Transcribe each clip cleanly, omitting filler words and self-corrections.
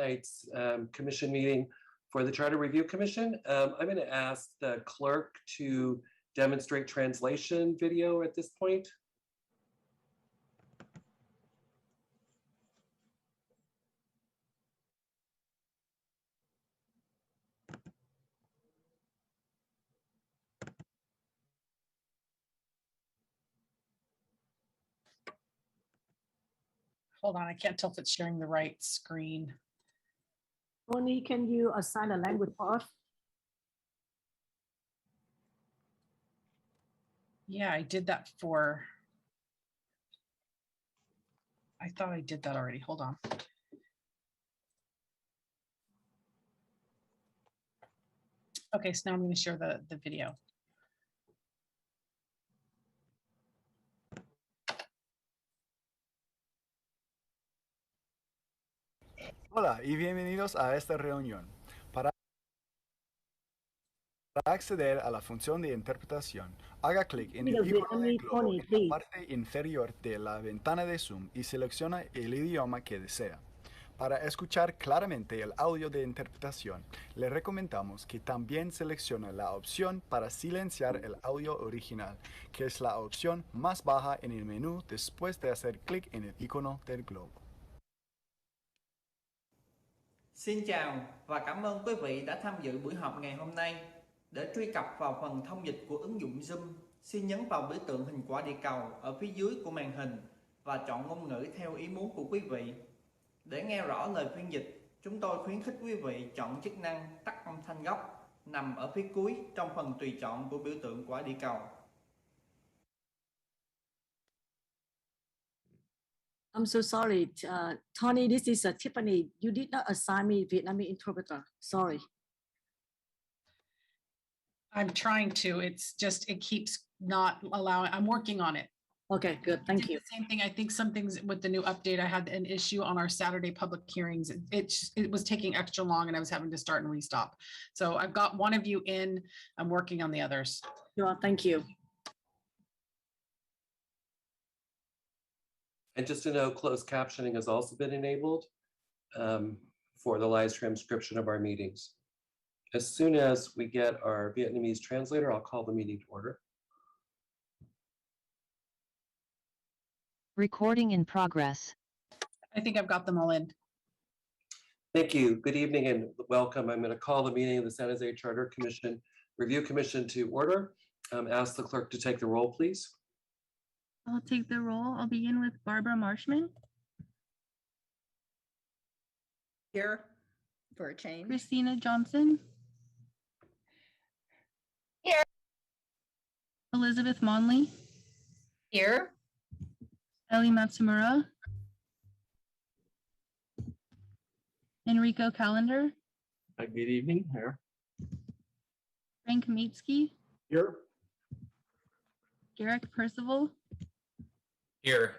tonight's commission meeting for the Charter Review Commission. I'm going to ask the clerk to demonstrate translation video at this point. Hold on, I can't tell if it's sharing the right screen. Tony, can you assign a language for us? Yeah, I did that for, I thought I did that already. Hold on. Okay, so now I'm going to share the video. Hola y bienvenidos a esta reunión. Para acceder a la función de interpretación, haga clic en el icono del globo en la parte inferior de la ventana de Zoom y selecciona el idioma que desea. Para escuchar claramente el audio de interpretación, le recomendamos que también seleccione la opción para silenciar el audio original, que es la opción más baja en el menú después de hacer clic en el icono del globo. Xin chào và cảm ơn quý vị đã tham dự buổi họp ngày hôm nay. Để truy cập vào phần thông dịch của ứng dụng Zoom, xin nhấn vào biểu tượng hình quả địa cầu ở phía dưới của màn hình và chọn ngôn ngữ theo ý muốn của quý vị. Để nghe rõ lời phiên dịch, chúng tôi khuyến khích quý vị chọn chức năng tắt âm thanh gốc nằm ở phía cuối trong phần tùy chọn của biểu tượng quả địa cầu. I'm so sorry, Tony. This is Tiffany. You did not assign me Vietnamese interpreter. Sorry. I'm trying to. It's just it keeps not allowing. I'm working on it. Okay, good. Thank you. The same thing. I think some things with the new update. I had an issue on our Saturday public hearings. It was taking extra long, and I was having to start and restop. So I've got one of you in. I'm working on the others. Sure, thank you. And just to know, closed captioning has also been enabled for the live transcription of our meetings. As soon as we get our Vietnamese translator, I'll call the meeting to order. Recording in progress. I think I've got them all in. Thank you. Good evening and welcome. I'm going to call the meeting of the San Jose Charter Commission Review Commission to order. Ask the clerk to take the roll, please. I'll take the roll. I'll begin with Barbara Marshman. Here for a change. Christina Johnson. Here. Elizabeth Monley. Here. Ellie Matsumura. Enrico Callender. Good evening. Here. Frank Kamitsky. Here. Garrick Percival. Here.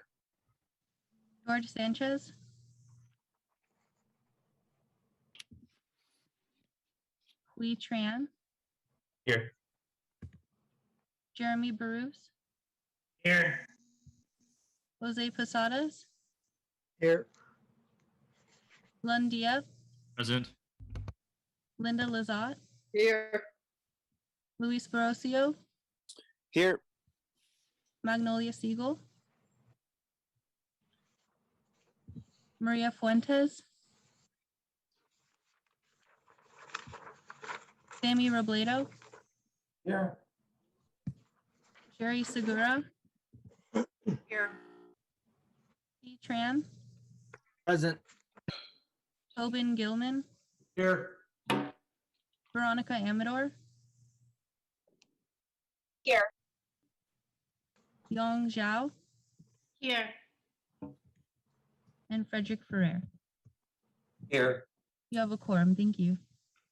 George Sanchez. Hui Tran. Here. Jeremy Barus. Here. Jose Posadas. Here. Lund Diep. Present. Linda Lazat. Here. Luis Barocio. Here. Magnolia Siegel. Maria Fuentes. Sammy Robledo. Here. Jerry Segura. Here. T. Tran. Present. Tobin Gilman. Here. Veronica Amador. Here. Yong Zhao. Here. And Frederick Ferrer. Here. You have a quorum. Thank you.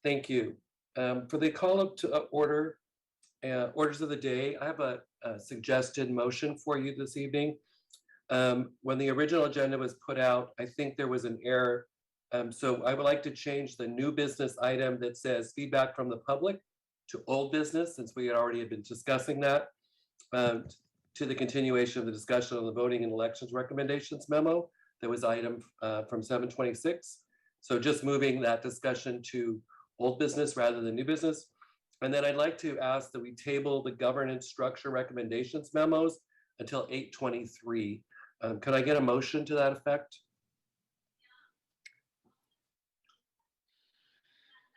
Thank you. For the call up to order, orders of the day, I have a suggested motion for you this evening. When the original agenda was put out, I think there was an error. So I would like to change the new business item that says feedback from the public to old business, since we had already been discussing that, to the continuation of the discussion on the voting and elections recommendations memo. That was item from 726. So just moving that discussion to old business rather than new business. And then I'd like to ask that we table the governance structure recommendations memos until 8:23. Can I get a motion to that effect?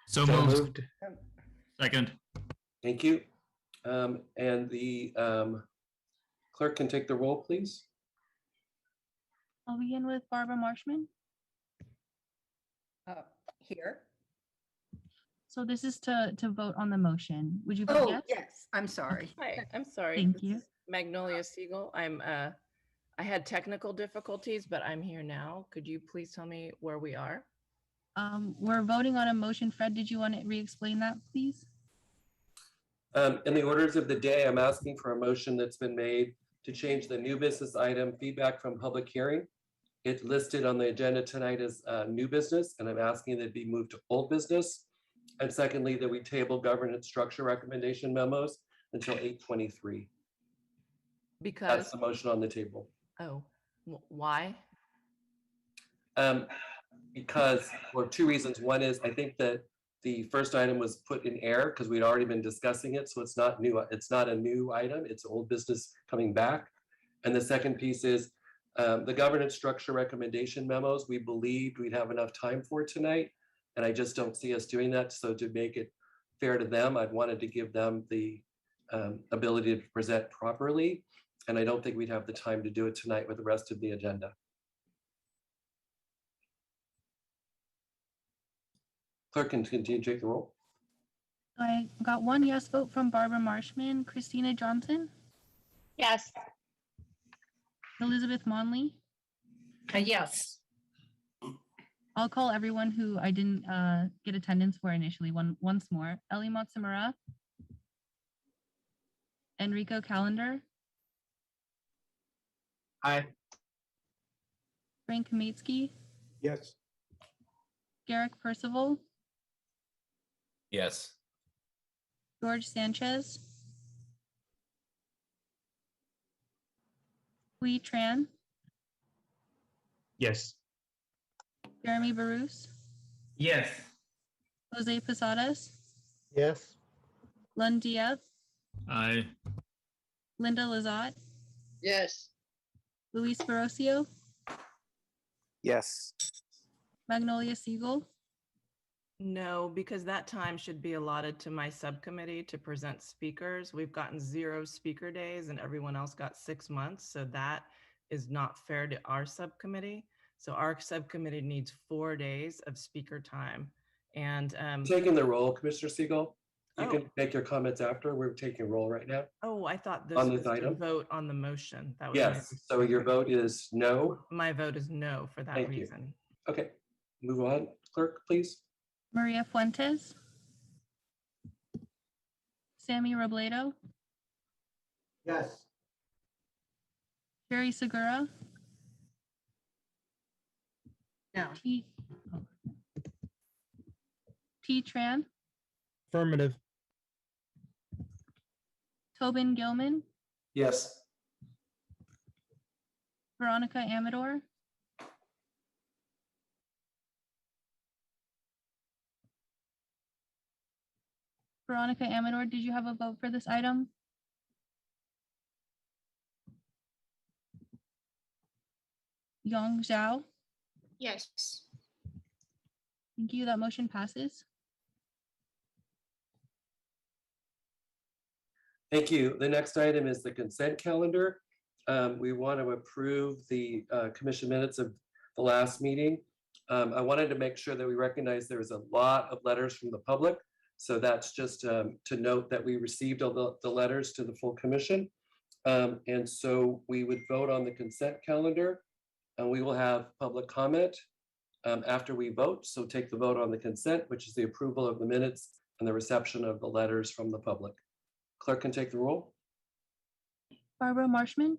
So moved. Second. Thank you. And the clerk can take the roll, please. I'll begin with Barbara Marshman. Here. So this is to vote on the motion. Would you vote Oh, yes? yes, I'm sorry. Hi, I'm sorry. Thank This you. is Magnolia Siegel. I had technical difficulties, but I'm here now. Could you please tell me where we are? We're voting on a motion. Fred, did you want to re-explain that, please? In the orders of the day, I'm asking for a motion that's been made to change the new business item feedback from public hearing. It's listed on the agenda tonight as new business, and I'm asking that it be moved to old business. And secondly, that we table governance structure recommendation memos until 8:23. That's Because, the motion on the table. oh, why? Because for two reasons. One is I think that the first item was put in error because we'd already been discussing it. So it's not new. It's not a new item. It's old business coming back. And the second piece is the governance structure recommendation memos. We believed we'd have enough time for tonight. And I just don't see us doing that. So to make it fair to them, I'd wanted to give them the ability to present properly. And I don't think we'd have the time to do it tonight with the rest of the agenda. Clerk can continue to take the roll. I got one yes vote from Barbara Marshman. Christina Johnson, Yes. Elizabeth Monley. Yes. I'll call everyone who I didn't get attendance for initially once more. Ellie Matsumura. Enrico Calendar. Aye. Frank Kamitsky. Yes. Garrick Percival. Yes. George Sanchez. Hui Tran. Yes. Jeremy Barus. Yes. Jose Posadas. Yes. Lund Diaz. Aye. Linda Lazat. Yes. Luis Barrocio. Yes. Magnolia Siegel. No, because that time should be allotted to my subcommittee to present speakers. We've gotten 0 speaker days and everyone else got 6 months. So that is not fair to our subcommittee. So our subcommittee needs 4 days of speaker time. And Taking the roll, Commissioner Siegel. You Oh. can make your comments after. We're taking roll right now. oh, I thought this On was this to item? vote on the motion. That was my Yes, so your vote is no. My vote is no for that Thank you. reason. Okay, move on. Clerk, please. Maria Fuentes. Sammy Robledo. Yes. Jerry Segura. No. T. T. Tran. Affirmative. Tobin Gilman. Yes. Veronica Amador. Veronica Amador, did you have a vote for this item? Yong Zhao. Yes. Thank you. That motion passes. Thank you. The next item is the consent calendar. We want to approve the commission minutes of the last meeting. I wanted to make sure that we recognize there's a lot of letters from the public. So that's just to note that we received all the letters to the full commission. And so we would vote on the consent calendar and we will have public comment after we vote. So take the vote on the consent, which is the approval of the minutes and the reception of the letters from the public. Clerk can take the roll. Barbara Marshman.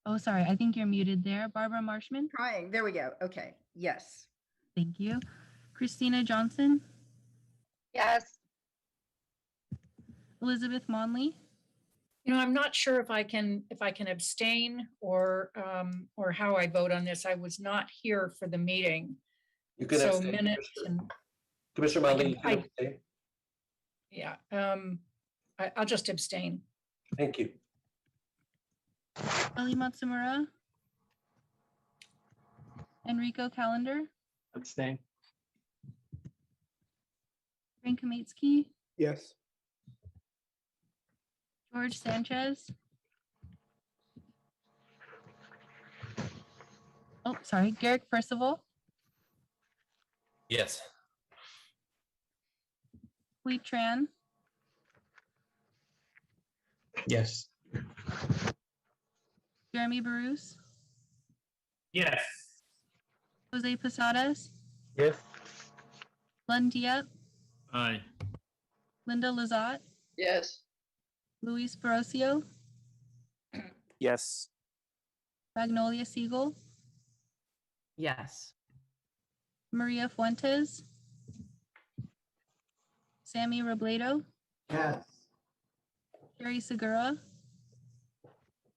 Oh, sorry. I think you're muted there. Barbara Marshman. Trying. There we go. Okay. Yes. Thank you. Christina Johnson. Yes. Elizabeth Monley. I'm not sure if I can abstain or how I vote on this. I was not here for the meeting. You can So abstain, minutes Commissioner. and, Commissioner Malley, you can I- abstain. yeah, I'll just abstain. Thank you. Ellie Matsumura, Enrico Calendar, Abstain. Frank Kaminsky, Yes. George Sanchez. Oh, sorry, Garrick Percival, Yes. Hui Tran, Yes. Jeremy Barus, Yes. Jose Posadas, Yes. Lund Diep, Aye. Linda Lazat, Yes. Luis Barrocio, Yes. Magnolia Siegel, Yes. Maria Fuentes, Sammy Robledo, Yes. Carrie Segura.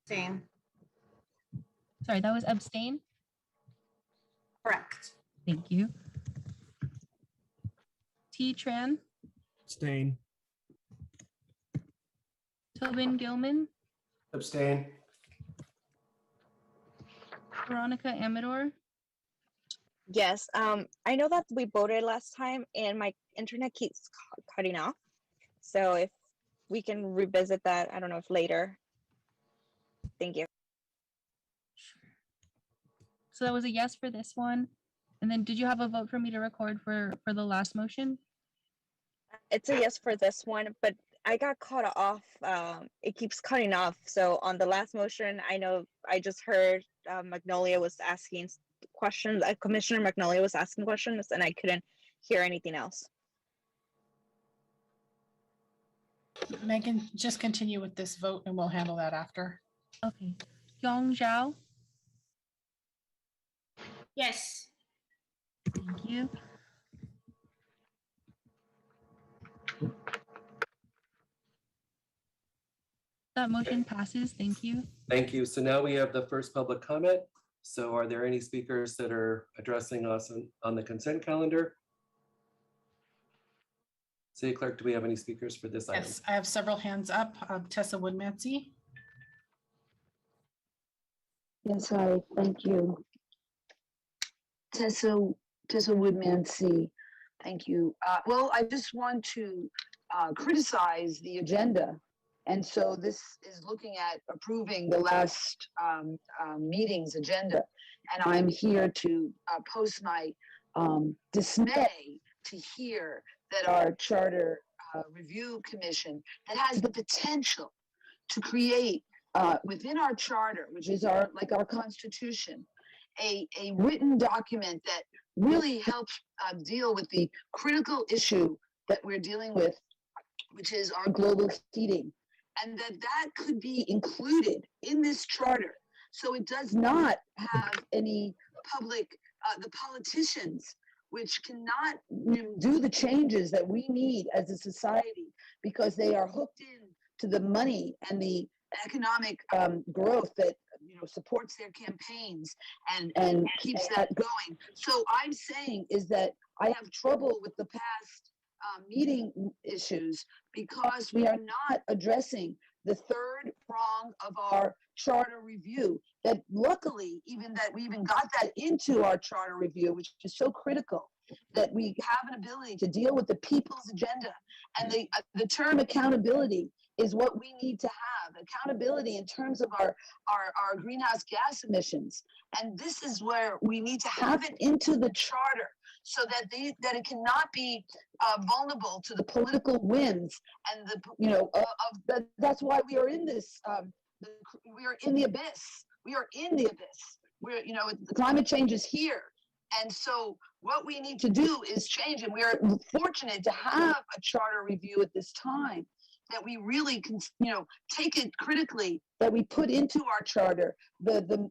Same. Sorry, that was abstain. Correct. Thank you. T. Tran, Abstain. Tobin Gilman, Abstain. Veronica Amador, Yes, I know that we voted last time and my internet keeps cutting off. So if we can revisit that, I don't know if later. Thank you. so that was a yes for this one. And then did you have a vote for me to record for the last motion? It's a yes for this one, but I got caught off. It keeps cutting off. So on the last motion, I know I just heard Magnolia was asking questions. Commissioner Magnolia was asking questions and I couldn't hear anything else. Megan, just continue with this vote and we'll handle that after. Okay. Yong Zhao, Yes. thank you. That motion passes, thank you. Thank you. So now we have the first public comment. So are there any speakers that are addressing us on the consent calendar? City Clerk, do we have any speakers for this item? Yes, I have several hands up. Tessa Woodmansey. Yes, hi, thank you. Tessa Woodmansey, thank you. Well, I just want to criticize the agenda. And so this is looking at approving the last meeting's agenda. And I'm here to post my dismay to hear that our Charter Review Commission that has the potential to create within our charter, which is our Constitution, a written document that really helps deal with the critical issue that we're dealing with, which is our global heating, and that could be included in this charter. So it does not have any public, the politicians, which cannot do the changes that we need as a society because they are hooked in to the money and the economic growth that supports their campaigns and keeps that going. So I'm saying is that I have trouble with the past meeting issues because we are not addressing the third prong of our charter review. That luckily, we even got that into our charter review, which is so critical, that we have an ability to deal with the people's agenda. And the term accountability is what we need to have. Accountability in terms of our greenhouse gas emissions. And this is where we need to have it into the charter so that it cannot be vulnerable to the political winds and that's why we are in this. We are in the abyss. We are in the abyss. The climate change is here. And so what we need to do is change, and we are fortunate to have a charter review at this time that we really can, take it critically, that we put into our charter, and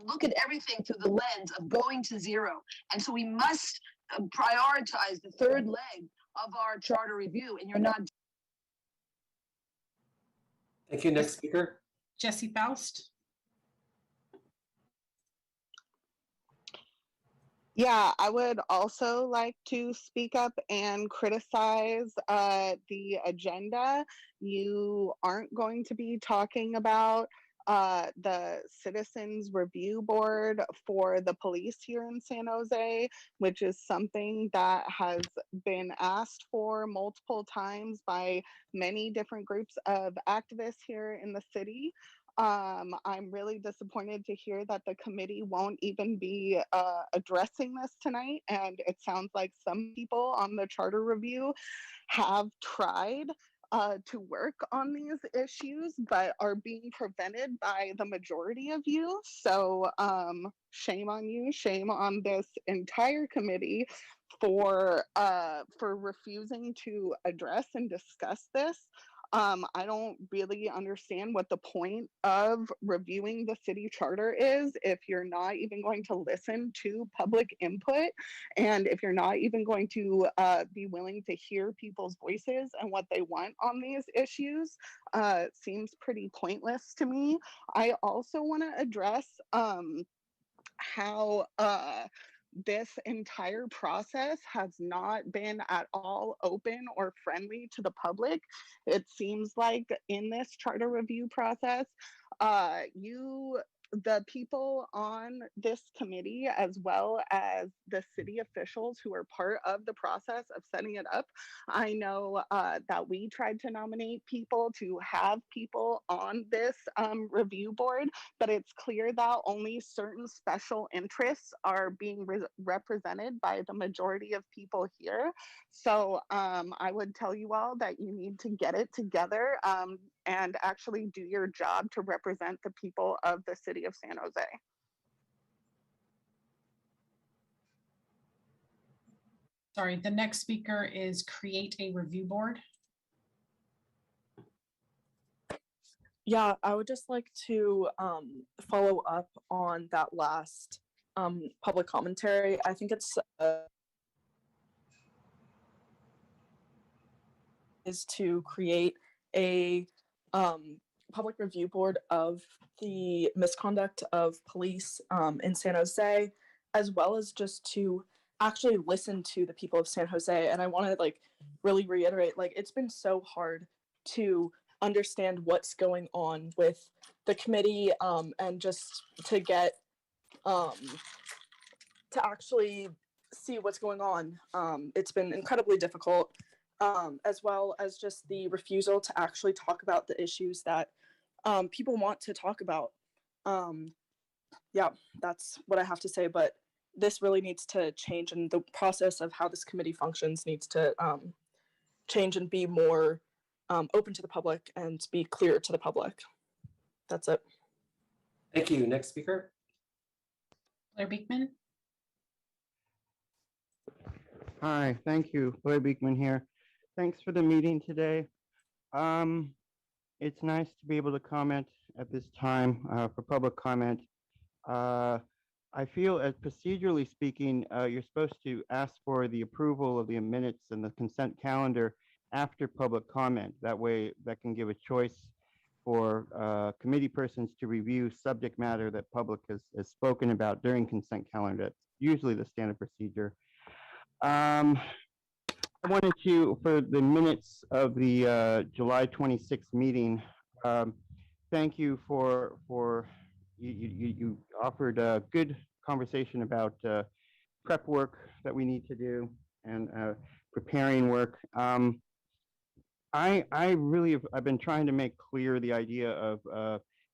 look at everything through the lens of going to zero. And so we must prioritize the third leg of our charter review, and you're not. Thank you. Next speaker. Jesse Faust. Yeah, I would also like to speak up and criticize the agenda. You aren't going to be talking about the Citizens Review Board for the police here in San Jose, which is something that has been asked for multiple times by many different groups of activists here in the city. I'm really disappointed to hear that the committee won't even be addressing this tonight. And it sounds like some people on the charter review have tried to work on these issues, but are being prevented by the majority of you. So shame on you, shame on this entire committee for refusing to address and discuss this. I don't really understand what the point of reviewing the city charter is if you're not even going to listen to public input, and if you're not even going to be willing to hear people's voices and what they want on these issues. Seems pretty pointless to me. I also want to address how this entire process has not been at all open or friendly to the public. It seems like in this charter review process, the people on this committee, as well as the city officials who are part of the process of setting it up. I know that we tried to nominate people to have people on this review board, but it's clear that only certain special interests are being represented by the majority of people here. So I would tell you all that you need to get it together and actually do your job to represent the people of the city of San Jose. Sorry, the next speaker is create a review board. Yeah, I would just like to follow up on that last public commentary. I think it's is to create a public review board of the misconduct of police in San Jose, as well as just to actually listen to the people of San Jose. And I want to really reiterate, it's been so hard to understand what's going on with the committee and just to get to actually see what's going on. It's been incredibly difficult, as well as just the refusal to actually talk about the issues that people want to talk about. Yeah, that's what I have to say, but this really needs to change, and the process of how this committee functions needs to change and be more open to the public and be clear to the public. That's it. Thank you. Next speaker. Blair Beekman. Hi, thank you. Blair Beekman here. Thanks for the meeting today. It's nice to be able to comment at this time for public comment. I feel, as procedurally speaking, you're supposed to ask for the approval of the minutes and the consent calendar after public comment. That way, that can give a choice for committee persons to review subject matter that public has spoken about during consent calendar. That's usually the standard procedure. I wanted to, for the minutes of the July 26th meeting, thank you for you offered a good conversation about prep work that we need to do and preparing work. I've been trying to make clear the idea of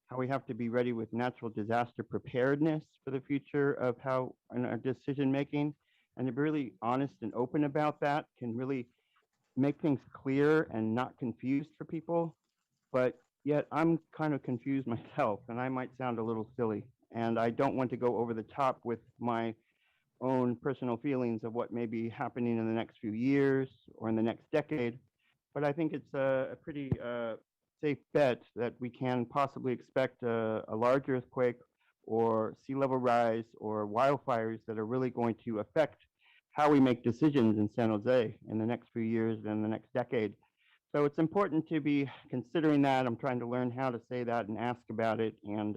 how we have to be ready with natural disaster preparedness for the future of how in our decision making, and to be really honest and open about that can really make things clear and not confused for people. But yet I'm kind of confused myself, and I might sound a little silly, and I don't want to go over the top with my own personal feelings of what may be happening in the next few years or in the next decade. But I think it's a pretty safe bet that we can possibly expect a large earthquake or sea level rise or wildfires that are really going to affect how we make decisions in San Jose in the next few years and the next decade. So it's important to be considering that. I'm trying to learn how to say that and ask about it. And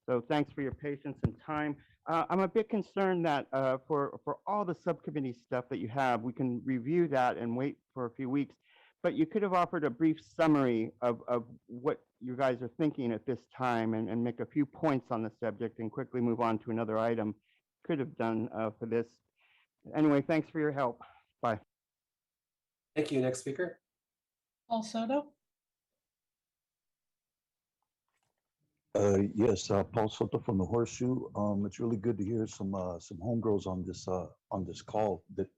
so thanks for your patience and time. I'm a bit concerned that for all the subcommittee stuff that you have, we can review that and wait for a few weeks. But you could have offered a brief summary of what you guys are thinking at this time and make a few points on the subject and quickly move on to another item. Could have done for this. Anyway, thanks for your help. Bye. Thank you. Next speaker. Paul Soto? Yes, Paul Soto from the Horseshoe. It's really good to hear some homegirls on this call that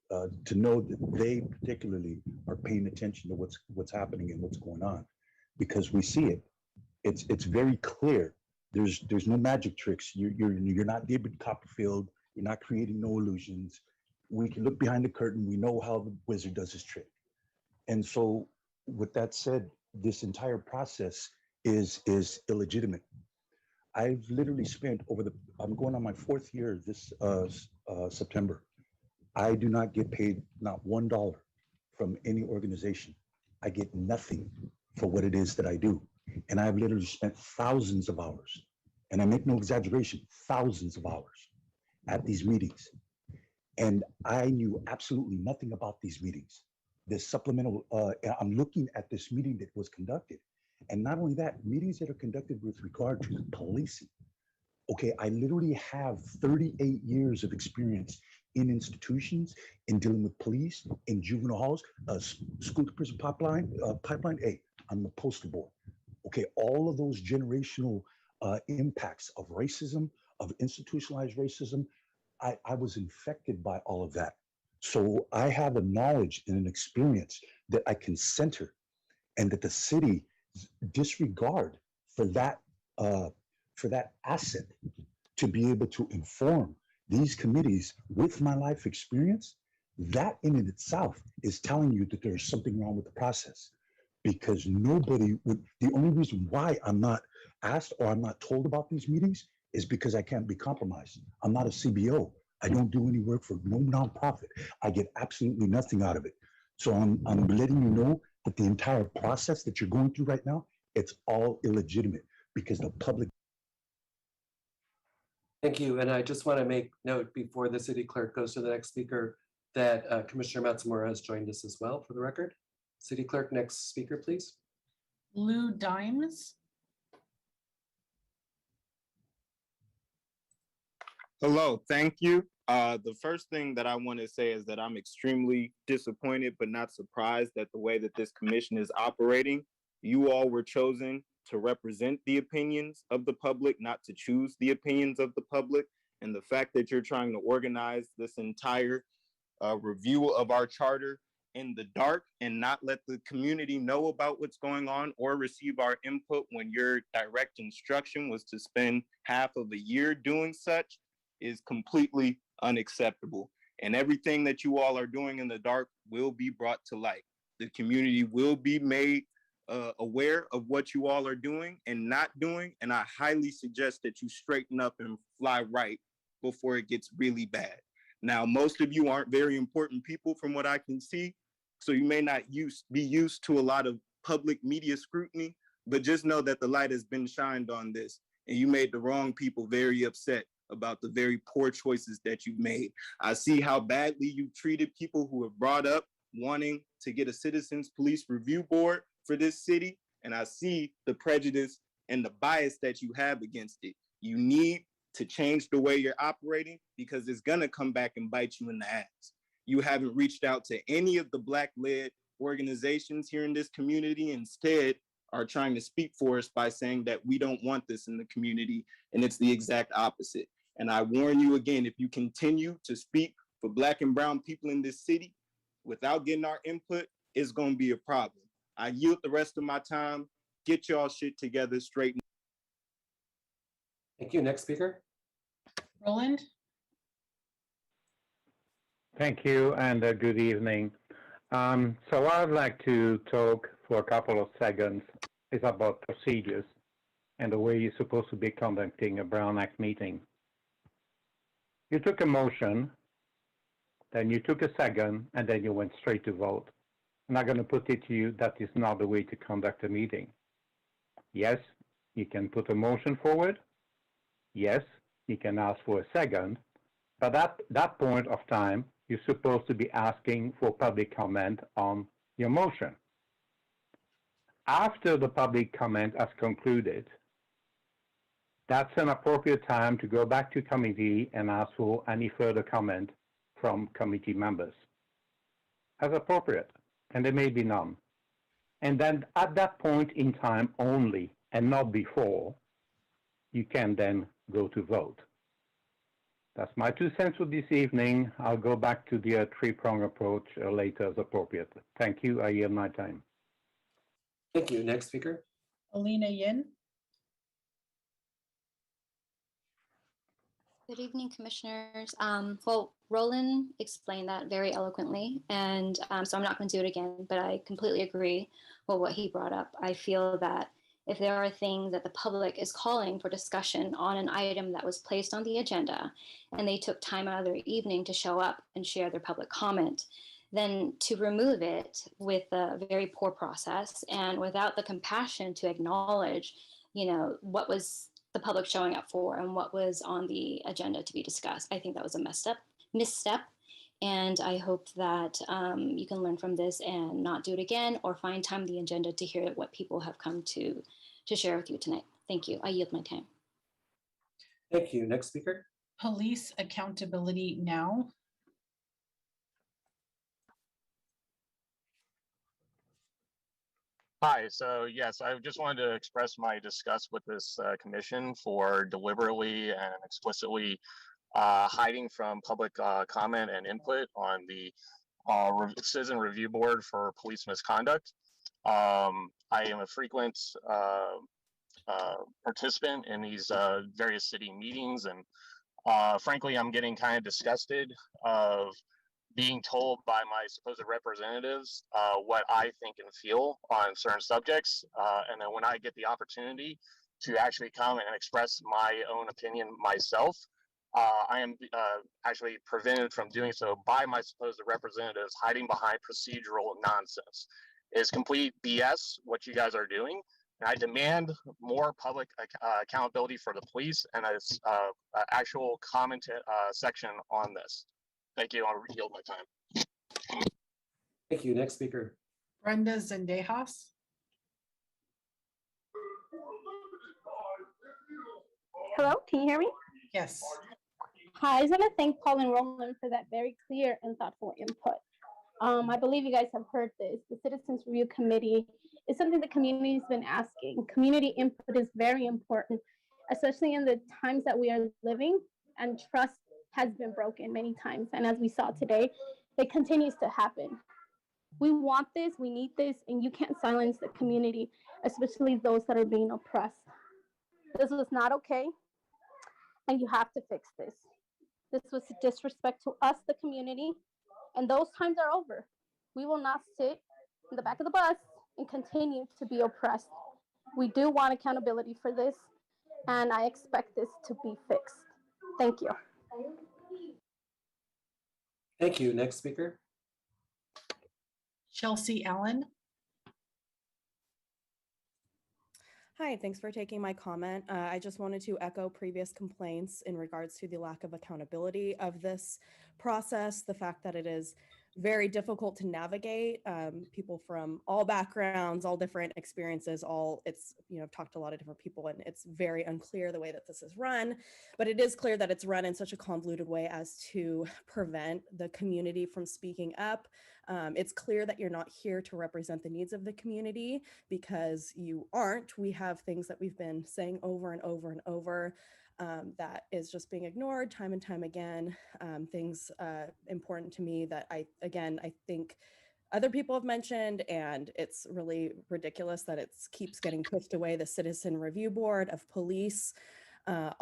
to know that they particularly are paying attention to what's happening and what's going on, because we see it. It's very clear. There's no magic tricks. You're not David Copperfield. You're not creating no illusions. We can look behind the curtain. We know how the wizard does his trick. And so, with that said, this entire process is illegitimate. I've literally spent I'm going on my 4th year this September. I do not get paid not $1 from any organization. I get nothing for what it is that I do. And I've literally spent thousands of hours, and I make no exaggeration, thousands of hours at these meetings. And I knew absolutely nothing about these meetings. This supplemental, I'm looking at this meeting that was conducted. And not only that, meetings that are conducted with regard to policing. Okay, I literally have 38 years of experience in institutions, in dealing with police, in juvenile halls, school to prison pipeline. Hey, I'm the poster boy. Okay, all of those generational impacts of racism, of institutionalized racism, I was infected by all of that. So I have a knowledge and an experience that I can center, and that the city disregard for that asset to be able to inform these committees with my life experience. That in and itself is telling you that there's something wrong with the process, because nobody would. The only reason why I'm not asked or I'm not told about these meetings is because I can't be compromised. I'm not a CBO. I don't do any work for no nonprofit. I get absolutely nothing out of it. So I'm letting you know that the entire process that you're going through right now, it's all illegitimate, because the public. Thank you. And I just want to make note before the city clerk goes to the next speaker that Commissioner Matsumura has joined us as well, for the record. City clerk, next speaker, please. Lou Dimes? Hello, thank you. The first thing that I want to say is that I'm extremely disappointed, but not surprised at the way that this commission is operating. You all were chosen to represent the opinions of the public, not to choose the opinions of the public. And the fact that you're trying to organize this entire review of our charter in the dark and not let the community know about what's going on or receive our input when your direct instruction was to spend half of a year doing such is completely unacceptable. And everything that you all are doing in the dark will be brought to light. The community will be made aware of what you all are doing and not doing. And I highly suggest that you straighten up and fly right before it gets really bad. Now, most of you aren't very important people from what I can see, so you may not be used to a lot of public media scrutiny, but just know that the light has been shined on this, and you made the wrong people very upset about the very poor choices that you've made. I see how badly you've treated people who have brought up wanting to get a citizens police review board for this city, and I see the prejudice and the bias that you have against it. You need to change the way you're operating, because it's gonna come back and bite you in the ass. You haven't reached out to any of the Black-led organizations here in this community. Instead, are trying to speak for us by saying that we don't want this in the community, and it's the exact opposite. And I warn you again, if you continue to speak for Black and brown people in this city without getting our input, it's gonna be a problem. I yield the rest of my time. Get y'all shit together, straighten. Thank you. Next speaker. Roland? Thank you, and good evening. So I'd like to talk for a couple of seconds is about procedures and the way you're supposed to be conducting a Brown Act meeting. You took a motion, then you took a second, and then you went straight to vote. I'm not going to put it to you that is not the way to conduct a meeting. Yes, you can put a motion forward. Yes, you can ask for a second. But at that point of time, you're supposed to be asking for public comment on your motion. After the public comment has concluded, that's an appropriate time to go back to committee and ask for any further comment from committee members, as appropriate, and there may be none. And then at that point in time only, and not before, you can then go to vote. That's my 2 cents for this evening. I'll go back to the three-prong approach later as appropriate. Thank you. I yield my time. Thank you. Next speaker. Alina Yin. Good evening, commissioners. Well, Roland explained that very eloquently, and so I'm not going to do it again, but I completely agree with what he brought up. I feel that if there are things that the public is calling for discussion on an item that was placed on the agenda, and they took time out of their evening to show up and share their public comment, then to remove it with a very poor process and without the compassion to acknowledge, what was the public showing up for and what was on the agenda to be discussed. I think that was a misstep. And I hope that you can learn from this and not do it again, or find time on the agenda to hear what people have come to share with you tonight. Thank you. I yield my time. Thank you. Next speaker. Police accountability now. Hi, so yes, I just wanted to express my disgust with this commission for deliberately and explicitly hiding from public comment and input on the Citizen Review Board for police misconduct. I am a frequent participant in these various city meetings, and frankly, I'm getting kind of disgusted of being told by my supposed representatives what I think and feel on certain subjects. And then when I get the opportunity to actually come and express my own opinion myself, I am actually prevented from doing so by my supposed representatives hiding behind procedural nonsense. It is complete BS what you guys are doing. And I demand more public accountability for the police and an actual comment section on this. Thank you. I'll yield my time. Thank you. Next speaker. Brenda Zendejas. Hello, can you hear me? Yes. Hi, I just want to thank Paul and Roland for that very clear and thoughtful input. I believe you guys have heard this. The Citizens Review Committee is something the community has been asking. Community input is very important, especially in the times that we are living, and trust has been broken many times. And as we saw today, it continues to happen. We want this, we need this, and you can't silence the community, especially those that are being oppressed. This was not okay, and you have to fix this. This was a disrespect to us, the community, and those times are over. We will not sit in the back of the bus and continue to be oppressed. We do want accountability for this, and I expect this to be fixed. Thank you. Thank you. Next speaker. Chelsea Allen. Hi, thanks for taking my comment. I just wanted to echo previous complaints in regards to the lack of accountability of this process, the fact that it is very difficult to navigate. People from all backgrounds, all different experiences, I've talked to a lot of different people, and it's very unclear the way that this is run, but it is clear that it's run in such a convoluted way as to prevent the community from speaking up. It's clear that you're not here to represent the needs of the community, because you aren't. We have things that we've been saying over and over and over that is just being ignored time and time again. Things important to me that I think other people have mentioned, and it's really ridiculous that it keeps getting pushed away. The Citizen Review Board of Police. That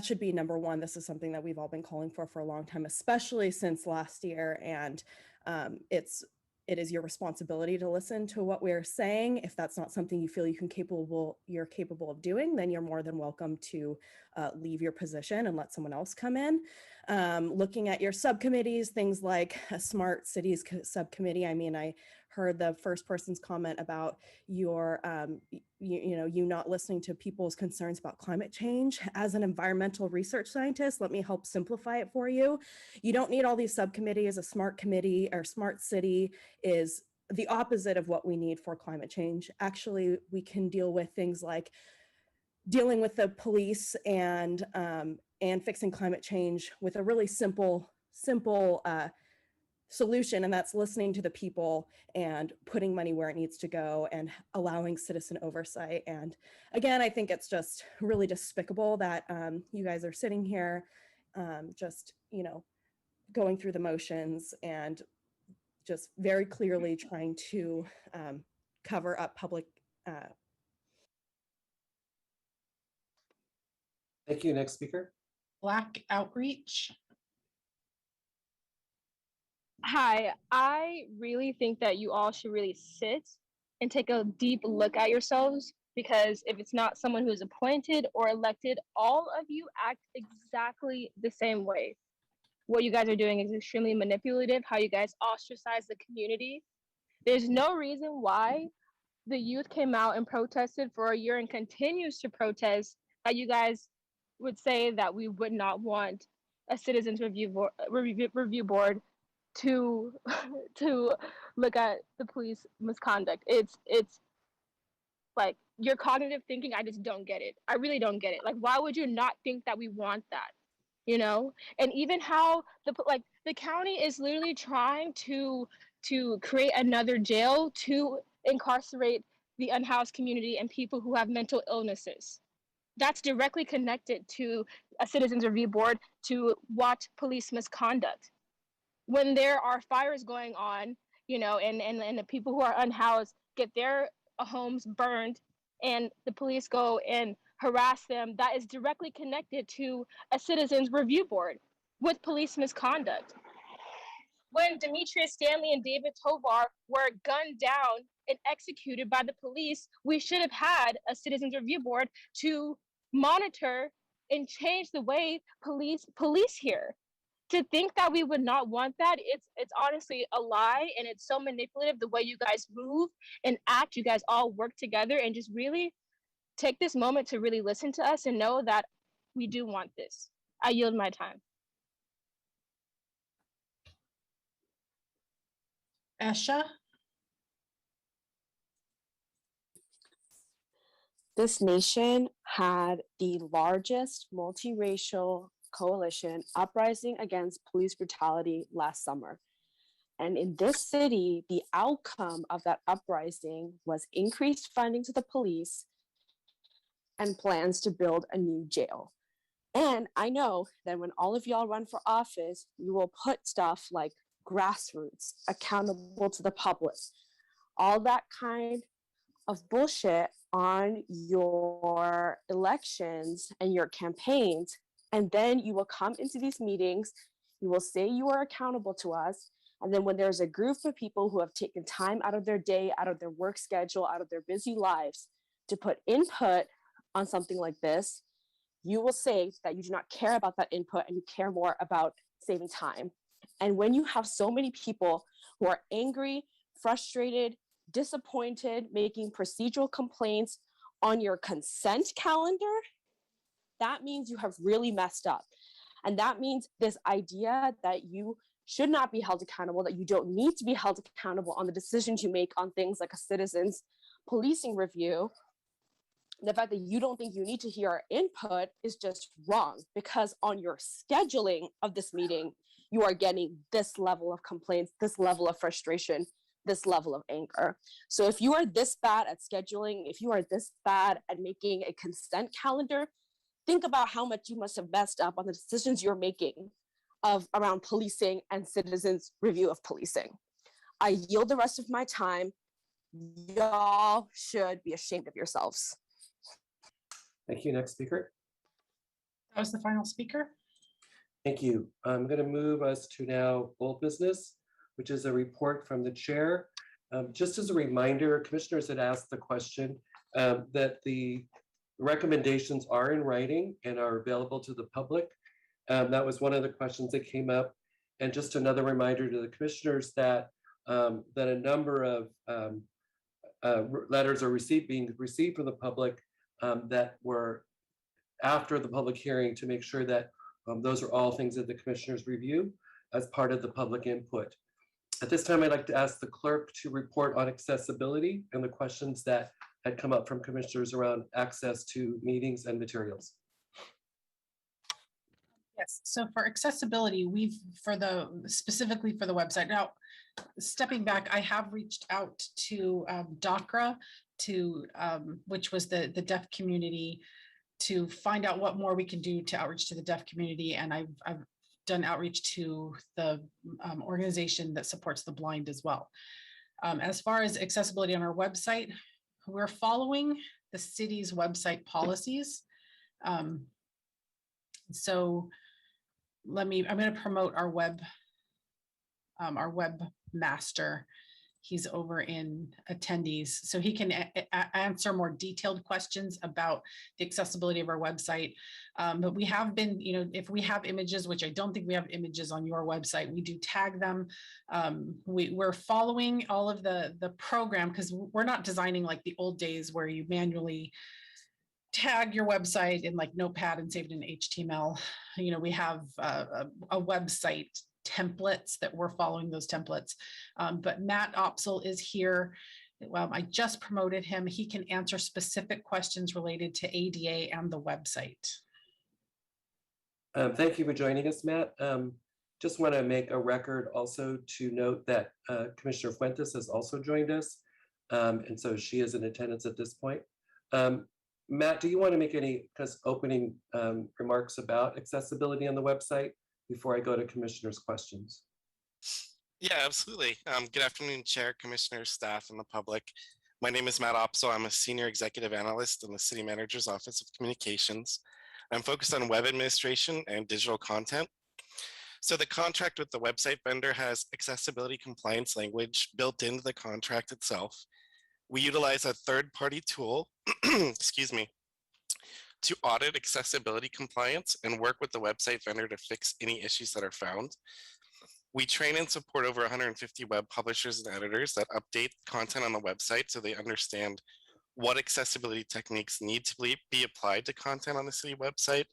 should be number one. This is something that we've all been calling for a long time, especially since last year. And it is your responsibility to listen to what we're saying. If that's not something you feel you're capable of doing, then you're more than welcome to leave your position and let someone else come in. looking at your subcommittees, things like a smart cities subcommittee. I mean, I heard the first person's comment about your, you not listening to people's concerns about climate change. As an environmental research scientist, let me help simplify it for you. You don't need all these subcommittees. A smart committee or smart city is the opposite of what we need for climate change. Actually, we can deal with things like dealing with the police and fixing climate change with a really simple solution, and that's listening to the people and putting money where it needs to go and allowing citizen oversight. And again, I think it's just really despicable that you guys are sitting here just, going through the motions and just very clearly trying to cover up public. Thank you. Next speaker. Black Outreach. Hi, I really think that you all should really sit and take a deep look at yourselves, because if it's not someone who is appointed or elected, all of you act exactly the same way. What you guys are doing is extremely manipulative, how you guys ostracize the community. There's no reason why the youth came out and protested for a year and continues to protest that you guys would say that we would not want a citizens review board to look at the police misconduct. It's like your cognitive thinking. I just don't get it. I really don't get it. Like, why would you not think that we want that? And even how the county is literally trying to create another jail to incarcerate the unhoused community and people who have mental illnesses. That's directly connected to a citizens review board to watch police misconduct. When there are fires going on, and the people who are unhoused get their homes burned and the police go and harass them, that is directly connected to a citizens review board with police misconduct. When Demetrius Stanley and David Tovar were gunned down and executed by the police, we should have had a citizens review board to monitor and change the way police here. To think that we would not want that, it's honestly a lie, and it's so manipulative the way you guys move and act. You guys all work together, and just really take this moment to really listen to us and know that we do want this. I yield my time. Esha. This nation had the largest multiracial coalition uprising against police brutality last summer. And in this city, the outcome of that uprising was increased funding to the police and plans to build a new jail. And I know that when all of y'all run for office, you will put stuff like grassroots, accountable to the public, all that kind of bullshit on your elections and your campaigns. And then you will come into these meetings, you will say you are accountable to us. And then when there's a group of people who have taken time out of their day, out of their work schedule, out of their busy lives to put input on something like this, you will say that you do not care about that input and you care more about saving time. And when you have so many people who are angry, frustrated, disappointed, making procedural complaints on your consent calendar, that means you have really messed up. And that means this idea that you should not be held accountable, that you don't need to be held accountable on the decisions you make on things like a citizens policing review, the fact that you don't think you need to hear our input is just wrong, because on your scheduling of this meeting, you are getting this level of complaints, this level of frustration, this level of anger. So if you are this bad at scheduling, if you are this bad at making a consent calendar, think about how much you must have messed up on the decisions you're making around policing and citizens review of policing. I yield the rest of my time. Y'all should be ashamed of yourselves. Thank you. Next speaker. That was the final speaker. Thank you. I'm going to move us to now old business, which is a report from the chair. Just as a reminder, commissioners had asked the question that the recommendations are in writing and are available to the public. That was one of the questions that came up. And just another reminder to the commissioners that that a number of letters are being received from the public that were after the public hearing, to make sure that those are all things that the commissioners review as part of the public input. At this time, I'd like to ask the clerk to report on accessibility and the questions that had come up from commissioners around access to meetings and materials. Yes, so for accessibility, specifically for the website. Now, stepping back, I have reached out to DACRA, which was the deaf community, to find out what more we can do to outreach to the deaf community. And I've done outreach to the organization that supports the blind as well. As far as accessibility on our website, we're following the city's website policies. So I'm going to promote our webmaster. He's over in attendees, so he can answer more detailed questions about the accessibility of our website. But we have been, if we have images, which I don't think we have images on your website, we do tag them. We're following all of the program, because we're not designing like the old days where you manually tag your website in like Notepad and save it in HTML. We have a website templates that we're following those templates. But Matt Opsel is here. Well, I just promoted him. He can answer specific questions related to ADA and the website. Thank you for joining us, Matt. Just want to make a record also to note that Commissioner Fuentes has also joined us. And so she is in attendance at this point. Matt, do you want to make any opening remarks about accessibility on the website before I go to commissioners' questions? Yeah, absolutely. Good afternoon, Chair, Commissioners, staff, and the public. My name is Matt Opsel. I'm a Senior Executive Analyst in the City Manager's Office of Communications. I'm focused on web administration and digital content. So the contract with the website vendor has accessibility compliance language built into the contract itself. We utilize a third-party tool, excuse me, to audit accessibility compliance and work with the website vendor to fix any issues that are found. We train and support over 150 web publishers and editors that update content on the website so they understand what accessibility techniques need to be applied to content on the city website.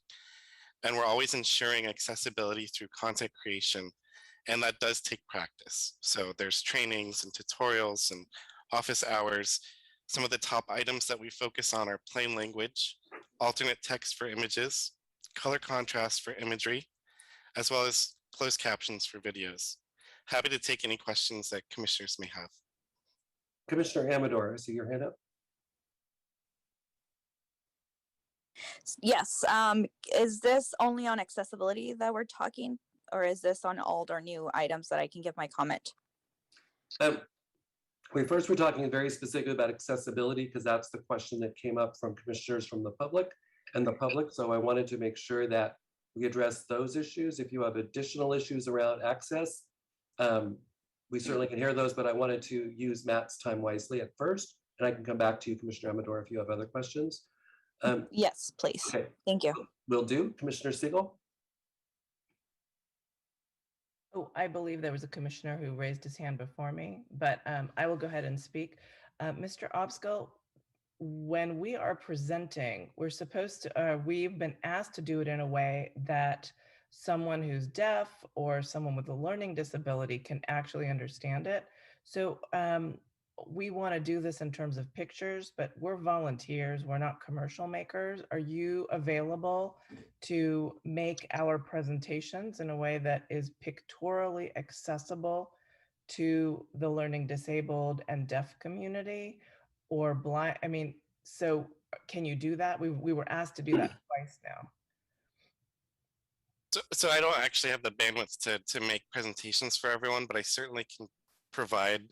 And we're always ensuring accessibility through content creation. And that does take practice. So there's trainings and tutorials and office hours. Some of the top items that we focus on are plain language, alternate text for images, color contrast for imagery, as well as closed captions for videos. Happy to take any questions that commissioners may have. Commissioner Amador, I see your hand up. Yes. Is this only on accessibility that we're talking, or is this on all our new items that I can give my comment? First, we're talking very specifically about accessibility, because that's the question that came up from commissioners from the public and the public. So I wanted to make sure that we address those issues. If you have additional issues around access, we certainly can hear those, but I wanted to use Matt's time wisely at first, and I can come back to you, Commissioner Amador, if you have other questions. Yes, please. Okay. Thank you. Will do. Commissioner Siegel? Oh, I believe there was a commissioner who raised his hand before me, but I will go ahead and speak. Mr. Opskel, when we are presenting, we've been asked to do it in a way that someone who's deaf or someone with a learning disability can actually understand it. So we want to do this in terms of pictures, but we're volunteers, we're not commercial makers. Are you available to make our presentations in a way that is pictorially accessible to the learning disabled and deaf community or blind? I mean, so can you do that? We were asked to do that twice now. So I don't actually have the bandwidth to make presentations for everyone, but I certainly can provide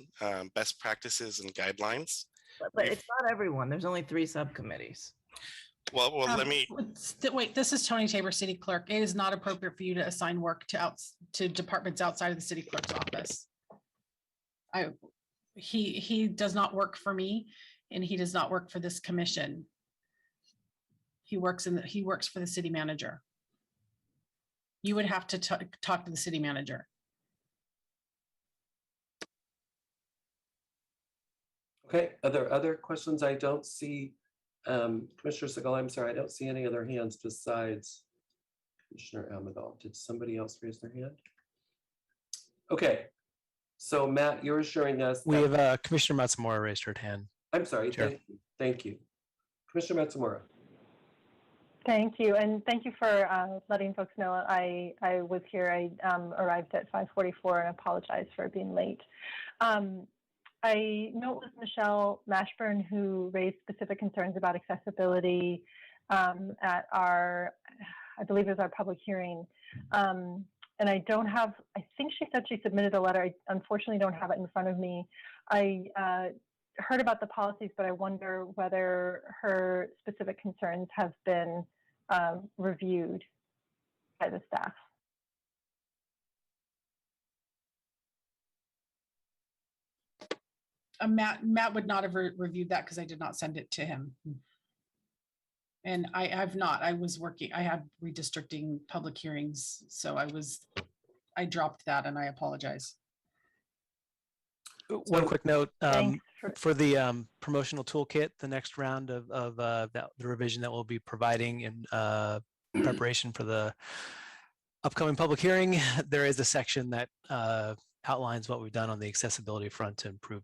best practices and guidelines. But it's not everyone. There's only 3 subcommittees. Well, let me. Wait, this is Tony Tabor, City Clerk. It is not appropriate for you to assign work to departments outside of the City Clerk's office. He does not work for me, and he does not work for this commission. He works for the city manager. You would have to talk to the city manager. Okay, are there other questions? I don't see, Commissioner Segal, I'm sorry, I don't see any other hands besides Commissioner Amadal. Did somebody else raise their hand? Okay, so Matt, you're assuring us. We have Commissioner Matsumura raised her hand. I'm sorry, Chair. thank you. Commissioner Matsumura. Thank you, and thank you for letting folks know I was here. I arrived at 5:44 and apologize for being late. I know it was Michelle Mashburn who raised specific concerns about accessibility at our, I believe it was our public hearing. And I don't have, I think she said she submitted a letter. I unfortunately don't have it in front of me. I heard about the policies, but I wonder whether her specific concerns have been reviewed by the staff. Matt would not have reviewed that because I did not send it to him. And I have not. I was working, I had redistricting public hearings, so I dropped that and I apologize. One quick note, for the promotional toolkit, the next round of the revision that we'll be providing in preparation for the upcoming public hearing, there is a section that outlines what we've done on the accessibility front to improve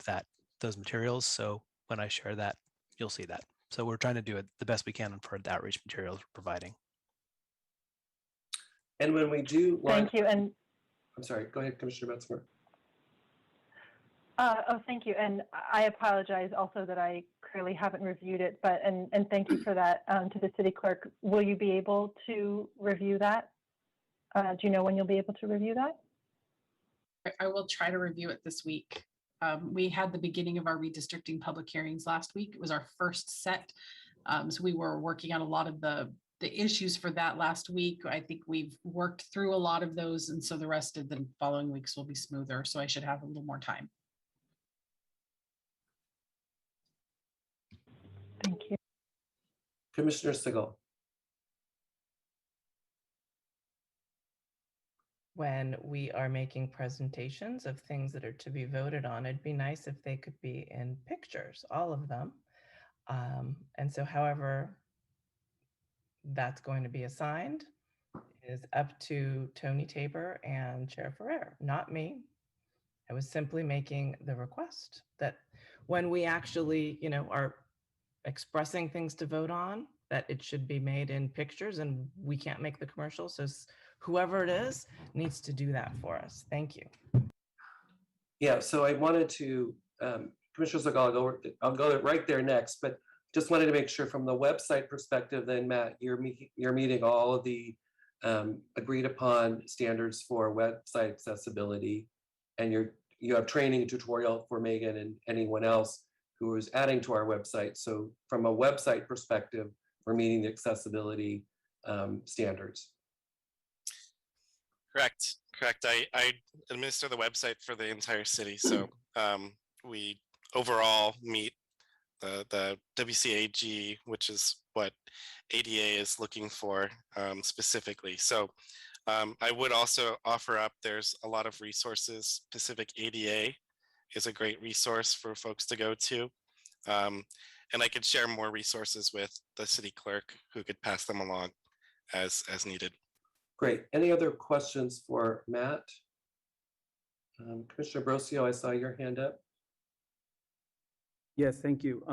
those materials. So when I share that, you'll see that. So we're trying to do it the best we can for the outreach materials we're providing. And when we do, thank you. And I'm sorry, go ahead, Commissioner Metzger. Oh, thank you. And I apologize also that I clearly haven't reviewed it, but and thank you for that to the city clerk. Will you be able to review that? Do you know when you'll be able to review that? I will try to review it this week. We had the beginning of our redistricting public hearings last week. It was our first set. So we were working on a lot of the issues for that last week. I think we've worked through a lot of those. And so the rest of the following weeks will be smoother. So I should have a little more time. Thank you. Commissioner Segal. When we are making presentations of things that are to be voted on, it'd be nice if they could be in pictures, all of them. And so however that's going to be assigned is up to Tony Tabor and Chair Ferrer, not me. I was simply making the request that when we actually, are expressing things to vote on, that it should be made in pictures, and we can't make the commercial. So whoever it is needs to do that for us. Thank you. Yeah, so I wanted to, Commissioner Segal, I'll go right there next, but just wanted to make sure from the website perspective, then Matt, you're meeting all of the agreed upon standards for website accessibility, and you have training tutorial for Megan and anyone else who is adding to our website. So from a website perspective, we're meeting the accessibility standards. Correct. I administer the website for the entire city. So we overall meet the WCAG, which is what ADA is looking for specifically. So I would also offer up, there's a lot of resources. Pacific ADA is a great resource for folks to go to. And I could share more resources with the city clerk who could pass them along as needed. Great. Any other questions for Matt? Commissioner Brosio, I saw your hand up. Yes, thank you.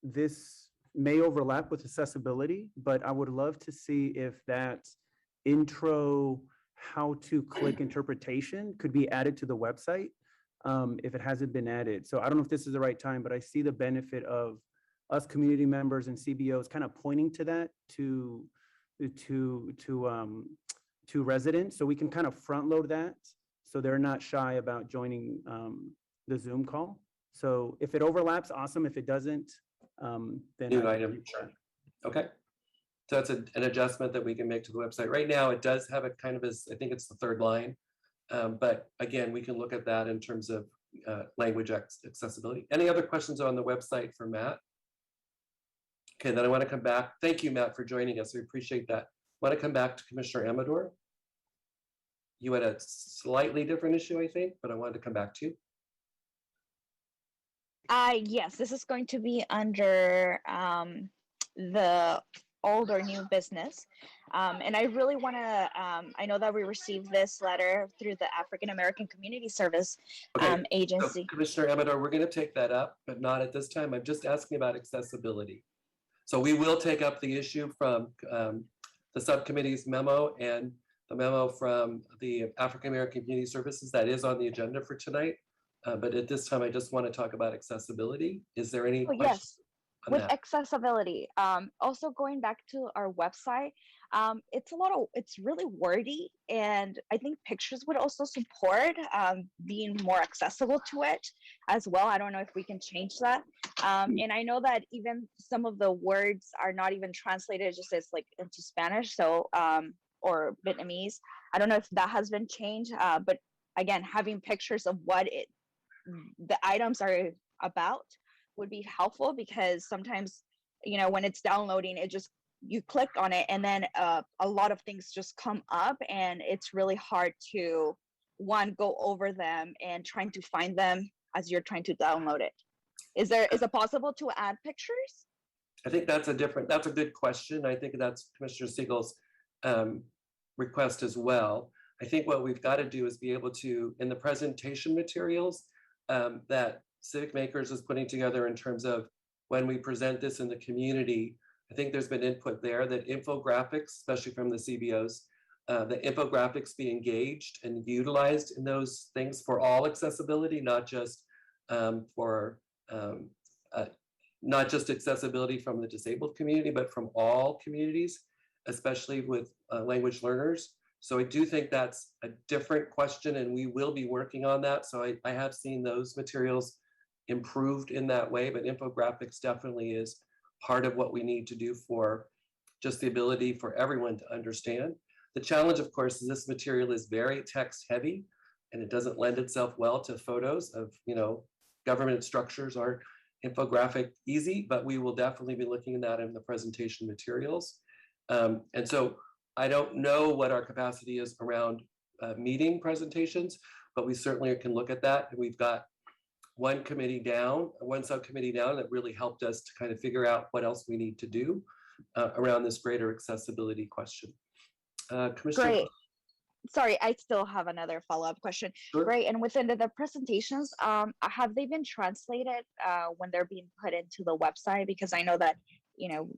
This may overlap with accessibility, but I would love to see if that intro how to click interpretation could be added to the website if it hasn't been added. So I don't know if this is the right time, but I see the benefit of us community members and CBOs kind of pointing to that to residents, so we can kind of front load that so they're not shy about joining the Zoom call. So if it overlaps, awesome. If it doesn't, then new item. Sure. Okay. So that's an adjustment that we can make to the website. Right now, it does have a kind of as, I think it's the third line. But again, we can look at that in terms of language accessibility. Any other questions on the website for Matt? Okay, then I want to come back. Thank you, Matt, for joining us. We appreciate that. I want to come back to Commissioner Amador. you had a slightly different issue, I think, but I wanted to come back to you. Yes, this is going to be under the old or new business. And I really want to, I know that we received this letter through the African American Community Service Agency. So Commissioner Amador, we're going to take that up, but not at this time. I'm just asking about accessibility. So we will take up the issue from the subcommittee's memo and the memo from the African American Community Services that is on the agenda for tonight. But at this time, I just want to talk about accessibility. Is there any questions? Yes, with accessibility. Also going back to our website, it's really wordy, and I think pictures would also support being more accessible to it as well. I don't know if we can change that. And I know that even some of the words are not even translated, just as like into Spanish, so or Vietnamese. I don't know if that has been changed, but again, having pictures of what the items are about would be helpful, because sometimes, you know, when it's downloading, you click on it and then a lot of things just come up, and it's really hard to go over them and trying to find them as you're trying to download it. Is it possible to add pictures? I think that's a good question. I think that's Commissioner Siegel's request as well. I think what we've got to do is be able to, in the presentation materials that Civic Makers is putting together in terms of when we present this in the community, I think there's been input there that infographics, especially from the CBOs, the infographics be engaged and utilized in those things for all accessibility, not just not just accessibility from the disabled community, but from all communities, especially with language learners. So I do think that's a different question, and we will be working on that. So I have seen those materials improved in that way, but infographics definitely is part of what we need to do for just the ability for everyone to understand. The challenge, of course, is this material is very text heavy, and it doesn't lend itself well to photos of, you know, government structures are infographic easy, but we will definitely be looking at that in the presentation materials. And so I don't know what our capacity is around meeting presentations, but we certainly can look at that. And we've got one subcommittee down that really helped us to kind of figure out what else we need to do around this greater accessibility question. Commissioner. Great. Sorry, I still have another follow-up question. Sure. Great. And within the presentations, have they been translated when they're being put into the website? Because I know that, you know,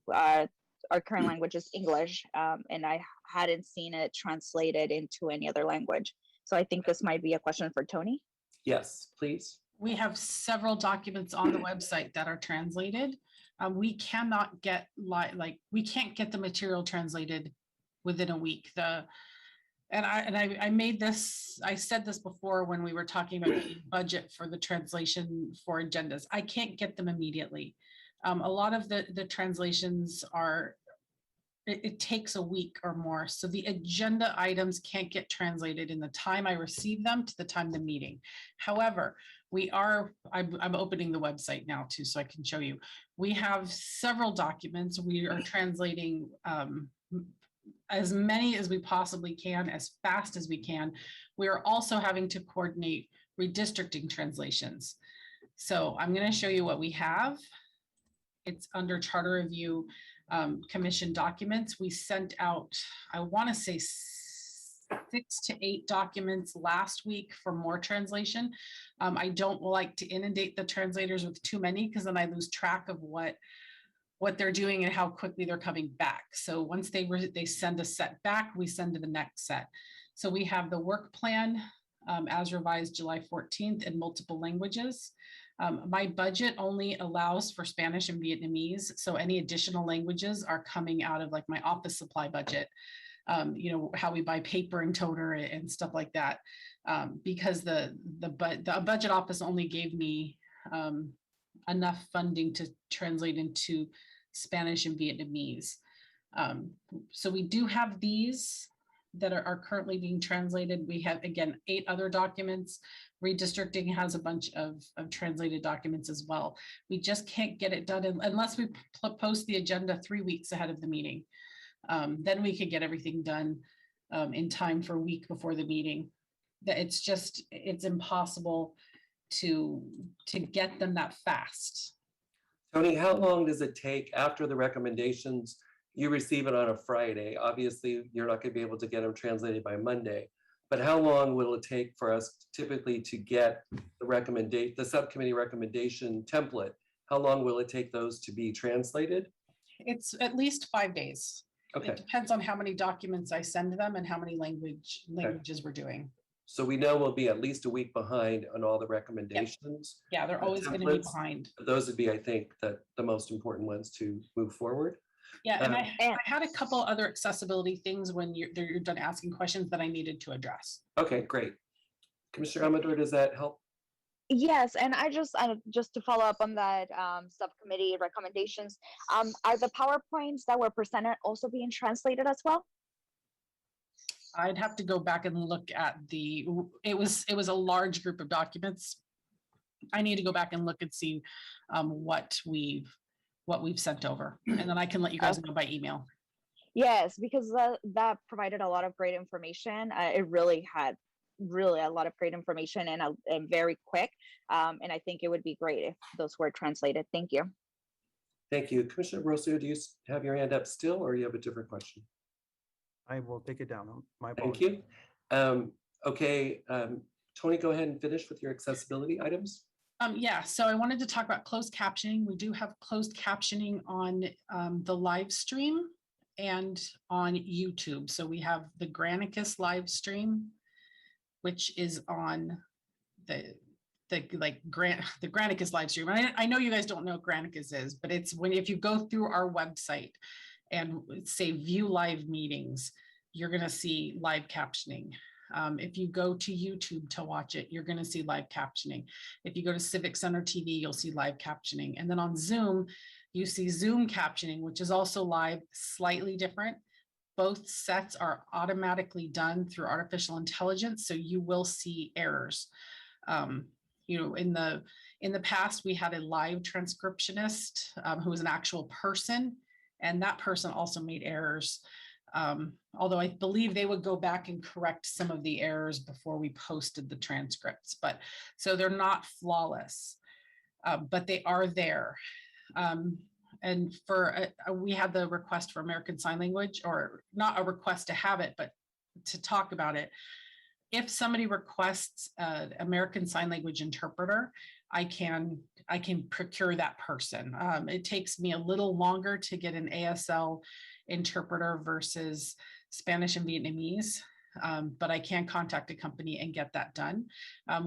our current language is English, and I hadn't seen it translated into any other language. So I think this might be a question for Tony. Yes, please. We have several documents on the website that are translated. We cannot get we can't get the material translated within a week. I made this, I said this before when we were talking about the budget for the translation for agendas. I can't get them immediately. A lot of the translations are, it takes a week or more. So the agenda items can't get translated in the time I receive them to the time of the meeting. However, I'm opening the website now too, so I can show you. We have several documents. We are translating as many as we possibly can, as fast as we can. We are also having to coordinate redistricting translations. So I'm going to show you what we have. It's under Charter Review Commission documents. We sent out, I want to say 6 to 8 documents last week for more translation. I don't like to inundate the translators with too many, because then I lose track of what they're doing and how quickly they're coming back. So once they send a set back, we send to the next set. So we have the work plan as revised July 14th in multiple languages. My budget only allows for Spanish and Vietnamese. So any additional languages are coming out of like my office supply budget. You know, how we buy paper and toner and stuff like that. Because the budget office only gave me enough funding to translate into Spanish and Vietnamese. So we do have these that are currently being translated. We have, again, 8 other documents. Redistricting has a bunch of translated documents as well. We just can't get it done unless we post the agenda 3 weeks ahead of the meeting. Then we could get everything done in time for a week before the meeting. That it's impossible to get them that fast. Tony, how long does it take after the recommendations? You receive it on a Friday. Obviously, you're not going to be able to get them translated by Monday. But how long will it take for us typically to get the subcommittee recommendation template? How long will it take those to be translated? It's at least 5 days. Okay. It depends on how many documents I send them and how many languages we're doing. So we know we'll be at least a week behind on all the recommendations. Yeah, they're always going to be behind. Those would be, I think, the most important ones to move forward. Yeah, and I had a couple other accessibility things when you're done asking questions that I needed to address. Okay, great. Commissioner Amador, does that help? Yes, and I just to follow up on that subcommittee recommendations, are the PowerPoints that were presented also being translated as well? I'd have to go back and look at it was a large group of documents. I need to go back and look and see what we've sent over, and then I can let you guys know by email. Yes, because that provided a lot of great information. It really had a lot of great information and very quick. And I think it would be great if those were translated. Thank you. Thank you. Commissioner Rossio, do you have your hand up still, or you have a different question? I will take it down. My Thank apologies. you. Okay, Tony, go ahead and finish with your accessibility items. Yeah, so I wanted to talk about closed captioning. We do have closed captioning on the live stream and on YouTube. So we have the Granicus live stream, which is on the Granicus live stream. I know you guys don't know what Granicus is, but it's if you go through our website and say view live meetings, you're going to see live captioning. If you go to YouTube to watch it, you're going to see live captioning. If you go to Civic Center TV, you'll see live captioning. And then on Zoom, you see Zoom captioning, which is also live, slightly different. Both sets are automatically done through artificial intelligence, so you will see errors. In the past, we had a live transcriptionist who was an actual person, and that person also made errors. Although I believe they would go back and correct some of the errors before we posted the transcripts. But so they're not flawless, but they are there. And we had the request for American Sign Language, or not a request to have it, but to talk about it. If somebody requests American Sign Language interpreter, I can procure that person. It takes me a little longer to get an ASL interpreter versus Spanish and Vietnamese, but I can contact a company and get that done.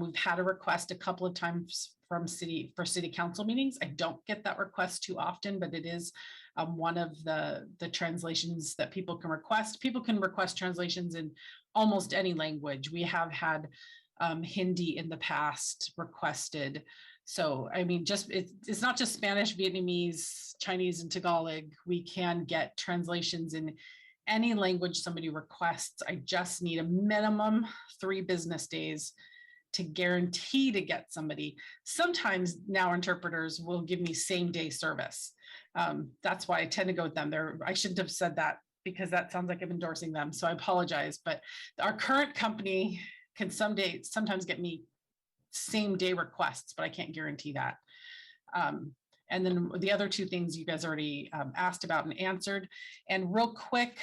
We've had a request a couple of times for city council meetings. I don't get that request too often, but it is one of the translations that people can request. People can request translations in almost any language. We have had Hindi in the past requested. So, I mean, it's not just Spanish, Vietnamese, Chinese, and Tagalog. We can get translations in any language somebody requests. I just need a minimum 3 business days to guarantee to get somebody. Sometimes now interpreters will give me same day service. That's why I tend to go with them. I shouldn't have said that because that sounds like I'm endorsing them. So I apologize, but our current company can sometimes get me same day requests, but I can't guarantee that. And then the other 2 things you guys already asked about and answered. And real quick,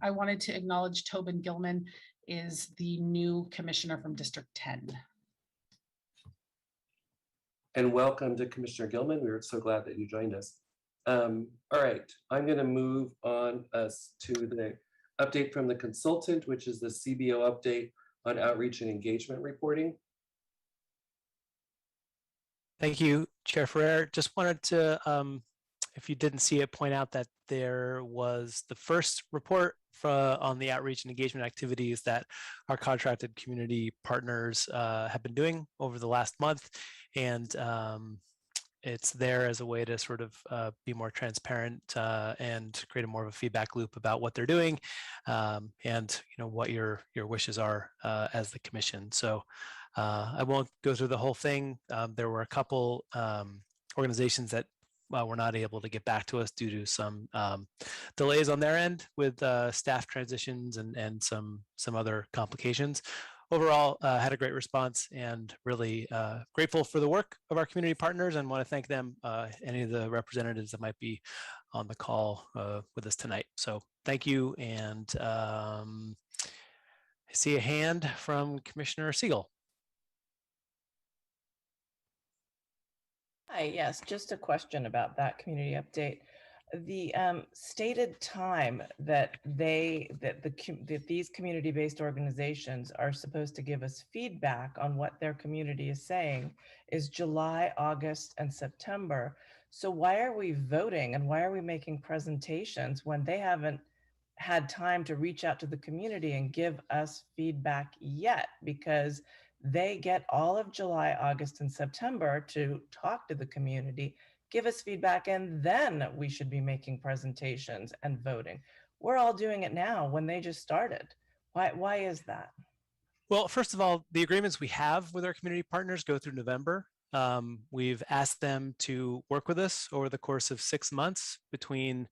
I wanted to acknowledge Tobin Gilman is the new commissioner from District 10. And welcome to Commissioner Gilman. We are so glad that you joined us. All right, I'm going to move on us to the update from the consultant, which is the CBO update on outreach and engagement reporting. Thank you, Chair Ferrer. Just wanted to, if you didn't see it, point out that there was the first report on the outreach and engagement activities that our contracted community partners have been doing over the last month. And it's there as a way to sort of be more transparent and create a more of a feedback loop about what they're doing and what your wishes are as the commission. So I won't go through the whole thing. There were a couple organizations that were not able to get back to us due to some delays on their end with staff transitions and some other complications. Overall, had a great response and really grateful for the work of our community partners, and want to thank them, any of the representatives that might be on the call with us tonight. So thank you. And I see a hand from Commissioner Siegel. Hi, yes, just a question about that community update. The stated time that these community-based organizations are supposed to give us feedback on what their community is saying is July, August, and September. So why are we voting and why are we making presentations when they haven't had time to reach out to the community and give us feedback yet? Because they get all of July, August, and September to talk to the community, give us feedback, and then we should be making presentations and voting. We're all doing it now when they just started. Why is that? Well, first of all, the agreements we have with our community partners go through November. We've asked them to work with us over the course of 6 months between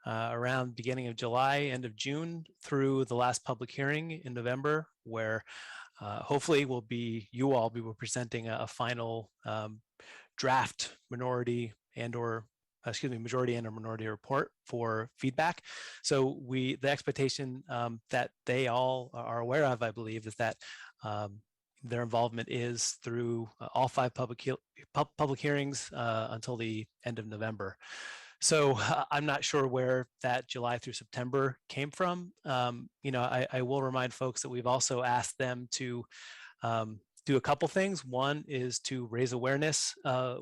around beginning of July, end of June, through the last public hearing in November, where hopefully you all be presenting a final draft majority and or minority report for feedback. So the expectation that they all are aware of, I believe, is that their involvement is through all 5 public hearings until the end of November. So I'm not sure where that July through September came from. I will remind folks that we've also asked them to do a couple things. One is to raise awareness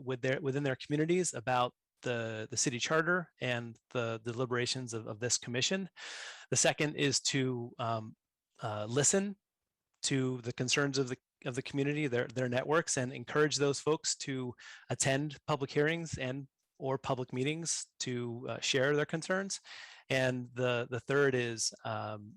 within their communities about the city charter and the deliberations of this commission. The second is to listen to the concerns of the community, their networks, and encourage those folks to attend public hearings or public meetings to share their concerns. And the third is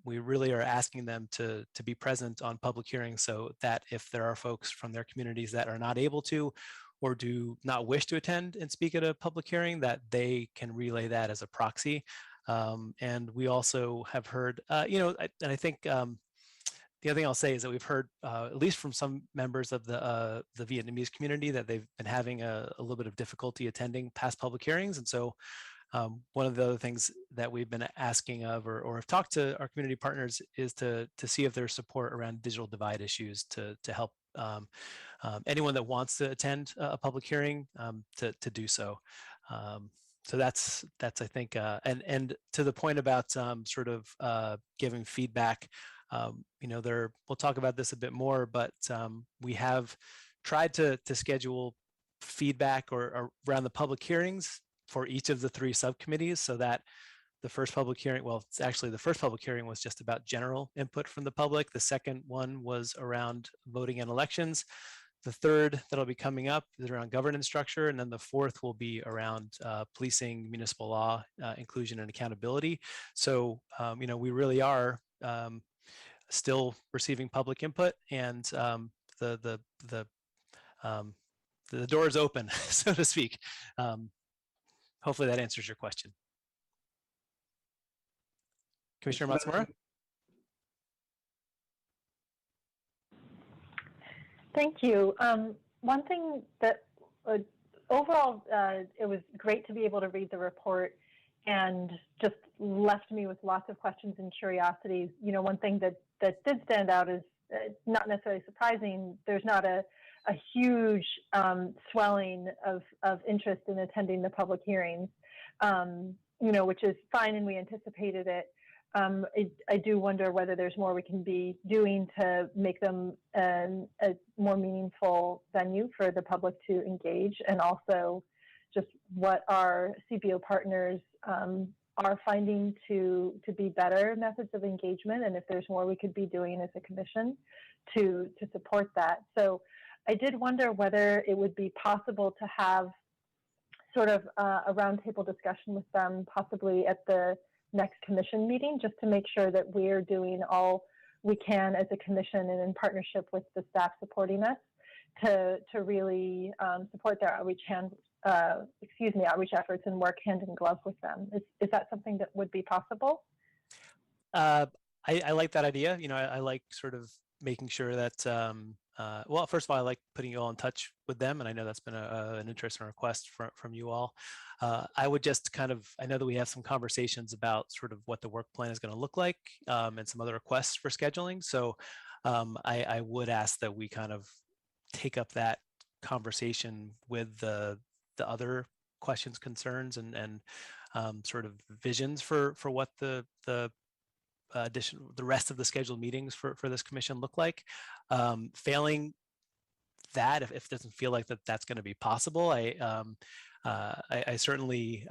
we really are asking them to be present on public hearings, so that if there are folks from their communities that are not able to or do not wish to attend and speak at a public hearing, that they can relay that as a proxy. And we also have heard, and I think the other thing I'll say is that we've heard, at least from some members of the Vietnamese community, that they've been having a little bit of difficulty attending past public hearings. And so one of the other things that we've been asking of or have talked to our community partners is to see if there's support around digital divide issues to help anyone that wants to attend a public hearing to do so. So that's I think, and to the point about sort of giving feedback, we'll talk about this a bit more, but we have tried to schedule feedback or around the public hearings for each of the 3 subcommittees, so that the first public hearing, the first public hearing was just about general input from the public. The second one was around voting and elections. The third that'll be coming up is around governance structure. And then the fourth will be around policing, municipal law, inclusion and accountability. So, we really are still receiving public input, and the door is open, so to speak. Hopefully that answers your question. Commissioner Matsumura? Thank you. One thing that overall, it was great to be able to read the report and just left me with lots of questions and curiosities. One thing that did stand out is not necessarily surprising. There's not a huge swelling of interest in attending the public hearings, which is fine, and we anticipated it. I do wonder whether there's more we can be doing to make them a more meaningful venue for the public to engage, and also just what our CBO partners are finding to be better methods of engagement, and if there's more we could be doing as a commission to support that. So I did wonder whether it would be possible to have sort of a roundtable discussion with them, possibly at the next commission meeting, just to make sure that we're doing all we can as a commission and in partnership with the staff supporting us to really support their outreach outreach efforts and work hand in glove with them. Is that something that would be possible? I like that idea. You know, I like sort of making sure that, well, first of all, I like putting you all in touch with them. And I know that's been an interesting request from you all. I would just kind of, I know that we have some conversations about sort of what the work plan is going to look like, and some other requests for scheduling. So I would ask that we kind of take up that conversation with the other questions, concerns, and sort of visions for what the rest of the scheduled meetings for this commission look like. Failing that, if it doesn't feel like that's going to be possible, I certainly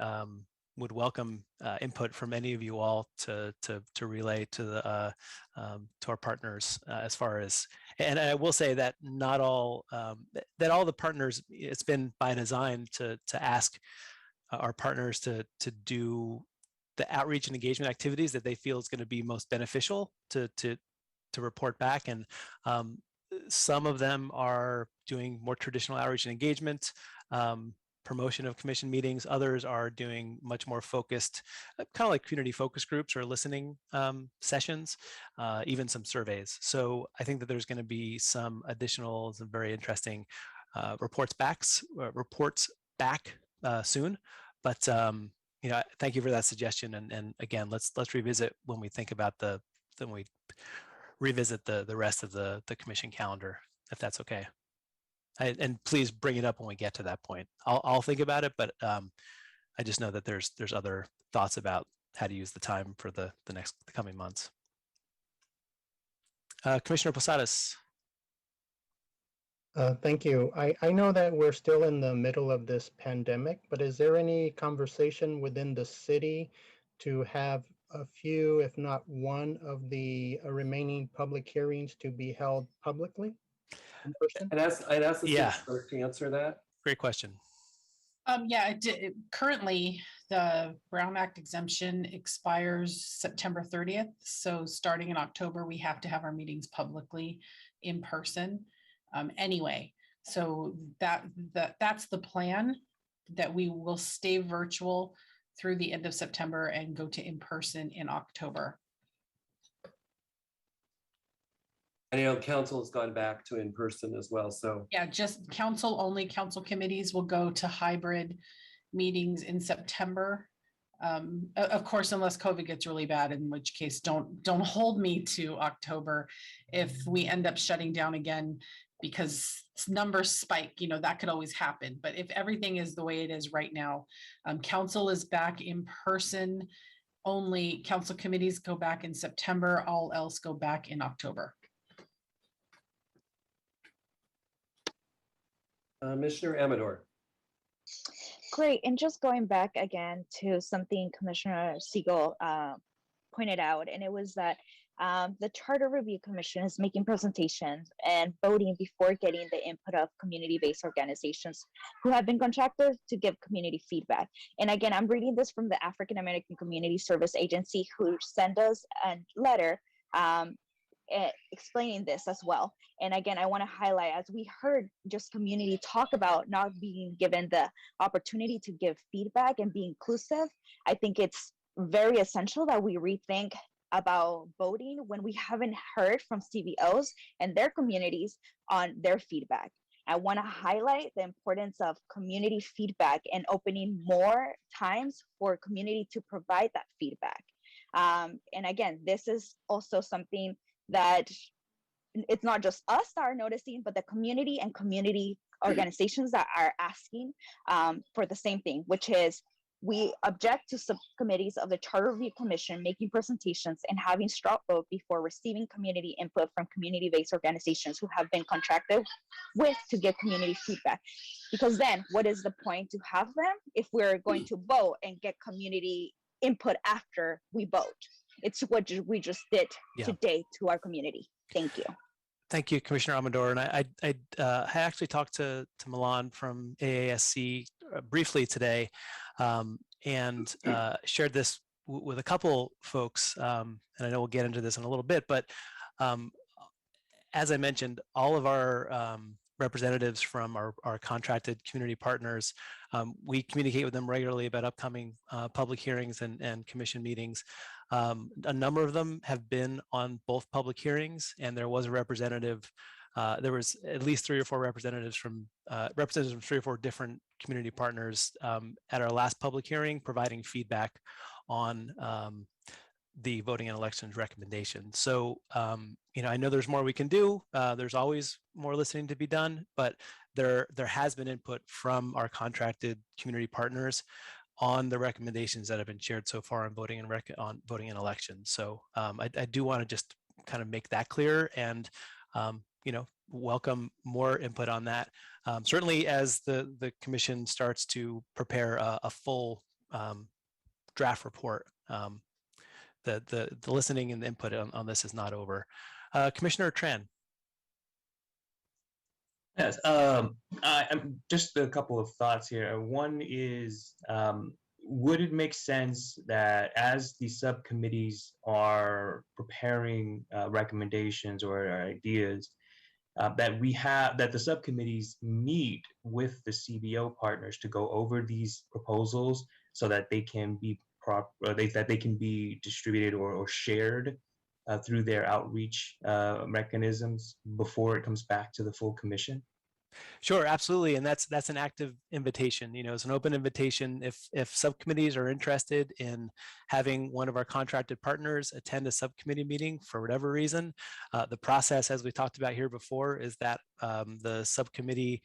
would welcome input from any of you all to relay to the to our partners as far as. And I will say that not all that all the partners, it's been by design to ask our partners to do the outreach and engagement activities that they feel is going to be most beneficial to report back. And some of them are doing more traditional outreach and engagement, promotion of commission meetings. Others are doing much more focused, kind of like community focus groups or listening sessions, even some surveys. So I think that there's going to be some additional, some very interesting reports back soon. But you know, thank you for that suggestion. And again, let's revisit when we think about when we revisit the rest of the commission calendar, if that's okay. And please bring it up when we get to that point. I'll think about it, but I just know that there's other thoughts about how to use the time for the coming months. Commissioner Posadas. Thank you. I know that we're still in the middle of this pandemic, but is there any conversation within the city to have a few, if not one, of the remaining public hearings to be held publicly in person? I'd ask the city clerk to answer that. Great question. Currently, the Brown Act exemption expires September 30th. So starting in October, we have to have our meetings publicly in person. Anyway, so that's the plan, that we will stay virtual through the end of September and go to in-person in October. I know council has gone back to in-person as well, so. Yeah, just council only. Council committees will go to hybrid meetings in September. Of course, unless COVID gets really bad, in which case don't hold me to October. If we end up shutting down again because numbers spike, you know, that could always happen. But if everything is the way it is right now, council is back in person only. Council committees go back in September, all else go back in October. Commissioner Amador. Great, and just going back again to something Commissioner Siegel pointed out, and it was that the Charter Review Commission is making presentations and voting before getting the input of community-based organizations who have been contracted to give community feedback. And again, I'm reading this from the African American Community Service Agency, who sent us a letter explaining this as well. And again, I want to highlight, as we heard just community talk about not being given the opportunity to give feedback and be inclusive, I think it's very essential that we rethink about voting when we haven't heard from CBOs and their communities on their feedback. I want to highlight the importance of community feedback and opening more times for community to provide that feedback. And again, this is also something that it's not just us that are noticing, but the community and community organizations that are asking for the same thing, which is we object to subcommittees of the Charter Review Commission making presentations and having straw vote before receiving community input from community-based organizations who have been contracted with to give community feedback. Because then what is the point to have them if we're going to vote and get community input after we vote? It's what we just did today to our community. Thank you. Thank you, Commissioner Amador. And I actually talked to Milan from AASC briefly today, and shared this with a couple folks. And I know we'll get into this in a little bit, but as I mentioned, all of our representatives from our contracted community partners. We communicate with them regularly about upcoming public hearings and commission meetings. A number of them have been on both public hearings, and there was a representative. There was at least 3 or 4 representatives from 3 or 4 different community partners at our last public hearing, providing feedback on the voting and elections recommendation. So, I know there's more we can do. There's always more listening to be done, but there has been input from our contracted community partners on the recommendations that have been shared so far on voting and elections. So I do want to just kind of make that clear and welcome more input on that. Certainly, as the commission starts to prepare a full draft report. The listening and the input on this is not over. Commissioner Tran. Yes, I'm just a couple of thoughts here. One is, would it make sense that as the subcommittees are preparing recommendations or ideas, that the subcommittees meet with the CBO partners to go over these proposals so that they can be that they can be distributed or shared through their outreach mechanisms before it comes back to the full commission? Sure, absolutely, and that's an active invitation. It's an open invitation. If subcommittees are interested in having one of our contracted partners attend a subcommittee meeting for whatever reason, the process, as we talked about here before, is that the subcommittee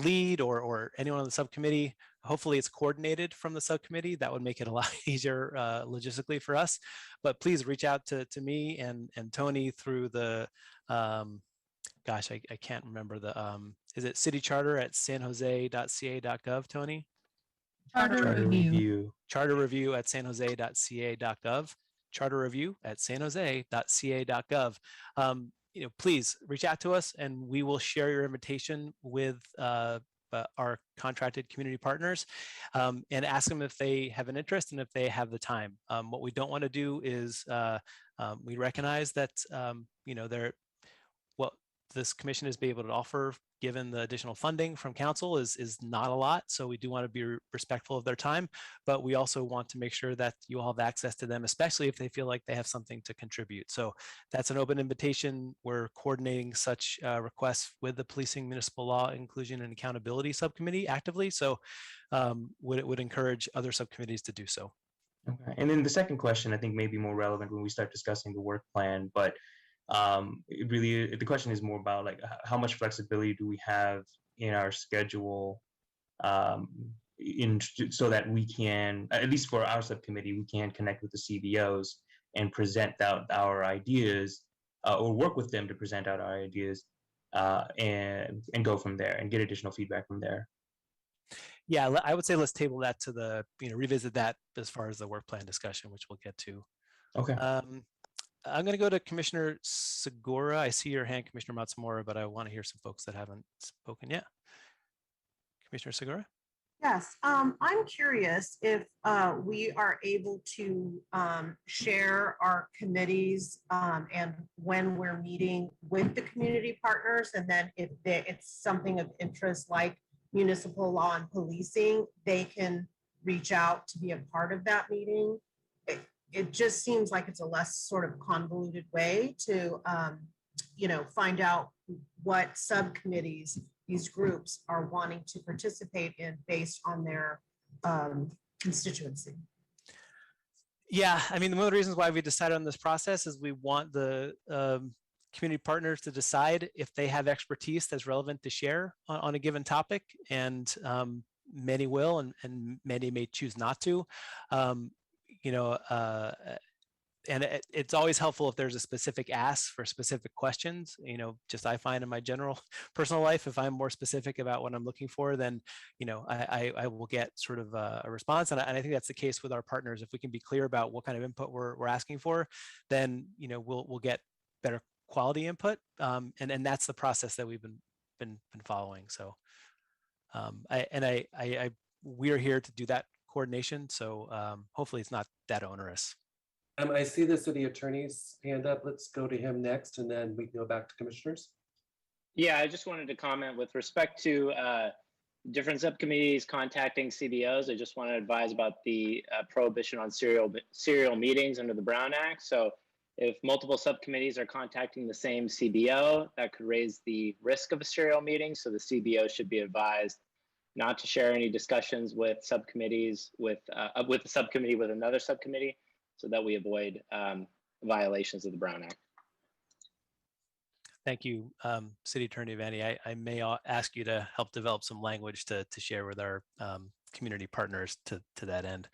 lead or anyone on the subcommittee, hopefully it's coordinated from the subcommittee. That would make it a lot easier logistically for us. But please reach out to me and Tony through the gosh, I can't remember the is it city charter at sanjose.ca.gov, Tony? Charter review. Charter review at sanjose.ca.gov. Charter review at sanjose.ca.gov. Please reach out to us and we will share your invitation with our contracted community partners and ask them if they have an interest and if they have the time. What we don't want to do is we recognize that what this commission is be able to offer, given the additional funding from council, is not a lot. So we do want to be respectful of their time, but we also want to make sure that you all have access to them, especially if they feel like they have something to contribute. So that's an open invitation. We're coordinating such requests with the Policing Municipal Law Inclusion and Accountability Subcommittee actively. So would encourage other subcommittees to do so. Okay. And then the second question, I think, may be more relevant when we start discussing the work plan, but the question is more about like how much flexibility do we have in our schedule so that we can, at least for our subcommittee, we can connect with the CBOs and present out our ideas or work with them to present out our ideas and go from there and get additional feedback from there. Yeah, I would say let's table that to revisit that as far as the work plan discussion, which we'll get to. Okay. I'm going to go to Commissioner Segura. I see your hand, Commissioner Matsumura, but I want to hear some folks that haven't spoken yet. Commissioner Segura? Yes, I'm curious if we are able to share our committees and when we're meeting with the community partners, and then if it's something of interest like municipal law and policing, they can reach out to be a part of that meeting. It just seems like it's a less sort of convoluted way to, find out what subcommittees these groups are wanting to participate in based on their constituency. Yeah, I mean, one of the reasons why we decided on this process is we want the community partners to decide if they have expertise that's relevant to share on a given topic, and many will, and many may choose not to. And it's always helpful if there's a specific ask for specific questions. Just I find in my general personal life, if I'm more specific about what I'm looking for, then I will get sort of a response. And I think that's the case with our partners. If we can be clear about what kind of input we're asking for, then we'll get better quality input. And that's the process that we've been following. So we're here to do that coordination. So hopefully it's not that onerous. I see the city attorney's hand up. Let's go to him next, and then we can go back to commissioners. Yeah, I just wanted to comment with respect to different subcommittees contacting CBOs. I just want to advise about the prohibition on serial meetings under the Brown Act. So if multiple subcommittees are contacting the same CBO, that could raise the risk of a serial meeting. So the CBO should be advised not to share any discussions with subcommittees with a subcommittee with another subcommittee, so that we avoid violations of the Brown Act. Thank you, City Attorney Vanny. I may ask you to help develop some language to share with our community partners to that end.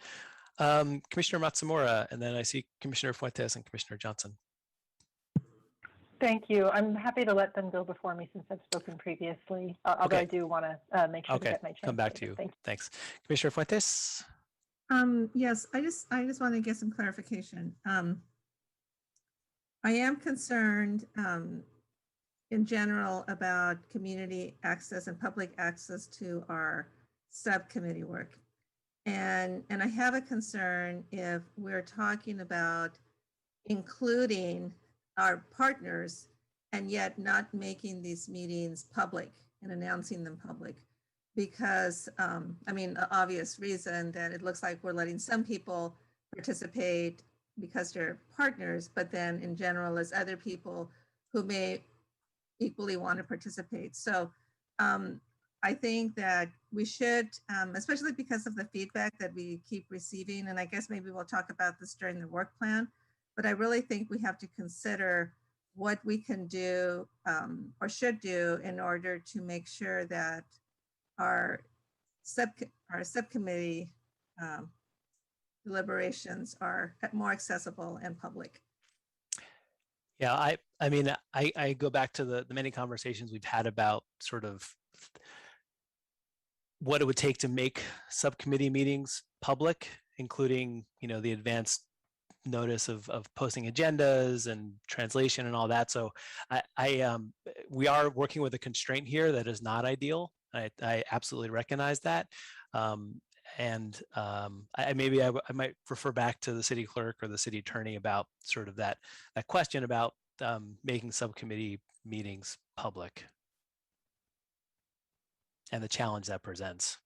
Commissioner Matsumura, and then I see Commissioner Fuentes and Commissioner Johnson. Thank you. I'm happy to let them go before me since I've spoken previously, although I do want to make sure to get my chance. Come back to you. Thanks. Commissioner Fuentes. Yes, I just want to get some clarification. I am concerned in general about community access and public access to our subcommittee work. And I have a concern if we're talking about including our partners and yet not making these meetings public and announcing them public. Because, I mean, the obvious reason that it looks like we're letting some people participate because they're partners, but then in general, as other people who may equally want to participate. So I think that we should, especially because of the feedback that we keep receiving, and I guess maybe we'll talk about this during the work plan, but I really think we have to consider what we can do or should do in order to make sure that our subcommittee deliberations are more accessible and public. Yeah, I mean, I go back to the many conversations we've had about sort of what it would take to make subcommittee meetings public, including, you know, the advanced notice of posting agendas and translation and all that. So we are working with a constraint here that is not ideal. I absolutely recognize that. Maybe I might refer back to the city clerk or the city attorney about sort of that question about making subcommittee meetings public and the challenge that presents.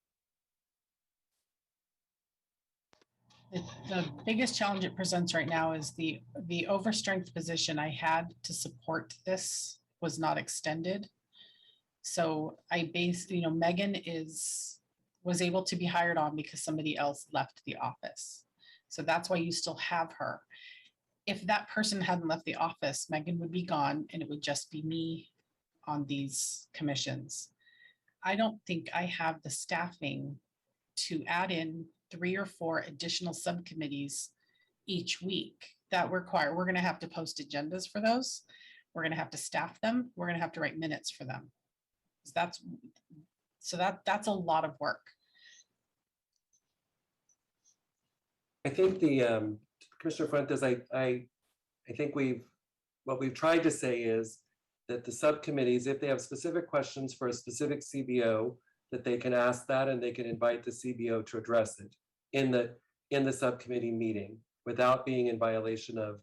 The biggest challenge it presents right now is the overstrength position I had to support this was not extended. So I based, you know, Megan was able to be hired on because somebody else left the office. So that's why you still have her. If that person hadn't left the office, Megan would be gone and it would just be me on these commissions. I don't think I have the staffing to add in 3 or 4 additional subcommittees each week that require, we're going to have to post agendas for those. We're going to have to staff them. We're going to have to write minutes for them. That's a lot of work. I think the Commissioner Fuentes, I think what we've tried to say is that the subcommittees, if they have specific questions for a specific CBO, that they can ask that and they can invite the CBO to address it in the subcommittee meeting without being in violation of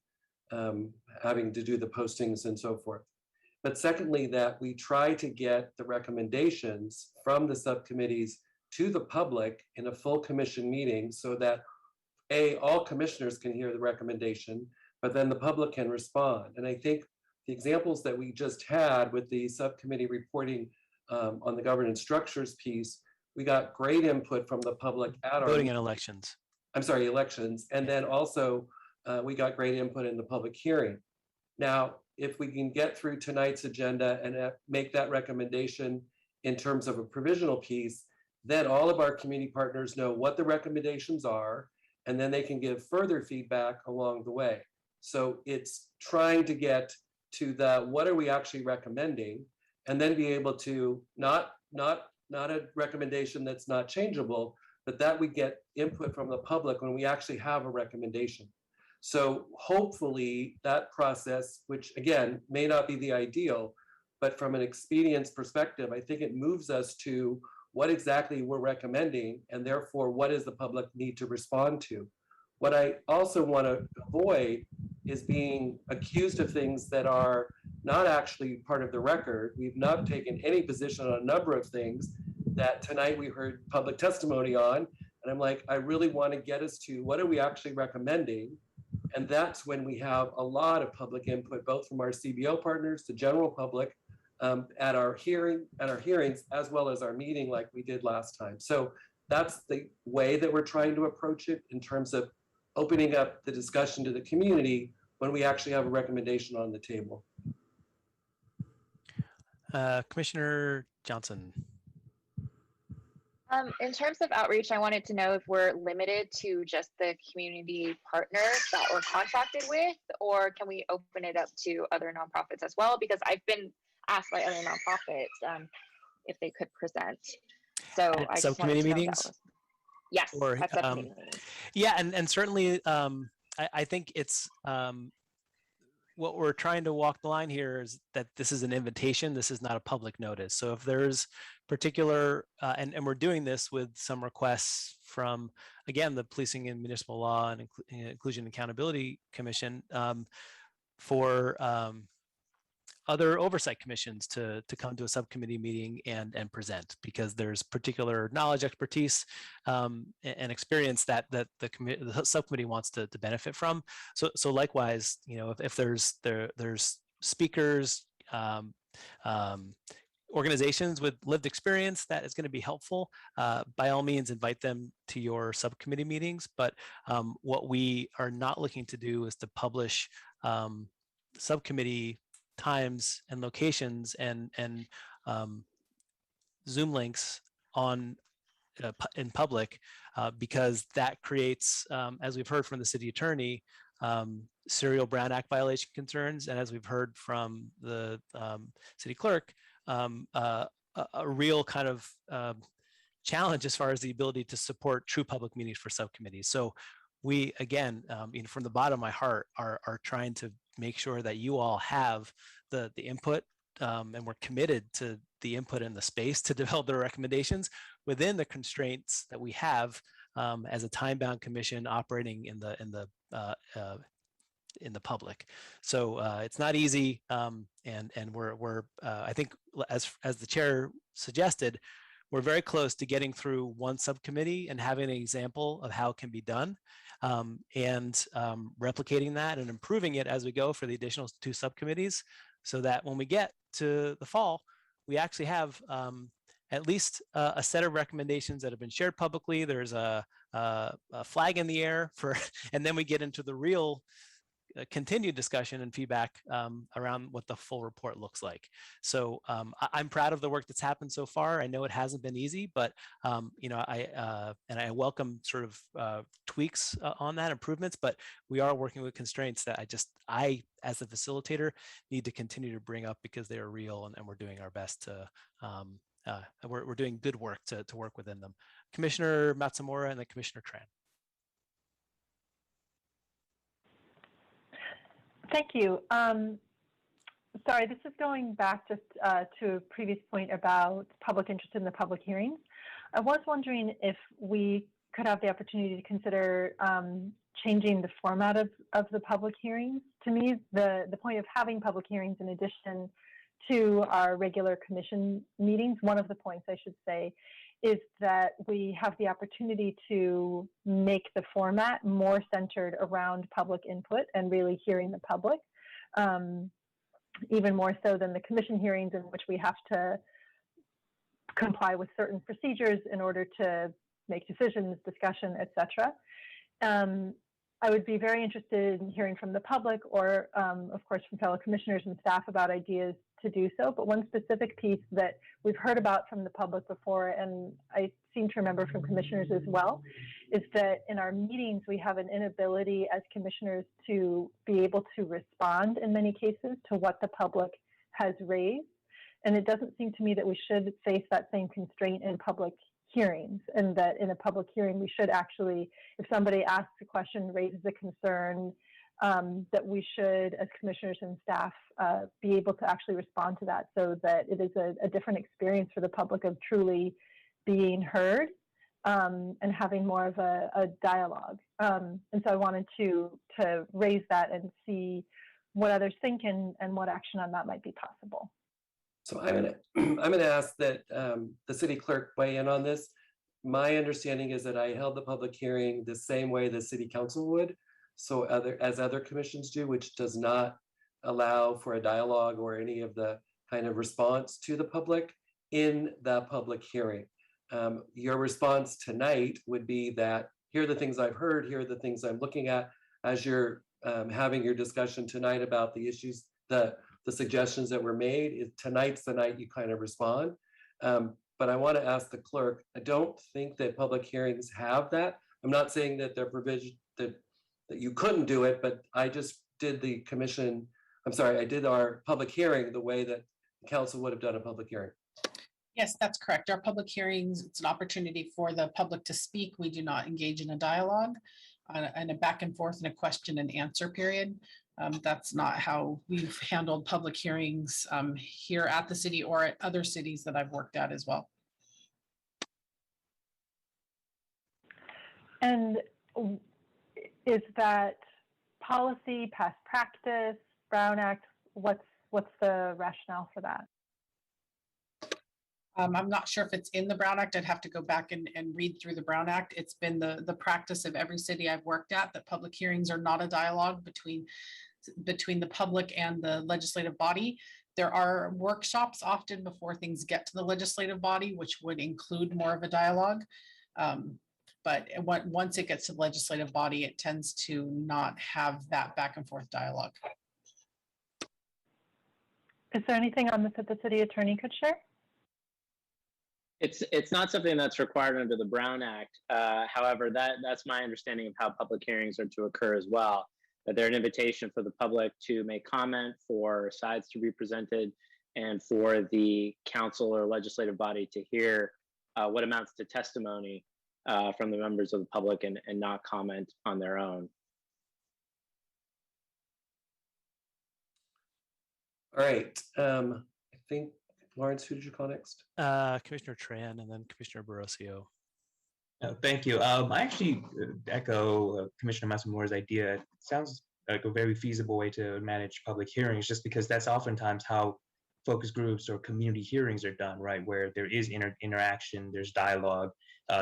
having to do the postings and so forth. But secondly, that we try to get the recommendations from the subcommittees to the public in a full commission meeting so that all commissioners can hear the recommendation, but then the public can respond. And I think the examples that we just had with the subcommittee reporting on the governance structures piece, we got great input from the public at our voting and elections. I'm sorry, elections. And then also we got great input in the public hearing. Now, if we can get through tonight's agenda and make that recommendation in terms of a provisional piece, then all of our community partners know what the recommendations are, and then they can give further feedback along the way. So it's trying to get to the what are we actually recommending, and then be able to not a recommendation that's not changeable, but that we get input from the public when we actually have a recommendation. So hopefully that process, which again may not be the ideal, but from an expedience perspective, I think it moves us to what exactly we're recommending, and therefore what does the public need to respond to. What I also want to avoid is being accused of things that are not actually part of the record. We've not taken any position on a number of things that tonight we heard public testimony on. And I'm like, I really want to get us to what are we actually recommending? And that's when we have a lot of public input, both from our CBO partners, the general public, at our hearings, as well as our meeting like we did last time. So that's the way that we're trying to approach it in terms of opening up the discussion to the community when we actually have a recommendation on the table. Commissioner Johnson. In terms of outreach, I wanted to know if we're limited to just the community partners that we're contracted with, or can we open it up to other nonprofits as well? Because I've been asked by other nonprofits if they could present. So I just subcommittee meetings? Yes, Or, at subcommittee meetings. yeah, and certainly I think it's what we're trying to walk the line here is that this is an invitation. This is not a public notice. So if there's particular, and we're doing this with some requests from, again, the Policing and Municipal Law and Inclusion and Accountability Commission for other oversight commissions to come to a subcommittee meeting and present, because there's particular knowledge, expertise, and experience that the subcommittee wants to benefit from. So likewise, you know, if there's speakers, organizations with lived experience that is going to be helpful, by all means invite them to your subcommittee meetings. But what we are not looking to do is to publish subcommittee times and locations and Zoom links on in public, because that creates, as we've heard from the city attorney, serial Brown Act violation concerns, and as we've heard from the city clerk, a real kind of challenge as far as the ability to support true public meetings for subcommittees. So we, again, you know, from the bottom of my heart, are trying to make sure that you all have the input, and we're committed to the input in the space to develop the recommendations within the constraints that we have as a time-bound commission operating in the public. So it's not easy, and we're I think as the chair suggested, we're very close to getting through one subcommittee and having an example of how it can be done, and replicating that and improving it as we go for the additional 2 subcommittees, so that when we get to the fall, we actually have at least a set of recommendations that have been shared publicly. There's a flag in the air for, and then we get into the real continued discussion and feedback around what the full report looks like. So I'm proud of the work that's happened so far. I know it hasn't been easy, but you know, I welcome sort of tweaks on that, improvements, but we are working with constraints that I as a facilitator need to continue to bring up, because they are real, and we're doing our best to we're doing good work to work within them. Commissioner Matsumura and then Commissioner Tran. Thank you. Sorry, this is going back just to a previous point about public interest in the public hearings. I was wondering if we could have the opportunity to consider changing the format of the public hearings. To me, the point of having public hearings in addition to our regular commission meetings, one of the points I should say, is that we have the opportunity to make the format more centered around public input and really hearing the public, even more so than the commission hearings, in which we have to comply with certain procedures in order to make decisions, discussion, etc. I would be very interested in hearing from the public, or of course from fellow commissioners and staff, about ideas to do so. But one specific piece that we've heard about from the public before, and I seem to remember from commissioners as well, is that in our meetings we have an inability as commissioners to be able to respond in many cases to what the public has raised. And it doesn't seem to me that we should face that same constraint in public hearings, and that in a public hearing we should actually, if somebody asks a question, raises a concern, that we should, as commissioners and staff, be able to actually respond to that, so that it is a different experience for the public of truly being heard and having more of a dialogue. And so I wanted to raise that and see what others think and what action on that might be possible. So I'm gonna ask that the city clerk weigh in on this. My understanding is that I held the public hearing the same way the city council would. So as other commissions do, which does not allow for a dialogue or any of the kind of response to the public in the public hearing. Your response tonight would be that here are the things I've heard, here are the things I'm looking at as you're having your discussion tonight about the issues, the suggestions that were made. Tonight's the night you kind of respond. But I want to ask the clerk, I don't think that public hearings have that. I'm not saying that they're provision that you couldn't do it, but I just did the commission, I'm sorry, I did our public hearing the way that the council would have done a public hearing. Yes, that's correct. Our public hearings, it's an opportunity for the public to speak. We do not engage in a dialogue and a back and forth and a question and answer period. That's not how we've handled public hearings here at the city or at other cities that I've worked at as well. And is that policy, past practice, Brown Act? What's the rationale for that? I'm not sure if it's in the Brown Act. I'd have to go back and read through the Brown Act. It's been the practice of every city I've worked at that public hearings are not a dialogue between the public and the legislative body. There are workshops often before things get to the legislative body, which would include more of a dialogue. But once it gets to the legislative body, it tends to not have that back and forth dialogue. Is there anything on this that the city attorney could share? It's not something that's required under the Brown Act. However, that's my understanding of how public hearings are to occur as well. That they're an invitation for the public to make comment, for sides to be presented, and for the council or legislative body to hear what amounts to testimony from the members of the public and not comment on their own. All right. I think, Lawrence, who did you call next? Commissioner Tran and then Commissioner Barroso. Thank you. I actually echo Commissioner Masamora's idea. It sounds like a very feasible way to manage public hearings, just because that's oftentimes how focus groups or community hearings are done, right? Where there is interaction, there's dialogue.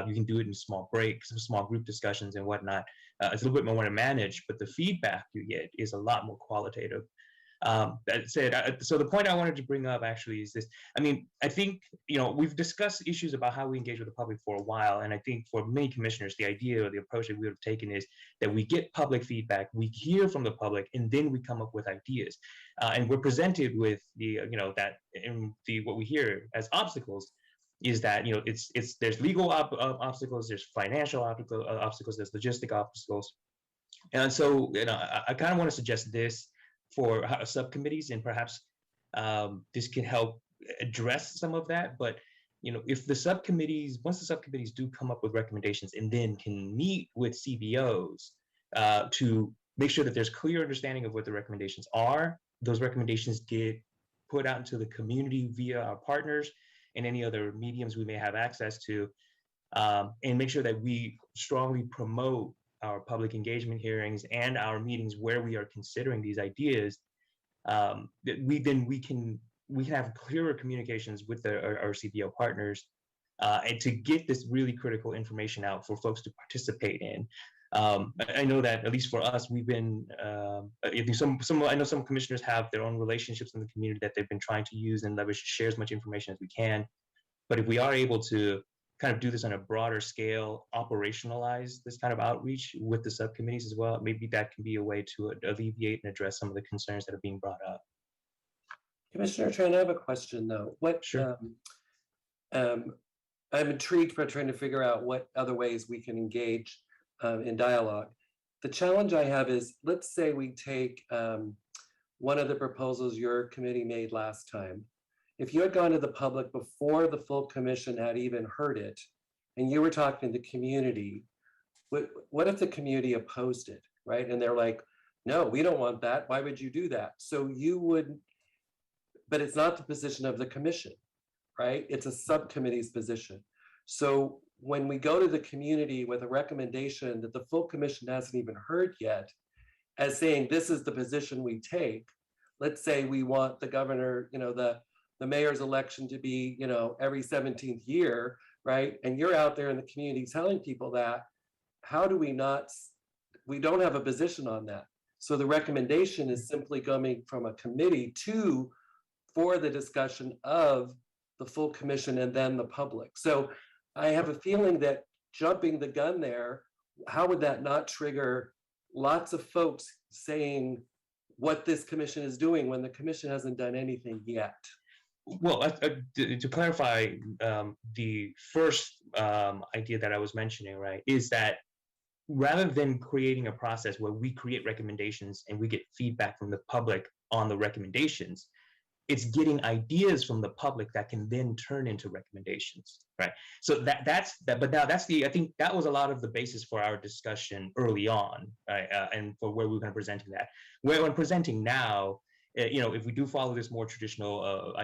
You can do it in small breaks, small group discussions and whatnot. It's a little bit more to manage, but the feedback you get is a lot more qualitative. That said, so the point I wanted to bring up actually is this. I mean, I think, we've discussed issues about how we engage with the public for a while. And I think for many commissioners, the idea or the approach that we would have taken is that we get public feedback, we hear from the public, and then we come up with ideas. And we're presented with what we hear as obstacles is that, there's legal obstacles, there's financial obstacles, there's logistic obstacles. And so, I kind of want to suggest this for subcommittees, and perhaps this can help address some of that. But if once the subcommittees do come up with recommendations and then can meet with CBOs to make sure that there's clear understanding of what the recommendations are, those recommendations get put out into the community via our partners and any other mediums we may have access to, and make sure that we strongly promote our public engagement hearings and our meetings where we are considering these ideas, that we can have clearer communications with our CBO partners, and to get this really critical information out for folks to participate in. I know that at least for us, we've been, I know some commissioners have their own relationships in the community that they've been trying to use and leverage to share as much information as we can. But if we are able to kind of do this on a broader scale, operationalize this kind of outreach with the subcommittees as well, maybe that can be a way to alleviate and address some of the concerns that are being brought up. Commissioner Tran, I have a question though. Sure. I'm intrigued by trying to figure out what other ways we can engage in dialogue. The challenge I have is, let's say we take one of the proposals your committee made last time. If you had gone to the public before the full commission had even heard it, and you were talking to the community, what if the community opposed it, right? And they're like, no, we don't want that. Why would you do that? So you would, but it's not the position of the commission, right? It's a subcommittee's position. So when we go to the community with a recommendation that the full commission hasn't even heard yet, as saying, this is the position we take. Let's say we want the governor, the mayor's election to be, every 17th year, right? And you're out there in the community telling people that, how do we not, we don't have a position on that. So the recommendation is simply coming from a committee for the discussion of the full commission and then the public. So I have a feeling that jumping the gun there, how would that not trigger lots of folks saying what this commission is doing when the commission hasn't done anything yet? Well, to clarify, the first idea that I was mentioning, right, is that rather than creating a process where we create recommendations and we get feedback from the public on the recommendations, it's getting ideas from the public that can then turn into recommendations, right? So that's that. But now I think that was a lot of the basis for our discussion early on, right? And for where we were kind of presenting that. Where when presenting now, if we do follow this more traditional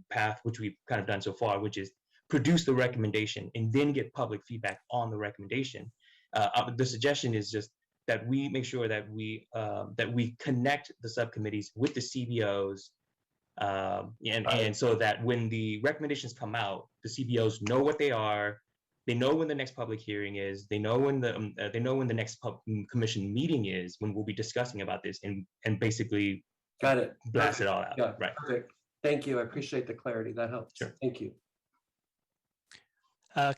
path, which we've kind of done so far, which is produce the recommendation and then get public feedback on the recommendation. The suggestion is just that we make sure that we connect the subcommittees with the CBOs. And so that when the recommendations come out, the CBOs know what they are, they know when the next public hearing is, they know when the next commission meeting is, when we'll be discussing about this and basically got it, blast it all out. Yeah, right. Perfect. Thank you. I appreciate the clarity. That helps. Sure. Thank you.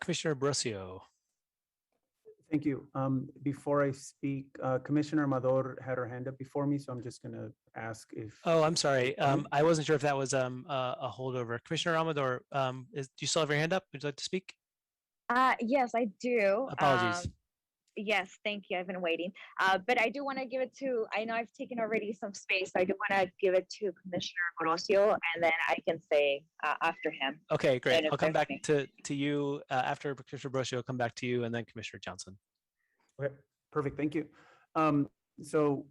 Commissioner Brosio. Thank you. Before I speak, Commissioner Amador had her hand up before me, so I'm just going to ask if. Oh, I'm sorry. I wasn't sure if that was a holdover. Commissioner Amador, do you still have your hand up? Would you like to speak? Yes, I do. Apologies. Yes, thank you. I've been waiting. But I do want to give it to, I know I've taken already some space. So I do want to give it to Commissioner Orozio, and then I can say after him. Okay, great. I'll come back to you after Commissioner Brosio. I'll come back to you and then Commissioner Johnson. Okay, perfect. Thank you. So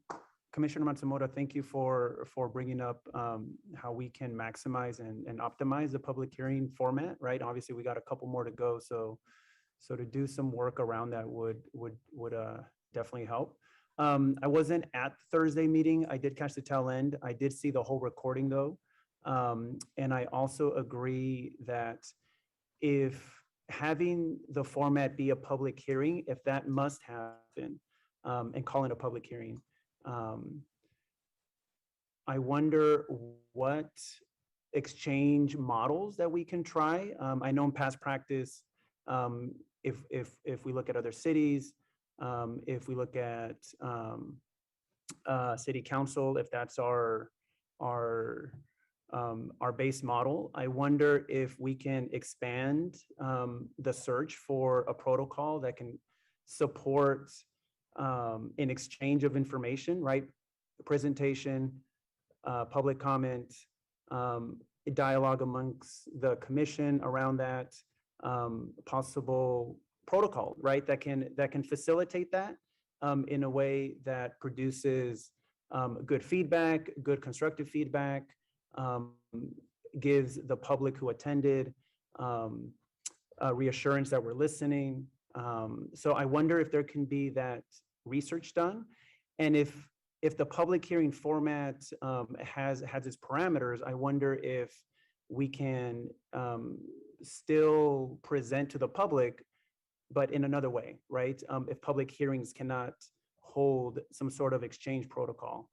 Commissioner Matsumoto, thank you for bringing up how we can maximize and optimize the public hearing format, right? Obviously, we got a couple more to go. So to do some work around that would definitely help. I wasn't at the Thursday meeting. I did catch the tail end. I did see the whole recording though. And I also agree that if having the format be a public hearing, if that must happen, and calling a public hearing, I wonder what exchange models that we can try. I know in past practice, if we look at other cities, if we look at city council, if that's our base model, I wonder if we can expand the search for a protocol that can support an exchange of information, right? Presentation, public comment, dialogue amongst the commission around that. Possible protocol, right? That can facilitate that in a way that produces good feedback, good constructive feedback, gives the public who attended a reassurance that we're listening. So I wonder if there can be that research done, and if the public hearing format has its parameters, I wonder if we can still present to the public, but in another way, right? If public hearings cannot hold some sort of exchange protocol.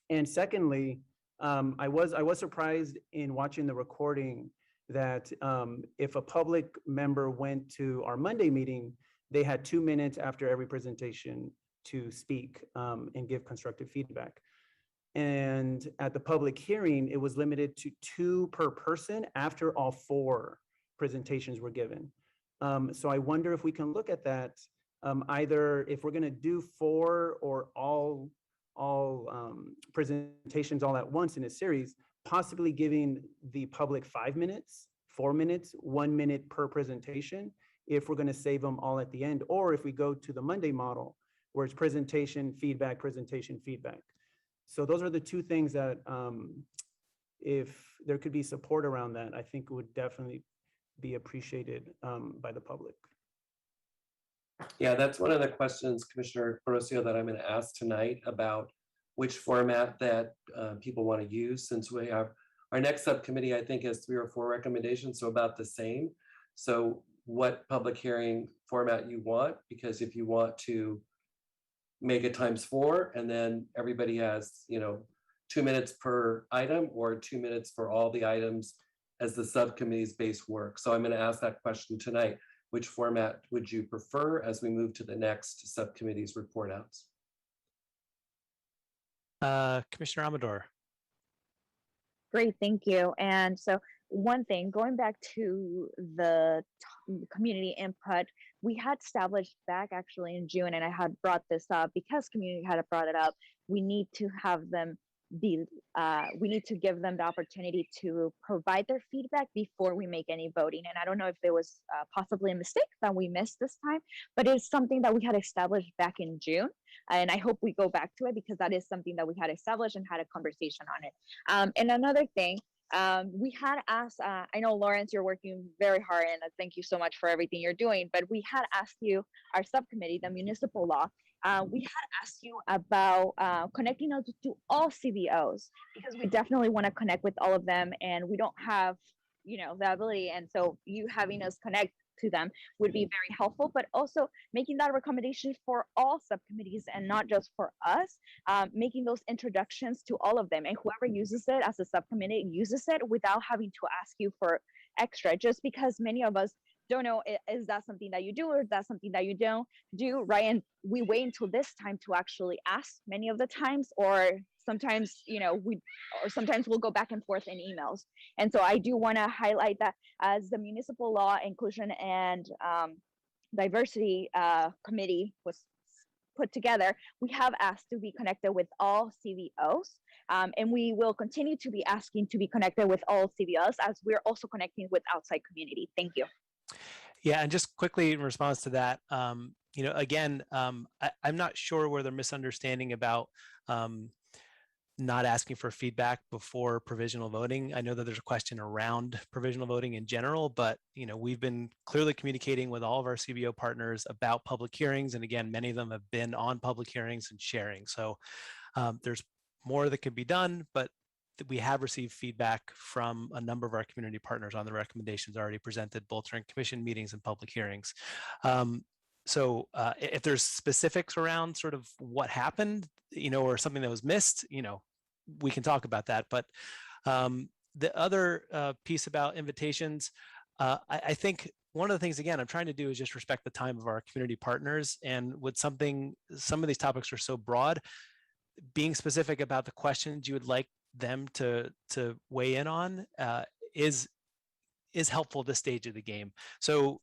And secondly, I was surprised in watching the recording that if a public member went to our Monday meeting, they had 2 minutes after every presentation to speak and give constructive feedback. And at the public hearing, it was limited to 2 per person after all 4 presentations were given. So I wonder if we can look at that, either if we're going to do 4 or all presentations all at once in a series, possibly giving the public 5 minutes, 4 minutes, 1 minute per presentation, if we're going to save them all at the end, or if we go to the Monday model, where it's presentation, feedback, presentation, feedback. So those are the 2 things that, if there could be support around that, I think would definitely be appreciated by the public. Yeah, that's one of the questions, Commissioner Corosio, that I'm going to ask tonight about which format that people want to use, since we have our next subcommittee, I think, has 3 or 4 recommendations, so about the same. So what public hearing format you want, because if you want to make it ×4 and then everybody has, 2 minutes per item or 2 minutes for all the items as the subcommittee's base work. So I'm going to ask that question tonight. Which format would you prefer as we move to the next subcommittee's report outs? Commissioner Amador. Great, thank you. And so one thing, going back to the community input, we had established back actually in June, and I had brought this up because community had brought it up. We need to have them we need to give them the opportunity to provide their feedback before we make any voting. And I don't know if there was possibly a mistake that we missed this time, but it's something that we had established back in June. And I hope we go back to it because that is something that we had established and had a conversation on it. And another thing, we had asked, I know Lawrence, you're working very hard and thank you so much for everything you're doing, but we had asked you, our subcommittee, the municipal law, we had asked you about connecting us to all CBOs because we definitely want to connect with all of them and we don't have, the ability. And so you having us connect to them would be very helpful, but also making that recommendation for all subcommittees and not just for us, making those introductions to all of them, and whoever uses it as a subcommittee uses it without having to ask you for extra, just because many of us don't know, is that something that you do or is that something that you don't do, right? And we wait until this time to actually ask many of the times, or sometimes, sometimes we'll go back and forth in emails. And so I do want to highlight that as the Municipal Law, Inclusion, and Diversity Committee was put together, we have asked to be connected with all CVOs, and we will continue to be asking to be connected with all CVOs as we're also connecting with outside community. Thank you. Yeah, and just quickly in response to that, again, I'm not sure where they're misunderstanding about not asking for feedback before provisional voting. I know that there's a question around provisional voting in general, but we've been clearly communicating with all of our CBO partners about public hearings, and again, many of them have been on public hearings and sharing. So there's more that could be done, but we have received feedback from a number of our community partners on the recommendations already presented, both during commission meetings and public hearings. So if there's specifics around sort of what happened, or something that was missed, we can talk about that. But the other piece about invitations, I think one of the things, again, I'm trying to do is just respect the time of our community partners. And with some of these topics are so broad, being specific about the questions you would like them to weigh in on is helpful at this stage of the game. So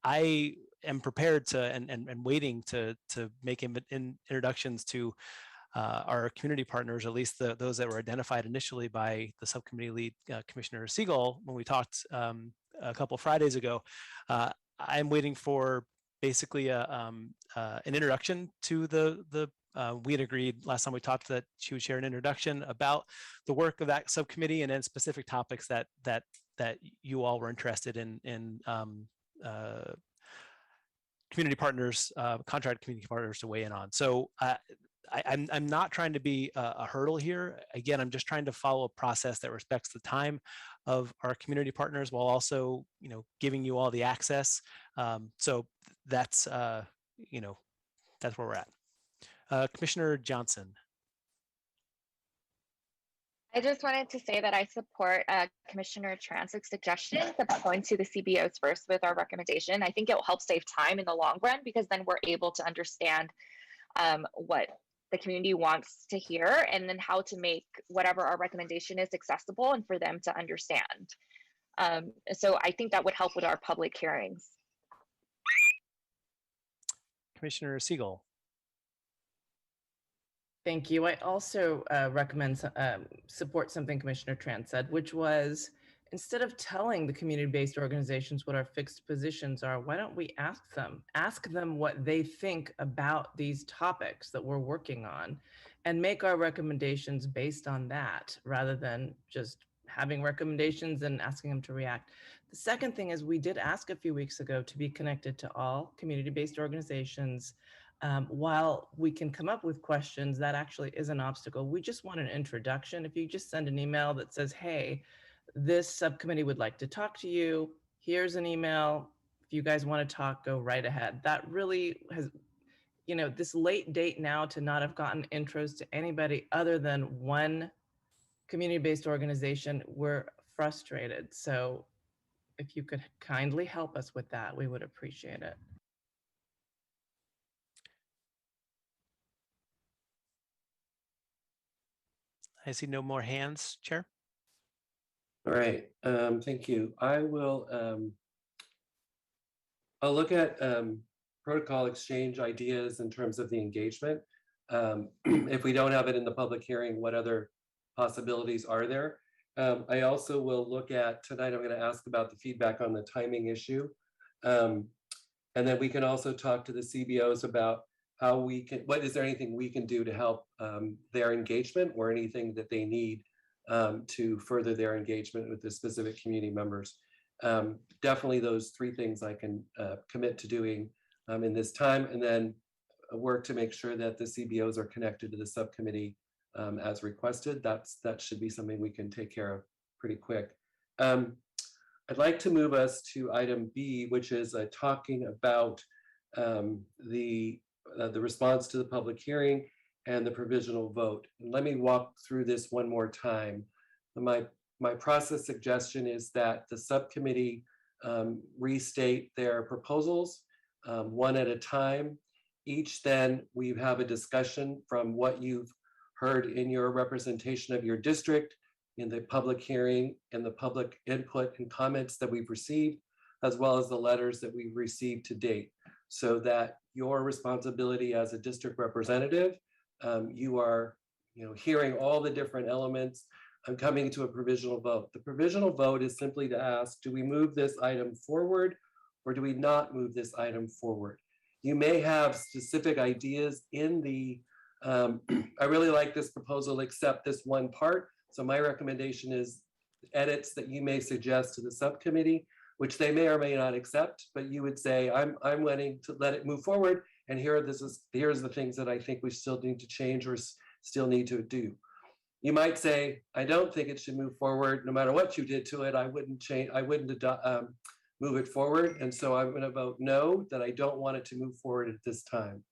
I am prepared to and waiting to make introductions to our community partners, at least those that were identified initially by the subcommittee lead, Commissioner Siegel, when we talked a couple of Fridays ago. I'm waiting for basically an introduction to the we had agreed last time we talked that she would share an introduction about the work of that subcommittee and then specific topics that you all were interested in community partners, contract community partners to weigh in on. So I'm not trying to be a hurdle here. Again, I'm just trying to follow a process that respects the time of our community partners while also, giving you all the access. So that's, that's where we're at. Commissioner Johnson. I just wanted to say that I support Commissioner Transik's suggestions about going to the CBOs first with our recommendation. I think it will help save time in the long run because then we're able to understand what the community wants to hear and then how to make whatever our recommendation is accessible and for them to understand. So I think that would help with our public hearings. Commissioner Siegel. Thank you. I also recommend support something Commissioner Tran said, which was instead of telling the community-based organizations what our fixed positions are, why don't we ask them what they think about these topics that we're working on and make our recommendations based on that rather than just having recommendations and asking them to react. The second thing is we did ask a few weeks ago to be connected to all community-based organizations. While we can come up with questions, that actually is an obstacle. We just want an introduction. If you just send an email that says, hey, this subcommittee would like to talk to you, here's an email. If you guys want to talk, go right ahead. That really has, you know, this late date now to not have gotten intros to anybody other than one community-based organization, we're frustrated. So if you could kindly help us with that, we would appreciate it. I see no more hands, Chair. All right, thank you. I will, I'll look at protocol exchange ideas in terms of the engagement. If we don't have it in the public hearing, what other possibilities are there? I also will look at, tonight I'm going to ask about the feedback on the timing issue. And then we can also talk to the CBOs about how we can, is there anything we can do to help their engagement or anything that they need to further their engagement with the specific community members. Definitely those three things I can commit to doing in this time, and then work to make sure that the CBOs are connected to the subcommittee as requested. That should be something we can take care of pretty quick. I'd like to move us to item B, which is talking about the response to the public hearing and the provisional vote. And let me walk through this one more time. My process suggestion is that the subcommittee restate their proposals one at a time. Each then we have a discussion from what you've heard in your representation of your district, in the public hearing, and the public input and comments that we've received, as well as the letters that we've received to date, so that your responsibility as a district representative, you are hearing all the different elements and coming to a provisional vote. The provisional vote is simply to ask, do we move this item forward or do we not move this item forward? You may have specific ideas in the, I really like this proposal except this one part. So my recommendation is edits that you may suggest to the subcommittee, which they may or may not accept, but you would say, I'm willing to let it move forward, and here's the things that I think we still need to change or still need to do. You might say, I don't think it should move forward, no matter what you did to it. I wouldn't move it forward, and so I'm going to vote no, that I don't want it to move forward at this time.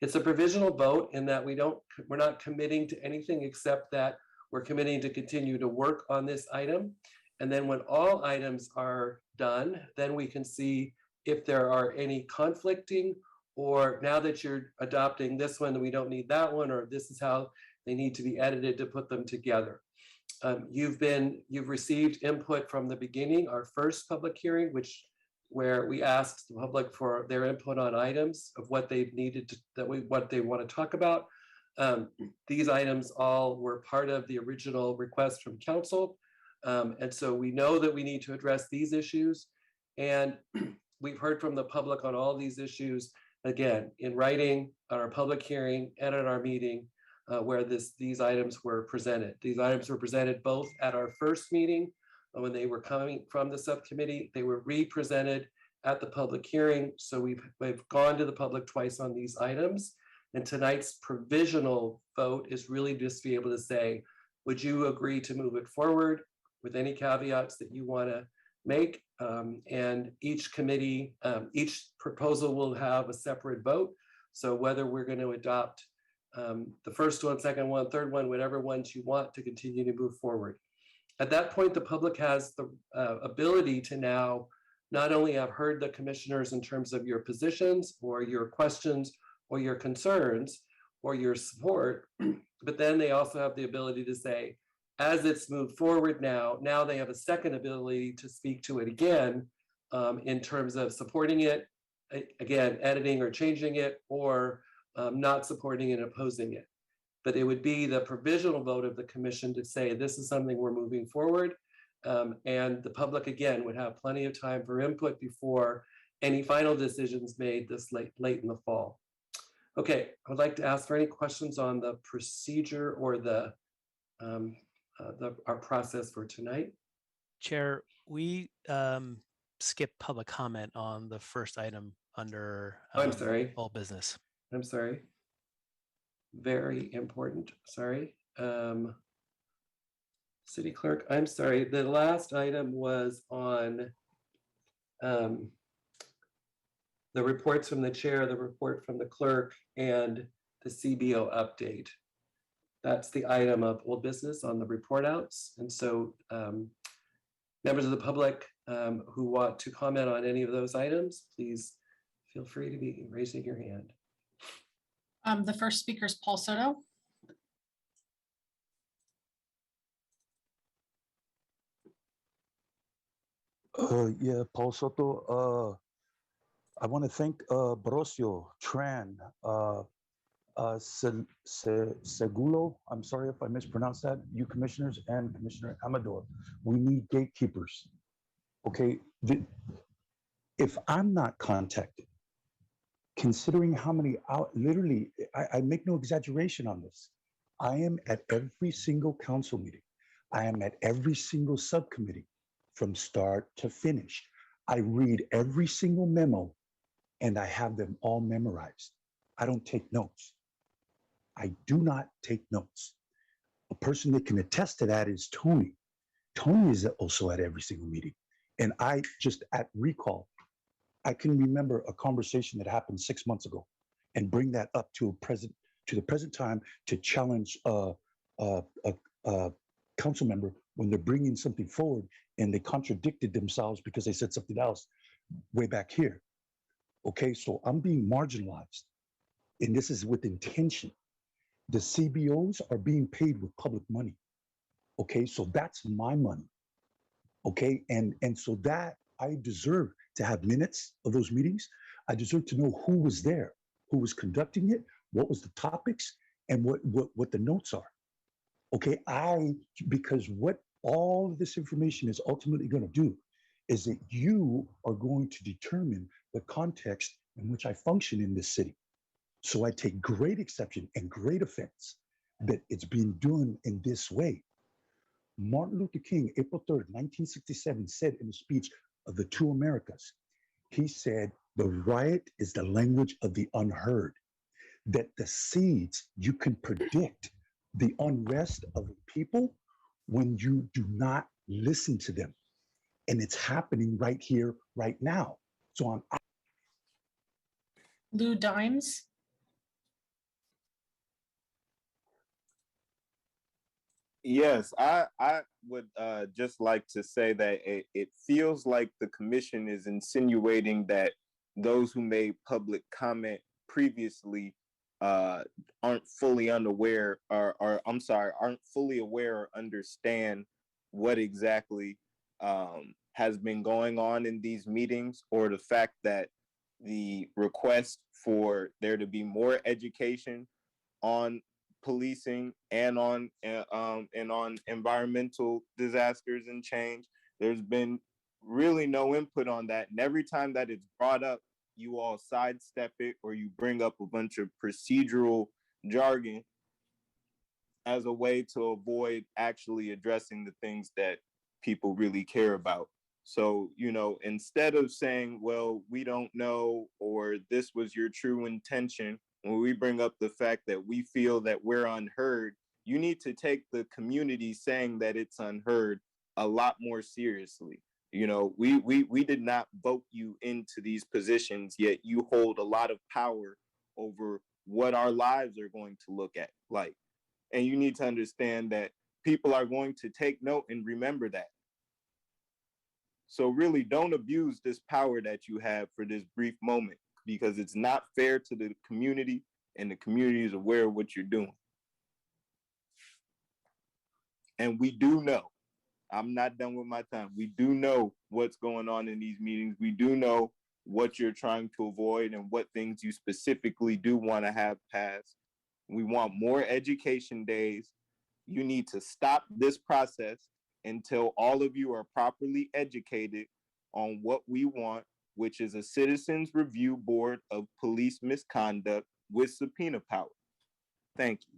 It's a provisional vote in that we're not committing to anything except that we're committing to continue to work on this item. And then when all items are done, then we can see if there are any conflicting, or now that you're adopting this one, we don't need that one, or this is how they need to be edited to put them together. You've received input from the beginning, our first public hearing, where we asked the public for their input on items of what they've needed to, what they want to talk about. These items all were part of the original request from council. And so we know that we need to address these issues. And we've heard from the public on all these issues, again, in writing, at our public hearing, and at our meeting, where these items were presented. These items were presented both at our first meeting, when they were coming from the subcommittee. They were re-presented at the public hearing. So we've gone to the public twice on these items. And tonight's provisional vote is really just to be able to say, would you agree to move it forward with any caveats that you want to make? And each committee, each proposal will have a separate vote. So whether we're going to adopt the first one, second one, third one, whatever ones you want to continue to move forward. At that point, the public has the ability to now not only have heard the commissioners in terms of your positions or your questions or your concerns or your support, but then they also have the ability to say, as it's moved forward now they have a second ability to speak to it again in terms of supporting it, again, editing or changing it, or not supporting and opposing it. But it would be the provisional vote of the commission to say, this is something we're moving forward. And the public, again, would have plenty of time for input before any final decisions made this late in the fall. Okay, I would like to ask for any questions on the procedure or the our process for tonight. Chair, we skipped public comment on the first item under I'm sorry. all business. I'm sorry. Very important. Sorry. City Clerk, I'm sorry. The last item was on the reports from the chair, the report from the clerk, and the CBO update. That's the item of old business on the report outs. And so members of the public who want to comment on any of those items, please feel free to be raising your hand. The first speaker is Paul Soto. Yeah, Paul Soto. I want to thank Brosio, Tran, Segulo. I'm sorry if I mispronounced that. You commissioners and Commissioner Amador. We need gatekeepers. Okay, if I'm not contacted, considering how many literally, I make no exaggeration on this. I am at every single council meeting. I am at every single subcommittee from start to finish. I read every single memo and I have them all memorized. I don't take notes. I do not take notes. A person that can attest to that is Tony. Tony is also at every single meeting. And I just at recall, I can remember a conversation that happened 6 months ago and bring that up to the present time to challenge a council member when they're bringing something forward and they contradicted themselves because they said something else way back here. Okay, so I'm being marginalized, and this is with intention. The CBOs are being paid with public money. Okay, so that's my money. Okay, and so that I deserve to have minutes of those meetings. I deserve to know who was there, who was conducting it, what was the topics, and what the notes are. Okay, because what all of this information is ultimately going to do is that you are going to determine the context in which I function in this city. So I take great exception and great offense that it's being done in this way. Martin Luther King, April 3rd, 1967, said in a speech of the two Americas, he said, the riot is the language of the unheard, that the seeds, you can predict the unrest of people when you do not listen to them. And it's happening right here, right now. So I'm Lou Dimes. Yes, I would just like to say that it feels like the commission is insinuating that those who made public comment previously aren't fully unaware or I'm sorry, aren't fully aware or understand what exactly has been going on in these meetings, or the fact that the request for there to be more education on policing and on environmental disasters and change. There's been really no input on that. And every time that it's brought up, you all sidestep it or you bring up a bunch of procedural jargon as a way to avoid actually addressing the things that people really care about. So, instead of saying, well, we don't know, or this was your true intention, when we bring up the fact that we feel that we're unheard, you need to take the community saying that it's unheard a lot more seriously. We did not vote you into these positions, yet you hold a lot of power over what our lives are going to look at like. And you need to understand that people are going to take note and remember that. So really don't abuse this power that you have for this brief moment, because it's not fair to the community, and the community is aware of what you're doing. And we do know, I'm not done with my time. We do know what's going on in these meetings. We do know what you're trying to avoid and what things you specifically do want to have passed. We want more education days. You need to stop this process until all of you are properly educated on what we want, which is a citizens review board of police misconduct with subpoena power. Thank you.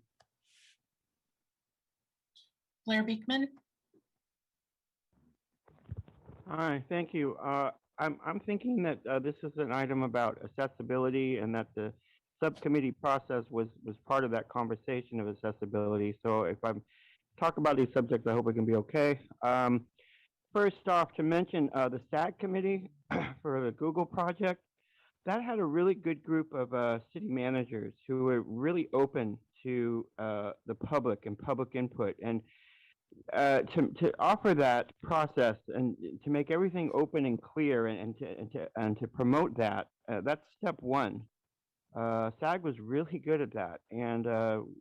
Blair Beekman. Hi, thank you. I'm thinking that this is an item about accessibility and that the subcommittee process was part of that conversation of accessibility. So if I'm talking about these subjects, I hope it can be okay. First off, to mention the SAG committee for the Google project, that had a really good group of city managers who were really open to the public and public input. And to offer that process and to make everything open and clear and to promote that, that's step one. SAG was really good at that, and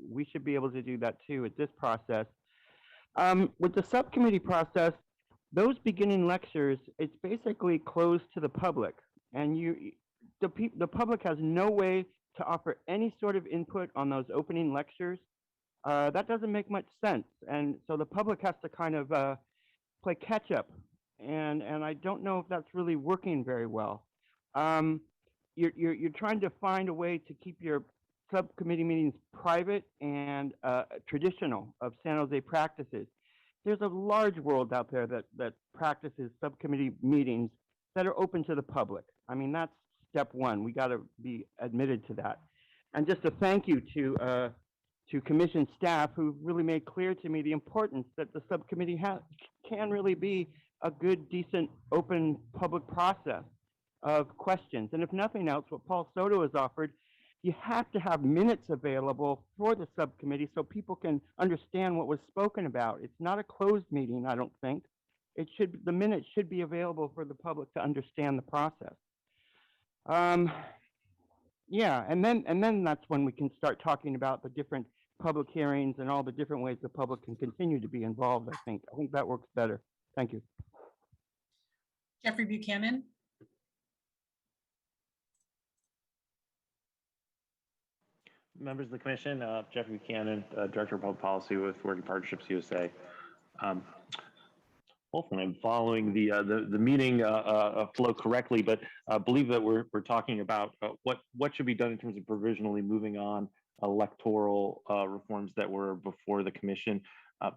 we should be able to do that too at this process. With the subcommittee process, those beginning lectures, it's basically closed to the public, and the public has no way to offer any sort of input on those opening lectures. That doesn't make much sense, and so the public has to kind of play catch up, and I don't know if that's really working very well. You're trying to find a way to keep your subcommittee meetings private and traditional of San Jose practices. There's a large world out there that practices subcommittee meetings that are open to the public. I mean, that's step one. We got to be admitted to that. And just a thank you to commission staff who really made clear to me the importance that the subcommittee can really be a good, decent, open public process of questions. And if nothing else, what Paul Soto has offered, you have to have minutes available for the subcommittee so people can understand what was spoken about. It's not a closed meeting, I don't think. The minutes should be available for the public to understand the process. Yeah, and then that's when we can start talking about the different public hearings and all the different ways the public can continue to be involved, I think. I think that works better. Thank you. Jeffrey Buchanan. Members of the commission, Jeffrey Buchanan, Director of Public Policy with Working Partnerships USA. Hopefully I'm following the meeting flow correctly, but I believe that we're talking about what should be done in terms of provisionally moving on electoral reforms that were before the commission.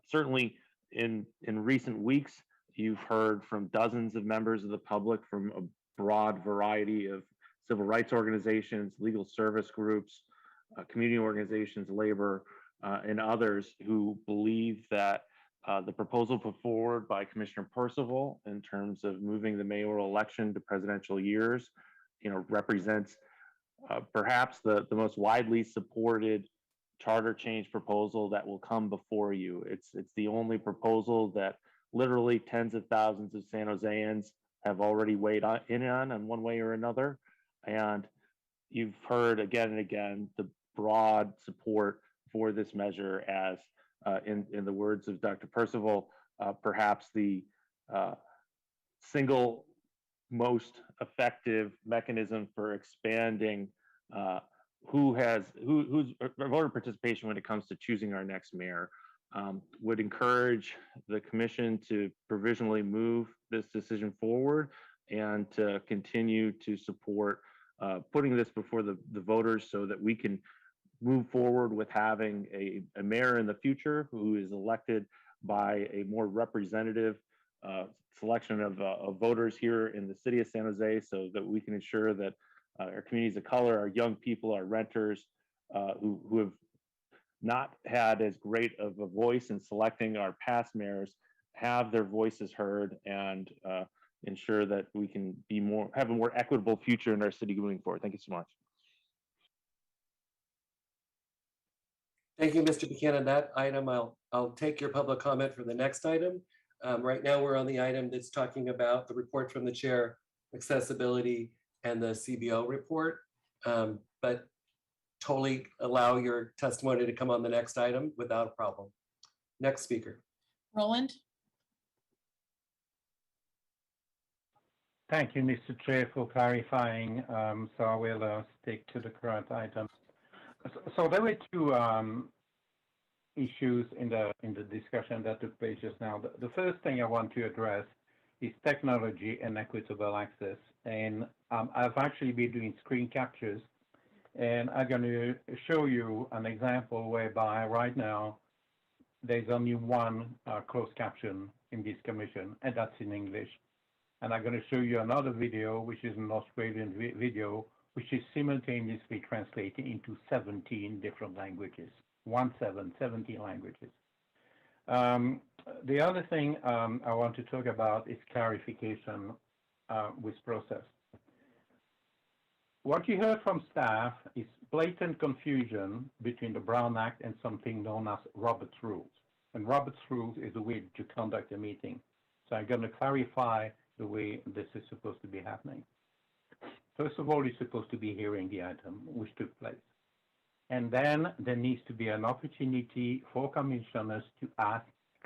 Certainly in recent weeks, you've heard from dozens of members of the public from a broad variety of civil rights organizations, legal service groups, community organizations, labor, and others who believe that the proposal put forward by Commissioner Percival in terms of moving the mayoral election to presidential years, represents perhaps the most widely supported charter change proposal that will come before you. It's the only proposal that literally tens of thousands of San Joseans have already weighed in on one way or another. And you've heard again and again the broad support for this measure as, in the words of Dr. Percival, perhaps the single most effective mechanism for expanding who's voter participation when it comes to choosing our next mayor. Would encourage the commission to provisionally move this decision forward and to continue to support putting this before the voters so that we can move forward with having a mayor in the future who is elected by a more representative selection of voters here in the city of San Jose, so that we can ensure that our communities of color, our young people, our renters who have not had as great of a voice in selecting our past mayors have their voices heard and ensure that we can have a more equitable future in our city moving forward. Thank you so much. Thank you, Mr. Buchanan. That item, I'll take your public comment for the next item. Right now, we're on the item that's talking about the report from the chair, accessibility, and the CBO report. But totally allow your testimony to come on the next item without a problem. Next speaker. Roland. Thank you, Mr. Chair, for clarifying. So I will stick to the current item. So there were two issues in the discussion that took place just now. The first thing I want to address is technology and equitable access. And I've actually been doing screen captures, and I'm going to show you an example whereby right now there's only one closed caption in this commission, and that's in English. And I'm going to show you another video, which is an Australian video, which is simultaneously translated into 17 different languages. 17 languages. The other thing I want to talk about is clarification with process. What you heard from staff is blatant confusion between the Brown Act and something known as Robert's Rules. And Robert's Rules is the way to conduct a meeting. So I'm going to clarify the way this is supposed to be happening. First of all, you're supposed to be hearing the item which took place. And then there needs to be an opportunity for commissioners to ask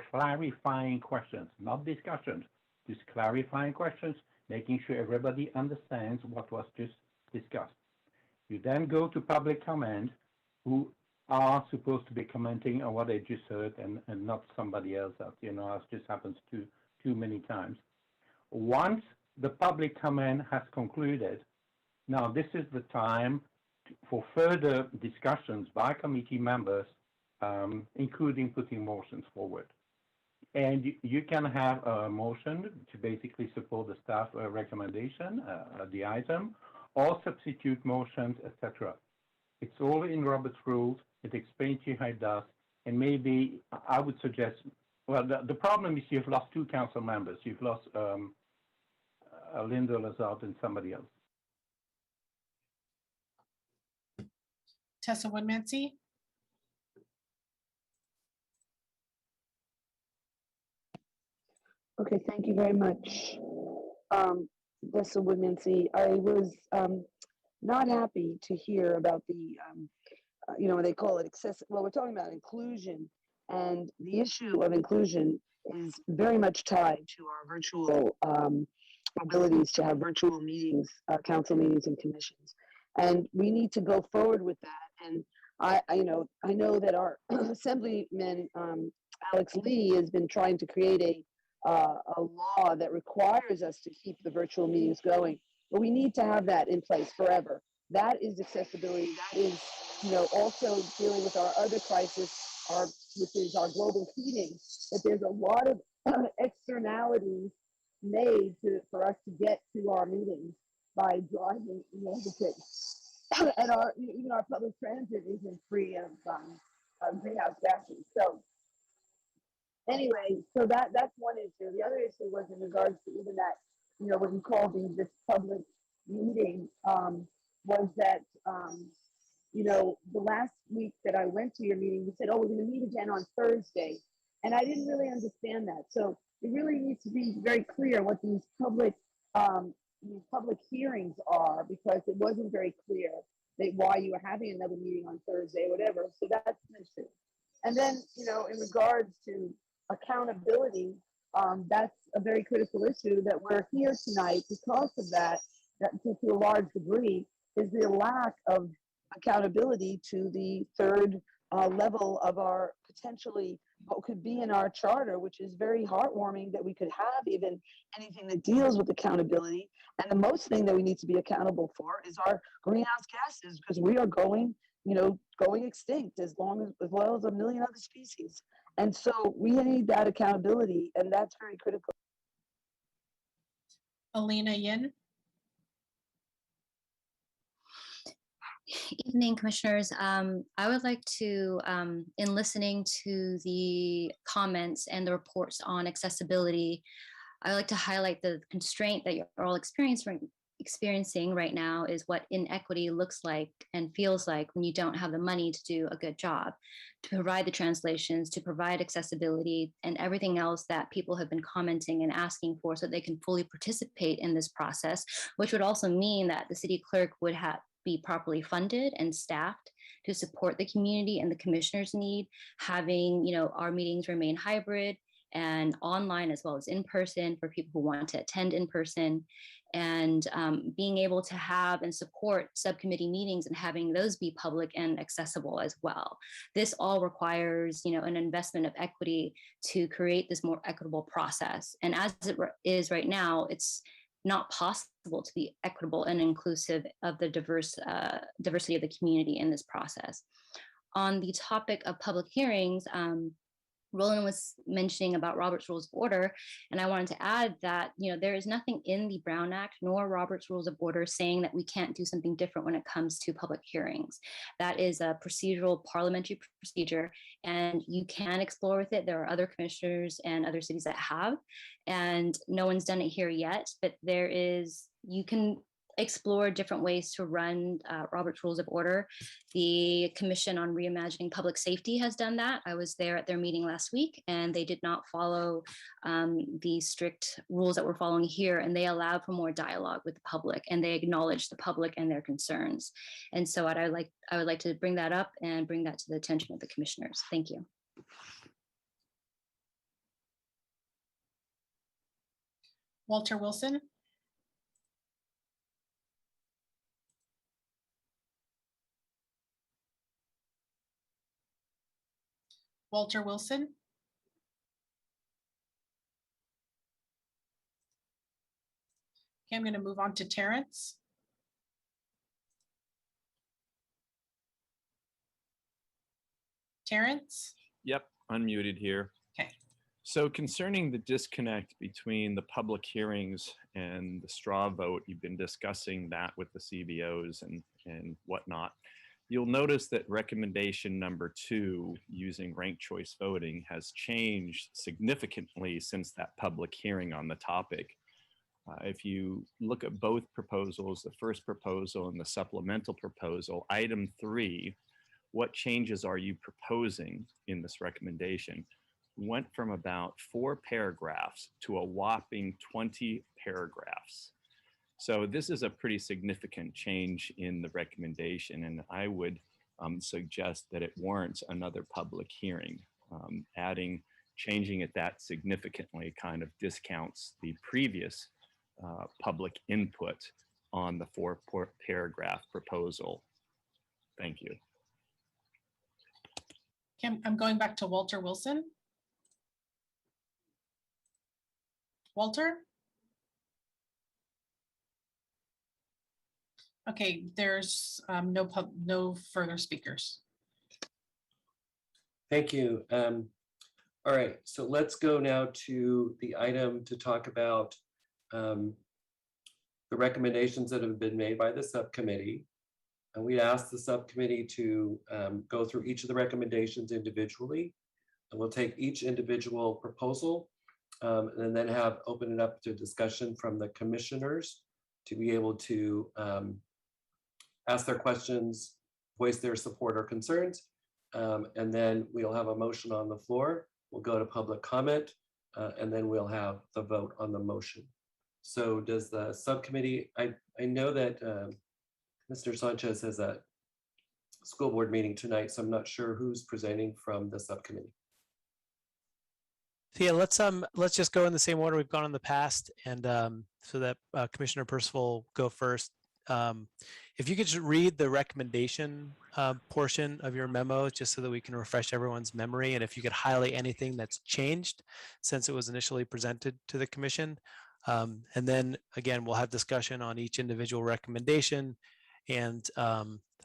clarifying questions, not discussions, just clarifying questions, making sure everybody understands what was just discussed. You then go to public comment, who are supposed to be commenting on what they just heard and not somebody else, as just happens too many times. Once the public comment has concluded, now this is the time for further discussions by committee members, including putting motions forward. And you can have a motion to basically support the staff recommendation, the item, or substitute motions, etc. It's all in Robert's Rules. It explains to you how it does. And maybe I would suggest, well, the problem is you've lost 2 council members. You've lost Linda Lazard and somebody else. Tessa Woodmansey. Okay, thank you very much. Tessa Woodmansey, I was not happy to hear about the, when they call it well, we're talking about inclusion, and the issue of inclusion is very much tied to our virtual abilities to have virtual meetings, council meetings and commissions. And we need to go forward with that. And I know that our Assemblyman Alex Lee has been trying to create a law that requires us to keep the virtual meetings going, but we need to have that in place forever. That is accessibility. That is, also dealing with our other crisis, which is our global heating. That there's a lot of externalities made for us to get to our meetings by driving, and even our public transit isn't free of greenhouse gases. So anyway, so that's one issue. The other issue was in regards to even that, what you called this public meeting, was that, the last week that I went to your meeting, you said, oh, we're going to meet again on Thursday. And I didn't really understand that. So it really needs to be very clear what these public hearings are, because it wasn't very clear why you were having another meeting on Thursday or whatever. So that's an issue. And then, in regards to accountability, that's a very critical issue that we're here tonight because of that to a large degree, is the lack of accountability to the third level of our potentially what could be in our charter, which is very heartwarming that we could have even anything that deals with accountability. And the most thing that we need to be accountable for is our greenhouse gases, because we are going extinct as well as a million other species. And so we need that accountability, and that's very critical. Alina Yin. Evening, commissioners. I would like to, in listening to the comments and the reports on accessibility, I would like to highlight the constraint that you're all experiencing right now is what inequity looks like and feels like when you don't have the money to do a good job, to provide the translations, to provide accessibility, and everything else that people have been commenting and asking for so they can fully participate in this process, which would also mean that the city clerk would be properly funded and staffed to support the community and the commissioners' need, having our meetings remain hybrid and online as well as in person for people who want to attend in person, and being able to have and support subcommittee meetings and having those be public and accessible as well. This all requires an investment of equity to create this more equitable process. And as it is right now, it's not possible to be equitable and inclusive of the diversity of the community in this process. On the topic of public hearings, Roland was mentioning about Robert's Rules of Order, and I wanted to add that, there is nothing in the Brown Act nor Robert's Rules of Order saying that we can't do something different when it comes to public hearings. That is a procedural parliamentary procedure, and you can explore with it. There are other commissioners and other cities that have, and no one's done it here yet, but you can explore different ways to run Robert's Rules of Order. The Commission on Reimagining Public Safety has done that. I was there at their meeting last week, and they did not follow the strict rules that we're following here, and they allowed for more dialogue with the public, and they acknowledged the public and their concerns. And so I would like to bring that up and bring that to the attention of the commissioners. Thank you. Walter Wilson. Walter Wilson. Okay, I'm going to move on to Terrence. Terrence? Yep, unmuted here. Okay. So concerning the disconnect between the public hearings and the straw vote, you've been discussing that with the CBOs and whatnot. You'll notice that recommendation number 2, using ranked choice voting, has changed significantly since that public hearing on the topic. If you look at both proposals, the first proposal and the supplemental proposal, item 3, what changes are you proposing in this recommendation, went from about 4 paragraphs to a whopping 20 paragraphs. So this is a pretty significant change in the recommendation, and I would suggest that it warrants another public hearing. Changing it that significantly kind of discounts the previous public input on the 4-paragraph proposal. Thank you. Okay, I'm going back to Walter Wilson. Walter? Okay, there's no further speakers. Thank you. All right, so let's go now to the item to talk about the recommendations that have been made by the subcommittee. And we asked the subcommittee to go through each of the recommendations individually. And we'll take each individual proposal and then open it up to discussion from the commissioners to be able to ask their questions, voice their support or concerns, and then we'll have a motion on the floor. We'll go to public comment, and then we'll have the vote on the motion. So does the subcommittee, I know that Mr. Sanchez has a school board meeting tonight, so I'm not sure who's presenting from the subcommittee. So yeah, let's just go in the same order we've gone in the past, and so that Commissioner Percival go first. If you could just read the recommendation portion of your memo, just so that we can refresh everyone's memory, and if you could highlight anything that's changed since it was initially presented to the commission. And then again, we'll have discussion on each individual recommendation and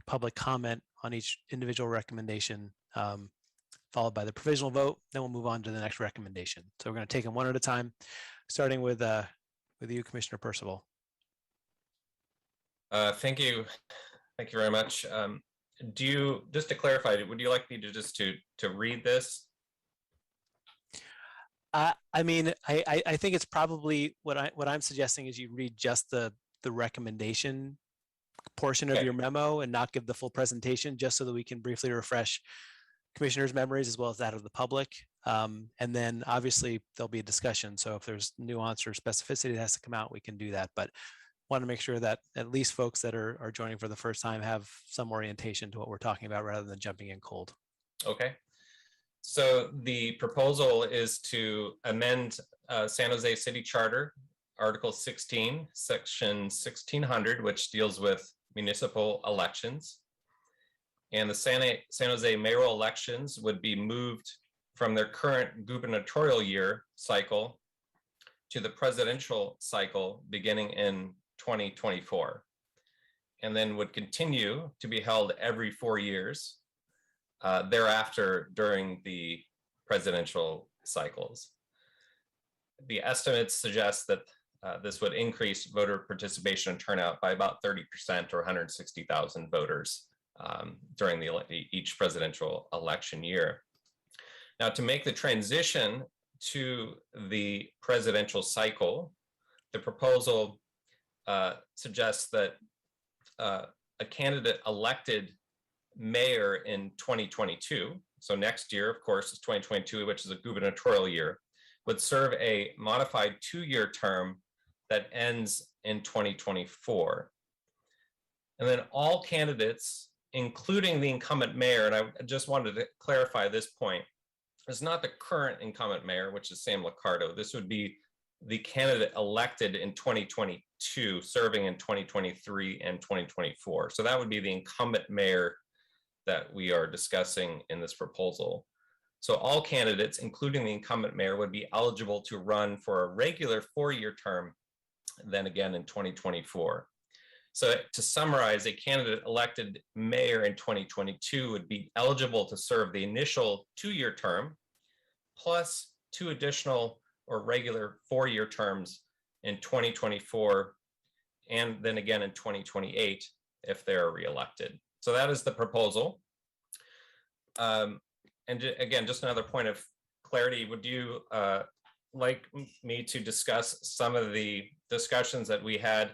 public comment on each individual recommendation, followed by the provisional vote. Then we'll move on to the next recommendation. So we're going to take them one at a time, starting with you, Commissioner Percival. Thank you. Thank you very much. Just to clarify, would you like me to read this? I mean, I think it's probably what I'm suggesting is you read just the recommendation portion of your memo and not give the full presentation, just so that we can briefly refresh commissioners' memories as well as that of the public. And then obviously there'll be a discussion. So if there's nuance or specificity that has to come out, we can do that. But want to make sure that at least folks that are joining for the first time have some orientation to what we're talking about rather than jumping in cold. Okay. So the proposal is to amend San Jose City Charter, Article 16, Section 1600, which deals with municipal elections. And the San Jose mayoral elections would be moved from their current gubernatorial year cycle to the presidential cycle beginning in 2024, and then would continue to be held every 4 years thereafter during the presidential cycles. The estimates suggest that this would increase voter participation and turnout by about 30% or 160,000 voters during each presidential election year. Now, to make the transition to the presidential cycle, the proposal suggests that a candidate elected mayor in 2022, so next year, of course, is 2022, which is a gubernatorial year, would serve a modified 2-year term that ends in 2024. And then all candidates, including the incumbent mayor, and I just wanted to clarify this point, it's not the current incumbent mayor, which is Sam Liccardo. This would be the candidate elected in 2022, serving in 2023 and 2024. So that would be the incumbent mayor that we are discussing in this proposal. So all candidates, including the incumbent mayor, would be eligible to run for a regular 4-year term, then again in 2024. So to summarize, a candidate elected mayor in 2022 would be eligible to serve the initial 2-year term, plus 2 additional or regular 4-year terms in 2024, and then again in 2028 if they're reelected. So that is the proposal. And again, just another point of clarity, would you like me to discuss some of the discussions that we had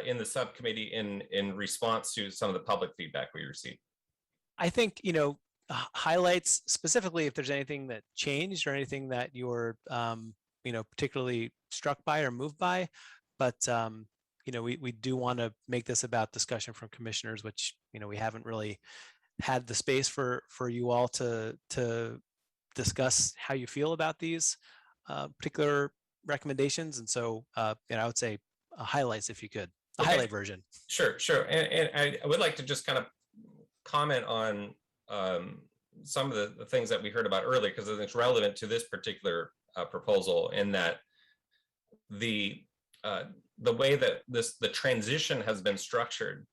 in the subcommittee in response to some of the public feedback we received? I think, highlights specifically if there's anything that changed or anything that you're, particularly struck by or moved by. But, we do want to make this about discussion from commissioners, which, we haven't really had the space for you all to discuss how you feel about these particular recommendations. And so, I would say highlights if you could, a highlight version. Sure. And I would like to just kind of comment on some of the things that we heard about earlier, because I think it's relevant to this particular proposal, in that the way that the transition has been structured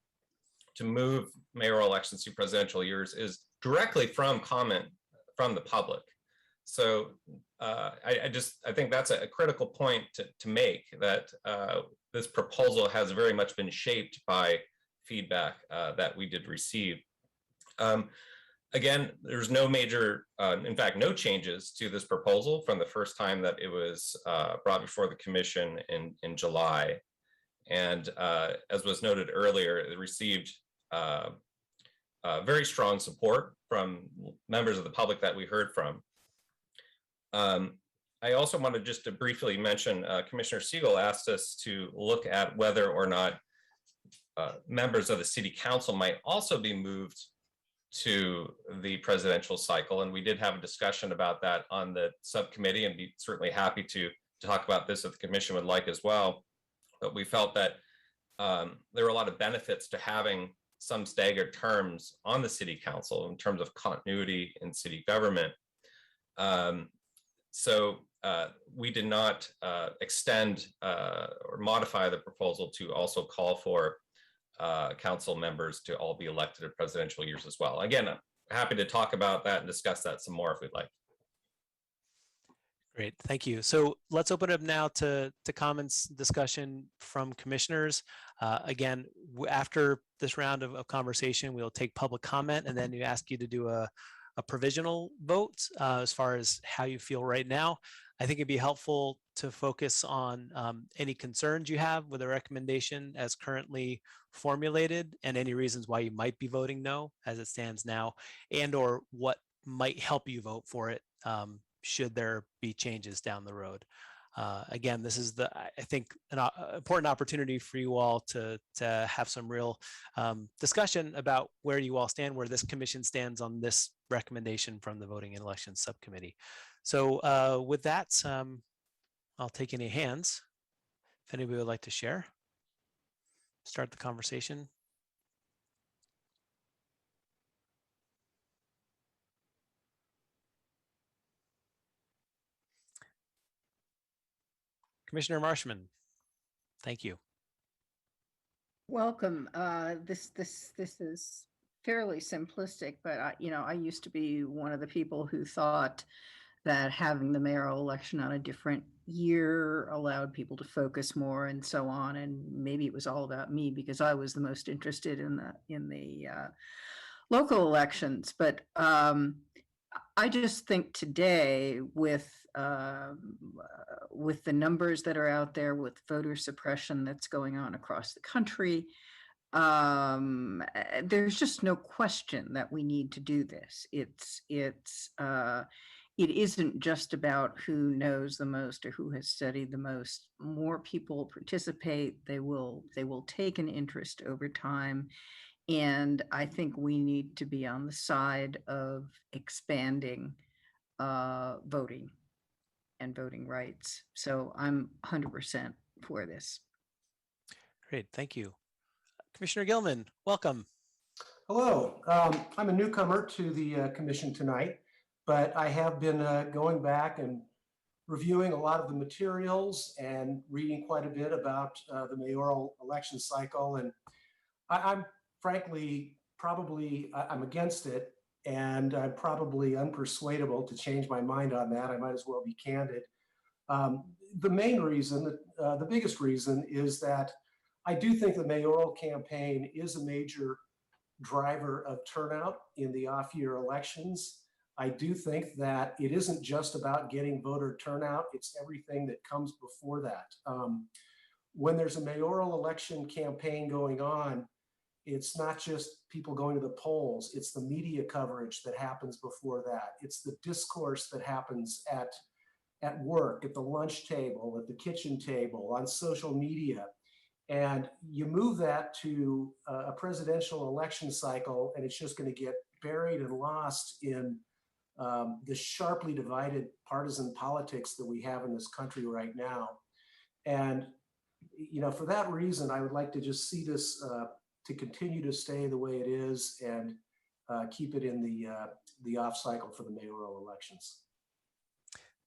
to move mayoral elections to presidential years is directly from comment from the public. So I think that's a critical point to make, that this proposal has very much been shaped by feedback that we did receive. Again, there's no major, in fact, no changes to this proposal from the first time that it was brought before the commission in July. And as was noted earlier, it received very strong support from members of the public that we heard from. I also wanted just to briefly mention, Commissioner Siegel asked us to look at whether or not members of the city council might also be moved to the presidential cycle. And we did have a discussion about that on the subcommittee, and be certainly happy to talk about this if the commission would like as well. But we felt that there were a lot of benefits to having some staggered terms on the city council in terms of continuity in city government. So we did not extend or modify the proposal to also call for council members to all be elected at presidential years as well. Again, I'm happy to talk about that and discuss that some more if we'd like. Great, thank you. So let's open it up now to comments, discussion from commissioners. Again, after this round of conversation, we'll take public comment, and then we ask you to do a provisional vote as far as how you feel right now. I think it'd be helpful to focus on any concerns you have with the recommendation as currently formulated, and any reasons why you might be voting no as it stands now, and or what might help you vote for it should there be changes down the road. Again, this is I think an important opportunity for you all to have some real discussion about where you all stand, where this commission stands on this recommendation from the Voting and Elections Subcommittee. So with that, I'll take any hands. If anybody would like to share, start the conversation. Commissioner Marshman, thank you. Welcome. This is fairly simplistic, but I used to be one of the people who thought that having the mayoral election on a different year allowed people to focus more and so on. And maybe it was all about me because I was the most interested in the local elections. But I just think today with the numbers that are out there, with voter suppression that's going on across the country, there's just no question that we need to do this. It isn't just about who knows the most or who has studied the most. More people participate, they will take an interest over time. And I think we need to be on the side of expanding voting and voting rights. So I'm 100% for this. Great, thank you. Commissioner Gilman, welcome. Hello, I'm a newcomer to the commission tonight, but I have been going back and reviewing a lot of the materials and reading quite a bit about the mayoral election cycle. And I'm frankly, I'm against it, and I'm probably unpersuadable to change my mind on that. I might as well be candid. The main reason, the biggest reason, is that I do think the mayoral campaign is a major driver of turnout in the off-year elections. I do think that it isn't just about getting voter turnout, it's everything that comes before that. When there's a mayoral election campaign going on, it's not just people going to the polls, it's the media coverage that happens before that. It's the discourse that happens at work, at the lunch table, at the kitchen table, on social media. And you move that to a presidential election cycle, and it's just going to get buried and lost in the sharply divided partisan politics that we have in this country right now. And, for that reason, I would like to just see this to continue to stay the way it is and keep it in the off cycle for the mayoral elections.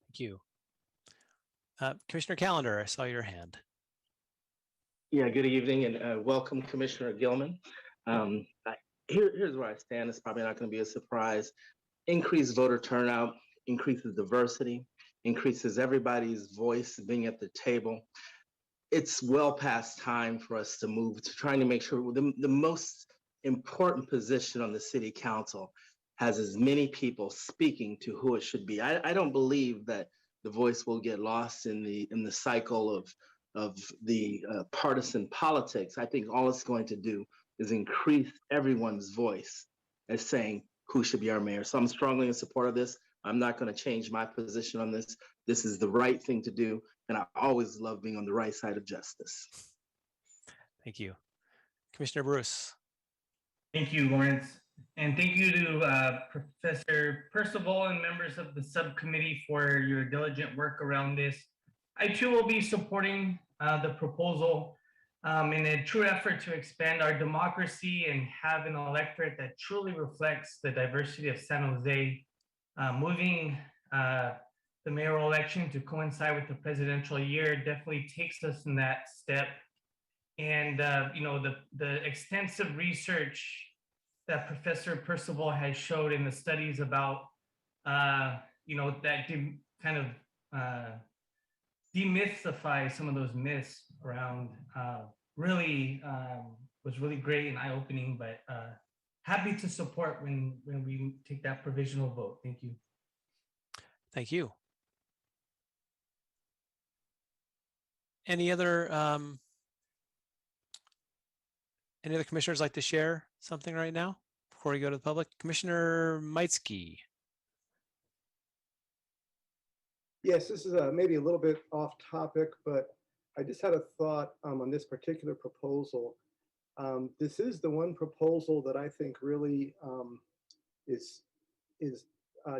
Thank you. Commissioner Callender, I saw your hand. Yeah, good evening and welcome, Commissioner Gilman. Here's where I stand. It's probably not going to be a surprise. Increased voter turnout increases diversity, increases everybody's voice being at the table. It's well past time for us to move to trying to make sure the most important position on the city council has as many people speaking to who it should be. I don't believe that the voice will get lost in the cycle of the partisan politics. I think all it's going to do is increase everyone's voice as saying who should be our mayor. So I'm strongly in support of this. I'm not going to change my position on this. This is the right thing to do. And I always love being on the right side of justice. Thank you. Commissioner Bruce. Thank you, Lawrence. And thank you to Professor Percival and members of the subcommittee for your diligent work around this. I too will be supporting the proposal in a true effort to expand our democracy and have an electorate that truly reflects the diversity of San Jose. Moving the mayoral election to coincide with the presidential year definitely takes us in that step. And the extensive research that Professor Percival has showed in the studies about that kind of demystify some of those myths around was really great and eye-opening, but happy to support when we take that provisional vote. Thank you. Thank you. Any other commissioners like to share something right now before we go to the public? Commissioner Meitsky. Yes, this is maybe a little bit off topic, but I just had a thought on this particular proposal. This is the one proposal that I think really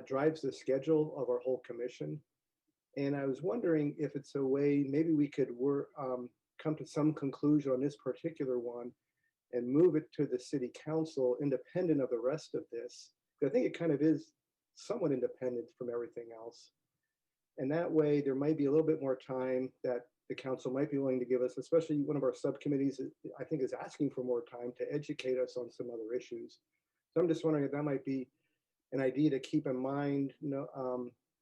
drives the schedule of our whole commission. And I was wondering if it's a way maybe we could come to some conclusion on this particular one and move it to the city council independent of the rest of this. I think it kind of is somewhat independent from everything else. And that way there might be a little bit more time that the council might be willing to give us, especially one of our subcommittees, I think, is asking for more time to educate us on some other issues. So I'm just wondering if that might be an idea to keep in mind,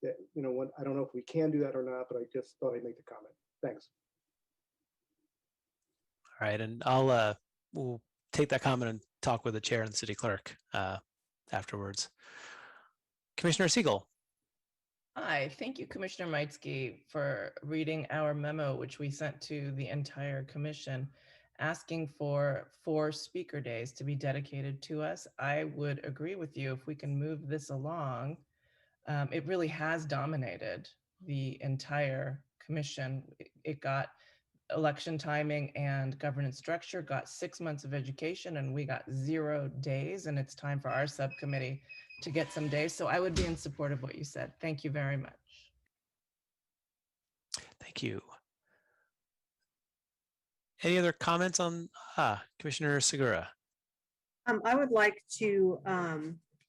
that, I don't know if we can do that or not, but I just thought I'd make the comment. Thanks. All right, and we'll take that comment and talk with the chair and the city clerk afterwards. Commissioner Siegel. Hi, thank you, Commissioner Meitzke, for reading our memo, which we sent to the entire commission, asking for 4 speaker days to be dedicated to us. I would agree with you if we can move this along. It really has dominated the entire commission. It got election timing and governance structure, got 6 months of education, and we got 0 days, and it's time for our subcommittee to get some days. So I would be in support of what you said. Thank you very much. Thank you. Any other comments on Commissioner Segura? I would like to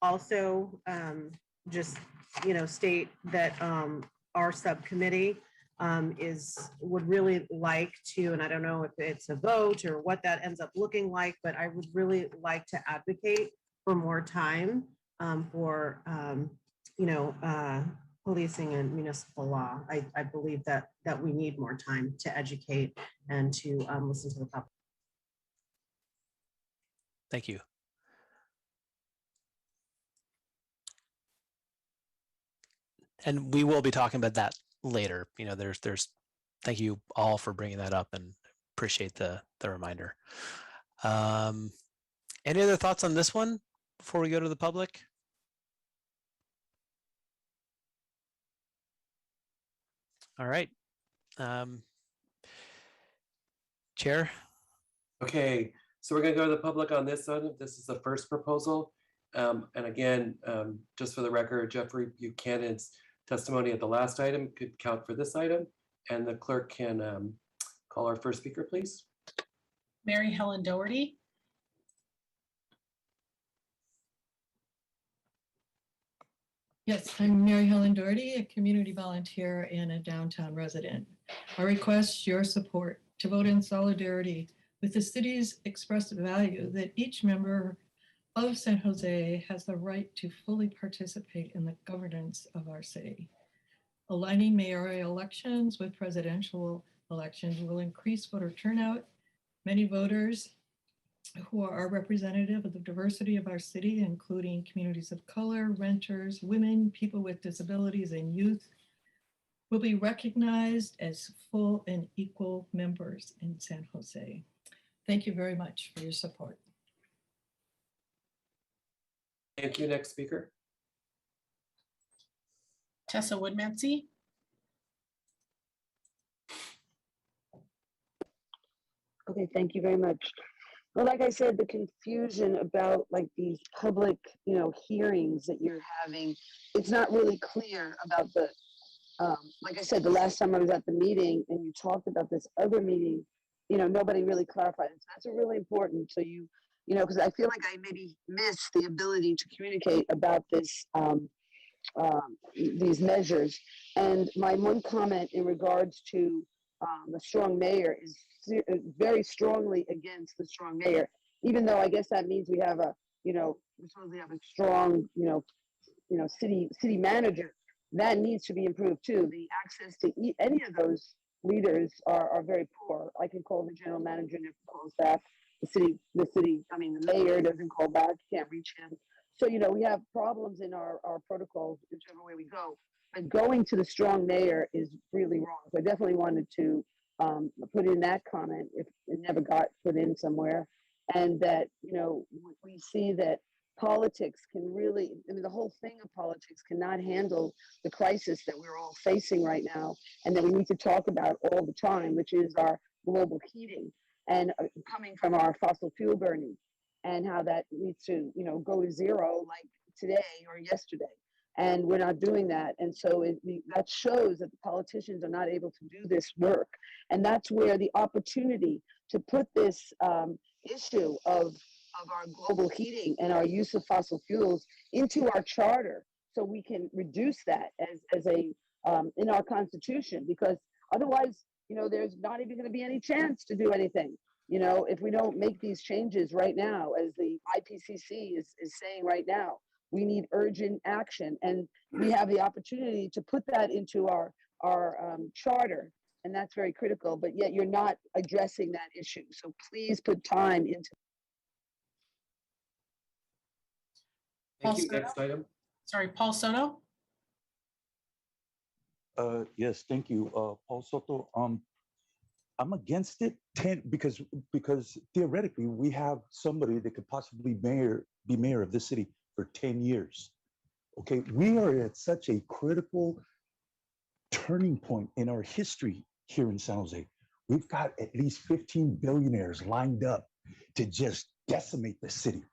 also just state that our subcommittee would really like to, and I don't know if it's a vote or what that ends up looking like, but I would really like to advocate for more time for policing and municipal law. I believe that we need more time to educate and to listen to the public. Thank you. And we will be talking about that later. Thank you all for bringing that up and appreciate the reminder. Any other thoughts on this one before we go to the public? All right. Chair. Okay, so we're going to go to the public on this one. This is the first proposal. And again, just for the record, Jeffrey Buchanan's testimony at the last item could count for this item. And the clerk can call our first speaker, please. Mary Helen Doherty. Yes, I'm Mary Helen Doherty, a community volunteer and a downtown resident. I request your support to vote in solidarity with the city's expressed value that each member of San Jose has the right to fully participate in the governance of our city. Aligning mayoral elections with presidential elections will increase voter turnout. Many voters who are representative of the diversity of our city, including communities of color, renters, women, people with disabilities, and youth, will be recognized as full and equal members in San Jose. Thank you very much for your support. Thank you. Next speaker. Tessa Woodmansey. Okay, thank you very much. Well, like I said, the confusion about like these public, hearings that you're having, it's not really clear about the, like I said, the last time I was at the meeting and you talked about this other meeting, nobody really clarified it. So that's really important. So because I feel like I maybe missed the ability to communicate about this, these measures. And my one comment in regards to the strong mayor is very strongly against the strong mayor, even though I guess that means we have we supposedly have a strong, city manager. That needs to be improved too. The access to any of those leaders are very poor. I can call the general manager and if he calls back. The mayor doesn't call back, can't reach him. So, we have problems in our protocols, whichever way we go. But going to the strong mayor is really wrong. So I definitely wanted to put in that comment if it never got put in somewhere. And that, we see that politics can really, the whole thing of politics cannot handle the crisis that we're all facing right now and that we need to talk about all the time, which is our global heating and coming from our fossil fuel burning and how that needs to, go to zero like today or yesterday. And we're not doing that. And so that shows that the politicians are not able to do this work. And that's where the opportunity to put this issue of our global heating and our use of fossil fuels into our charter so we can reduce that as a in our constitution, because otherwise, there's not even going to be any chance to do anything. If we don't make these changes right now, as the IPCC is saying right now, We need urgent action. And we have the opportunity to put that into our charter. And that's very critical, but yet you're not addressing that issue. So please put time into. Thank you. Next item. Sorry, Paul Soto? Yes, thank you, Paul Soto. I'm against it because theoretically we have somebody that could possibly be mayor of this city for 10 years. Okay, we are at such a critical turning point in our history here in San Jose. We've got at least 15 billionaires lined up to just decimate the city.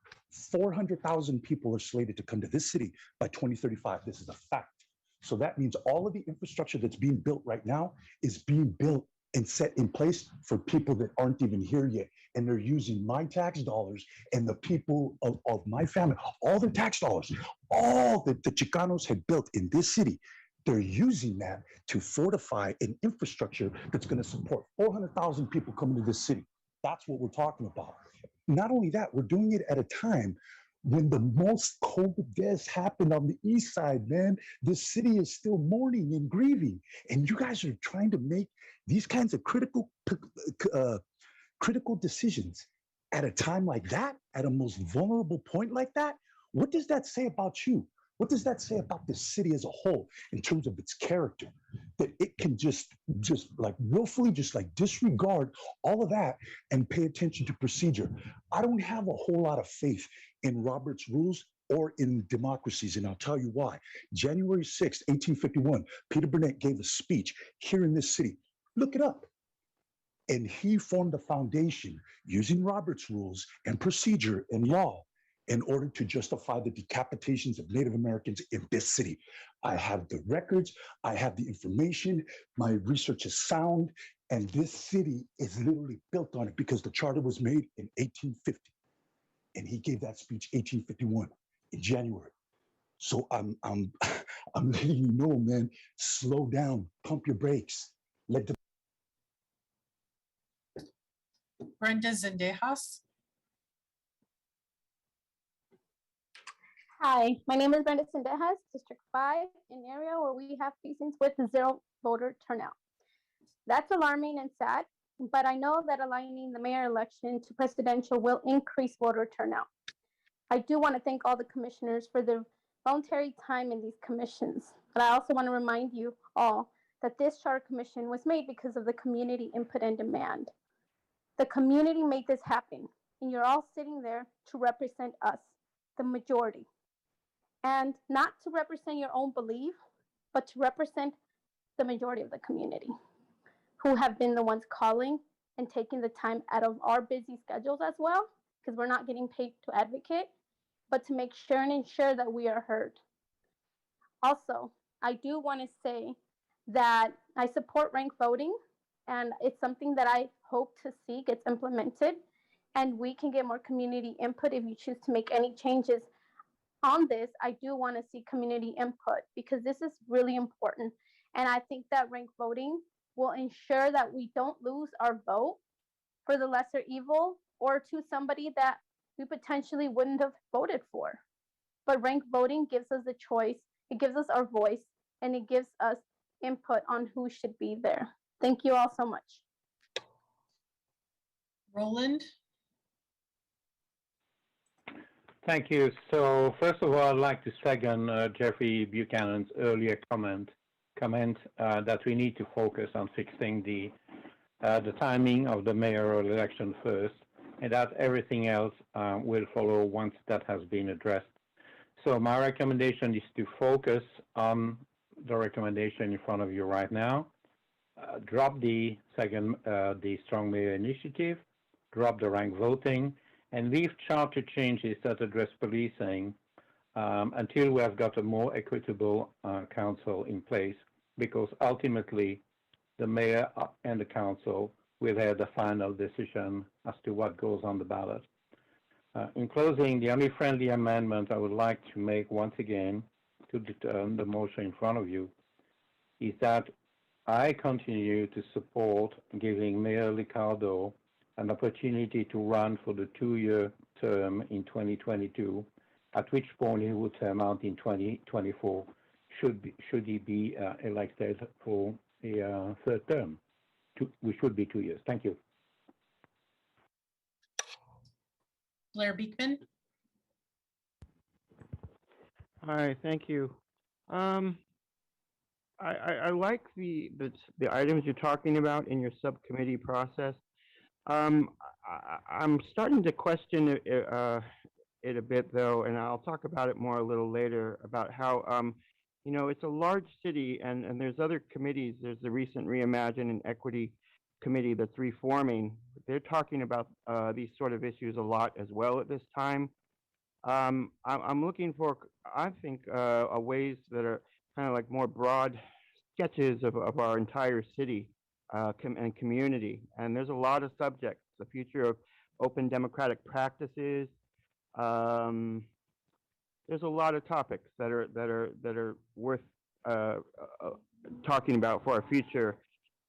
400,000 people are slated to come to this city by 2035. This is a fact. So that means all of the infrastructure that's being built right now is being built and set in place for people that aren't even here yet. And they're using my tax dollars and the people of my family, all their tax dollars, all that the Chicanos had built in this city. They're using that to fortify an infrastructure that's going to support 400,000 people coming to this city. That's what we're talking about. Not only that, we're doing it at a time when the most COVID deaths happened on the east side, man. The city is still mourning and grieving. And you guys are trying to make these kinds of critical decisions at a time like that, at a most vulnerable point like that. What does that say about you? What does that say about the city as a whole in terms of its character? That it can just like willfully just like disregard all of that and pay attention to procedure. I don't have a whole lot of faith in Robert's rules or in democracies, and I'll tell you why. January 6th, 1851, Peter Burnett gave a speech here in this city. Look it up. And he formed a foundation using Robert's rules and procedure and law in order to justify the decapitations of Native Americans in this city. I have the records, I have the information, my research is sound, and this city is literally built on it because the charter was made in 1850. And he gave that speech 1851 in January. So I'm letting you know, man, slow down, pump your brakes. Let the Brenda Zendejas? Hi, my name is Brenda Sendejas, District 5, an area where we have precincts with zero voter turnout. That's alarming and sad, but I know that aligning the mayor election to presidential will increase voter turnout. I do want to thank all the commissioners for their voluntary time in these commissions, but I also want to remind you all that this charter commission was made because of the community input and demand. The community made this happen, and you're all sitting there to represent us, the majority. And not to represent your own belief, but to represent the majority of the community who have been the ones calling and taking the time out of our busy schedules as well, because we're not getting paid to advocate, but to make sure and ensure that we are heard. Also, I do want to say that I support ranked voting, and it's something that I hope to see gets implemented, and we can get more community input if you choose to make any changes on this. I do want to see community input because this is really important. And I think that ranked voting will ensure that we don't lose our vote for the lesser evil or to somebody that we potentially wouldn't have voted for. But ranked voting gives us a choice, it gives us our voice, and it gives us input on who should be there. Thank you all so much. Roland? Thank you. So first of all, I'd like to second Jeffrey Buchanan's earlier comment that we need to focus on fixing the timing of the mayoral election first, and that everything else will follow once that has been addressed. So my recommendation is to focus on the recommendation in front of you right now. Drop the Strong Mayor Initiative, drop the ranked voting, and leave charter changes that address policing until we have got a more equitable council in place, because ultimately the mayor and the council will have the final decision as to what goes on the ballot. In closing, the only friendly amendment I would like to make once again to the motion in front of you is that I continue to support giving Mayor Liccardo an opportunity to run for the 2-year term in 2022 at which point he would term out in 2024 should he be elected for a third term, which would be 2 years. Thank you. Blair Beekman. Hi, thank you. I like the items you're talking about in your subcommittee process. I'm starting to question it a bit though, and I'll talk about it more a little later about how you know, it's a large city and there's other committees. There's the recent Reimagine and Equity Committee that's reforming. They're talking about these sort of issues a lot as well at this time. I'm looking for, I think, ways that are kind of like more broad sketches of our entire city and community. And there's a lot of subjects: the future of open democratic practices. There's a lot of topics that are worth talking about for our future.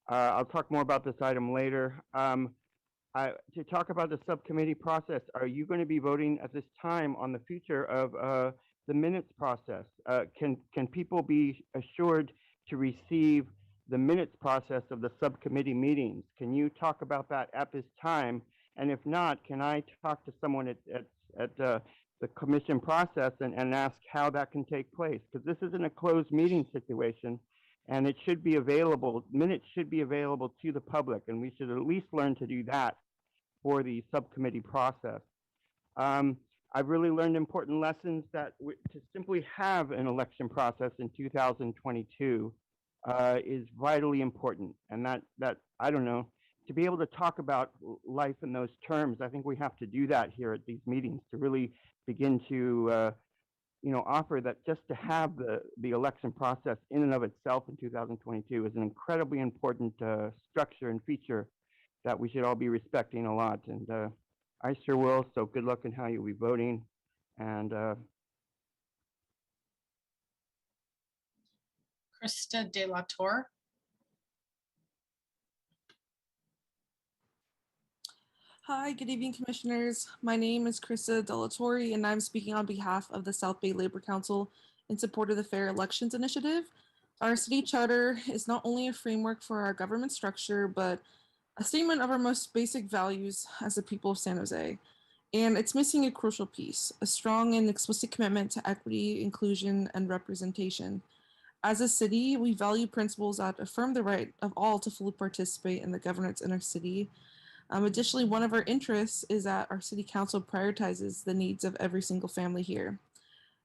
I'll talk more about this item later. To talk about the subcommittee process, are you going to be voting at this time on the future of the minutes process? Can people be assured to receive the minutes process of the subcommittee meetings? Can you talk about that at this time? And if not, can I talk to someone at the commission process and ask how that can take place? Because this isn't a closed meeting situation, and it should be available, minutes should be available to the public, and we should at least learn to do that for the subcommittee process. I've really learned important lessons that to simply have an election process in 2022 is vitally important. And that I don't know, to be able to talk about life in those terms, I think we have to do that here at these meetings to really begin to you know, offer that just to have the election process in and of itself in 2022 is an incredibly important structure and feature that we should all be respecting a lot. And I sure will. So good luck in how you'll be voting. And Krista De La Torre. Hi, good evening, commissioners. My name is Krista De La Torre, and I'm speaking on behalf of the South Bay Labor Council in support of the Fair Elections Initiative. Our city charter is not only a framework for our government structure, but a statement of our most basic values as the people of San Jose. And it's missing a crucial piece: a strong and explicit commitment to equity, inclusion, and representation. As a city, we value principles that affirm the right of all to fully participate in the governance in our city. Additionally, one of our interests is that our city council prioritizes the needs of every single family here.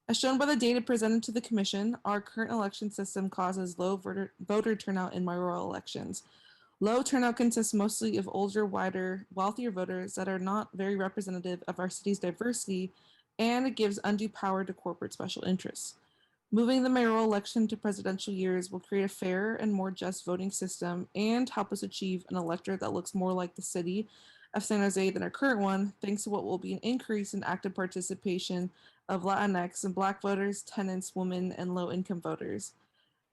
As shown by the data presented to the commission, our current election system causes low voter turnout in mayoral elections. Low turnout consists mostly of older, wider, wealthier voters that are not very representative of our city's diversity, and it gives undue power to corporate special interests. Moving the mayoral election to presidential years will create a fairer and more just voting system and help us achieve an electorate that looks more like the city of San Jose than our current one, thanks to what will be an increase in active participation of Latinx and Black voters, tenants, women, and low-income voters.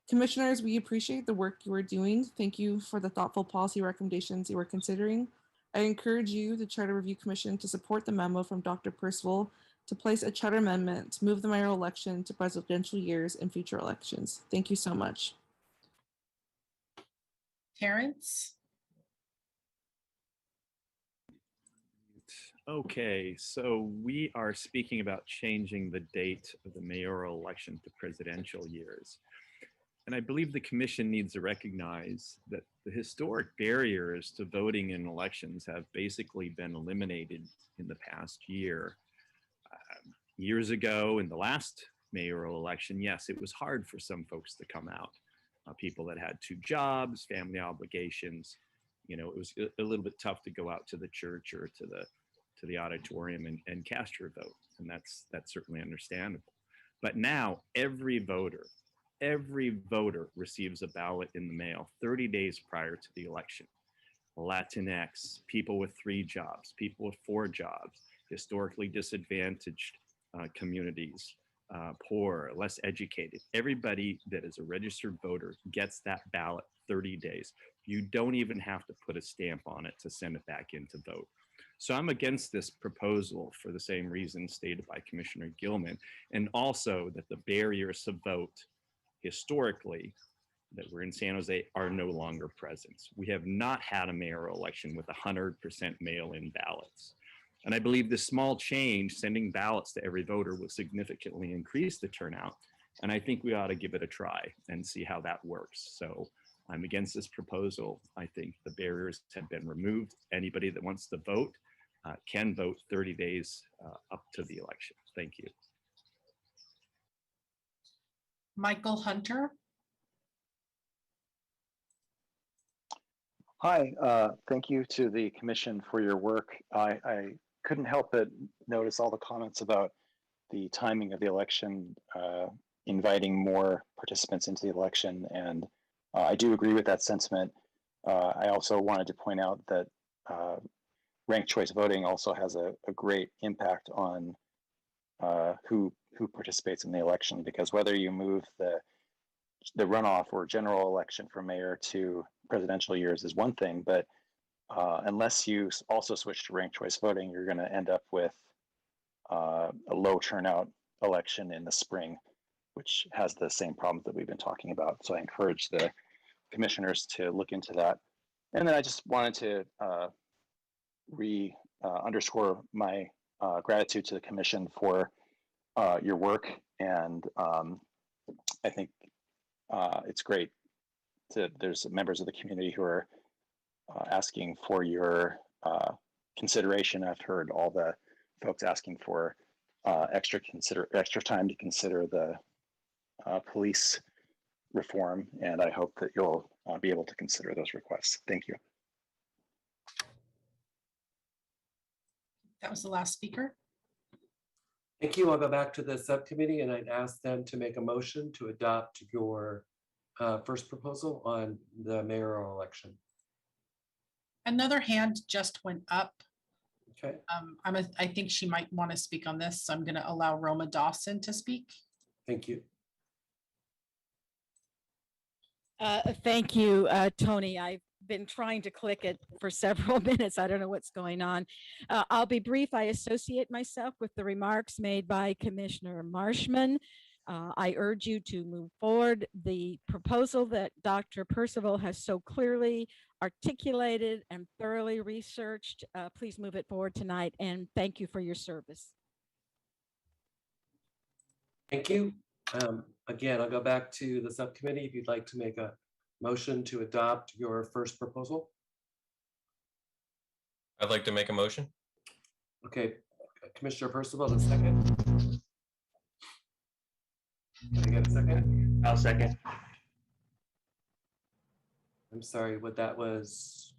Commissioners, we appreciate the work you are doing. Thank you for the thoughtful policy recommendations you are considering. I encourage you, the Charter Review Commission, to support the memo from Dr. Percival to place a charter amendment to move the mayoral election to presidential years in future elections. Thank you so much. Terrence. Okay, so we are speaking about changing the date of the mayoral election to presidential years. And I believe the commission needs to recognize that the historic barriers to voting in elections have basically been eliminated in the past year. Years ago, in the last mayoral election, yes, it was hard for some folks to come out. People that had 2 jobs, family obligations, you know, it was a little bit tough to go out to the church or to the auditorium and cast your vote, and that's certainly understandable. But now every voter receives a ballot in the mail 30 days prior to the election. Latinx, people with 3 jobs, people with 4 jobs, historically disadvantaged communities, poor, less educated. Everybody that is a registered voter gets that ballot 30 days. You don't even have to put a stamp on it to send it back in to vote. So I'm against this proposal for the same reason stated by Commissioner Gilman, and also that the barriers to vote historically that were in San Jose are no longer present. We have not had a mayoral election with 100% mail-in ballots. And I believe this small change, sending ballots to every voter, will significantly increase the turnout. And I think we ought to give it a try and see how that works. So I'm against this proposal. I think the barriers have been removed. Anybody that wants to vote can vote 30 days up to the election. Thank you. Michael Hunter. Hi, thank you to the commission for your work. I couldn't help but notice all the comments about the timing of the election, inviting more participants into the election, and I do agree with that sentiment. I also wanted to point out that ranked choice voting also has a great impact on who participates in the election, because whether you move the runoff or general election from mayor to presidential years is one thing, but unless you also switch to ranked choice voting, you're going to end up with a low turnout election in the spring, which has the same problems that we've been talking about. So I encourage the commissioners to look into that. And then I just wanted to underscore my gratitude to the commission for your work. And I think it's great that there's members of the community who are asking for your consideration. I've heard all the folks asking for extra time to consider the police reform, and I hope that you'll be able to consider those requests. Thank you. That was the last speaker. Thank you. I'll go back to the subcommittee and I'd ask them to make a motion to adopt your first proposal on the mayoral election. Another hand just went up. Okay. I think she might want to speak on this, so I'm going to allow Roma Dawson to speak. Thank you. Thank you, Tony. I've been trying to click it for several minutes. I don't know what's going on. I'll be brief. I associate myself with the remarks made by Commissioner Marshman. I urge you to move forward. The proposal that Dr. Percival has so clearly articulated and thoroughly researched, please move it forward tonight, and thank you for your service. Thank you. Again, I'll go back to the subcommittee if you'd like to make a motion to adopt your first proposal. I'd like to make a motion. Okay, Commissioner Percival, the second. Can I get a second? I'll second. I'm sorry, what that was?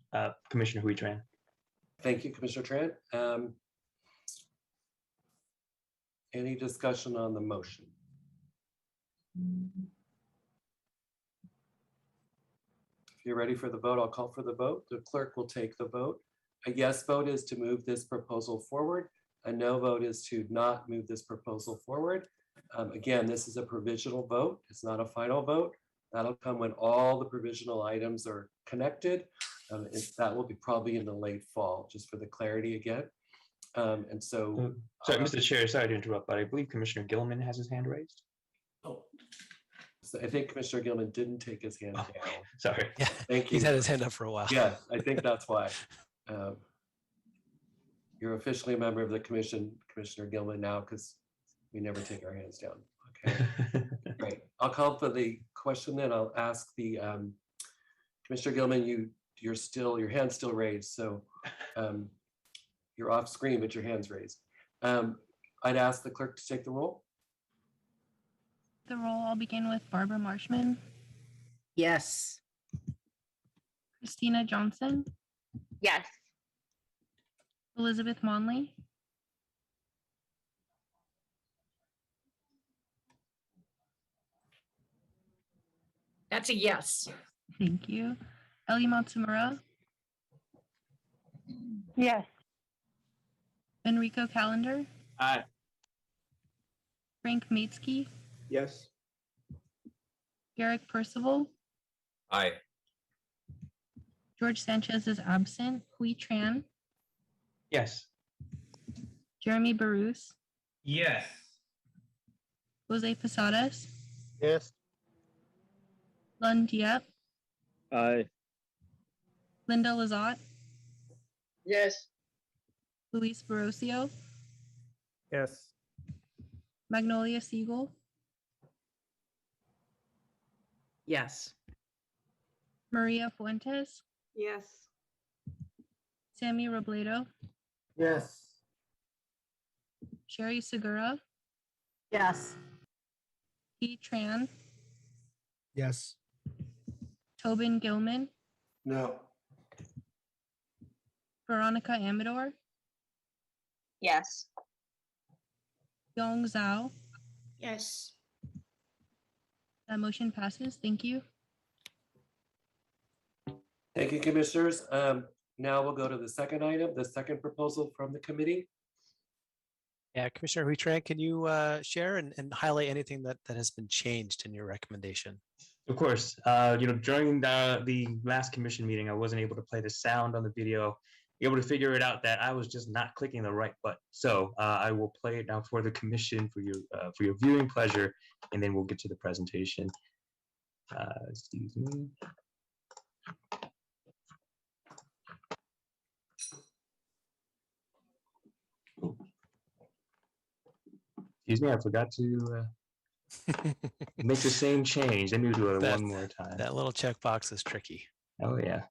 Commissioner Huitran. Thank you, Commissioner Tran. Any discussion on the motion? If you're ready for the vote, I'll call for the vote. The clerk will take the vote. A yes vote is to move this proposal forward. A no vote is to not move this proposal forward. Again, this is a provisional vote. It's not a final vote. That'll come when all the provisional items are connected. That will be probably in the late fall, just for the clarity again. And so. Sorry, Mr. Chair, sorry to interrupt, but I believe Commissioner Gilman has his hand raised. Oh, so I think Commissioner Gilman didn't take his hand down. Sorry. Yeah, thank you. He's had his hand up for a while. Yeah, I think that's why. You're officially a member of the commission, Commissioner Gilman, now, because we never take our hands down. Okay, great. I'll call for the question then. I'll ask the Commissioner Gilman, your hand's still raised, so you're off screen, but your hand's raised. I'd ask the clerk to take the roll. The roll, I'll begin with Barbara Marshman. Yes. Christina Johnson. Yes. Elizabeth Monley. That's a yes. Thank you. Ellie Matsumura. Yes. Enrico Calendar. Aye. Frank Maitsky. Yes. Garrick Percival. Aye. George Sanchez is absent. Hui Tran. Yes. Jeremy Barus, Yes. Jose Posadas, Yes. Lund Diep, Aye. Linda Lazat, Yes. Luis Barrocio, Yes. Magnolia Siegel, Yes. Maria Fuentes, Yes. Sammy Robledo, Yes. Sherry Segura, Yes. T. Tran, Yes. Tobin Gilman, No. Veronica Amador, Yes. Yong Zhao. Yes. That motion passes. Thank you. Thank you, commissioners. Now we'll go to the second item, the second proposal from the committee. Yeah, Commissioner Huitran, can you share and highlight anything that has been changed in your recommendation? Of course. During the last commission meeting, I wasn't able to play the sound on the video, able to figure it out that I was just not clicking the right button. So I will play it now for the commission for your viewing pleasure, and then we'll get to the presentation. Excuse me. Excuse me, I forgot to make the same change. Let me do it one more time. That little checkbox is tricky. Oh, yeah.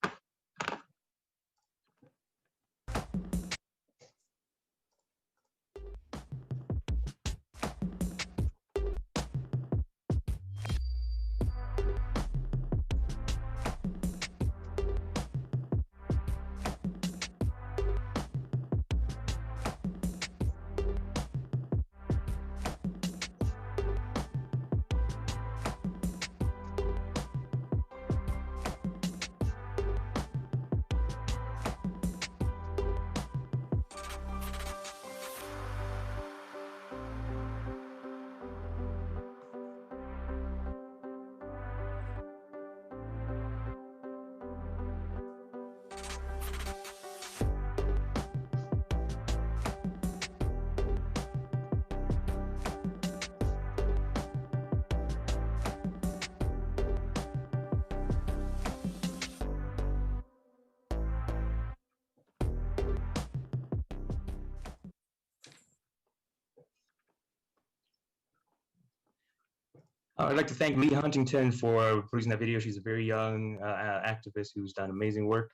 I'd like to thank Lee Huntington for producing that video. She's a very young activist who's done amazing work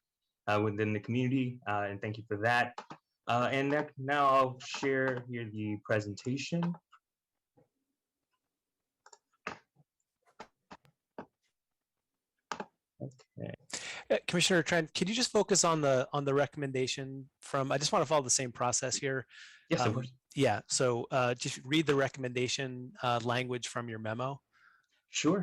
within the community, and thank you for that. Now I'll share here the presentation. Okay. Commissioner Trent, could you just focus on the recommendation from? I just want to follow the same process here. Yes, of course. Yeah. So just read the recommendation language from your memo. Sure.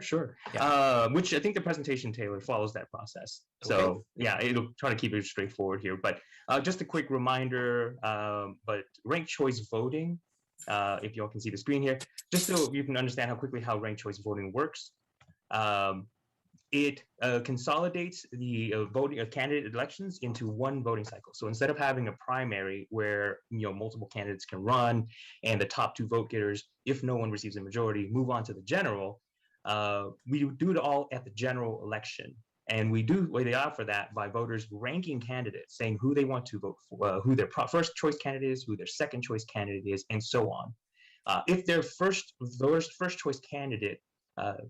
Yeah. Which I think the presentation, Taylor, follows that process. Okay. So yeah, it'll try to keep it straightforward here. But just a quick reminder, but ranked choice voting, if you all can see the screen here, just so you can understand how ranked choice voting works. It consolidates the voting of candidate elections into one voting cycle. So instead of having a primary where multiple candidates can run and the top two vote getters, if no one receives a majority, move on to the general, we do it all at the general election. And we do lay out for that by voters ranking candidates, saying who they want to vote for, who their first choice candidate is, who their second choice candidate is, and so on. If their first choice candidate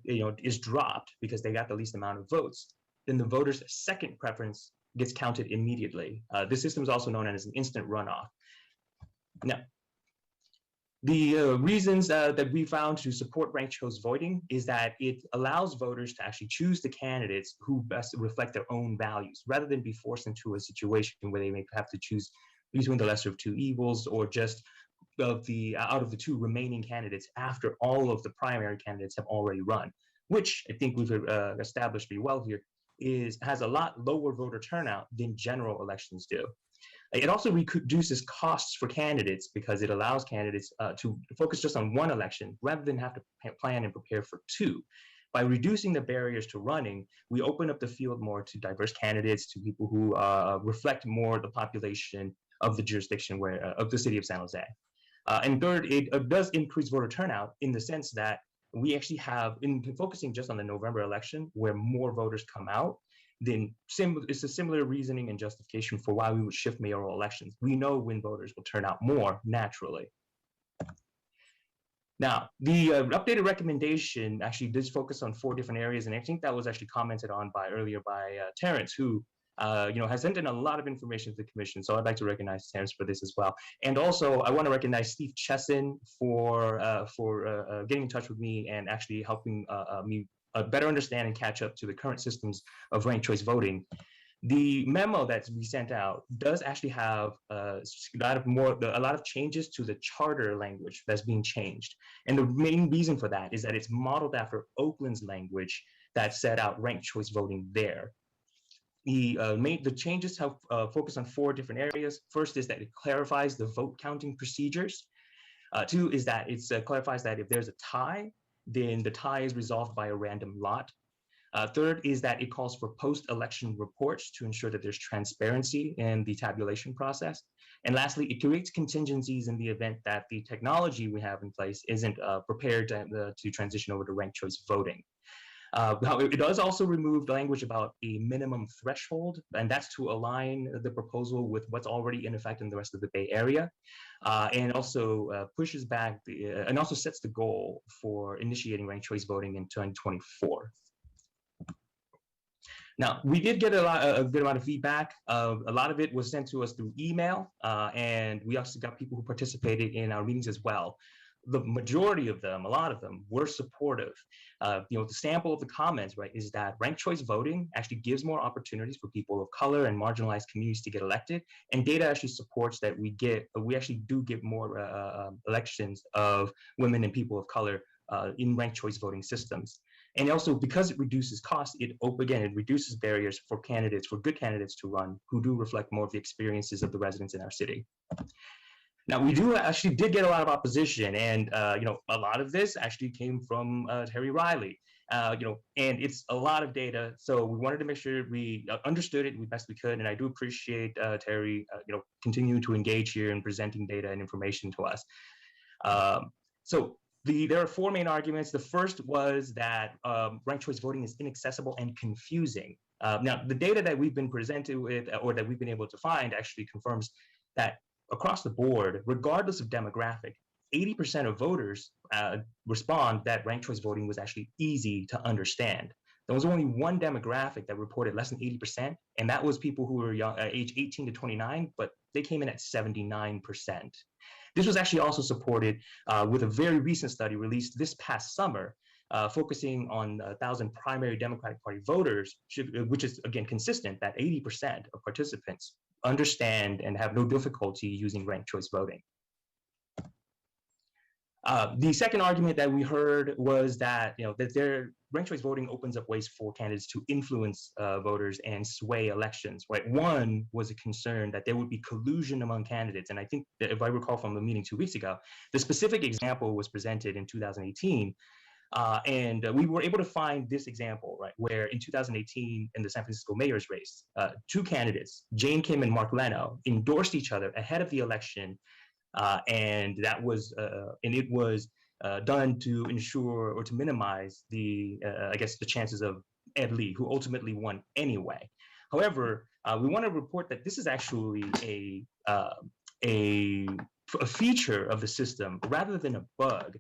is dropped because they got the least amount of votes, then the voter's second preference gets counted immediately. This system is also known as an instant runoff. Now, the reasons that we found to support ranked choice voting is that it allows voters to actually choose the candidates who best reflect their own values, rather than be forced into a situation where they may have to choose between the lesser of two evils, or just out of the two remaining candidates after all of the primary candidates have already run, which I think we've established pretty well here has a lot lower voter turnout than general elections do. It also reduces costs for candidates because it allows candidates to focus just on one election rather than have to plan and prepare for two. By reducing the barriers to running, we open up the field more to diverse candidates, to people who reflect more the population of the jurisdiction where of the city of San Jose. And third, it does increase voter turnout in the sense that we actually have, in focusing just on the November election, where more voters come out, then it's a similar reasoning and justification for why we would shift mayoral elections. We know when voters will turn out more naturally. Now, the updated recommendation actually does focus on 4 different areas, and I think that was actually commented on earlier by Terrence, who has sent in a lot of information to the commission. So I'd like to recognize Terrence for this as well. And also, I want to recognize Steve Chesson for getting in touch with me and actually helping me better understand and catch up to the current systems of ranked choice voting. The memo that we sent out does actually have a lot of changes to the charter language that's being changed. And the main reason for that is that it's modeled after Oakland's language that set out ranked choice voting there. The changes have focused on 4 different areas. First is that it clarifies the vote counting procedures. 2 is that it clarifies that if there's a tie, then the tie is resolved by a random lot. Third is that it calls for post-election reports to ensure that there's transparency in the tabulation process. And lastly, it creates contingencies in the event that the technology we have in place isn't prepared to transition over to ranked choice voting. It does also remove the language about a minimum threshold, and that's to align the proposal with what's already in effect in the rest of the Bay Area, and also pushes back and also sets the goal for initiating ranked choice voting in 2024. Now, we did get a good amount of feedback. A lot of it was sent to us through email, and we also got people who participated in our meetings as well. The majority of them, a lot of them, were supportive. The sample of the comments, right, is that ranked choice voting actually gives more opportunities for people of color and marginalized communities to get elected, and data actually supports that we actually do get more elections of women and people of color in ranked choice voting systems. And also, because it reduces costs, it reduces barriers for good candidates to run who do reflect more of the experiences of the residents in our city. Now, we did get a lot of opposition, and a lot of this actually came from Terry Riley, and it's a lot of data. So we wanted to make sure we understood it as best we could, and I do appreciate Terry, continuing to engage here and presenting data and information to us. There are 4 main arguments. The first was that ranked choice voting is inaccessible and confusing. Now, the data that we've been presented with or that we've been able to find actually confirms that across the board, regardless of demographic, 80% of voters respond that ranked choice voting was actually easy to understand. There was only one demographic that reported less than 80%, and that was people who were young, age 18 to 29, but they came in at 79%. This was actually also supported with a very recent study released this past summer, focusing on 1,000 primary Democratic Party voters, which is, again, consistent that 80% of participants understand and have no difficulty using ranked choice voting. The second argument that we heard was that ranked choice voting opens up ways for candidates to influence voters and sway elections. Right? One was a concern that there would be collusion among candidates, and I think that if I recall from the meeting 2 weeks ago, the specific example was presented in 2018. And we were able to find this example, right, where in 2018, in the San Francisco mayor's race, 2 candidates, Jane Kim and Mark Leno, endorsed each other ahead of the election, and it was done to ensure or to minimize the chances of Ed Lee, who ultimately won anyway. However, we want to report that this is actually a feature of the system rather than a bug.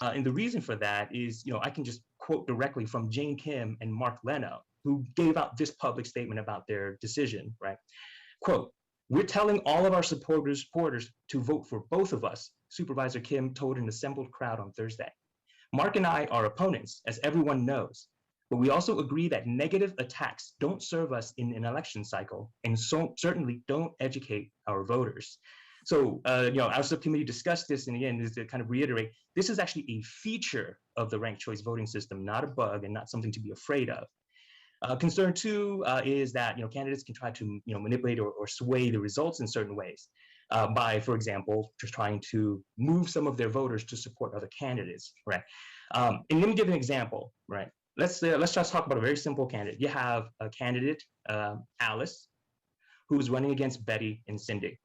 And the reason for that is, I can just quote directly from Jane Kim and Mark Leno, who gave out this public statement about their decision, right? Quote, "We're telling all of our supporters to vote for both of us," Supervisor Kim told an assembled crowd on Thursday. "Mark and I are opponents, as everyone knows, but we also agree that negative attacks don't serve us in an election cycle and certainly don't educate our voters." So, our subcommittee discussed this, and again, just to kind of reiterate, this is actually a feature of the ranked choice voting system, not a bug and not something to be afraid of. Concern 2 is that candidates can try to manipulate or sway the results in certain ways by, for example, just trying to move some of their voters to support other candidates, right? And let me give an example, right? Let's just talk about a very simple candidate. You have a candidate, Alice, who's running against Betty and Cindy.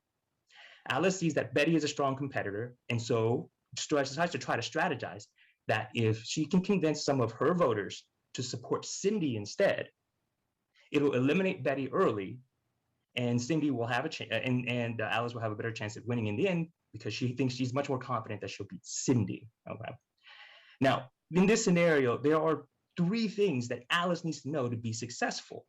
Alice sees that Betty is a strong competitor, and so decides to try to strategize that if she can convince some of her voters to support Cindy instead, it'll eliminate Betty early, and Cindy will have a chance, and Alice will have a better chance at winning in the end because she thinks she's much more confident that she'll beat Cindy. Okay. Now, in this scenario, there are 3 things that Alice needs to know to be successful.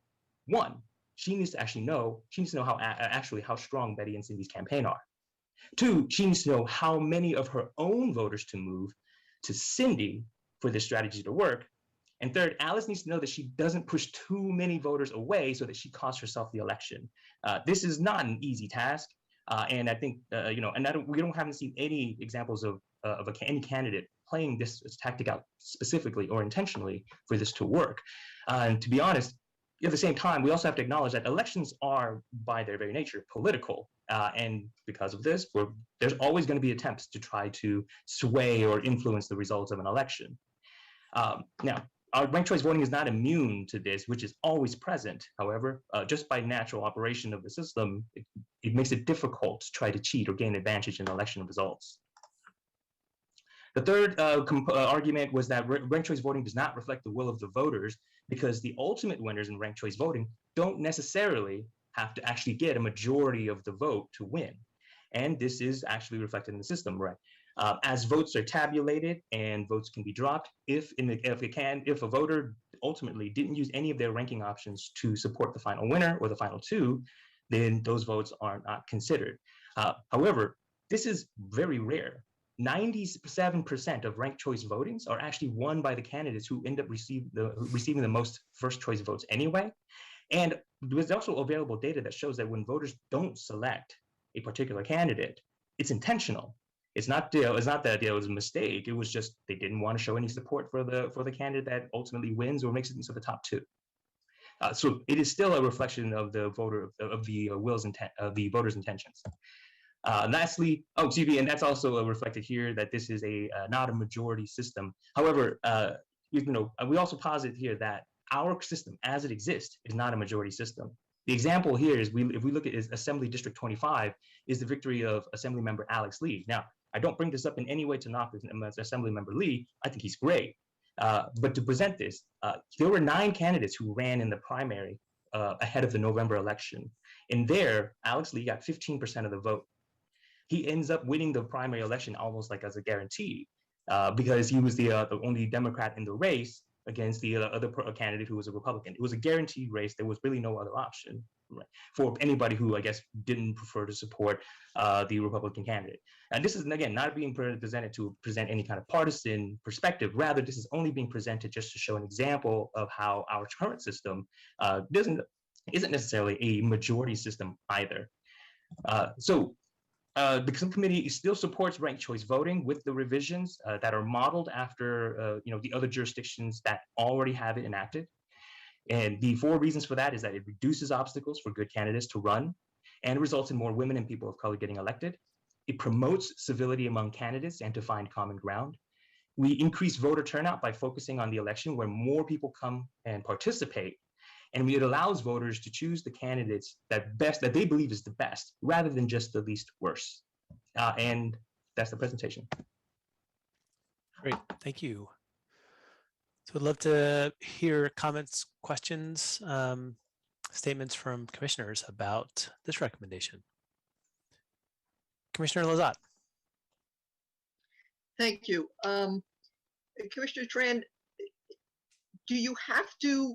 1, she needs to actually know how strong Betty and Cindy's campaign are. 2, she needs to know how many of her own voters to move to Cindy for this strategy to work. And 3rd, Alice needs to know that she doesn't push too many voters away so that she costs herself the election. This is not an easy task. And I think, we haven't seen any examples of any candidate playing this tactic out specifically or intentionally for this to work. And to be honest, at the same time, we also have to acknowledge that elections are, by their very nature, political. And because of this, there's always going to be attempts to try to sway or influence the results of an election. Now, our ranked choice voting is not immune to this, which is always present. However, just by natural operation of the system, it makes it difficult to try to cheat or gain advantage in election results. The 3rd argument was that ranked choice voting does not reflect the will of the voters because the ultimate winners in ranked choice voting don't necessarily have to actually get a majority of the vote to win. And this is actually reflected in the system, right? As votes are tabulated and votes can be dropped, if a voter ultimately didn't use any of their ranking options to support the final winner or the final 2, then those votes are not considered. However, this is very rare. 97% of ranked choice votings are actually won by the candidates who end up receiving the most first choice votes anyway. And there's also available data that shows that when voters don't select a particular candidate, it's intentional. It's not that it was a mistake. It was just they didn't want to show any support for the candidate that ultimately wins or makes it into the top 2. So it is still a reflection of the voters' intentions. Lastly, and that's also reflected here that this is not a majority system. However, we also posit here that our system as it exists is not a majority system. The example here is if we look at Assembly District 25 is the victory of Assemblymember Alex Lee. Now, I don't bring this up in any way to knock Assemblymember Lee. I think he's great. But to present this, there were 9 candidates who ran in the primary ahead of the November election. And there, Alex Lee got 15% of the vote. He ends up winning the primary election almost like as a guarantee because he was the only Democrat in the race against the other candidate who was a Republican. It was a guaranteed race. There was really no other option, right, for anybody who, I guess, didn't prefer to support the Republican candidate. And this is, again, not being presented to present any kind of partisan perspective. Rather, this is only being presented just to show an example of how our current system isn't necessarily a majority system either. The subcommittee still supports ranked choice voting with the revisions that are modeled after the other jurisdictions that already have it enacted. And the 4 reasons for that is that it reduces obstacles for good candidates to run and results in more women and people of color getting elected. It promotes civility among candidates and to find common ground. We increase voter turnout by focusing on the election where more people come and participate. And it allows voters to choose the candidates that they believe is the best, rather than just the least worst. And that's the presentation. Great, thank you. So I'd love to hear comments, questions, statements from commissioners about this recommendation. Commissioner Lazat. Thank you. Commissioner Tran, do you have to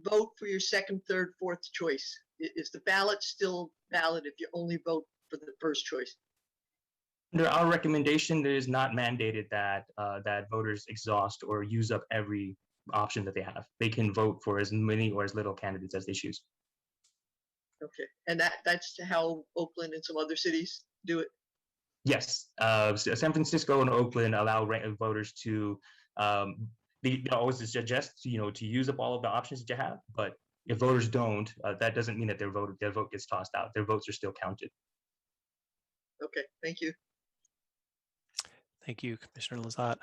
vote for your 2nd, 3rd, 4th choice? Is the ballot still valid if you only vote for the first choice? Under our recommendation, it is not mandated that voters exhaust or use up every option that they have. They can vote for as many or as little candidates as they choose. Okay, and that's how Oakland and some other cities do it? Yes, San Francisco and Oakland allow voters to they always suggest to use up all of the options that you have, but if voters don't, that doesn't mean that their vote gets tossed out. Their votes are still counted. Okay, thank you. Thank you, Commissioner Lazat.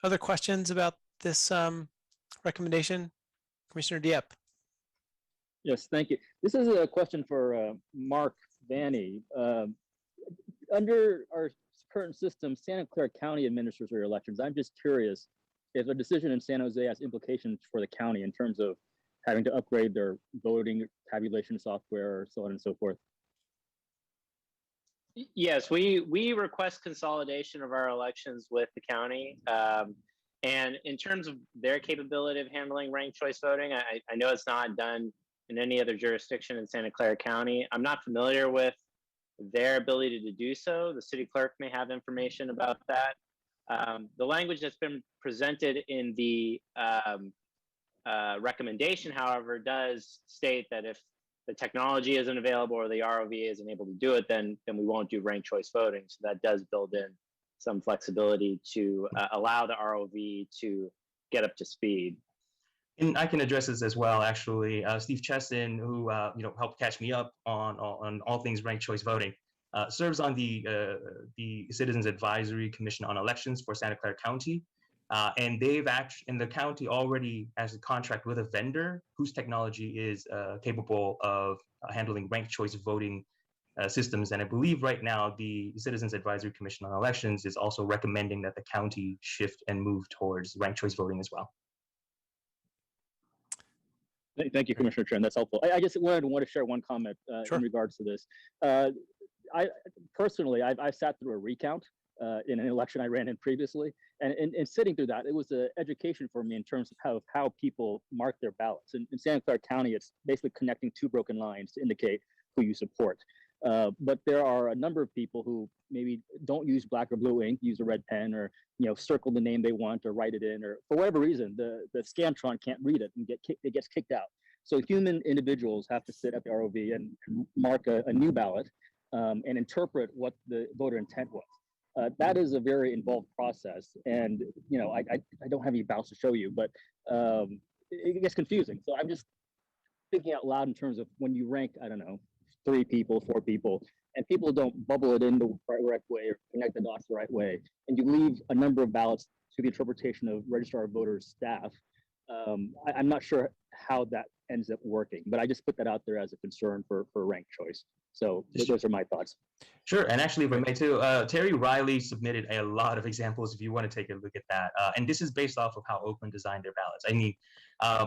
Other questions about this recommendation? Commissioner Dieppe. Yes, thank you. This is a question for Mark Vanny. Under our current system, Santa Clara County administers your elections. I'm just curious if a decision in San Jose has implications for the county in terms of having to upgrade their voting tabulation software or so on and so forth. Yes, we request consolidation of our elections with the county. And in terms of their capability of handling ranked choice voting, I know it's not done in any other jurisdiction in Santa Clara County. I'm not familiar with their ability to do so. The city clerk may have information about that. The language that's been presented in the recommendation, however, does state that if the technology isn't available or the ROV isn't able to do it, then we won't do ranked choice voting. So that does build in some flexibility to allow the ROV to get up to speed. And I can address this as well, actually. Steve Cheston, who helped catch me up on all things ranked choice voting, serves on the Citizens Advisory Commission on Elections for Santa Clara County. And the county already has a contract with a vendor whose technology is capable of handling ranked choice voting systems. And I believe right now the Citizens Advisory Commission on Elections is also recommending that the county shift and move towards ranked choice voting as well. Thank you, Commissioner Tran. That's helpful. I just wanted to share one comment in regards to this. I personally, I sat through a recount in an election I ran in previously, and in sitting through that, it was an education for me in terms of how people mark their ballots. In Santa Clara County, it's basically connecting two broken lines to indicate who you support. But there are a number of people who maybe don't use black or blue ink, use a red pen, or circle the name they want or write it in, or for whatever reason, the Scantron can't read it and it gets kicked out. So human individuals have to sit at the ROV and mark a new ballot and interpret what the voter intent was. That is a very involved process, and I don't have any ballots to show you, but it gets confusing. So I'm just thinking out loud in terms of when you rank, I don't know, 3 people, 4 people, and people don't bubble it in the right way or connect the dots the right way, and you leave a number of ballots to the interpretation of registrar of voters staff. I'm not sure how that ends up working, but I just put that out there as a concern for ranked choice. So those are my thoughts. Sure, and actually, if I may too, Terry Riley submitted a lot of examples if you want to take a look at that. And this is based off of how Oakland designed their ballots. I mean,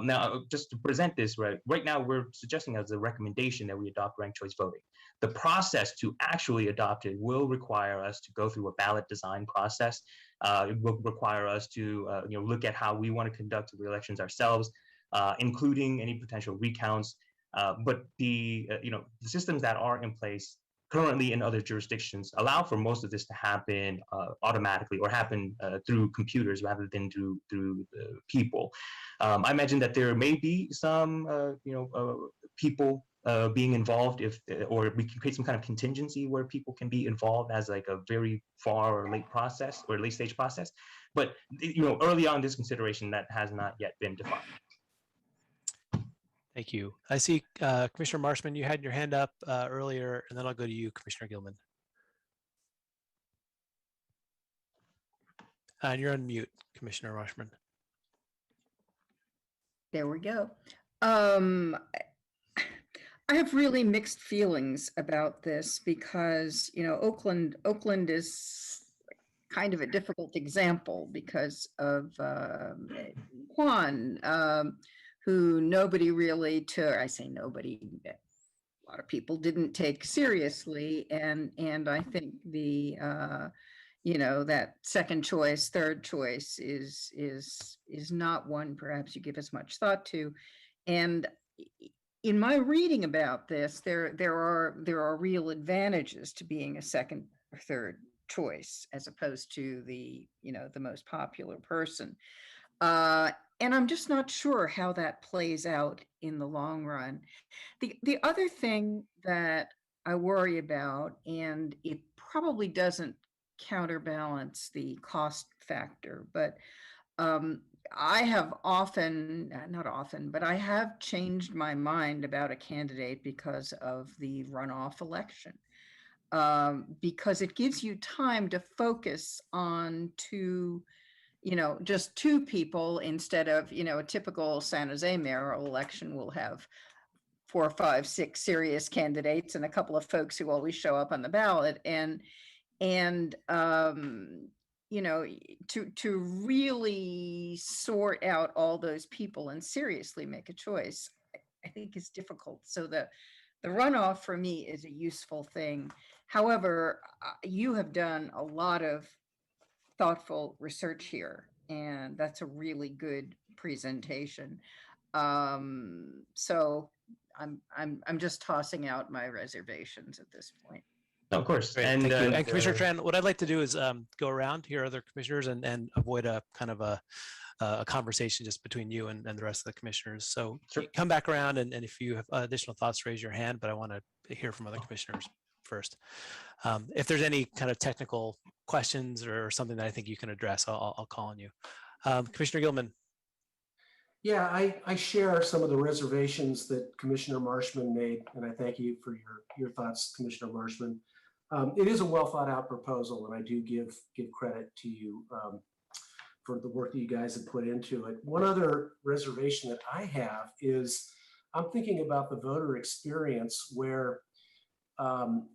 now just to present this, right now we're suggesting as a recommendation that we adopt ranked choice voting. The process to actually adopt it will require us to go through a ballot design process. It will require us to look at how we want to conduct the elections ourselves, including any potential recounts. But the systems that are in place currently in other jurisdictions allow for most of this to happen automatically or happen through computers rather than through people. I imagine that there may be some people being involved or we can create some kind of contingency where people can be involved as like a very far or late process or late stage process. But early on this consideration that has not yet been defined. Thank you. I see Commissioner Marshman, you had your hand up earlier, and then I'll go to you, Commissioner Gilman. And you're on mute, Commissioner Marshman. There we go. I have really mixed feelings about this because, Oakland is kind of a difficult example because of Juan, who nobody really took. I say nobody, a lot of people didn't take seriously, and I think the that second choice, third choice is not one perhaps you give as much thought to. And in my reading about this, there are real advantages to being a second or third choice as opposed to the most popular person. And I'm just not sure how that plays out in the long run. The other thing that I worry about, and it probably doesn't counterbalance the cost factor, but I have not often, but I have changed my mind about a candidate because of the runoff election. Because it gives you time to focus on just 2 people instead of, a typical San Jose mayoral election will have 4, 5, 6 serious candidates and a couple of folks who always show up on the ballot. And you know, to really sort out all those people and seriously make a choice, I think is difficult. So the runoff for me is a useful thing. However, you have done a lot of thoughtful research here, and that's a really good presentation. So I'm just tossing out my reservations at this point. Of course. Great, thank you. And Commissioner Tran, what I'd like to do is go around, hear other commissioners, and avoid a kind of a conversation just between you and the rest of the commissioners. So come back around, and if you have additional thoughts, raise your hand, but I want to hear from other commissioners first. If there's any kind of technical questions or something that I think you can address, I'll call on you. Commissioner Gilman. Yeah, I share some of the reservations that Commissioner Marshman made, and I thank you for your thoughts, Commissioner Marshman. It is a well thought out proposal, and I do give credit to you for the work that you guys have put into it. One other reservation that I have is I'm thinking about the voter experience where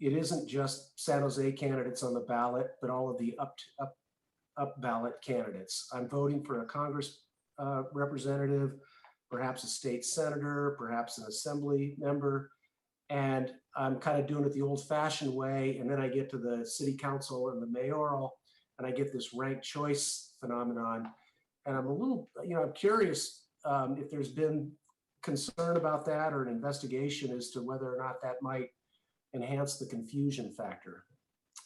it isn't just San Jose candidates on the ballot, but all of the up ballot candidates. I'm voting for a Congress representative, perhaps a state senator, perhaps an assembly member, and I'm kind of doing it the old-fashioned way, and then I get to the city council and the mayoral, and I get this ranked choice phenomenon. And I'm a little, I'm curious if there's been concern about that or an investigation as to whether or not that might enhance the confusion factor.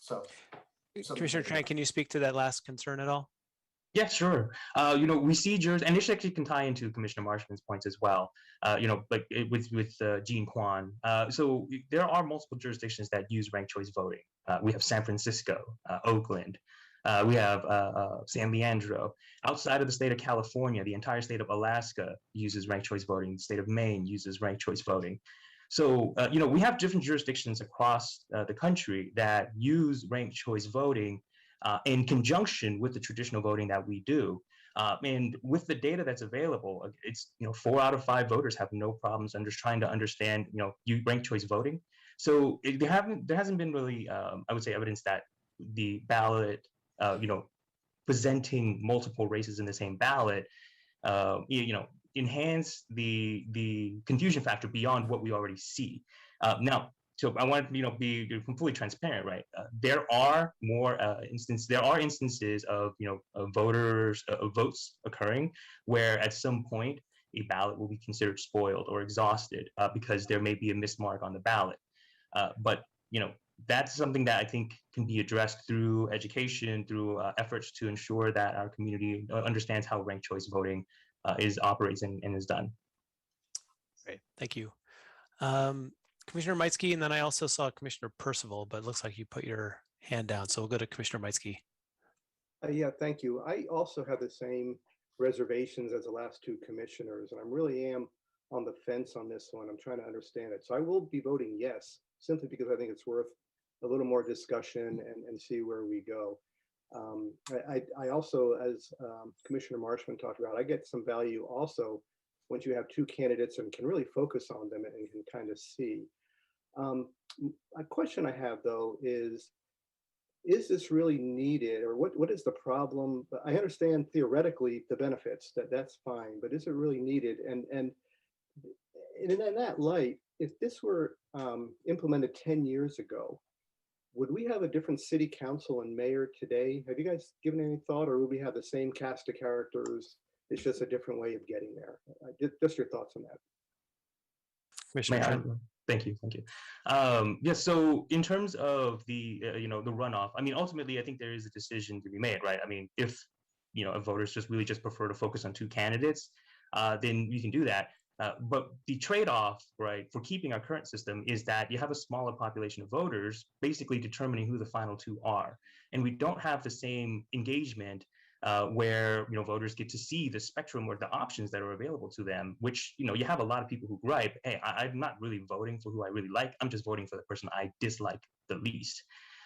So, Commissioner Tran, can you speak to that last concern at all? Yeah, sure. We see and this actually can tie into Commissioner Marshman's points as well. Like with Gene Kwan. So there are multiple jurisdictions that use ranked choice voting. We have San Francisco, Oakland. We have San Leandro. Outside of the state of California, the entire state of Alaska uses ranked choice voting. The state of Maine uses ranked choice voting. So, we have different jurisdictions across the country that use ranked choice voting in conjunction with the traditional voting that we do. And with the data that's available, it's, 4 out of 5 voters have no problems trying to understand, ranked choice voting. So there hasn't been really, I would say, evidence that the ballot, presenting multiple races in the same ballot, enhance the confusion factor beyond what we already see. Now, so I want to be completely transparent, right? There are instances of votes occurring where at some point a ballot will be considered spoiled or exhausted because there may be a mismark on the ballot. But that's something that I think can be addressed through education, through efforts to ensure that our community understands how ranked choice voting operates and is done. Great, thank you. Commissioner Meitzke, and then I also saw Commissioner Percival, but it looks like you put your hand down. So we'll go to Commissioner Meitzke. Yeah, thank you. I also have the same reservations as the last 2 commissioners, and I really am on the fence on this one. I'm trying to understand it. So I will be voting yes, simply because I think it's worth a little more discussion and see where we go. I also, as Commissioner Marshman talked about, I get some value also once you have 2 candidates and can really focus on them and can kind of see. A question I have though is this really needed, or what is the problem? I understand theoretically the benefits, that's fine, but is it really needed? And in that light, if this were implemented 10 years ago, would we have a different city council and mayor today? Have you guys given any thought, or would we have the same cast of characters? It's just a different way of getting there. Just your thoughts on that. Thank you. Yeah. So in terms of the the runoff, I mean, ultimately, I think there is a decision to be made, right? I mean, if voters just prefer to focus on 2 candidates, then you can do that. But the trade-off, right, for keeping our current system is that you have a smaller population of voters basically determining who the final 2 are, and we don't have the same engagement where voters get to see the spectrum or the options that are available to them, which you have a lot of people who gripe, hey, I'm not really voting for who I really like, I'm just voting for the person I dislike the least.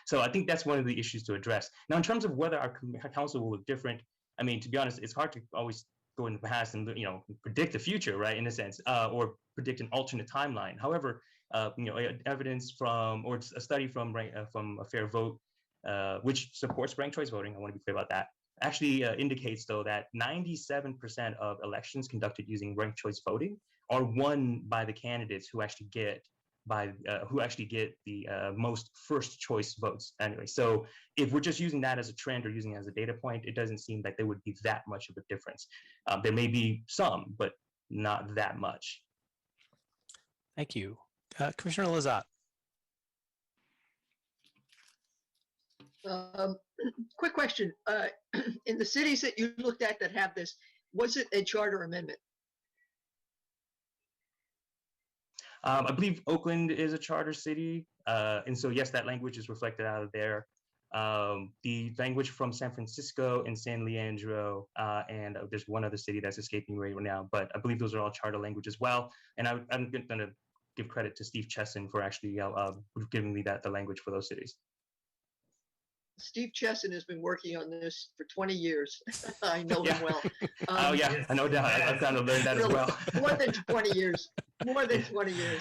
So I think that's one of the issues to address. Now, in terms of whether our council will look different, I mean, to be honest, it's hard to always go in the past and predict the future, right? In a sense, or predict an alternate timeline. However, evidence from or a study from a fair vote, which supports ranked choice voting. I want to be clear about that. Actually indicates though that 97% of elections conducted using ranked choice voting are won by the candidates who actually get the most first choice votes anyway. So if we're just using that as a trend or using it as a data point, it doesn't seem like there would be that much of a difference. There may be some, but not that much. Thank you. Commissioner Lazat. Quick question. In the cities that you looked at that have this, was it a charter amendment? I believe Oakland is a charter city. And so, yes, that language is reflected out of there. The language from San Francisco and San Leandro, and there's one other city that's escaping me right now, but I believe those are all charter language as well. And I'm going to give credit to Steve Chesson for actually giving me the language for those cities. Steve Chesson has been working on this for 20 years. I know him well. Oh yeah, no doubt. I've kind of learned that really, as well. More than 20 years. More than 20 years.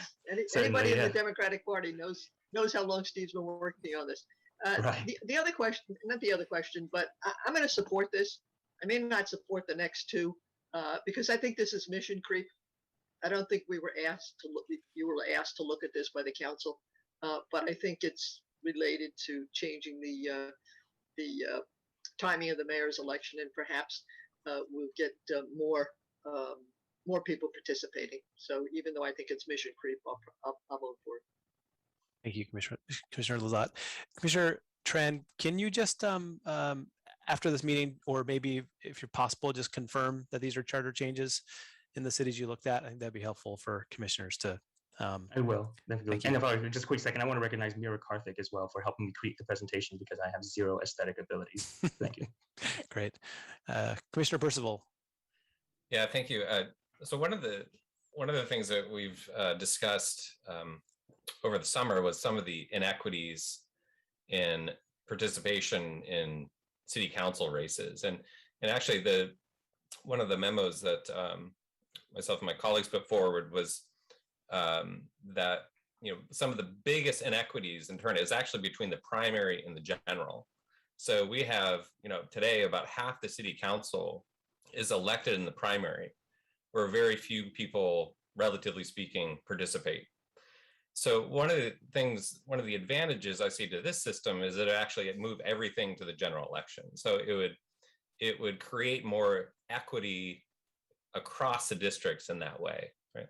Anybody in yeah. the Democratic Party knows how long Steve's been working on this. Right. The other question, not the other question, but I'm going to support this. I may not support the next two because I think this is mission creep. I don't think we were asked to look. You were asked to look at this by the council, but I think it's related to changing the timing of the mayor's election, and perhaps we'll get more people participating. So even though I think it's mission creep, I'll vote for it. Thank you, Commissioner Lazat. Commissioner Tran, can you just after this meeting, or maybe if you're possible, just confirm that these are charter changes in the cities you looked at? I think that'd be helpful for commissioners to. I will. Definitely. And if I just a quick second, I want to recognize Mira Karthik as well for helping me create the presentation because I have zero aesthetic abilities. Thank you. Great. Commissioner Percival. Yeah, thank you. So one of the things that we've discussed over the summer was some of the inequities in participation in city council races, and actually one of the memos that myself and my colleagues put forward was that some of the biggest inequities in turn is actually between the primary and the general. So we have today about half the city council is elected in the primary, where very few people, relatively speaking, participate. So one of the advantages I see to this system is that it actually move everything to the general election. So it would create more equity across the districts in that way, right?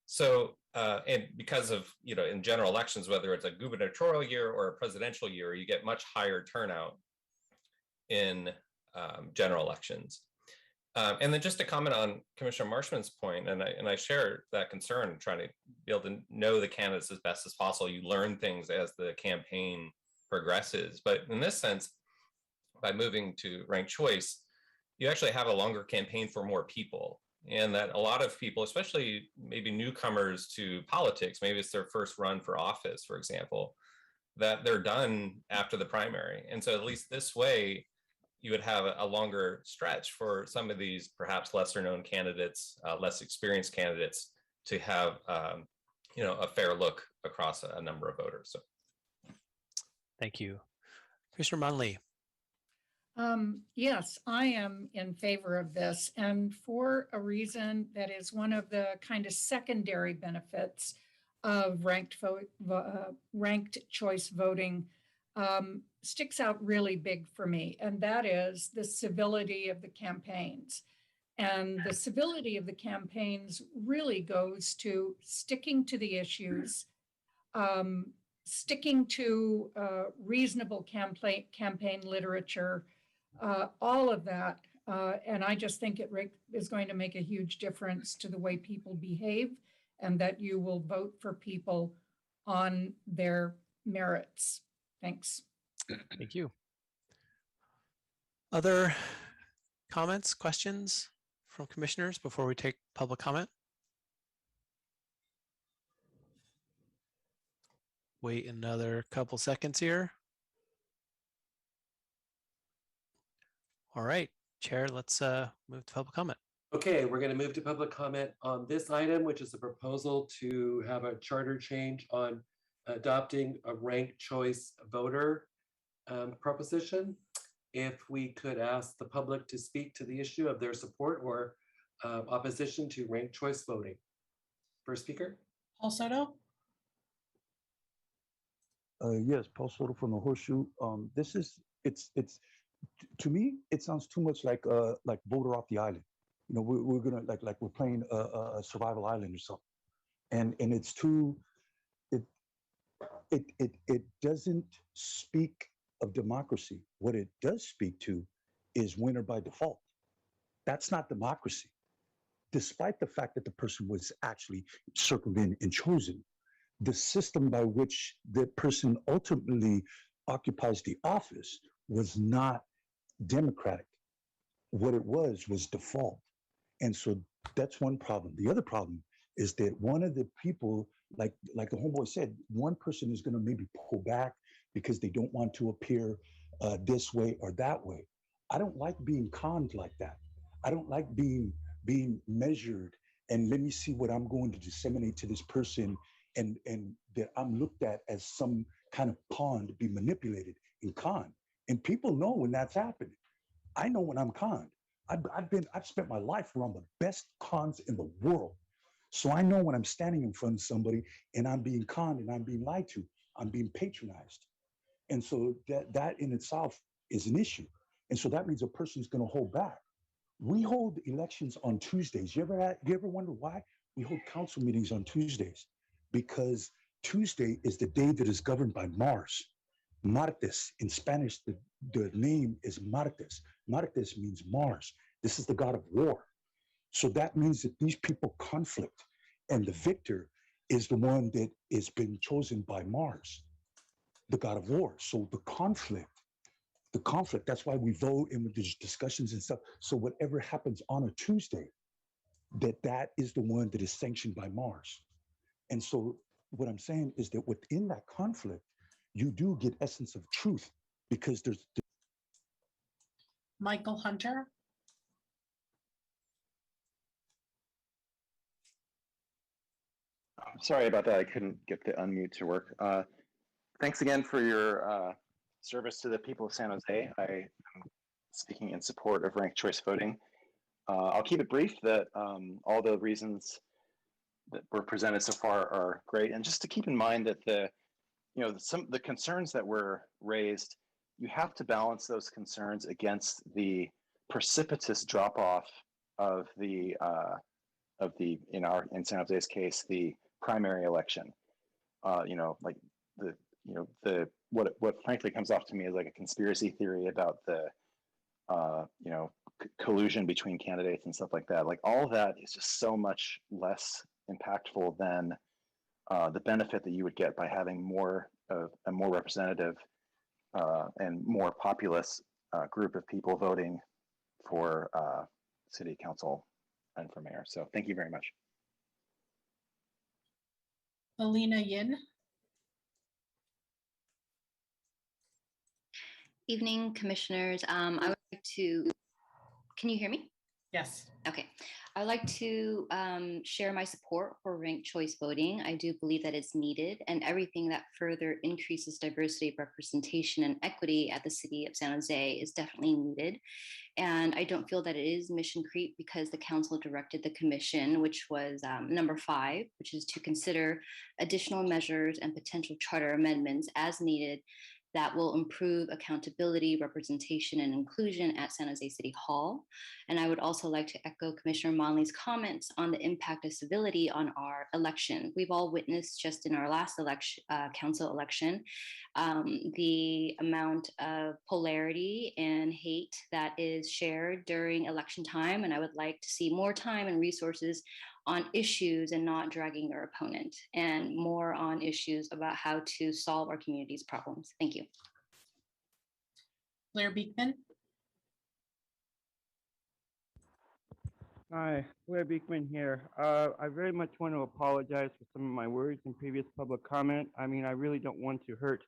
So and because of in general elections, whether it's a gubernatorial year or a presidential year, you get much higher turnout in general elections. And then just to comment on Commissioner Marshman's point, and I share that concern, trying to be able to know the candidates as best as possible. You learn things as the campaign progresses. But in this sense, by moving to ranked choice, you actually have a longer campaign for more people. And that a lot of people, especially maybe newcomers to politics, maybe it's their first run for office, for example, that they're done after the primary. And so at least this way, you would have a longer stretch for some of these perhaps lesser known candidates, less experienced candidates to have a fair look across a number of voters. So. Thank you. Commissioner Munley. Yes, I am in favor of this, and for a reason that is one of the kind of secondary benefits of ranked choice voting sticks out really big for me, and that is the civility of the campaigns. And the civility of the campaigns really goes to sticking to the issues, sticking to reasonable campaign literature, all of that. And I just think it is going to make a huge difference to the way people behave, and that you will vote for people on their merits. Thanks. Thank you. Other comments, questions from commissioners before we take public comment? Wait another couple seconds here. All right. Chair, let's move to public comment. Okay, we're going to move to public comment on this item, which is a proposal to have a charter change on adopting a ranked choice voter proposition. If we could ask the public to speak to the issue of their support or opposition to ranked choice voting. First speaker. Paul Soto? Yes, Paul Soto from the Horseshoe. It's to me, it sounds too much like voter off the island. You know, we're gonna like we're playing a survival island or something, and it's too. It doesn't speak of democracy. What it does speak to is winner by default. That's not democracy, despite the fact that the person was actually circled in and chosen. The system by which the person ultimately occupies the office was not democratic. What it was default. And so that's one problem. The other problem is that one of the people, like the homeboy said, one person is going to maybe pull back because they don't want to appear this way or that way. I don't like being conned like that. I don't like being measured and let me see what I'm going to disseminate to this person and that I'm looked at as some kind of pawn to be manipulated and conned. And people know when that's happening. I know when I'm conned. I've spent my life around the best cons in the world. So I know when I'm standing in front of somebody and I'm being conned and I'm being lied to, I'm being patronized. And so that in itself is an issue. And so that means a person's going to hold back. We hold elections on Tuesdays. You ever wonder why? We hold council meetings on Tuesdays because Tuesday is the day that is governed by Mars. Martes, in Spanish, the name is Martes. Martes means Mars. This is the god of war. So that means that these people conflict, and the victor is the one that has been chosen by Mars, the god of war. So the conflict, that's why we vote and there's discussions and stuff. So whatever happens on a Tuesday, that is the one that is sanctioned by Mars. And so what I'm saying is that within that conflict, you do get essence of truth because there's Michael Hunter? Sorry about that. I couldn't get the unmute to work. Thanks again for your service to the people of San Jose. I am speaking in support of ranked choice voting. I'll keep it brief that all the reasons that were presented so far are great. And just to keep in mind that the concerns that were raised, you have to balance those concerns against the precipitous drop off of the in San Jose's case, the primary election. What frankly comes off to me is like a conspiracy theory about the collusion between candidates and stuff like that. Like all of that is just so much less impactful than the benefit that you would get by having a more representative and more populous group of people voting for city council and for mayor. So thank you very much. Alina Yin? Evening, commissioners. I would like to, can you hear me? Yes. Okay. I would like to share my support for ranked choice voting. I do believe that it's needed, and everything that further increases diversity of representation and equity at the city of San Jose is definitely needed. And I don't feel that it is mission creep because the council directed the commission, which was number 5, which is to consider additional measures and potential charter amendments as needed that will improve accountability, representation, and inclusion at San Jose City Hall. And I would also like to echo Commissioner Monley's comments on the impact of civility on our election. We've all witnessed just in our last election, council election, the amount of polarity and hate that is shared during election time. And I would like to see more time and resources on issues and not dragging your opponent, and more on issues about how to solve our community's problems. Thank you. Blair Beekman? Hi, Blair Beekman here. I very much want to apologize for some of my words in previous public comment. I mean, I really don't want to hurt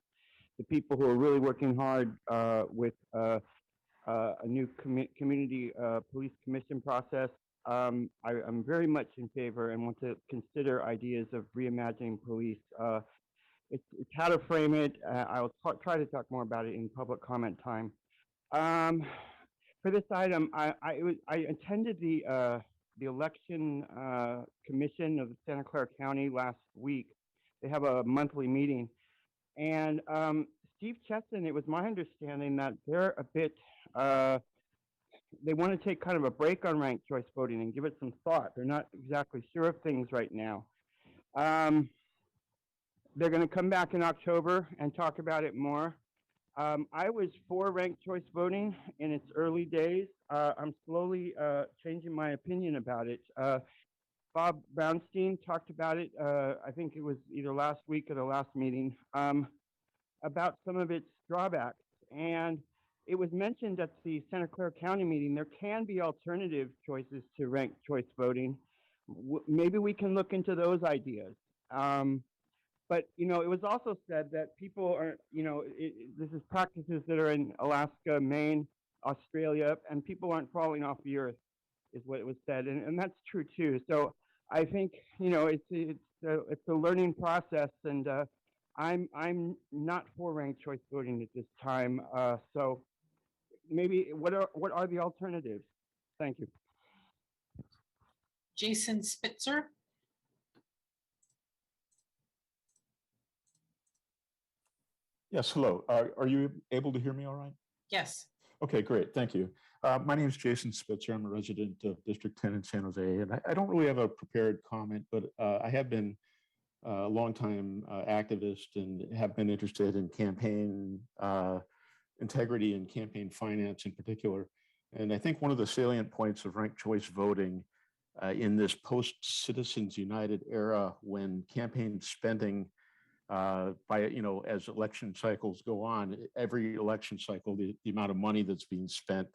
the people who are really working hard with a new community police commission process. I'm very much in favor and want to consider ideas of reimagining police. It's how to frame it. I'll try to talk more about it in public comment time. For this item, I attended the election commission of Santa Clara County last week. They have a monthly meeting, and Steve Chesson, it was my understanding that they're a bit, they want to take kind of a break on ranked choice voting and give it some thought. They're not exactly sure of things right now. They're going to come back in October and talk about it more. I was for ranked choice voting in its early days. I'm slowly changing my opinion about it. Bob Brownstein talked about it, I think it was either last week or the last meeting, about some of its drawbacks. And it was mentioned at the Santa Clara County meeting, there can be alternative choices to ranked choice voting. Maybe we can look into those ideas. But, you know, it was also said that people are, you know, this is practices that are in Alaska, Maine, Australia, and people aren't falling off the earth, is what it was said. And that's true, too. So I think, you know, it's a learning process, and I'm not for ranked choice voting at this time. So maybe what are the alternatives? Thank you. Jason Spitzer. Yes, hello. Are you able to hear me all right? Yes. Okay, great. Thank you. My name is Jason Spitzer. I'm a resident of District 10 in San Jose, and I don't really have a prepared comment, but I have been a longtime activist and have been interested in campaign integrity and campaign finance in particular. And I think one of the salient points of ranked choice voting in this post-Citizens United era, when campaign spending as election cycles go on, every election cycle, the amount of money that's being spent,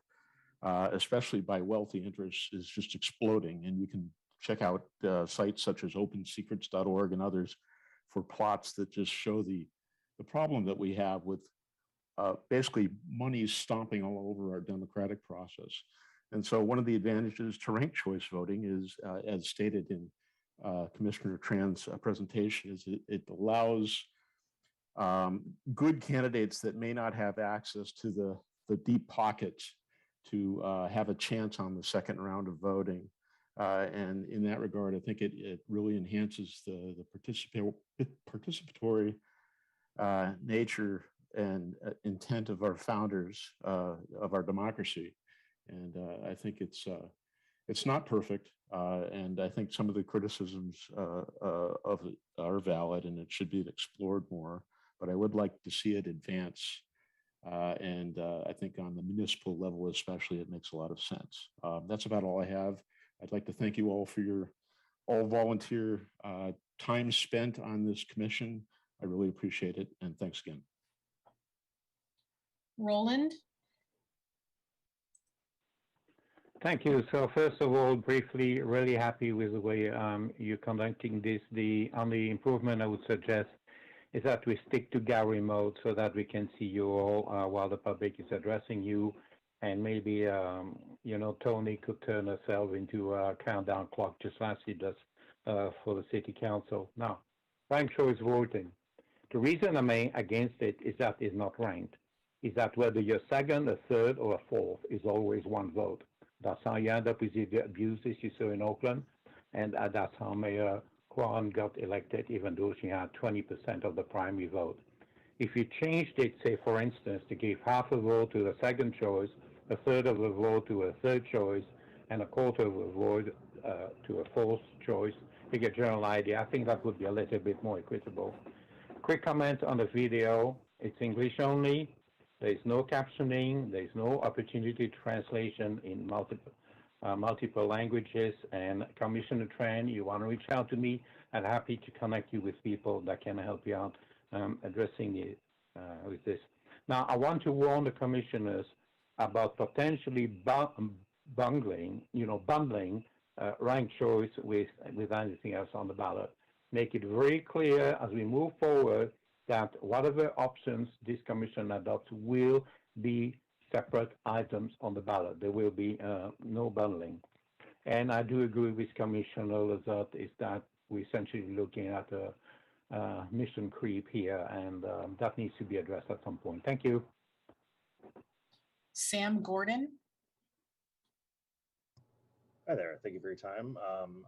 especially by wealthy interests, is just exploding. And you can check out sites such as opensecrets.org and others for plots that just show the problem that we have with basically money stomping all over our democratic process. And so one of the advantages to ranked choice voting is, as stated in Commissioner Tran's presentation, is it allows good candidates that may not have access to the deep pockets to have a chance on the second round of voting. And in that regard, I think it really enhances the participatory nature and intent of our founders of our democracy. And I think it's not perfect, and I think some of the criticisms of it are valid, and it should be explored more. But I would like to see it advance, and I think on the municipal level especially, it makes a lot of sense. That's about all I have. I'd like to thank you all for your all volunteer time spent on this commission. I really appreciate it, and thanks again. Roland. Thank you. So first of all, briefly, really happy with the way you're conducting this. The only improvement I would suggest is that we stick to gallery mode so that we can see you all while the public is addressing you. And maybe, you know, Tony could turn herself into a countdown clock just as he does for the city council. Now, ranked choice voting. The reason I'm against it is that it's not ranked. Is that whether you're second, a third, or a fourth is always one vote. That's how you end up with the abuses you saw in Oakland, and that's how Mayor Kwan got elected, even though she had 20% of the primary vote. If you changed it, say, for instance, to give half a vote to the second choice, a third of a vote to a third choice, and a quarter of a vote to a fourth choice, you get a general idea. I think that would be a little bit more equitable. Quick comment on the video. It's English only. There's no captioning. There's no opportunity to translation in multiple languages. And Commissioner Tran, you want to reach out to me, I'm happy to connect you with people that can help you out addressing it with this. Now, I want to warn the commissioners about potentially bundling ranked choice with anything else on the ballot. Make it very clear as we move forward that whatever options this commission adopts will be separate items on the ballot. There will be no bundling. And I do agree with Commissioner Lazat is that we're essentially looking at a mission creep here, and that needs to be addressed at some point. Thank you. Sam Gordon. Hi there. Thank you for your time.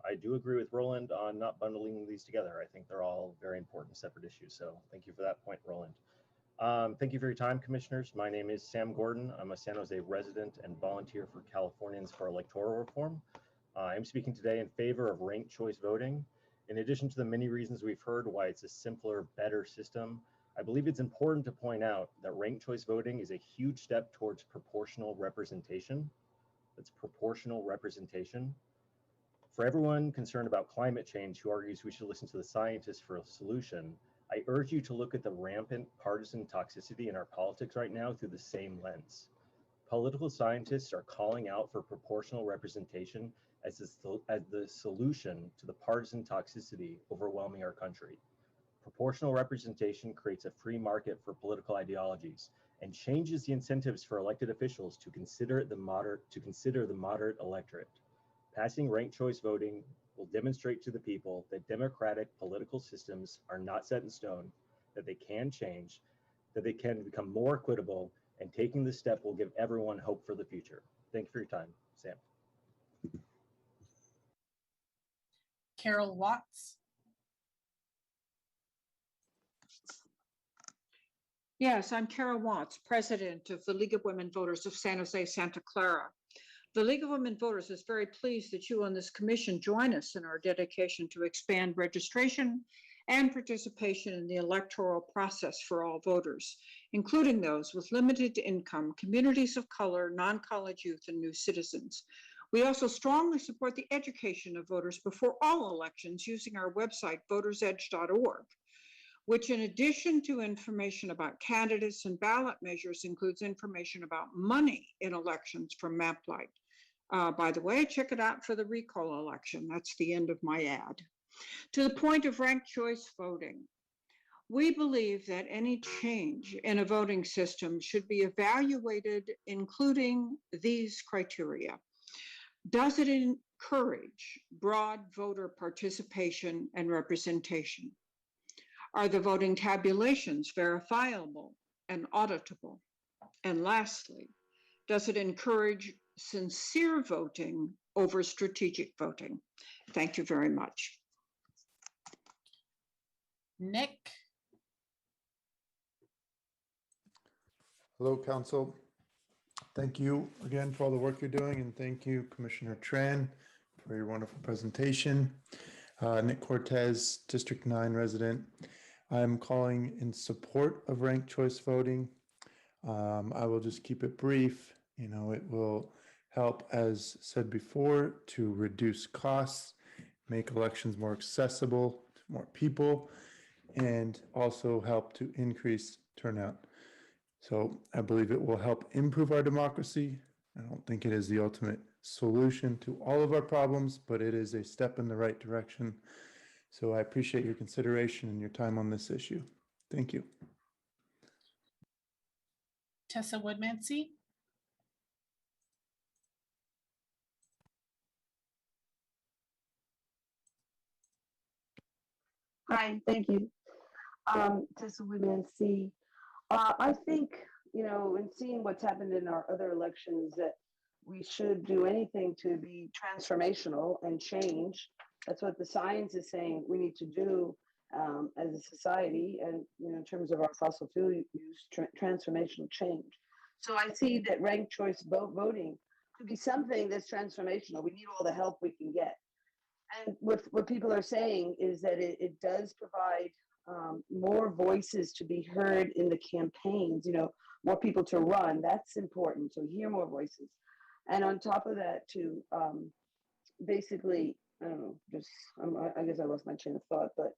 I do agree with Roland on not bundling these together. I think they're all very important separate issues. So thank you for that point, Roland. Thank you for your time, commissioners. My name is Sam Gordon. I'm a San Jose resident and volunteer for Californians for Electoral Reform. I'm speaking today in favor of ranked choice voting. In addition to the many reasons we've heard why it's a simpler, better system, I believe it's important to point out that ranked choice voting is a huge step towards proportional representation. That's proportional representation. For everyone concerned about climate change who argues we should listen to the scientists for a solution, I urge you to look at the rampant partisan toxicity in our politics right now through the same lens. Political scientists are calling out for proportional representation as the solution to the partisan toxicity overwhelming our country. Proportional representation creates a free market for political ideologies and changes the incentives for elected officials to consider the moderate electorate. Passing ranked choice voting will demonstrate to the people that democratic political systems are not set in stone, that they can change, that they can become more equitable, and taking this step will give everyone hope for the future. Thank you for your time, Sam. Carol Watts. Yes, I'm Carol Watts, president of the League of Women Voters of San Jose, Santa Clara. The League of Women Voters is very pleased that you on this commission join us in our dedication to expand registration and participation in the electoral process for all voters, including those with limited income, communities of color, non-college youth, and new citizens. We also strongly support the education of voters before all elections using our website, votersedge.org, which in addition to information about candidates and ballot measures includes information about money in elections from MapLight. By the way, check it out for the recall election. That's the end of my ad. To the point of ranked choice voting, we believe that any change in a voting system should be evaluated including these criteria. Does it encourage broad voter participation and representation? Are the voting tabulations verifiable and auditable? And lastly, does it encourage sincere voting over strategic voting? Thank you very much. Nick. Hello, Council. Thank you again for all the work you're doing, and thank you, Commissioner Tran, for your wonderful presentation. Nick Cortez, District 9 resident. I'm calling in support of ranked choice voting. I will just keep it brief. You know, it will help, as said before, to reduce costs, make elections more accessible to more people, and also help to increase turnout. So I believe it will help improve our democracy. I don't think it is the ultimate solution to all of our problems, but it is a step in the right direction. So I appreciate your consideration and your time on this issue. Thank you. Tessa Woodmansey. Hi, thank you. Tessa Woodmansey. I think, you know, in seeing what's happened in our other elections, that we should do anything to be transformational and change. That's what the science is saying we need to do as a society, and you know, in terms of our fossil fuel use, transformational change. So I see that ranked choice voting could be something that's transformational. We need all the help we can get. And what people are saying is that it does provide more voices to be heard in the campaigns, you know, more people to run. That's important. So hear more voices. And on top of that, to basically, I don't know, just, I guess I lost my train of thought, but,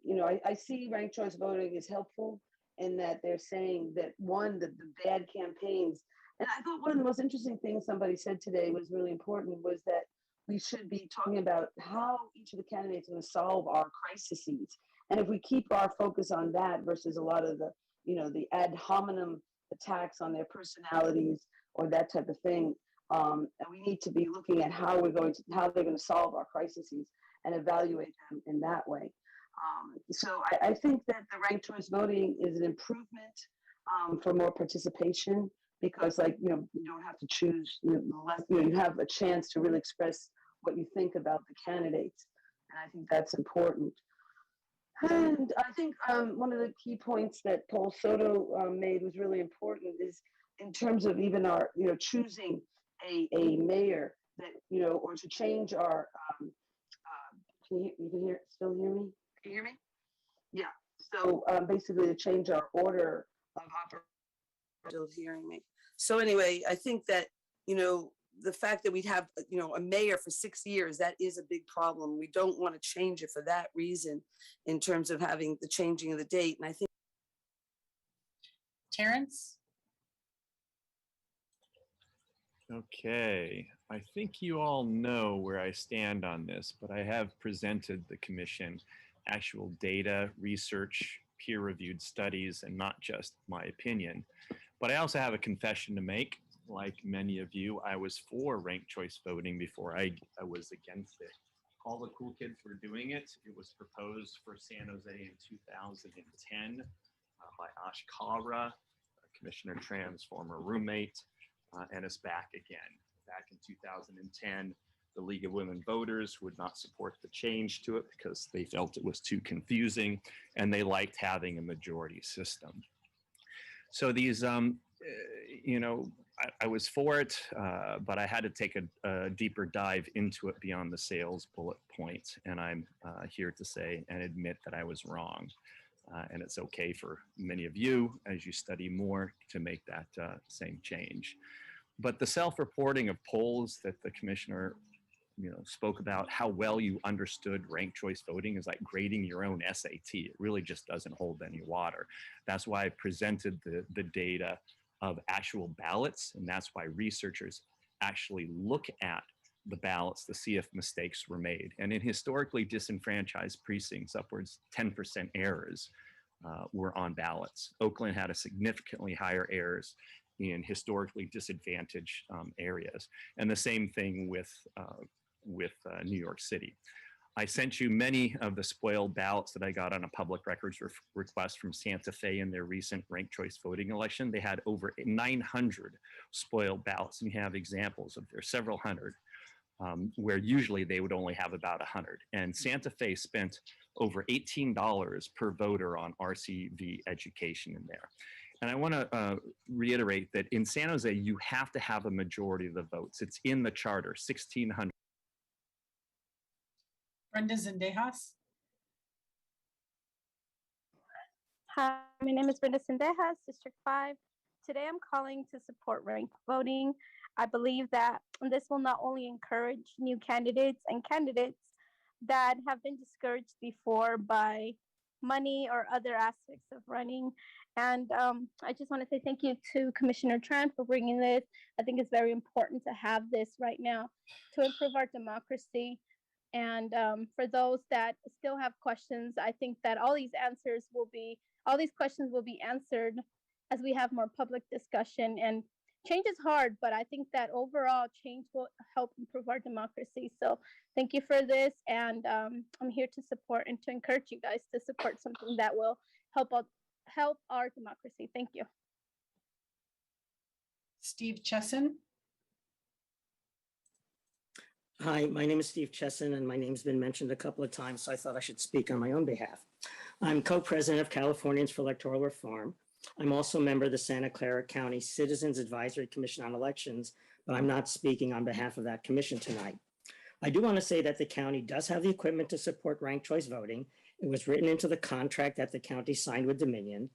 you know, I see ranked choice voting is helpful in that they're saying that one, the bad campaigns, and I thought one of the most interesting things somebody said today was really important, was that we should be talking about how each of the candidates are going to solve our crises. And if we keep our focus on that versus a lot of the, you know, the ad hominem attacks on their personalities or that type of thing. And we need to be looking at how they're going to solve our crises and evaluate them in that way. So I think that the ranked choice voting is an improvement for more participation, because you don't have to choose, you have a chance to really express what you think about the candidates. And I think that's important. And I think one of the key points that Paul Soto made was really important is in terms of even our, choosing a mayor that, or to change our, you can still hear me? Can you hear me? Yeah. So basically to change our order of operation. Still hearing me. So anyway, I think that, the fact that we'd have, a mayor for 6 years, that is a big problem. We don't want to change it for that reason in terms of having the changing of the date. And I think. Terrence? Okay, I think you all know where I stand on this, but I have presented the commission actual data, research, peer-reviewed studies, and not just my opinion. But I also have a confession to make. Like many of you, I was for ranked choice voting before I was against it. All the cool kids were doing it. It was proposed for San Jose in 2010 by Ash Kara, Commissioner Tran's former roommate, and it's back again. Back in 2010, the League of Women Voters would not support the change to it because they felt it was too confusing and they liked having a majority system. So these, I was for it, but I had to take a deeper dive into it beyond the sales bullet point. And I'm here to say and admit that I was wrong. And it's okay for many of you as you study more to make that same change. But the self-reporting of polls that the commissioner spoke about, how well you understood ranked choice voting is like grading your own SAT. It really just doesn't hold any water. That's why I presented the data of actual ballots, and that's why researchers actually look at the ballots to see if mistakes were made. And in historically disenfranchised precincts, upwards 10% errors were on ballots. Oakland had a significantly higher errors in historically disadvantaged areas. And the same thing with New York City. I sent you many of the spoiled ballots that I got on a public records request from Santa Fe in their recent ranked choice voting election. They had over 900 spoiled ballots, and you have examples of there, several hundred, where usually they would only have about 100. And Santa Fe spent over $18 per voter on RCV education in there. And I want to reiterate that in San Jose, you have to have a majority of the votes. It's in the charter, 1,600. Brenda Zendejas. Hi, my name is Brenda Zendejas, District 5. Today I'm calling to support ranked voting. I believe that this will not only encourage new candidates and candidates that have been discouraged before by money or other aspects of running. And I just want to say thank you to Commissioner Tran for bringing this. I think it's very important to have this right now to improve our democracy. And for those that still have questions, I think that all these questions will be answered as we have more public discussion. And change is hard, but I think that overall change will help improve our democracy. So thank you for this. And I'm here to support and to encourage you guys to support something that will help our democracy. Thank you. Steve Chesson. Hi, my name is Steve Chesson, and my name's been mentioned a couple of times, so I thought I should speak on my own behalf. I'm co-president of Californians for Electoral Reform. I'm also a member of the Santa Clara County Citizens Advisory Commission on Elections, but I'm not speaking on behalf of that commission tonight. I do want to say that the county does have the equipment to support ranked choice voting. It was written into the contract that the county signed with Dominion.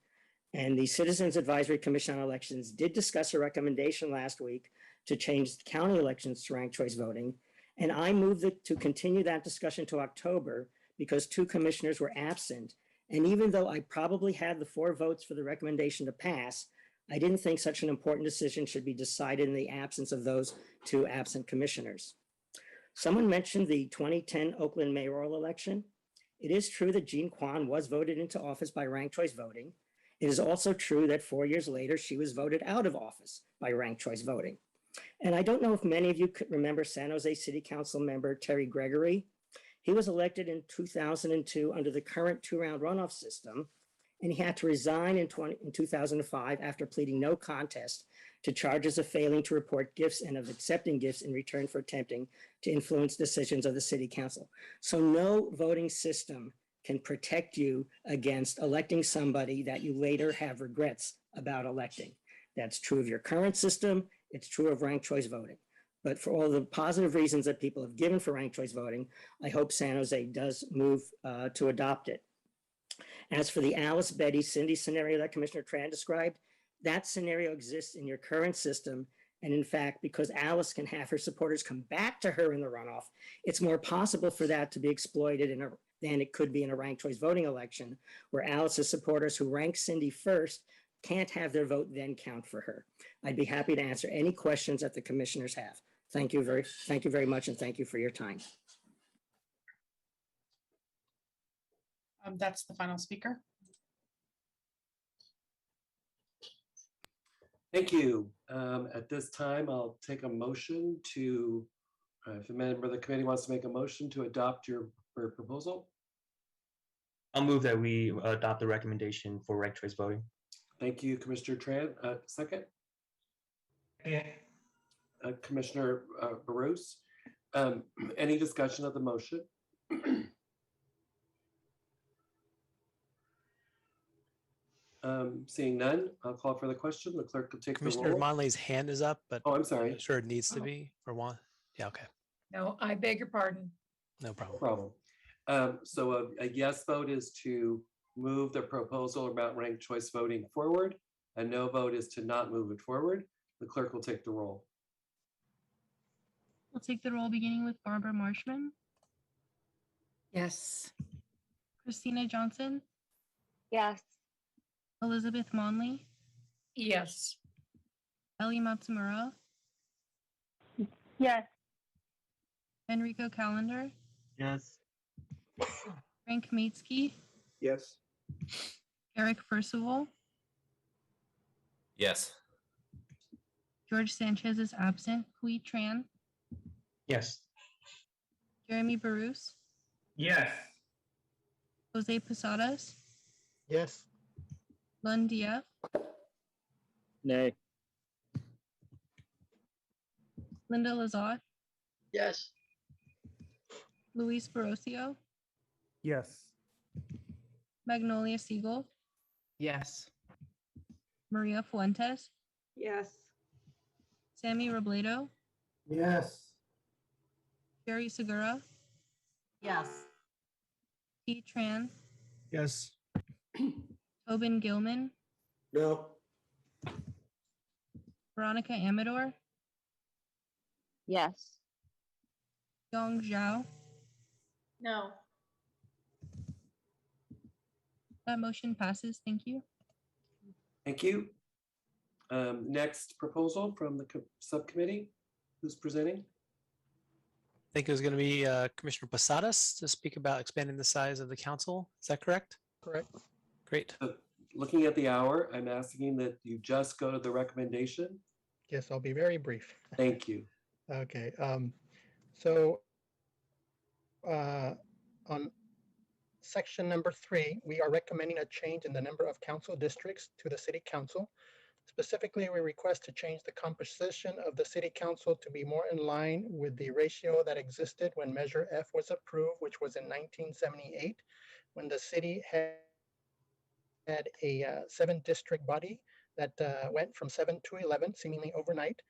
And the Citizens Advisory Commission on Elections did discuss a recommendation last week to change the county elections to ranked choice voting. And I moved it to continue that discussion to October because 2 commissioners were absent. And even though I probably had the 4 votes for the recommendation to pass, I didn't think such an important decision should be decided in the absence of those 2 absent commissioners. Someone mentioned the 2010 Oakland mayoral election. It is true that Jean Quan was voted into office by ranked choice voting. It is also true that 4 years later, she was voted out of office by ranked choice voting. And I don't know if many of you could remember San Jose City Council member Terry Gregory. He was elected in 2002 under the current two-round runoff system, and he had to resign in 2005 after pleading no contest to charges of failing to report gifts and of accepting gifts in return for attempting to influence decisions of the city council. So no voting system can protect you against electing somebody that you later have regrets about electing. That's true of your current system. It's true of ranked choice voting. But for all the positive reasons that people have given for ranked choice voting, I hope San Jose does move to adopt it. As for the Alice, Betty, Cindy scenario that Commissioner Tran described, that scenario exists in your current system. And in fact, because Alice can have her supporters come back to her in the runoff, it's more possible for that to be exploited than it could be in a ranked choice voting election, where Alice's supporters who rank Cindy first can't have their vote then count for her. I'd be happy to answer any questions that the commissioners have. Thank you very much, and thank you for your time. That's the final speaker. Thank you. At this time, I'll take a motion to, if a member of the committee wants to make a motion to adopt your proposal. I'll move that we adopt the recommendation for ranked choice voting. Thank you, Commissioner Tran. Second? Commissioner Barros. Any discussion of the motion? Seeing none, I'll call for the question. The clerk will take the roll. Commissioner Monley's hand is up, but oh, I'm sorry. I'm sure it needs to be for one. Yeah, okay. No, I beg your pardon. No problem. No problem. So a yes vote is to move the proposal about ranked choice voting forward. A no vote is to not move it forward. The clerk will take the roll. We'll take the roll beginning with Barbara Marshman. Yes. Christina Johnson. Yes. Elizabeth Monley. Yes. Ellie Matsumura. Yes. Enrico Calendar. Yes. Frank Maitsky. Yes. Eric Percival. Yes. George Sanchez is absent. Hui Tran. Yes. Jeremy Barus. Yes. Jose Posadas. Yes. Lund Dia. Nay. Linda Lazat. Yes. Luis Barrocio. Yes. Magnolia Siegel. Yes. Maria Fuentes. Yes. Sammy Robledo. Yes. Jerry Segura. Yes. T. Tran. Yes. Tobin Gilman. No. Veronica Amador. Yes. Yong Zhao. No. That motion passes. Thank you. Thank you. Next proposal from the subcommittee. Who's presenting? I think it was going to be Commissioner Posadas to speak about expanding the size of the council. Is that correct? Correct. Great. Looking at the hour, I'm asking that you just go to the recommendation. Yes, I'll be very brief. Thank you. Okay. So on section number 3, we are recommending a change in the number of council districts to the city council. Specifically, we request to change the composition of the city council to be more in line with the ratio that existed when Measure F was approved, which was in 1978, when the city had a 7-district body that went from 7 to 11, seemingly overnight.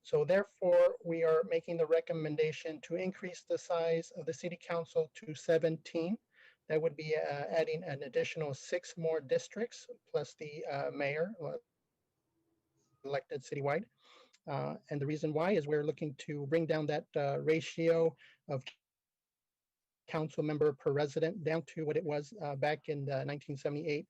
So therefore, we are making the recommendation to increase the size of the city council to 17. That would be adding an additional 6 more districts, plus the mayor elected citywide. And the reason why is we're looking to bring down that ratio of council member per resident down to what it was back in 1978.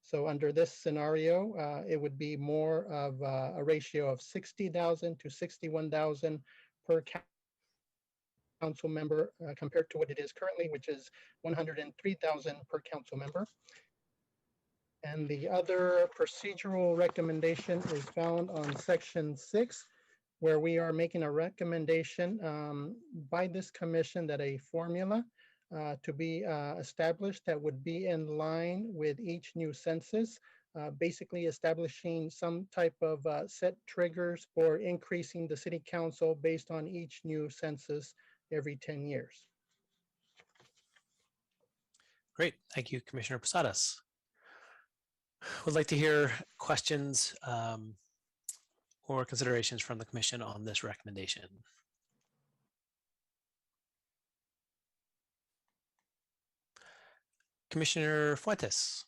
So under this scenario, it would be more of a ratio of 60,000 to 61,000 per council member compared to what it is currently, which is 103,000 per council member. And the other procedural recommendation is found on section 6, where we are making a recommendation by this commission that a formula to be established that would be in line with each new census, basically establishing some type of set triggers for increasing the city council based on each new census every 10 years. Great. Thank you, Commissioner Posadas. Would like to hear questions or considerations from the commission on this recommendation. Commissioner Fuentes.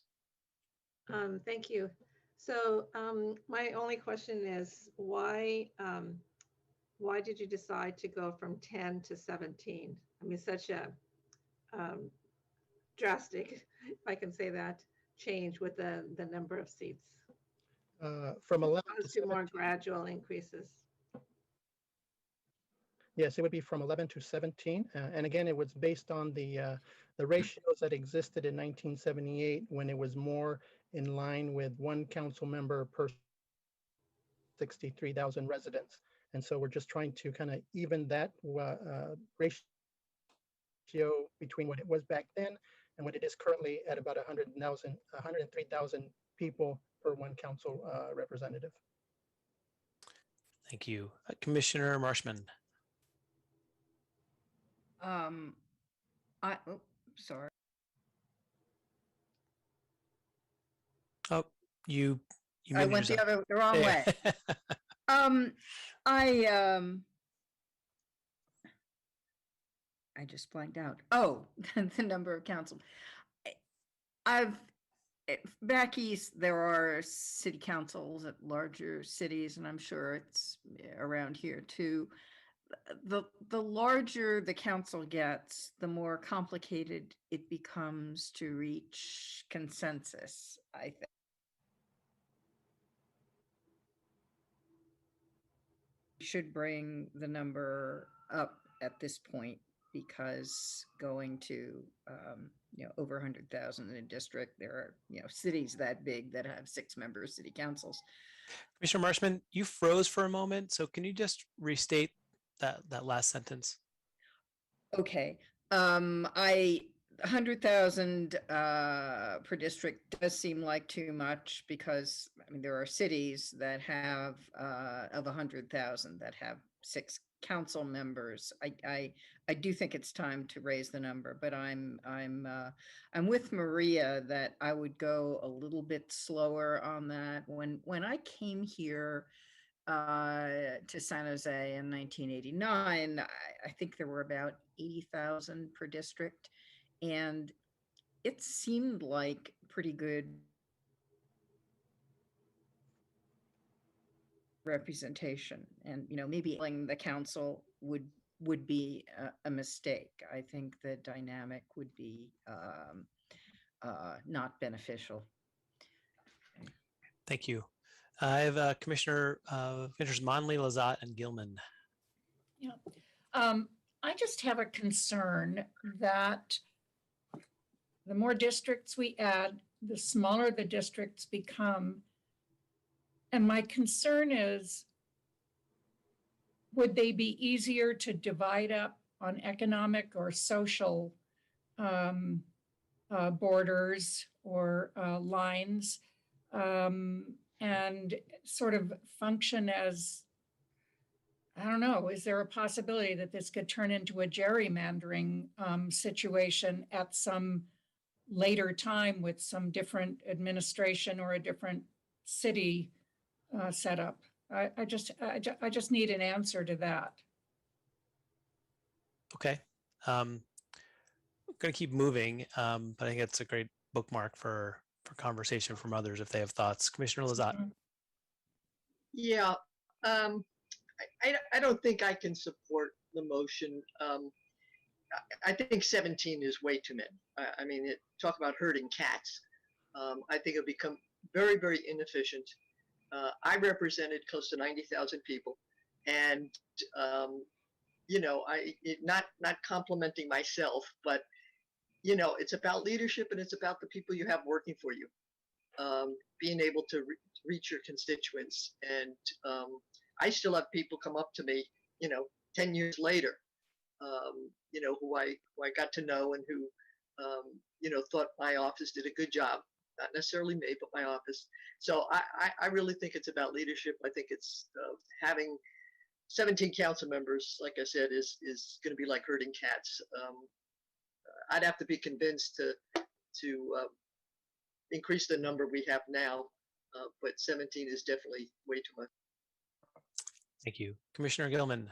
Thank you. So my only question is why did you decide to go from 10 to 17? I mean, such a drastic, if I can say that, change with the number of seats. From 11 to more gradual increases. Yes, it would be from 11 to 17. And again, it was based on the ratios that existed in 1978 when it was more in line with one council member per 63,000 residents. And so we're just trying to kind of even that ratio between what it was back then and what it is currently at about 103,000 people per one council representative. Thank you. Commissioner Marshman. Sorry. Oh, you I went the wrong way. I just blanked out. Oh, the number of council. Back east, there are city councils at larger cities, and I'm sure it's around here too. The larger the council gets, the more complicated it becomes to reach consensus, I think. Should bring the number up at this point, because going to over 100,000 in a district, there are cities that big that have 6-member city councils. Commissioner Marshman, you froze for a moment, so can you just restate that last sentence? Okay, 100,000 per district does seem like too much, because I mean there are cities that have of 100,000 that have 6 council members. I do think it's time to raise the number, but I'm with Maria that I would go a little bit slower on that. When I came here to San Jose in 1989, I think there were about 80,000 per district, and it seemed like pretty good representation, and maybe the council would be a mistake. I think the dynamic would be not beneficial. Thank you. I have Commissioners Monley, Lazat, and Gilman. Yeah, I just have a concern that the more districts we add, the smaller the districts become. And my concern is, would they be easier to divide up on economic or social borders or lines, and sort of function as, I don't know, is there a possibility that this could turn into a gerrymandering situation at some later time with some different administration or a different city setup? I just need an answer to that. Okay. I'm going to keep moving, but I think it's a great bookmark for conversation from others if they have thoughts. Commissioner Lazat. Yeah, I don't think I can support the motion. I think 17 is way too many. I mean, talk about herding cats. I think it'll become very, very inefficient. I represented close to 90,000 people, and not complimenting myself, but it's about leadership and it's about the people you have working for you. being able to reach your constituents. And I still have people come up to me, 10 years later, who I got to know and who, thought my office did a good job. Not necessarily me, but my office. So I really think it's about leadership. I think it's having 17 council members, like I said, is going to be like herding cats. I'd have to be convinced to increase the number we have now, but 17 is definitely way too much. Thank you. Commissioner Gilman.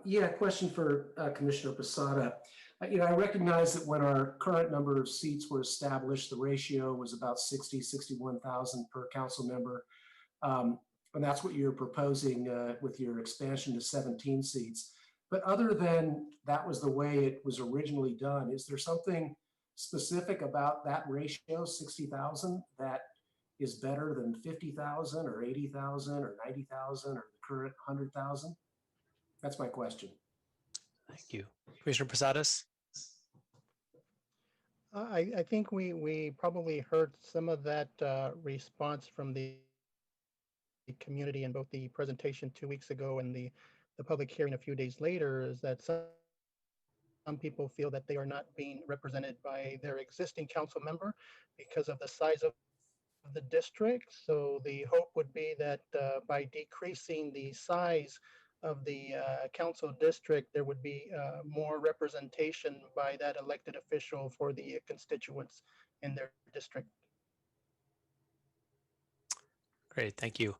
Yeah, question for Commissioner Posada. I recognize that when our current number of seats were established, the ratio was about 61,000 per council member. And that's what you're proposing with your expansion to 17 seats. But other than that was the way it was originally done, is there something specific about that ratio, 60,000, that is better than 50,000 or 80,000 or 90,000 or the current 100,000? That's my question. Thank you. Commissioner Posadas? I think we probably heard some of that response from the community in both the presentation 2 weeks ago and the public hearing a few days later, is that some people feel that they are not being represented by their existing council member because of the size of the district. So the hope would be that by decreasing the size of the council district, there would be more representation by that elected official for the constituents in their district. Great, thank you.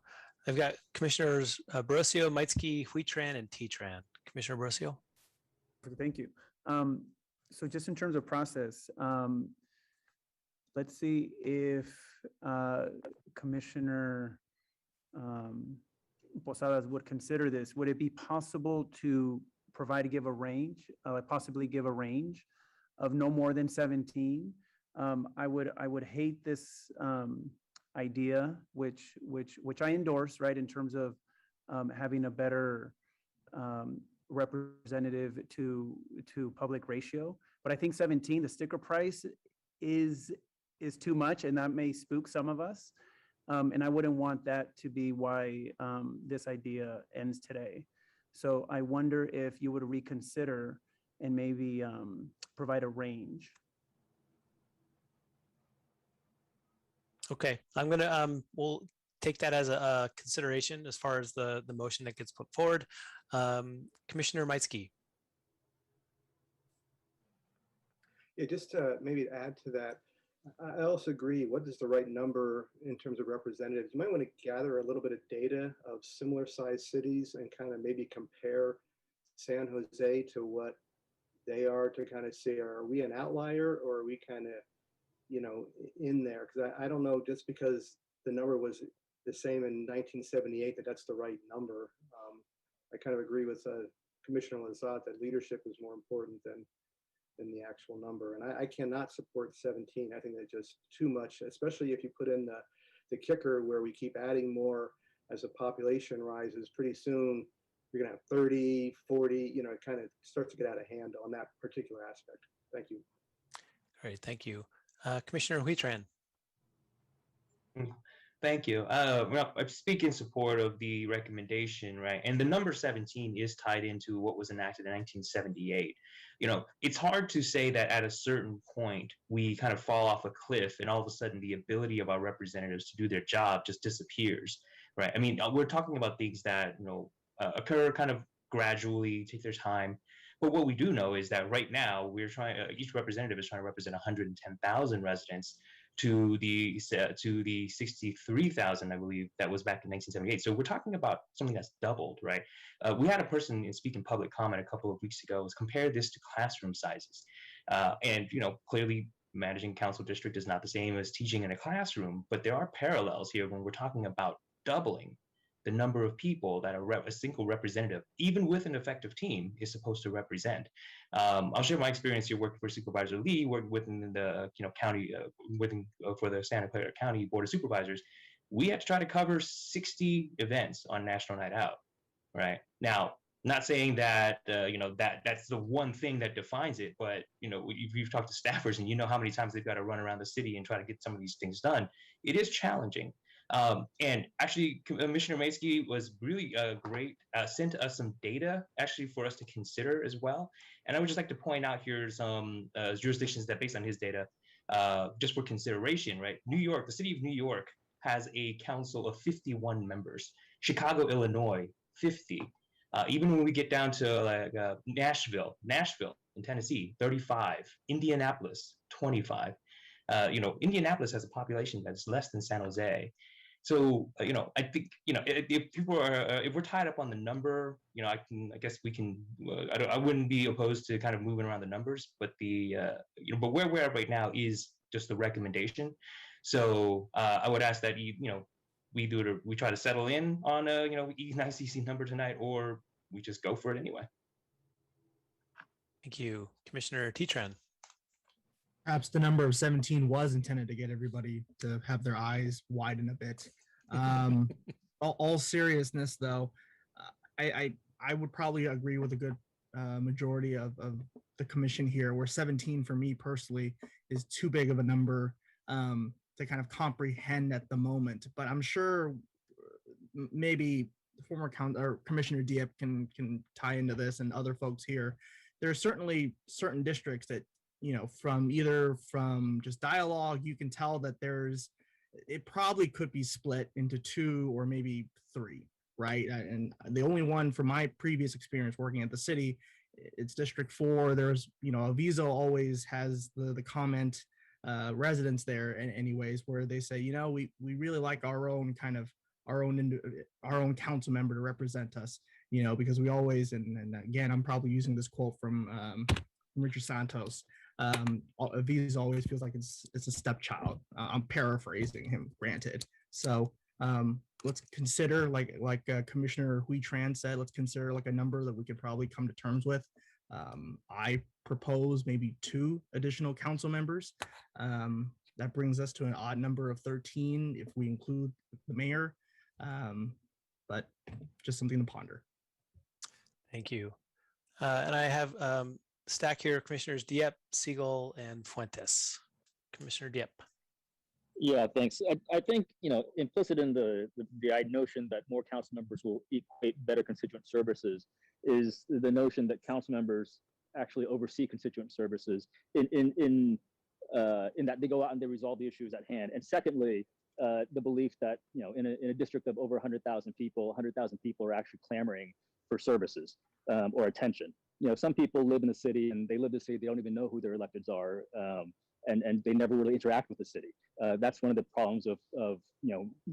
I've got Commissioners Borosio, Maitsky, Huitran, and Tetran. Commissioner Borosio. Thank you. So just in terms of process, let's see if Commissioner Posadas would consider this. Would it be possible to give a range, possibly give a range of no more than 17? I would hate this idea, which I endorse, right, in terms of having a better representative to public ratio. But I think 17, the sticker price is too much, and that may spook some of us. And I wouldn't want that to be why this idea ends today. So I wonder if you would reconsider and maybe provide a range. Okay, I'm gonna, we'll take that as a consideration as far as the motion that gets put forward. Commissioner Maitsky. Yeah, just to maybe add to that, I also agree, what is the right number in terms of representatives? You might want to gather a little bit of data of similar sized cities and kind of maybe compare San Jose to what they are, to kind of say, are we an outlier or are we kind of, in there? Because I don't know, just because the number was the same in 1978, that's the right number. I kind of agree with Commissioner Lazat that leadership is more important than the actual number. And I cannot support 17. I think that's just too much, especially if you put in the kicker where we keep adding more as the population rises. Pretty soon you're gonna have 30, 40, it kind of starts to get out of hand on that particular aspect. Thank you. Great, thank you. Commissioner Huitran. Thank you. Well, I speak in support of the recommendation, right? And the number 17 is tied into what was enacted in 1978. It's hard to say that at a certain point we kind of fall off a cliff and all of a sudden the ability of our representatives to do their job just disappears, right? I mean, we're talking about things that, occur kind of gradually, take their time. But what we do know is that right now we're trying, each representative is trying to represent 110,000 residents to the 63,000, I believe, that was back in 1978. So we're talking about something that's doubled, right? We had a person speak in public comment a couple of weeks ago, was compare this to classroom sizes. And, clearly managing council district is not the same as teaching in a classroom, but there are parallels here when we're talking about doubling the number of people that a single representative, even with an effective team, is supposed to represent. I'll share my experience here working for Supervisor Lee, working within the county, for the Santa Clara County Board of Supervisors. We had to try to cover 60 events on National Night Out, right? Now, Not saying that that's the one thing that defines it, but if you've talked to staffers and you know how many times they've got to run around the city and try to get some of these things done, it is challenging. And actually, Commissioner Maysky was really great, sent us some data actually for us to consider as well. And I would just like to point out here some jurisdictions that, based on his data, just for consideration, right? New York, the city of New York has a council of 51 members. Chicago, Illinois, 50. Even when we get down to like Nashville in Tennessee, 35. Indianapolis, 25. Indianapolis has a population that's less than San Jose. So, I think, if people are, if we're tied up on the number, I guess we can, I wouldn't be opposed to kind of moving around the numbers, but but where we're at right now is just the recommendation. So I would ask that we try to settle in on a nice easy number tonight, or we just go for it anyway. Thank you, Commissioner Tetran. Perhaps the number of 17 was intended to get everybody to have their eyes widen a bit. All seriousness, though, I would probably agree with a good majority of the commission here, where 17 for me personally is too big of a number to kind of comprehend at the moment. But I'm sure maybe former Commissioner Diep can tie into this, and other folks here. There are certainly certain districts that, from just dialogue, you can tell that it probably could be split into 2 or maybe 3, right? And the only one from my previous experience working at the city, it's District 4. There's, Aviso always has the comment residents there, and anyways, where they say, we really like our own council member to represent us, because we always, and again, I'm probably using this quote from Richard Santos. Aviso always feels like it's a stepchild. I'm paraphrasing him, granted. So let's consider, like Commissioner Hui Tran said, let's consider like a number that we could probably come to terms with. I propose maybe 2 additional council members. That brings us to an odd number of 13 if we include the mayor. But just something to ponder. Thank you. And I have stack here, Commissioners Diep, Siegel, and Fuentes. Commissioner Diep. Yeah, thanks. I think, implicit in the notion that more council members will equate better constituent services is the notion that council members actually oversee constituent services in that they go out and they resolve the issues at hand. And secondly, the belief that, in a district of over 100,000 people are actually clamoring for services or attention. Some people live in the city and they live in the city, they don't even know who their electeds are, and they never really interact with the city. That's one of the problems of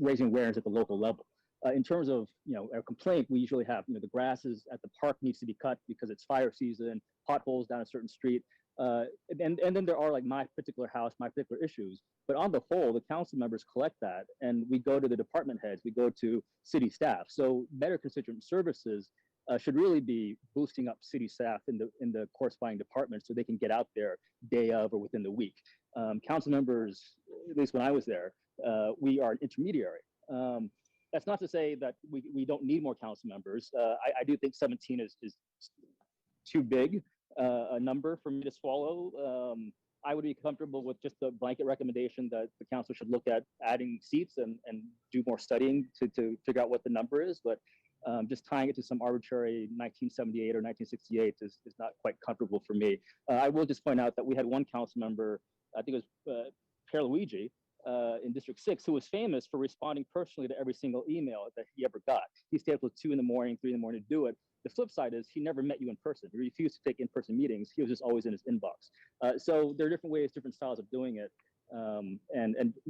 raising awareness at the local level. In terms of a complaint, we usually have the grasses at the park needs to be cut because it's fire season, potholes down a certain street, and then there are like my particular house, my particular issues. But on the whole, the council members collect that, and we go to the department heads, we go to city staff. So better constituent services should really be boosting up city staff in the corresponding departments so they can get out there day of or within the week. Council members, at least when I was there, we are an intermediary. That's not to say that we don't need more council members. I do think 17 is too big a number for me to swallow. I would be comfortable with just a blanket recommendation that the council should look at adding seats and do more studying to figure out what the number is. But just tying it to some arbitrary 1978 or 1968 is not quite comfortable for me. I will just point out that we had one council member, I think it was Pierluigi, in District 6, who was famous for responding personally to every single email that he ever got. He stayed up till 2 in the morning, 3 in the morning to do it. The flip side is he never met you in person. He refused to take in-person meetings. He was just always in his inbox. So there are different ways, different styles of doing it. And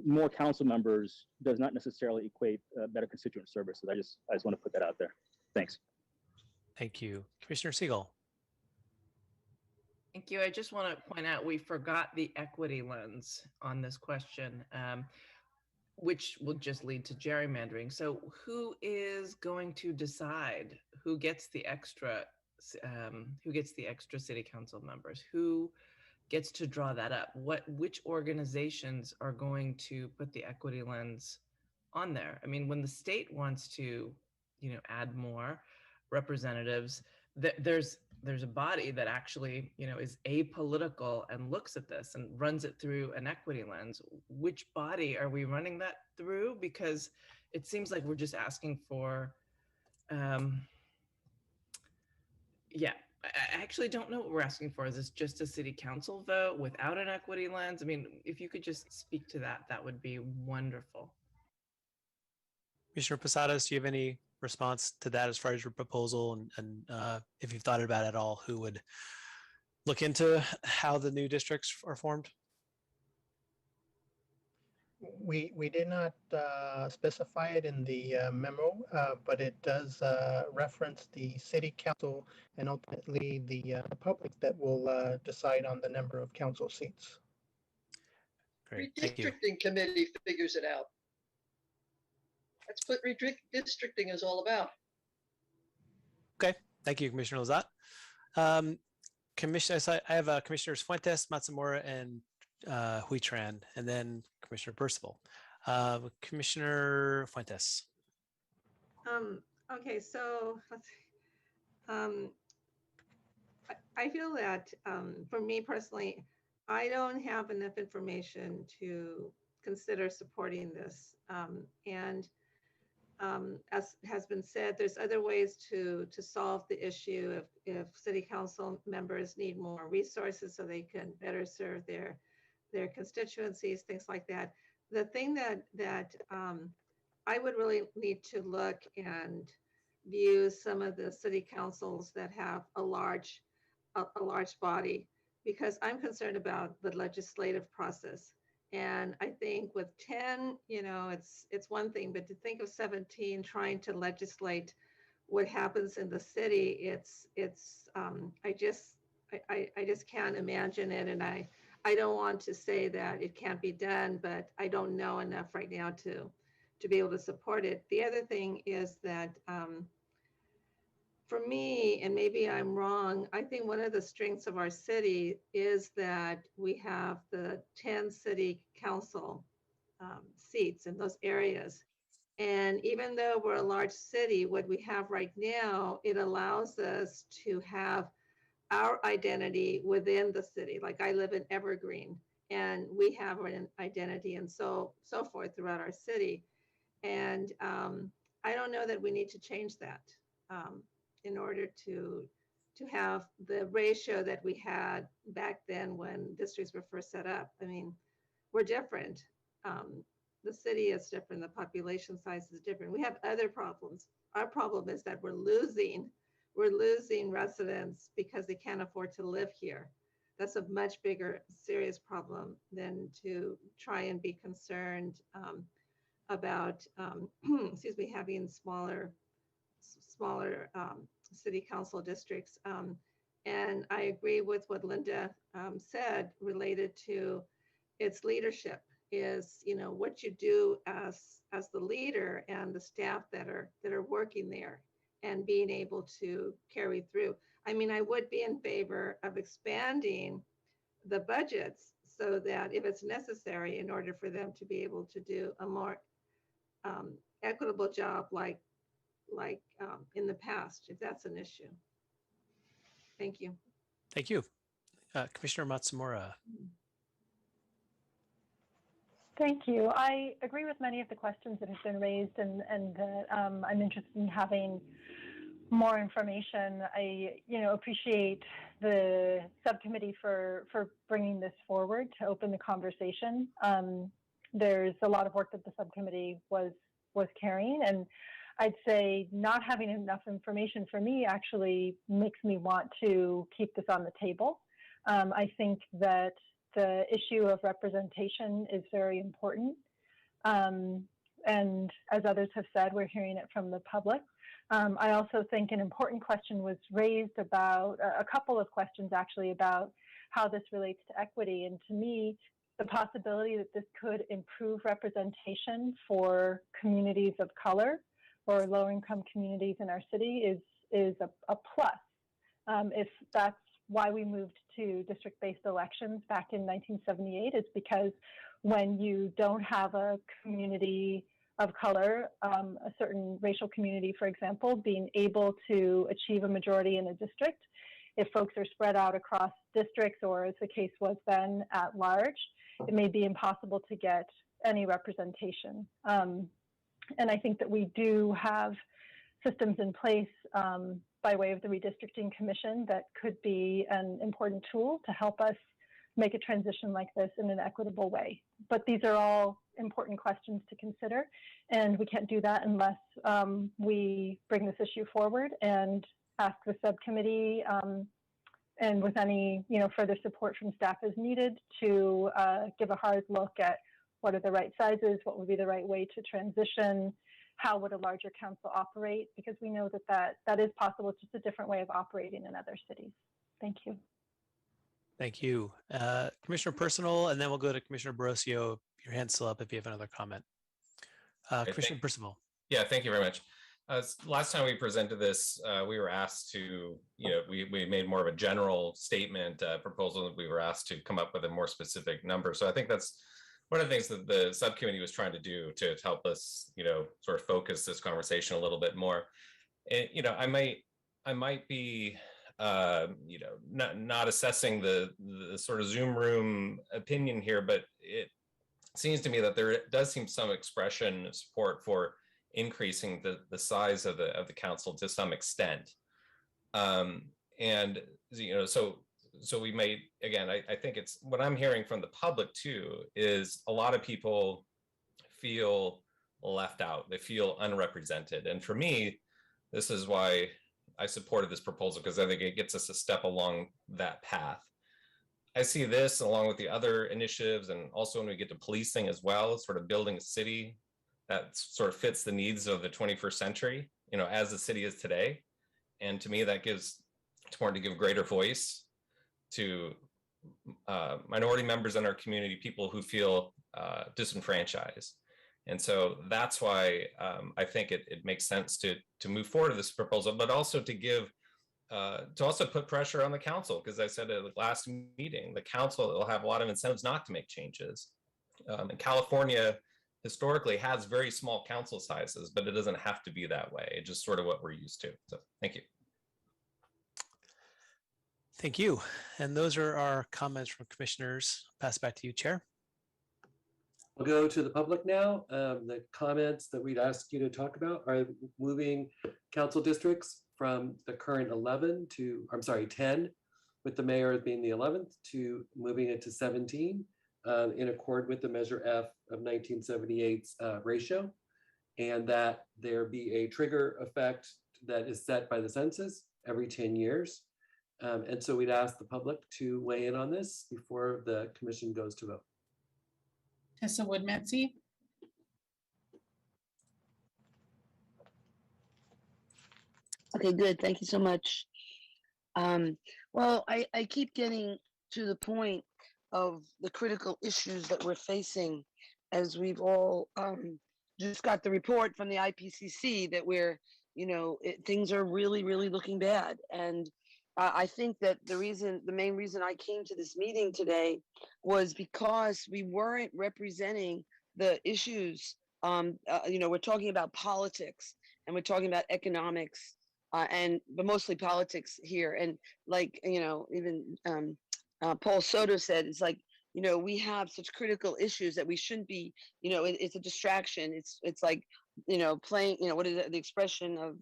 more council members does not necessarily equate better constituent services. I just want to put that out there. Thanks. Thank you. Commissioner Siegel. Thank you. I just want to point out we forgot the equity lens on this question, which will just lead to gerrymandering. So who is going to decide who gets the extra city council members? Who gets to draw that up? Which organizations are going to put the equity lens on there? I mean, when the state wants to, add more, representatives. There's a body that actually, is apolitical and looks at this and runs it through an equity lens. Which body are we running that through? Because it seems like we're just asking for, yeah, I actually don't know what we're asking for. Is this just a city council vote without an equity lens? I mean, if you could just speak to that, that would be wonderful. Commissioner Posadas, do you have any response to that as far as your proposal, and if you've thought about it at all, who would look into how the new districts are formed? We did not specify it in the memo, but it does reference the city council and ultimately the public that will decide on the number of council seats. Great, thank you. Redistricting committee figures it out. That's what redistricting is all about. Okay, thank you, Commissioner Lazat. Commissioner, I have Commissioners Fuentes, Matsumura, and Huitran, and then Commissioner Percival. Commissioner Fuentes. Okay, so I feel that for me personally, I don't have enough information to consider supporting this. As has been said, there's other ways to solve the issue if city council members need more resources so they can better serve their constituencies, things like that. The thing that I would really need to look and view some of the city councils that have a large body, because I'm concerned about the legislative process. And I think with 10, it's one thing, but to think of 17 trying to legislate what happens in the city, I just can't imagine it. And I don't want to say that it can't be done, but I don't know enough right now to be able to support it. The other thing is that for me, and maybe I'm wrong, I think one of the strengths of our city is that we have the 10 city council seats in those areas. And even though we're a large city, what we have right now, it allows us to have our identity within the city. Like I live in Evergreen, and we have an identity and so forth throughout our city. And I don't know that we need to change that in order to have the ratio that we had back then when districts were first set up. I mean, we're different. The city is different. The population size is different. We have other problems. Our problem is that we're losing residents because they can't afford to live here. That's a much bigger, serious problem than to try and be concerned about, excuse me, having smaller city council districts. And I agree with what Linda said related to its leadership is, what you do as the leader and the staff that are working there and being able to carry through. I mean, I would be in favor of expanding the budgets so that if it's necessary in order for them to be able to do a more equitable job like in the past, if that's an issue. Thank you. Thank you. Commissioner Matsumura. Thank you. I agree with many of the questions that have been raised, and I'm interested in having more information. I appreciate the subcommittee for bringing this forward to open the conversation. There's a lot of work that the subcommittee was carrying, and I'd say not having enough information for me actually makes me want to keep this on the table. I think that the issue of representation is very important. And as others have said, we're hearing it from the public. I also think an important question was raised about, a couple of questions actually, about how this relates to equity. And to me, the possibility that this could improve representation for communities of color or lower-income communities in our city is a plus. If that's why we moved to district-based elections back in 1978, is because when you don't have a community of color, a certain racial community, for example, being able to achieve a majority in a district. If folks are spread out across districts, or as the case was then at large, it may be impossible to get any representation. And I think that we do have systems in place by way of the Redistricting Commission that could be an important tool to help us make a transition like this in an equitable way. But these are all important questions to consider, and we can't do that unless we bring this issue forward and ask the subcommittee and with any further support from staff as needed to give a hard look at what are the right sizes, what would be the right way to transition, how would a larger council operate, because we know that is possible. It's just a different way of operating in other cities. Thank you. Thank you. Commissioner Personal, and then we'll go to Commissioner Borosio. Your hand's still up if you have another comment. Commissioner Percival. Yeah, thank you very much. Last time we presented this, we were asked to, we made more of a general statement proposal, that we were asked to come up with a more specific number. So I think that's one of the things that the subcommittee was trying to do to help us, sort of focus this conversation a little bit more. And, I might be, not assessing the sort of Zoom room opinion here, but it seems to me that there does seem some expression of support for increasing the size of the council to some extent. And, so we may, again, I think it's what I'm hearing from the public too, is a lot of people feel left out. They feel unrepresented. And for me, this is why I supported this proposal, because I think it gets us a step along that path. I see this along with the other initiatives, and also when we get to policing as well, sort of building a city that sort of fits the needs of the 21st century, as the city is today. And to me, that gives, it's important to give greater voice to minority members in our community, people who feel disenfranchised. And so that's why I think it makes sense to move forward with this proposal, but also to give, to also put pressure on the council, because I said at the last meeting, the council will have a lot of incentives not to make changes. And California historically has very small council sizes, but it doesn't have to be that way. It's just sort of what we're used to. So thank you. Thank you. And those are our comments from commissioners. Pass back to you, Chair. We'll go to the public now. The comments that we'd ask you to talk about are moving council districts from the current 10, with the mayor being the 11th, to moving it to 17 in accord with the Measure F of 1978's ratio, and that there be a trigger effect that is set by the census every 10 years. And so we'd ask the public to weigh in on this before the commission goes to vote. Tessa Wood-Metzi. Okay, good. Thank you so much. Well, I keep getting to the point of the critical issues that we're facing, as we've all just got the report from the IPCC that we're, things are really, really looking bad. And I think that the main reason I came to this meeting today was because we weren't representing the issues. We're talking about politics, and we're talking about economics, but mostly politics here. And even Paul Soto said, it's like, we have such critical issues that we shouldn't be, it's a distraction. It's like, playing, what is it, the expression of,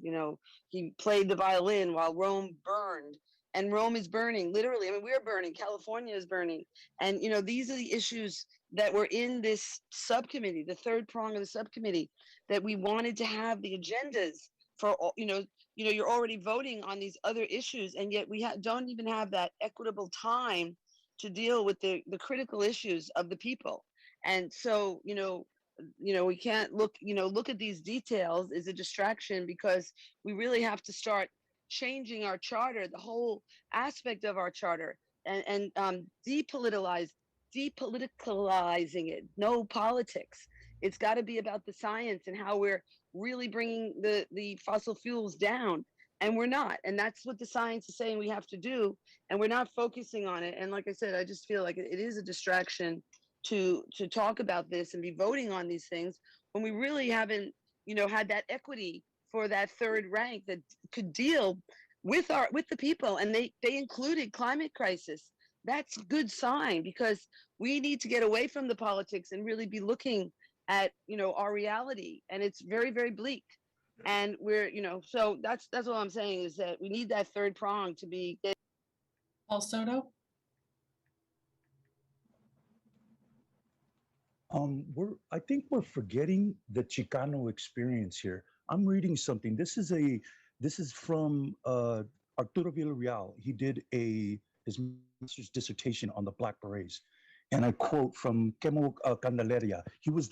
he played the violin while Rome burned, and Rome is burning, literally. I mean, we're burning, California is burning. And, these are the issues that were in this subcommittee, the third prong of the subcommittee, that we wanted to have the agendas for, you're already voting on these other issues, and yet we don't even have that equitable time to deal with the critical issues of the people. And so, we can't look at these details as a distraction, because we really have to start changing our charter, the whole aspect of our charter, and depoliticalizing it. No politics. It's got to be about the science and how we're really bringing the fossil fuels down. And we're not. And that's what the science is saying we have to do. And we're not focusing on it. And like I said, I just feel like it is a distraction to talk about this and be voting on these things when we really haven't, had that equity for that third rank that could deal with the people, and they included climate crisis. That's a good sign, because we need to get away from the politics and really be looking at our reality, and it's very, very bleak. And we're, so that's all I'm saying, is that we need that third prong to be. Paul Soto? I think we're forgetting the Chicano experience here. I'm reading something. This is from Arturo Villarreal. He did his master's dissertation on the Black Berets. And I quote from Quemo Candelaria. He was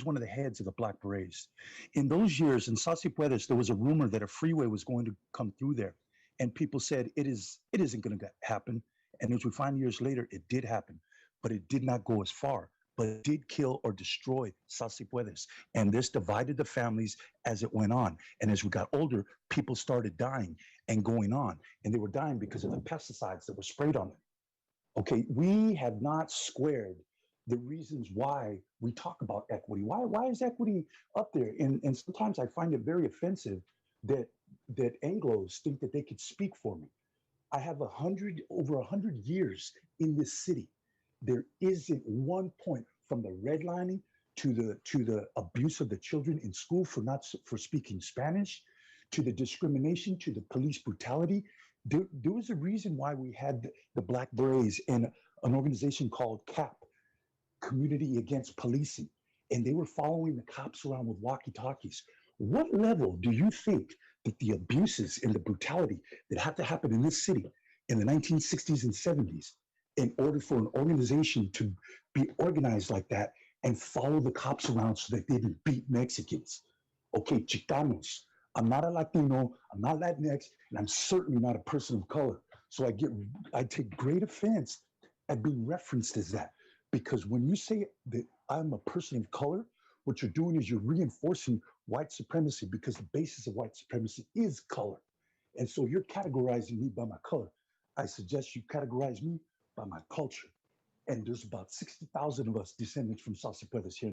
one of the heads of the Black Berets. In those years, in Sasipuedes, there was a rumor that a freeway was going to come through there. And people said, it isn't going to happen. And as we find years later, it did happen. But it did not go as far. But it did kill or destroy Sasipuedes. And this divided the families as it went on. And as we got older, people started dying and going on. And they were dying because of the pesticides that were sprayed on them. Okay, we have not squared the reasons why we talk about equity. Why is equity up there? And sometimes I find it very offensive that Anglos think that they could speak for me. I have over 100 years in this city. There isn't one point from the redlining to the abuse of the children in school for speaking Spanish, to the discrimination, to the police brutality. There was a reason why we had the Black Berets and an organization called CAP, Community Against Policing, and they were following the cops around with walkie-talkies. What level do you think that the abuses and the brutality that had to happen in this city in the 1960s and 70s in order for an organization to be organized like that and follow the cops around so that they didn't beat Mexicans? Okay, Chicanos. I'm not a Latino, I'm not Latinx, and I'm certainly not a person of color. So I take great offense at being referenced as that. Because when you say that I'm a person of color, what you're doing is you're reinforcing white supremacy, because the basis of white supremacy is color. And so you're categorizing me by my color. I suggest you categorize me by my culture. And there's about 60,000 of us descendants from Sasipuedes here.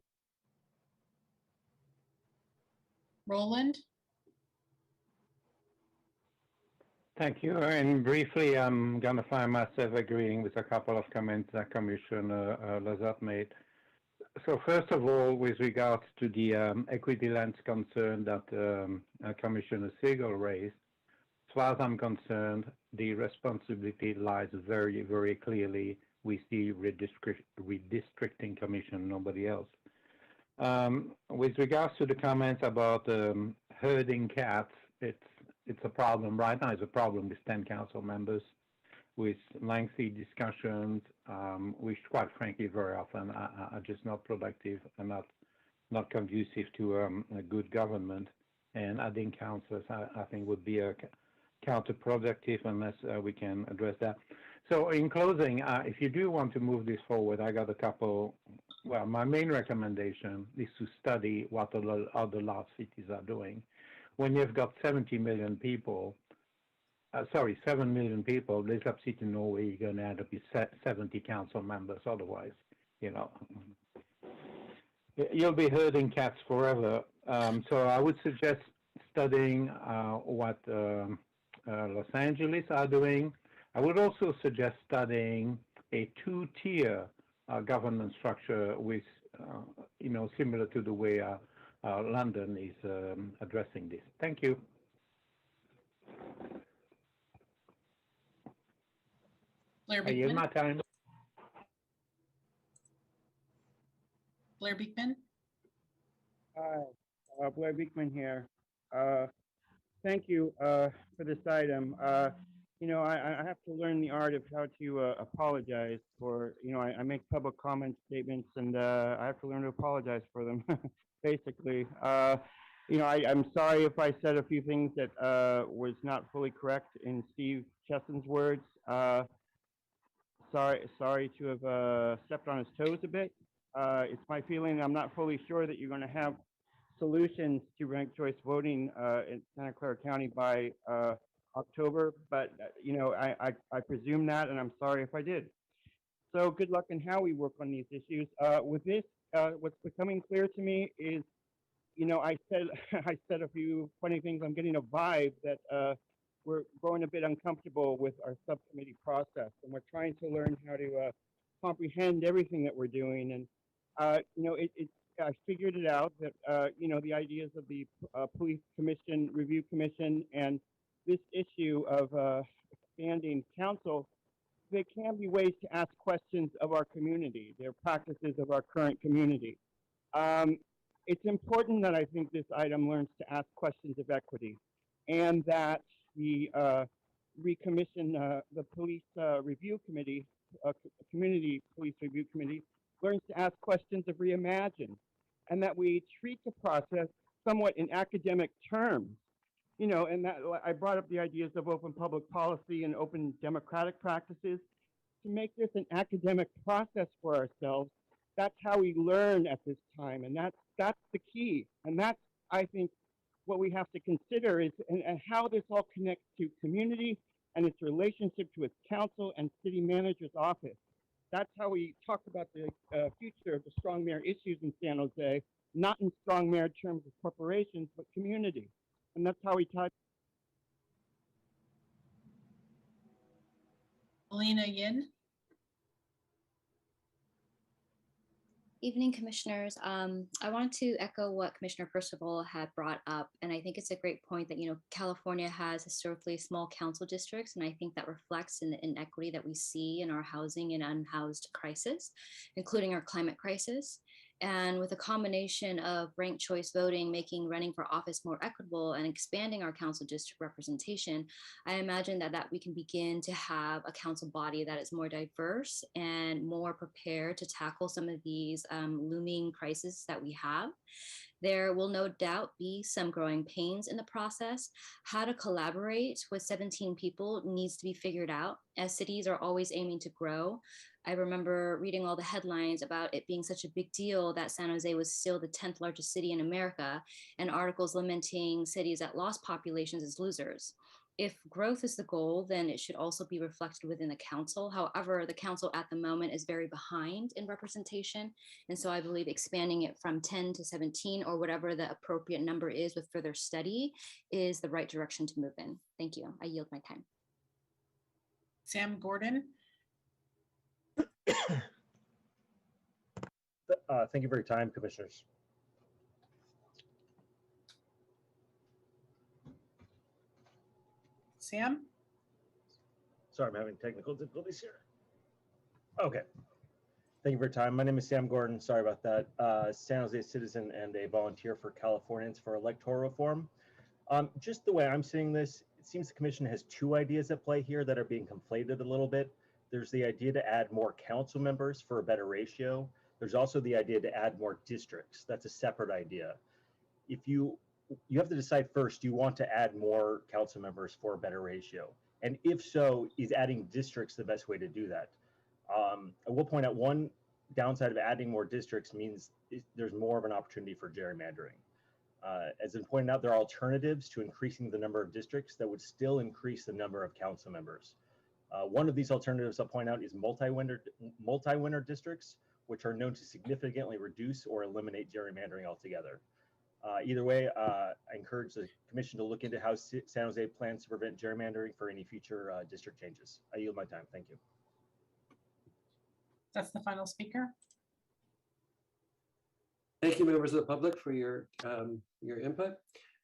Roland? Thank you. And briefly, I'm going to find myself agreeing with a couple of comments that Commissioner Lazat made. So first of all, with regards to the equity lens concern that Commissioner Siegel raised, as far as I'm concerned, the responsibility lies very, very clearly with the redistricting commission, nobody else. With regards to the comments about herding cats, it's a problem. Right now it's a problem with 10 council members, with lengthy discussions, which quite frankly very often are just not productive and not conducive to a good government. And adding councillors, I think, would be counterproductive unless we can address that. So in closing, if you do want to move this forward, I got a couple. Well, my main recommendation is to study what other large cities are doing. When you've got 70 million people, 7 million people, there's up city in Norway, you're going to end up with 70 council members. Otherwise, you'll be herding cats forever. So I would suggest studying what Los Angeles are doing. I would also suggest studying a two-tier government structure with, similar to the way London is addressing this. Thank you. Blair I yield my Beekman? time. Blair Beekman? Hi, Blair Beekman here. Thank you for this item. I have to learn the art of how to apologize for, I make public comment statements, and I have to learn to apologize for them, basically. I'm sorry if I said a few things that was not fully correct in Steve Chesson's words. Sorry to have stepped on his toes a bit. It's my feeling I'm not fully sure that you're going to have solutions to ranked choice voting in Santa Clara County by October, but I presume that, and I'm sorry if I did. So good luck in how we work on these issues. With this, what's becoming clear to me is I said I said a few funny things. I'm getting a vibe that we're growing a bit uncomfortable with our subcommittee process, and we're trying to learn how to comprehend everything that we're doing. And I figured it out that the ideas of the police commission, review commission, and this issue of expanding council, there can be ways to ask questions of our community, their practices of our current community. It's important that I think this item learns to ask questions of equity, and that the recommission, the police review committee, community police review committee, learns to ask questions of reimagine, and that we treat the process somewhat in academic terms. And that I brought up the ideas of open public policy and open democratic practices to make this an academic process for ourselves. That's how we learn at this time, and that's the key. And that's, I think, what we have to consider is and how this all connects to community and its relationship to its council and city manager's office. That's how we talk about the future of the strong mayor issues in San Jose, not in strong mayor terms of corporations, but community. And that's how we talk. Alina Yin. Evening, commissioners. I wanted to echo what Commissioner Percival had brought up, and I think it's a great point that, California has historically small council districts, and I think that reflects in the inequity that we see in our housing and unhoused crisis, including our climate crisis. And with a combination of ranked choice voting, making running for office more equitable and expanding our council district representation, I imagine that we can begin to have a council body that is more diverse and more prepared to tackle some of these looming crises that we have. There will no doubt be some growing pains in the process. How to collaborate with 17 people needs to be figured out, as cities are always aiming to grow. I remember reading all the headlines about it being such a big deal that San Jose was still the 10th largest city in America, and articles lamenting cities that lost populations as losers. If growth is the goal, then it should also be reflected within the council. However, the council at the moment is very behind in representation. And so I believe expanding it from 10 to 17 or whatever the appropriate number is with further study is the right direction to move in. Thank you. I yield my time. Sam Gordon. Thank you for your time, commissioners. Sam? Sorry, I'm having technical difficulties here. Okay. Thank you for your time. My name is Sam Gordon. Sorry about that. San Jose citizen and a volunteer for Californians for Electoral Reform. Just the way I'm seeing this, it seems the commission has two ideas at play here that are being conflated a little bit. There's the idea to add more council members for a better ratio. There's also the idea to add more districts. That's a separate idea. If you have to decide first, do you want to add more council members for a better ratio? And if so, is adding districts the best way to do that? I will point out one downside of adding more districts means there's more of an opportunity for gerrymandering. As been pointed out, there are alternatives to increasing the number of districts that would still increase the number of council members. One of these alternatives I'll point out is multi-winner districts, which are known to significantly reduce or eliminate gerrymandering altogether. Either way, I encourage the commission to look into how San Jose plans to prevent gerrymandering for any future district changes. I yield my time. Thank you. That's the final speaker. Thank you, members of the public, for your input.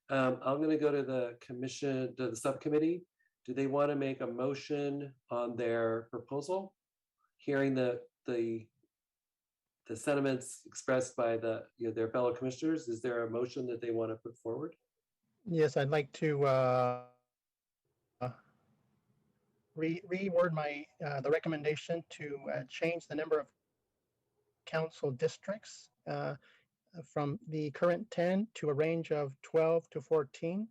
I'm going to go to the commission, to the subcommittee. Do they want to make a motion on their proposal? Hearing the sentiments expressed by their fellow commissioners, is there a motion that they want to put forward? Yes, I'd like to reword the recommendation to change the number of council districts from the current 10 to a range of 12 to 14,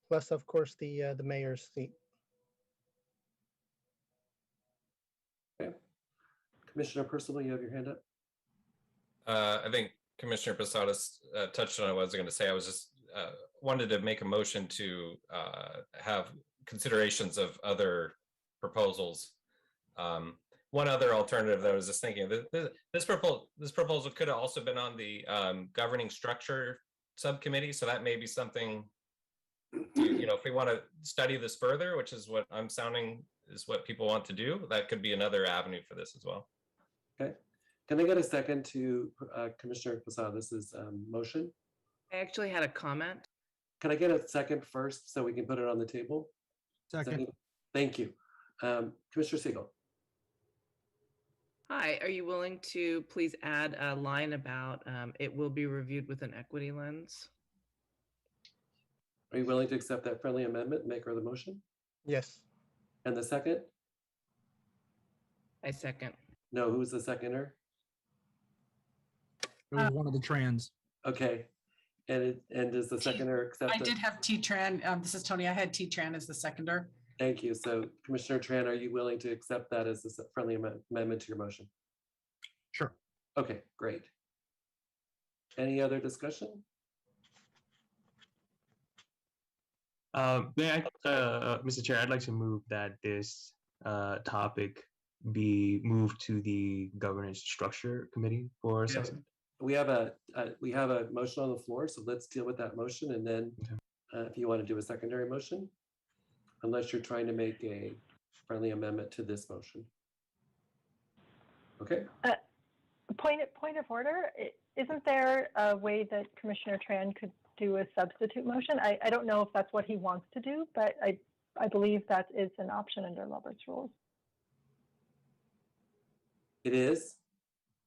plus of course the mayor's seat. Okay. Commissioner Percival, you have your hand up. I think Commissioner Posada touched on what I was going to say. I was just wanted to make a motion to have considerations of other proposals. One other alternative that I was just thinking, this proposal could have also been on the governing structure subcommittee. So that may be something, if we want to study this further, which is what I'm sounding is what people want to do, that could be another avenue for this as well. Okay. Can I get a second to Commissioner Posadas' motion? I actually had a comment. Can I get a second first so we can put it on the table? Second. Thank you. Commissioner Siegel. Hi, are you willing to please add a line about it will be reviewed with an equity lens? Are you willing to accept that friendly amendment, maker of the motion? Yes. And the second? I second. No, who's the seconder? It was one of the trans. Okay. And does the seconder accept I it? did have T-Tran. This is Tony. I had T-Tran as the seconder. Thank you. So Commissioner Tran, are you willing to accept that as a friendly amendment to your motion? Sure. Okay, great. Any other discussion? Mr. Chair, I'd like to move that this topic be moved to the Governance Structure Committee for assessment. We have a motion on the floor, so let's deal with that motion, and then if you want to do a secondary motion, unless you're trying to make a friendly amendment to this motion. Okay. Point of order. Isn't there a way that Commissioner Tran could do a substitute motion? I don't know if that's what he wants to do, but I believe that is an option under Robert's rules. It is.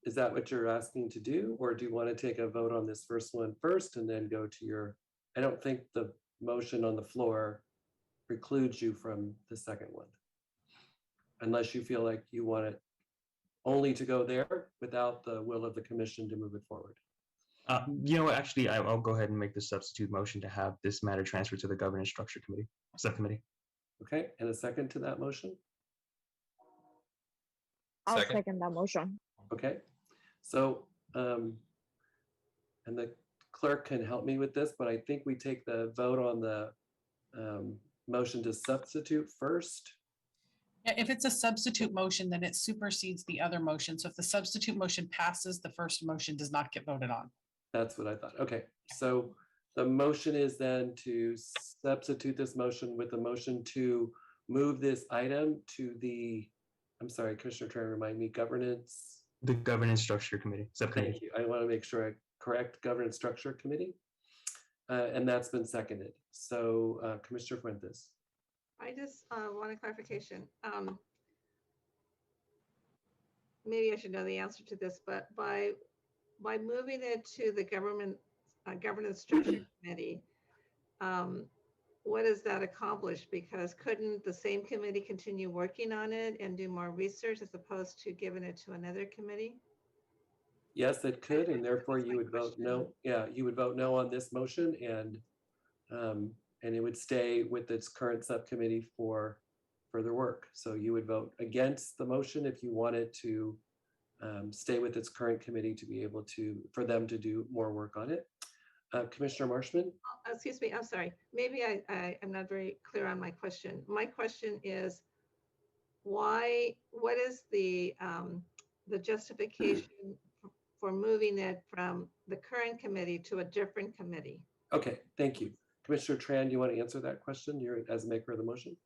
Is that what you're asking to do? Or do you want to take a vote on this first one first and then go to your, I don't think the motion on the floor precludes you from the second one. Unless you feel like you want it only to go there without the will of the commission to move it forward. Actually, I'll go ahead and make the substitute motion to have this matter transferred to the Governance Structure Committee, subcommittee. Okay, and a second to that motion? I'll second that motion. Okay, so, and the clerk can help me with this, but I think we take the vote on the motion to substitute first. Yeah, if it's a substitute motion, then it supersedes the other motion. So if the substitute motion passes, the first motion does not get voted on. That's what I thought. Okay, so the motion is then to substitute this motion with the motion to move this item to the, I'm sorry, Commissioner Tran, remind me, governance? The Governance Structure Committee, subcommittee. Thank you. I want to make sure I correct Governance Structure Committee. And that's been seconded. So Commissioner Fuentes. I just want a clarification. Maybe I should know the answer to this, but by moving it to the Governance Structure Committee, what does that accomplish? Because couldn't the same committee continue working on it and do more research as opposed to giving it to another committee? Yes, it could, and therefore you would vote no. Yeah, you would vote no on this motion, and it would stay with its current subcommittee for further work. So you would vote against the motion if you wanted to stay with its current committee to be able to, for them to do more work on it. Commissioner Marshman? Excuse me, I'm sorry. Maybe I'm not very clear on my question. My question is, what is the justification for moving it from the current committee to a different committee? Okay, thank you. Commissioner Tran, you want to answer that question? You're as maker of the motion.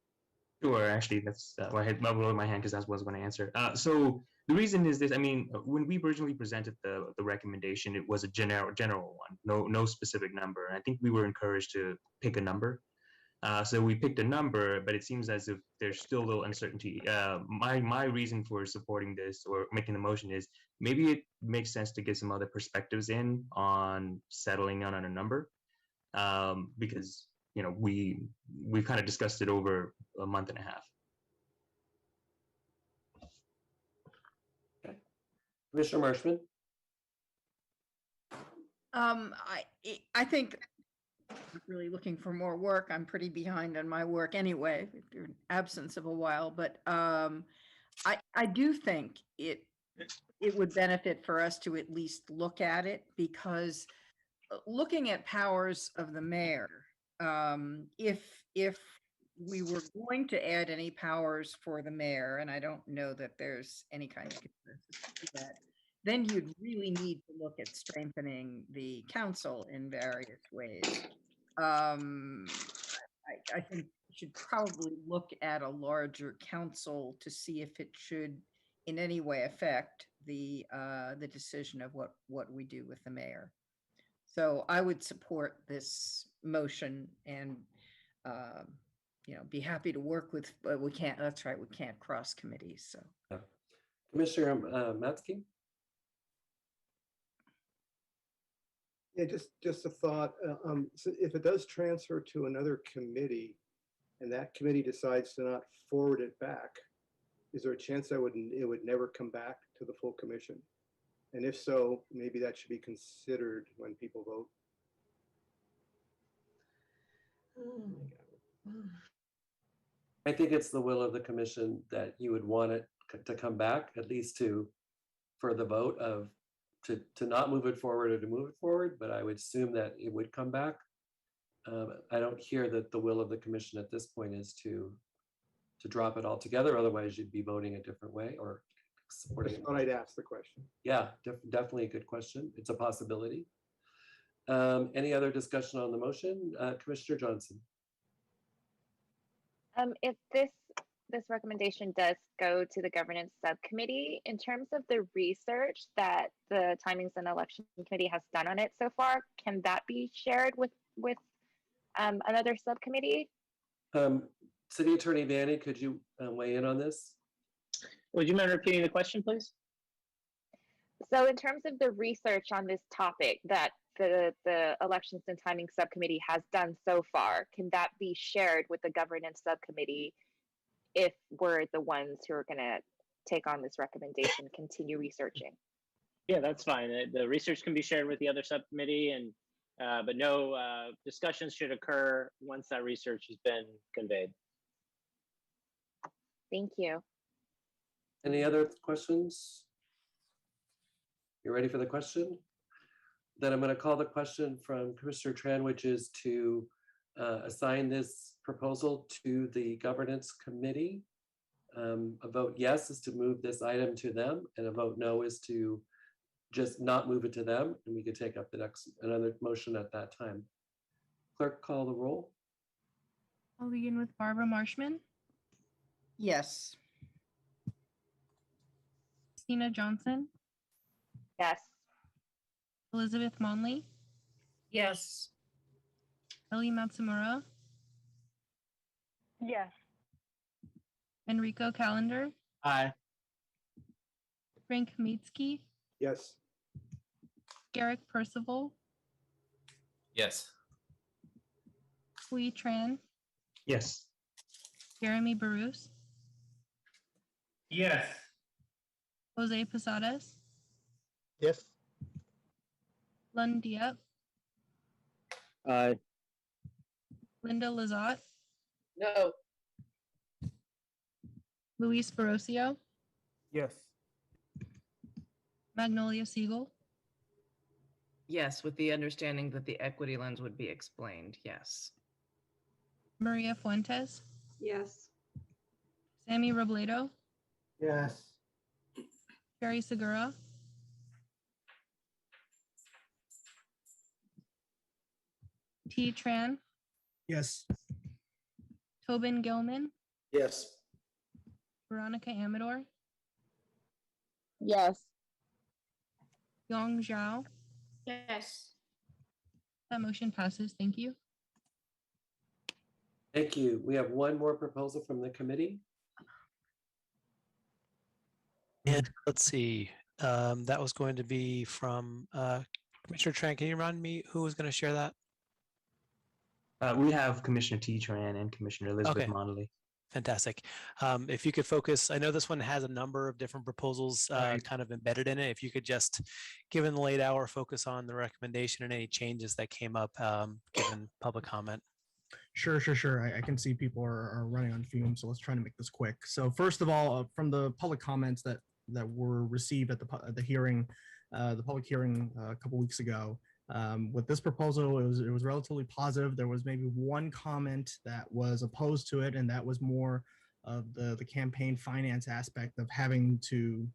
Sure, actually, that's why I had my hand because that's what I was going to answer. So the reason is this. I mean, when we originally presented the recommendation, it was a general one, no specific number. And I think we were encouraged to pick a number. So we picked a number, but it seems as if there's still a little uncertainty. My reason for supporting this or making the motion is maybe it makes sense to get some other perspectives in on settling on a number, because we've kind of discussed it over a month and a half. Okay, Commissioner Marshman. I think really looking for more work. I'm pretty behind on my work anyway, in absence of a while, but I do think it would benefit for us to at least look at it, because looking at powers of the mayor, if we were going to add any powers for the mayor, and I don't know that there's any kind of consensus to that, then you'd really need to look at strengthening the council in various ways. I think we should probably look at a larger council to see if it should in any way affect the decision of what we do with the mayor. So I would support this motion and be happy to work with, but we can't, that's right, we can't cross committees, so. Yeah. Commissioner Matzke? Yeah, just a thought. So if it does transfer to another committee and that committee decides to not forward it back, is there a chance that it would never come back to the full commission? And if so, maybe that should be considered when people vote. I think it's the will of the commission that you would want it to come back, at least for the vote of to not move it forward or to move it forward, but I would assume that it would come back. I don't hear that the will of the commission at this point is to drop it altogether. Otherwise, you'd be voting a different way or supporting. I thought I'd ask the question. Yeah, definitely a good question. It's a possibility. Any other discussion on the motion? Commissioner Johnson. If this recommendation does go to the governance subcommittee, in terms of the research that the Timings and Election Committee has done on it so far, can that be shared with another subcommittee? City Attorney Vanny, could you weigh in on this? Would you mind repeating the question, please? So in terms of the research on this topic that the Elections and Timing Subcommittee has done so far, can that be shared with the Governance Subcommittee if we're the ones who are going to take on this recommendation, continue researching? Yeah, that's fine. The research can be shared with the other subcommittee, and but no discussions should occur once that research has been conveyed. Thank you. Any other questions? You ready for the question? Then I'm going to call the question from Commissioner Tran, which is to assign this proposal to the governance committee. A vote yes is to move this item to them, and a vote no is to just not move it to them, and we could take up another motion at that time. Clerk, call the roll. I'll begin with Barbara Marshman. Yes. Christina Johnson. Yes. Elizabeth Monley. Yes. Ellie Matsumura. Yes. Enrico Calendar. Aye. Frank Kamitsky. Yes. Garrick Percival. Yes. Hui Tran. Yes. Jeremy Barus. Yes. Jose Posadas. Yes. Lund Diep. Aye. Linda Lazat. No. Luis Barrocio. Yes. Magnolia Siegel. Yes, with the understanding that the equity lens would be explained. Yes. Maria Fuentes. Yes. Sammy Robledo. Yes. Sherry Segura. T. Tran. Yes. Tobin Gilman. Yes. Veronica Amador. Yes. Yong Zhao. Yes. That motion passes. Thank you. Thank you. We have one more proposal from the committee. And let's see. That was going to be from Commissioner Tran. Can you remind me who was going to share that? We have Commissioner T. Tran and Commissioner Elizabeth Okay. Monley. Fantastic. If you could focus, I know this one has a number of different proposals kind of embedded in it. If you could just, given the late hour, focus on the recommendation and any changes that came up given public comment. Sure. I can see people are running on fumes, so let's try to make this quick. So first of all, from the public comments that were received at the hearing, the public hearing a couple weeks ago, with this proposal, it was relatively positive. There was maybe one comment that was opposed to it, and that was more of the campaign finance aspect of having to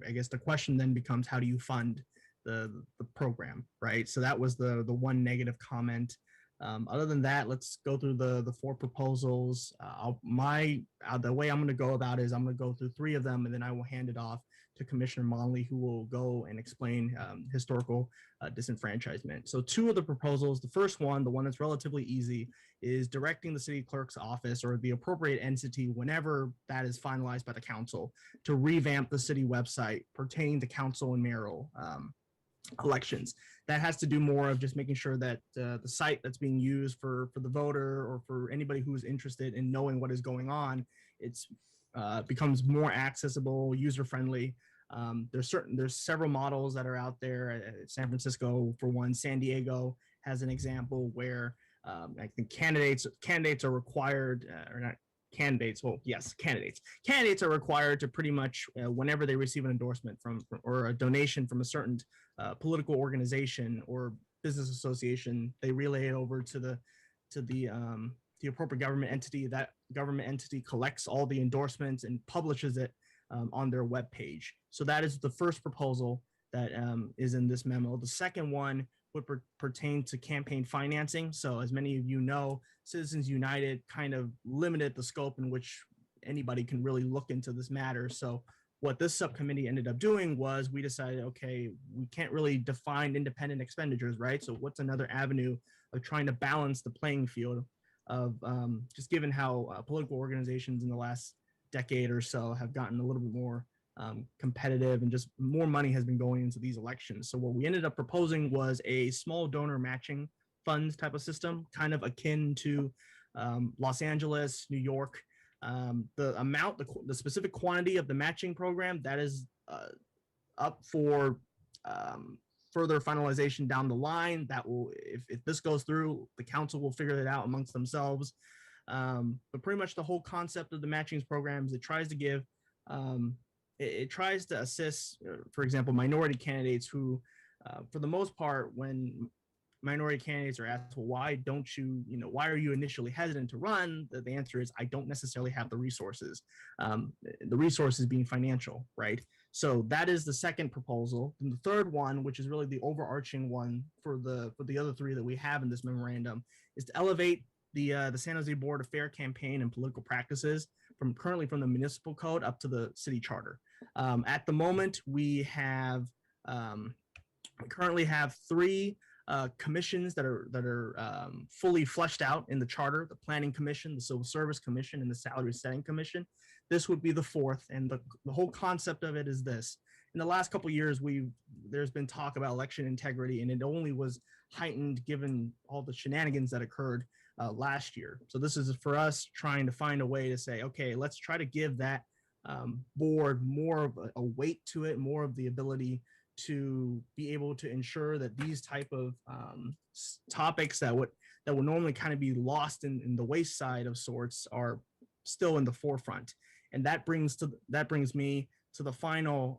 I guess the question then becomes, how do you fund the program, right? So that was the one negative comment. Other than that, let's go through the four proposals. The way I'm going to go about it is I'm going to go through three of them, and then I will hand it off to Commissioner Monley, who will go and explain historical disenfranchisement. So two of the proposals, the first one, the one that's relatively easy, is directing the city clerk's office or the appropriate entity, whenever that is finalized by the council, to revamp the city website pertaining to council and mayoral elections. That has to do more of just making sure that the site that's being used for the voter or for anybody who's interested in knowing what is going on, it's becomes more accessible, user-friendly. There's several models that are out there. San Francisco, for one, San Diego has an example where I think candidates are required, or not candidates. Well, yes, candidates are required to pretty much whenever they receive an endorsement from or a donation from a certain political organization or business association, they relay it over to the appropriate government entity. That government entity collects all the endorsements and publishes it on their webpage. So that is the first proposal that is in this memo. The second one would pertain to campaign financing. So as many of you know, Citizens United kind of limited the scope in which anybody can really look into this matter. So what this subcommittee ended up doing was we decided, okay, we can't really define independent expenditures, right? So what's another avenue of trying to balance the playing field of just given how political organizations in the last decade or so have gotten a little bit more competitive, and just more money has been going into these elections. So what we ended up proposing was a small donor matching funds type of system, kind of akin to Los Angeles, New York. The amount, the specific quantity of the matching program, that is up for further finalization down the line. That will, if this goes through, the council will figure it out amongst themselves. But pretty much the whole concept of the matchings programs, it tries to give it tries to assist, for example, minority candidates who, for the most part, when minority candidates are asked, well, why don't you, why are you initially hesitant to run? The answer is, I don't necessarily have the resources. The resources being financial, right? So that is the second proposal. And the third one, which is really the overarching one for the other three that we have in this memorandum, is to elevate the San Jose Board of Fair Campaign and Political Practices currently from the municipal code up to the city charter. At the moment, we currently have three commissions that are fully fleshed out in the charter: the Planning Commission, the Civil Service Commission, and the Salary Setting Commission. This would be the fourth, and the whole concept of it is this. In the last couple of years, there's been talk about election integrity, and it only was heightened given all the shenanigans that occurred last year. So this is for us trying to find a way to say, okay, let's try to give that board more of a weight to it, more of the ability to be able to ensure that these type of topics that would normally kind of be lost in the wayside of sorts are still in the forefront. And that brings me to the final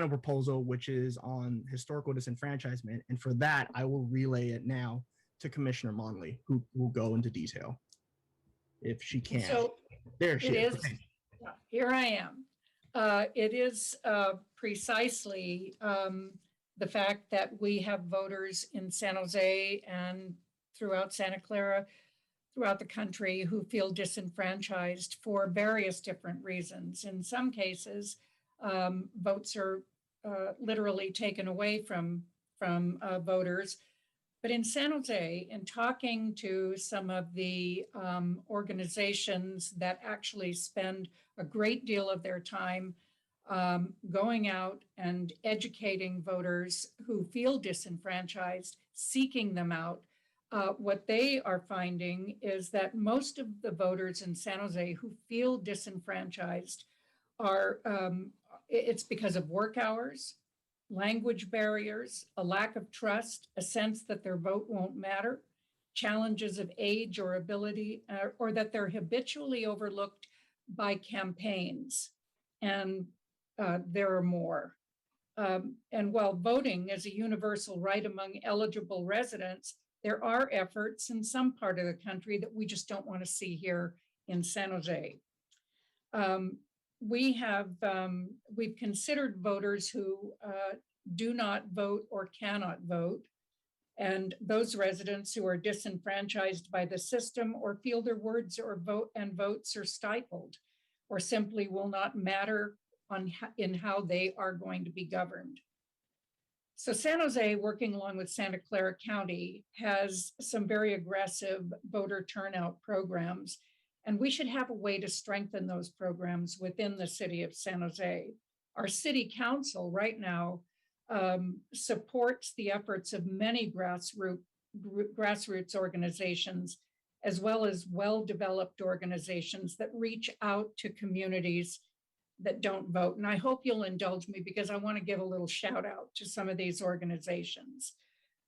proposal, which is on historical disenfranchisement. And for that, I will relay it now to Commissioner Monley, who will go into detail if she can. So there she is. Okay. Here I am. It is precisely the fact that we have voters in San Jose and throughout Santa Clara, throughout the country, who feel disenfranchised for various different reasons. In some cases, votes are literally taken away from voters. But in San Jose, in talking to some of the organizations that actually spend a great deal of their time going out and educating voters who feel disenfranchised, seeking them out, what they are finding is that most of the voters in San Jose who feel disenfranchised are, it's because of work hours, language barriers, a lack of trust, a sense that their vote won't matter, challenges of age or ability, or that they're habitually overlooked by campaigns. And there are more. And while voting is a universal right among eligible residents, there are efforts in some part of the country that we just don't want to see here in San Jose. we've considered voters who do not vote or cannot vote, and those residents who are disenfranchised by the system or feel their words or votes are stifled, or simply will not matter in how they are going to be governed. So San Jose, working along with Santa Clara County, has some very aggressive voter turnout programs, and we should have a way to strengthen those programs within the city of San Jose. Our city council right now supports the efforts of many grassroots organizations, as well as well-developed organizations that reach out to communities that don't vote. And I hope you'll indulge me because I want to give a little shout out to some of these organizations.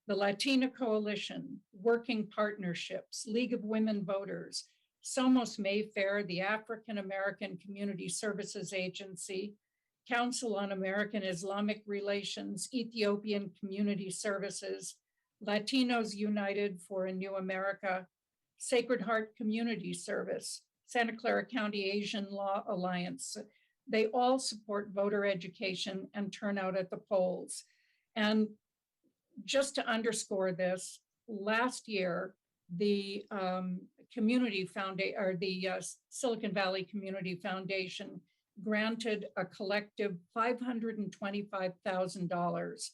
The Latina Coalition, Working Partnerships, League of Women Voters, Somos Mayfair, the African American Community Services Agency, Council on American Islamic Relations, Ethiopian Community Services, Latinos United for a New America, Sacred Heart Community Service, Santa Clara County Asian Law Alliance. They all support voter education and turnout at the polls. And just to underscore this, last year, the Community Foundation, or the Silicon Valley Community Foundation, granted a collective $525,000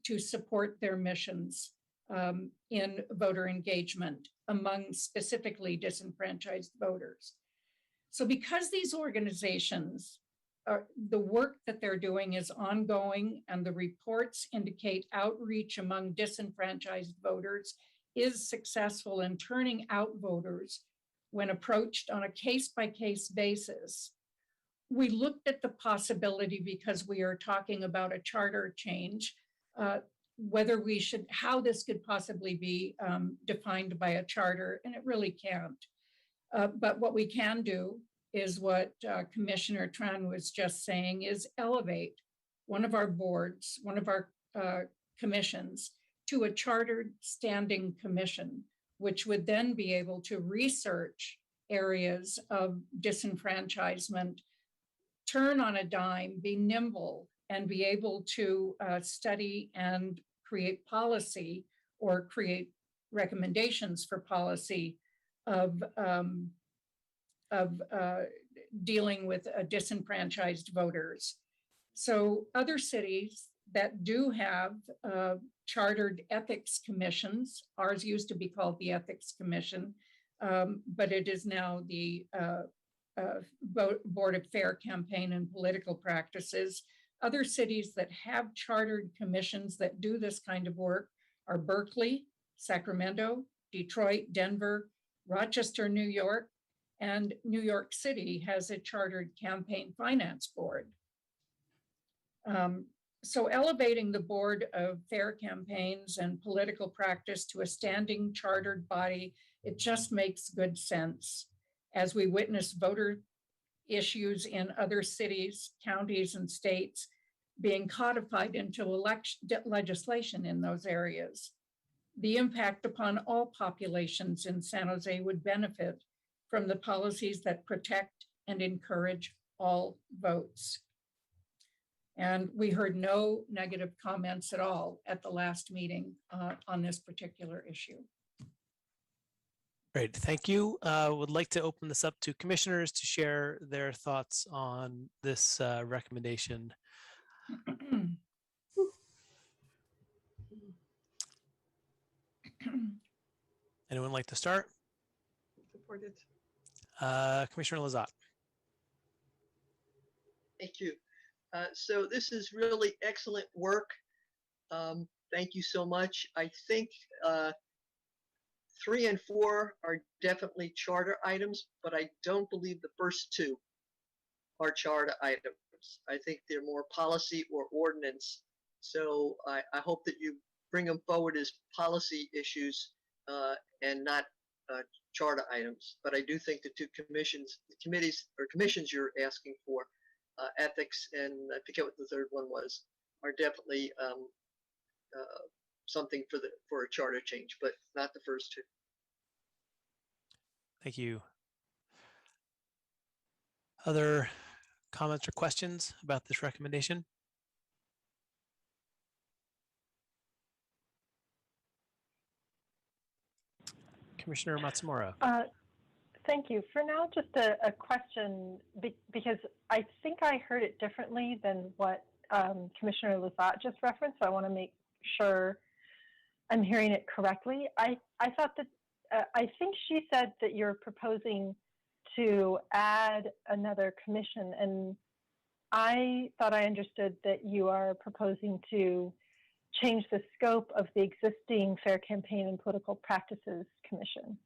to support their missions in voter engagement among specifically disenfranchised voters. So because these organizations, the work that they're doing is ongoing and the reports indicate outreach among disenfranchised voters is successful in turning out voters when approached on a case-by-case basis, we looked at the possibility, because we are talking about a charter change, whether we should, how this could possibly be defined by a charter, and it really can't. But what we can do is what Commissioner Tran was just saying, is elevate one of our boards, one of our commissions, to a chartered standing commission, which would then be able to research areas of disenfranchisement, turn on a dime, be nimble, and be able to study and create policy or create recommendations for policy of dealing with disenfranchised voters. So other cities that do have chartered ethics commissions, ours used to be called the Ethics Commission, but it is now the Board of Fair Campaign and Political Practices. Other cities that have chartered commissions that do this kind of work are Berkeley, Sacramento, Detroit, Denver, Rochester, New York, and New York City has a chartered campaign finance board. So elevating the Board of Fair Campaigns and Political Practice to a standing chartered body, it just makes good sense. As we witness voter issues in other cities, counties, and states being codified into legislation in those areas, the impact upon all populations in San Jose would benefit from the policies that protect and encourage all votes. And we heard no negative comments at all at the last meeting on this particular issue. Great, thank you. Would like to open this up to commissioners to share their thoughts on this recommendation. Anyone like to start? Supported. Commissioner Lazat. Thank you. So this is really excellent work. Thank you so much. I think 3 and 4 are definitely charter items, but I don't believe the first 2 are charter items. I think they're more policy or ordinance. So I hope that you bring them forward as policy issues and not charter items. But I do think the 2 commissions you're asking for, ethics and I forget what the third one was, are definitely something for a charter change, but not the first 2. Thank you. Other comments or questions about this recommendation? Commissioner Matsumura. Thank you. For now, just a question, because I think I heard it differently than what Commissioner Lazat just referenced. So I want to make sure I'm hearing it correctly. I thought that, I think she said that you're proposing to add another commission, and I thought I understood that you are proposing to change the scope of the existing Fair Campaign and Political Practices Commission.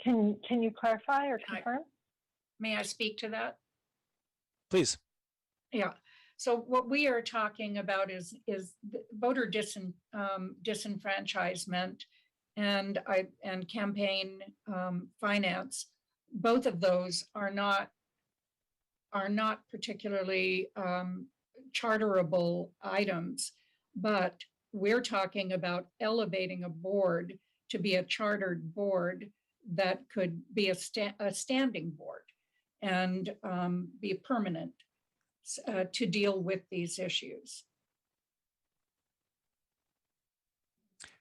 Can you clarify or confirm? May I speak to that? Please. Yeah. So what we are talking about is the voter disenfranchisement and campaign finance. Both of those are not particularly charterable items, but we're talking about elevating a board to be a chartered board that could be a standing board and be permanent to deal with these issues.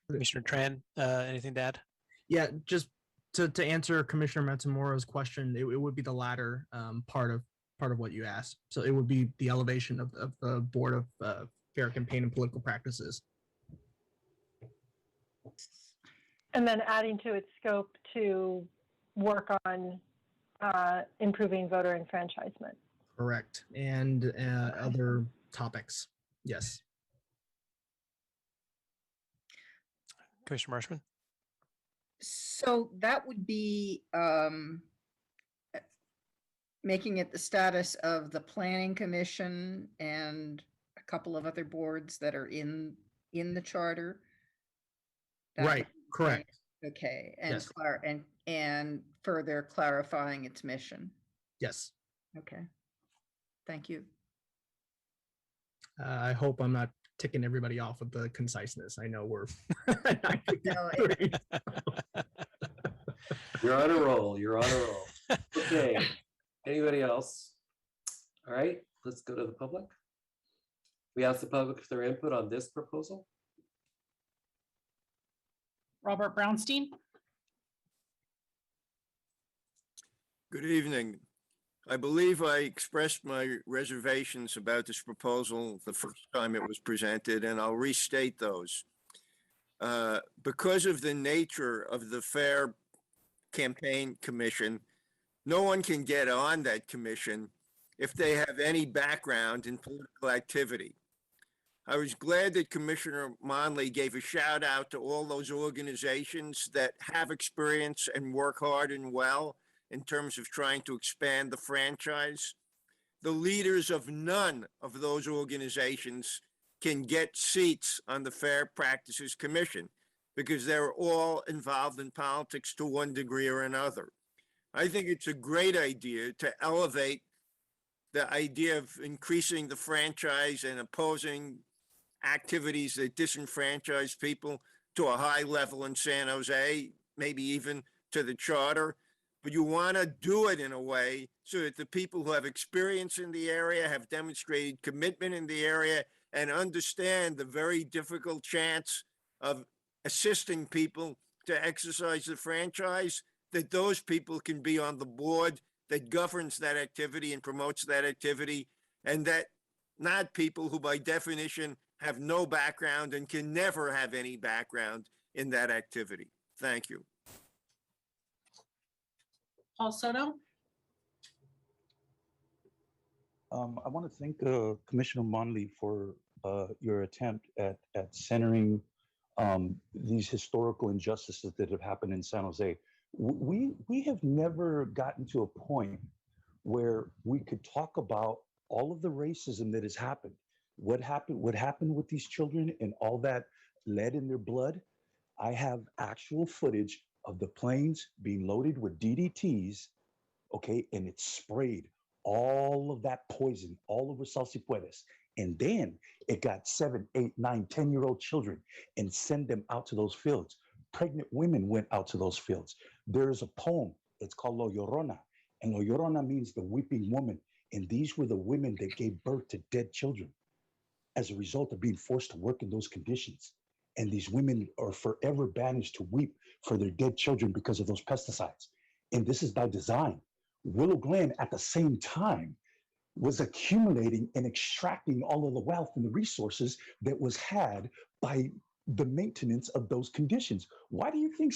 Commissioner Tran, anything to add? Yeah, just to answer Commissioner Matsumura's question, it would be the latter part of what you asked. So it would be the elevation of the Board of Fair Campaign and Political Practices. And then adding to its scope to work on improving voter enfranchisement. Correct. And other topics. Yes. Commissioner Marshman. So that would be making it the status of the Planning Commission and a couple of other boards that are in the charter. Right. Correct. Okay. And Yes. and further clarifying its mission. Yes. Okay. Thank you. I hope I'm not ticking everybody off with the conciseness. I know we're. You're on a roll. You're on a roll. Okay. Anybody else? All right. Let's go to the public. We ask the public for their input on this proposal. Robert Brownstein. Good evening. I believe I expressed my reservations about this proposal the first time it was presented, and I'll restate those. Because of the nature of the Fair Campaign Commission, no one can get on that commission if they have any background in political activity. I was glad that Commissioner Monley gave a shout out to all those organizations that have experience and work hard and well in terms of trying to expand the franchise. The leaders of none of those organizations can get seats on the Fair Practices Commission because they're all involved in politics to one degree or another. I think it's a great idea to elevate the idea of increasing the franchise and opposing activities that disenfranchise people to a high level in San Jose, maybe even to the charter. But you want to do it in a way so that the people who have experience in the area, have demonstrated commitment in the area, and understand the very difficult chance of assisting people to exercise the franchise, that those people can be on the board that governs that activity and promotes that activity, and that not people who by definition have no background and can never have any background in that activity. Thank you. Paul Soto. I want to thank Commissioner Monley for your attempt at centering these historical injustices that have happened in San Jose. We have never gotten to a point where we could talk about all of the racism that has happened. What happened with these children and all that lead in their blood. I have actual footage of the planes being loaded with DDTs, okay, and it's sprayed all of that poison all over Salsipuedes. And then it got 7, 8, 9, 10-year-old children and send them out to those fields. Pregnant women went out to those fields. There is a poem, it's called La Llorona, And La Llorona means the weeping woman. And these were the women that gave birth to dead children as a result of being forced to work in those conditions. And these women are forever banished to weep for their dead children because of those pesticides. And this is by design. Willow Glen at the same time was accumulating and extracting all of the wealth and the resources that was had by the maintenance of those conditions. Why do you think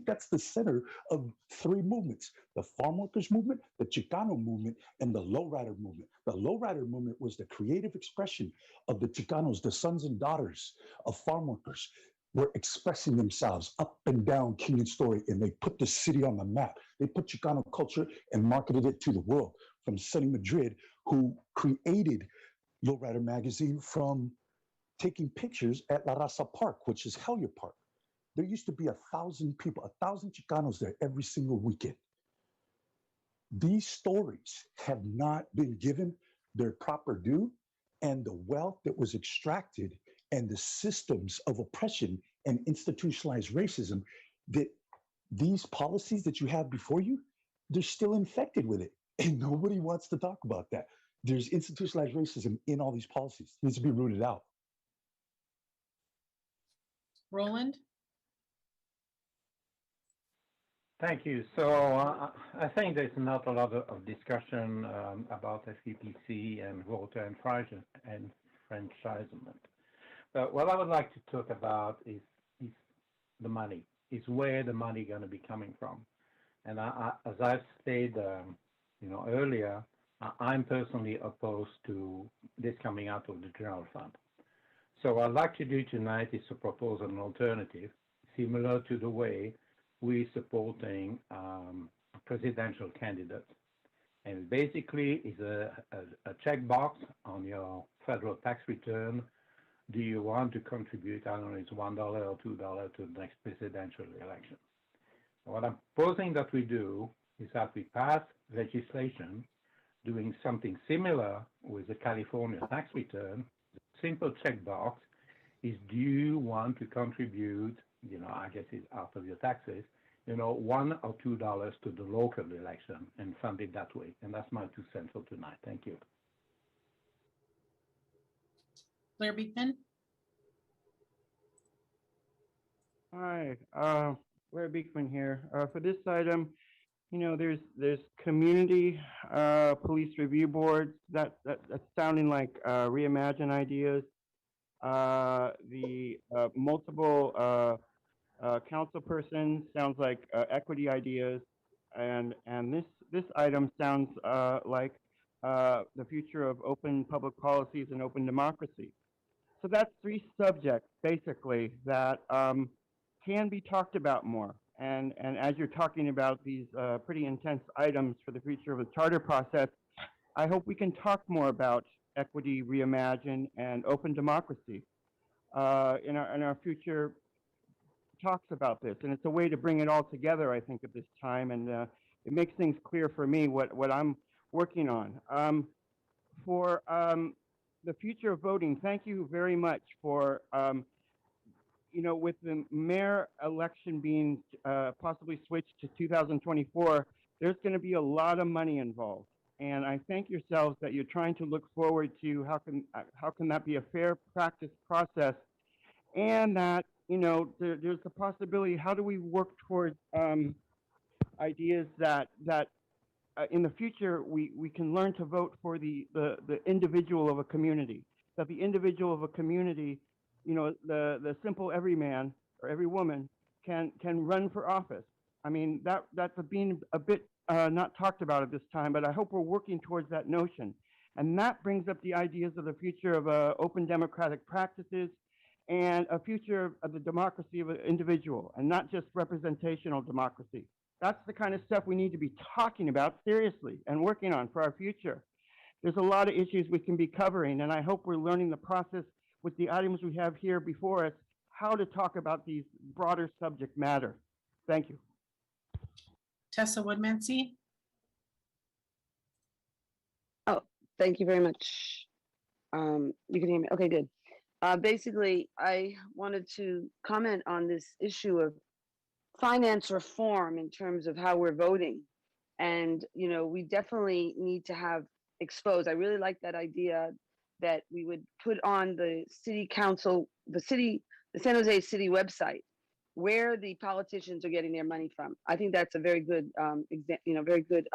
that's the center of three movements? The farm workers movement, the Chicano movement, and the lowrider movement. The lowrider movement was the creative expression of the Chicanos, the sons and daughters of farm workers were expressing themselves up and down King and Story, and they put the city on the map. They put Chicano culture and marketed it to the world. From Sonny Madrid, who created Lowrider magazine from taking pictures at La Raza Park, which is Hellier Park. There used to be 1,000 people, 1,000 Chicanos there every single weekend. These stories have not been given their proper due, and the wealth that was extracted and the systems of oppression and institutionalized racism, that these policies that you have before you, they're still infected with it. And nobody wants to talk about that. There's institutionalized racism in all these policies. It needs to be rooted out. Roland? Thank you. So I think there's not a lot of discussion about FEPC and voter enfranchisement. But what I would like to talk about is the money. Is where the money going to be coming from? And as I've stated, earlier, I'm personally opposed to this coming out of the general fund. So what I'd like to do tonight is to propose an alternative, similar to the way we're supporting presidential candidates. And basically is a checkbox on your federal tax return. Do you want to contribute, I don't know, it's $1 or $2 to the next presidential election? What I'm proposing that we do is that we pass legislation doing something similar with the California tax return. Simple checkbox is, do you want to contribute, I guess it's out of your taxes, $1 or $2 to the local election and fund it that way. And that's my 2 cents for tonight. Thank you. Blair Beekman? Hi, Blair Beekman here. For this item, there's community police review boards. That's sounding like reimagine ideas. The multiple council persons sounds like equity ideas, and this item sounds like the future of open public policies and open democracy. So that's 3 subjects basically that can be talked about more. And as you're talking about these pretty intense items for the future of the charter process, I hope we can talk more about equity, reimagine, and open democracy in our future talks about this. And it's a way to bring it all together, I think, at this time. And it makes things clear for me what I'm working on. For the future of voting, thank you very much for with the mayor election being possibly switched to 2024, there's going to be a lot of money involved. And I thank yourselves that you're trying to look forward to how can that be a fair practice process, and that there's the possibility, how do we work towards ideas that in the future we can learn to vote for the individual of a community, that the individual of a community, the simple everyman or every woman can run for office. I mean, that's being a bit not talked about at this time, but I hope we're working towards that notion. And that brings up the ideas of the future of open democratic practices and a future of the democracy of an individual, and not just representational democracy. That's the kind of stuff we need to be talking about seriously and working on for our future. There's a lot of issues we can be covering, and I hope we're learning the process with the items we have here before us, how to talk about these broader subject matter. Thank you. Tessa Woodmansee? Oh, thank you very much. You can hear me? Okay, good. Basically, I wanted to comment on this issue of finance reform in terms of how we're voting. And, we definitely need to have exposed. I really like that idea that we would put on the city council, the San Jose city website, where the politicians are getting their money from. I think that's a very good, very good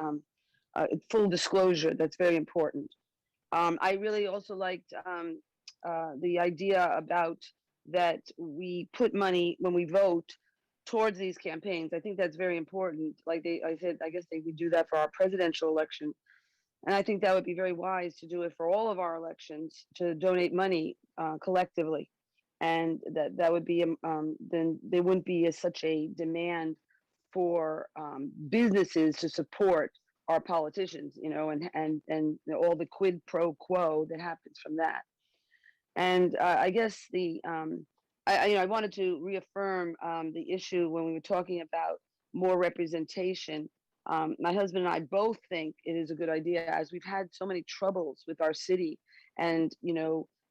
full disclosure. That's very important. I really also liked the idea about that we put money when we vote towards these campaigns. I think that's very important. Like I said, I guess they would do that for our presidential election. And I think that would be very wise to do it for all of our elections, to donate money collectively. And that would be, then there wouldn't be such a demand for businesses to support our politicians, and all the quid pro quo that happens from that. And I guess I wanted to reaffirm the issue when we were talking about more representation. My husband and I both think it is a good idea, as we've had so many troubles with our city, and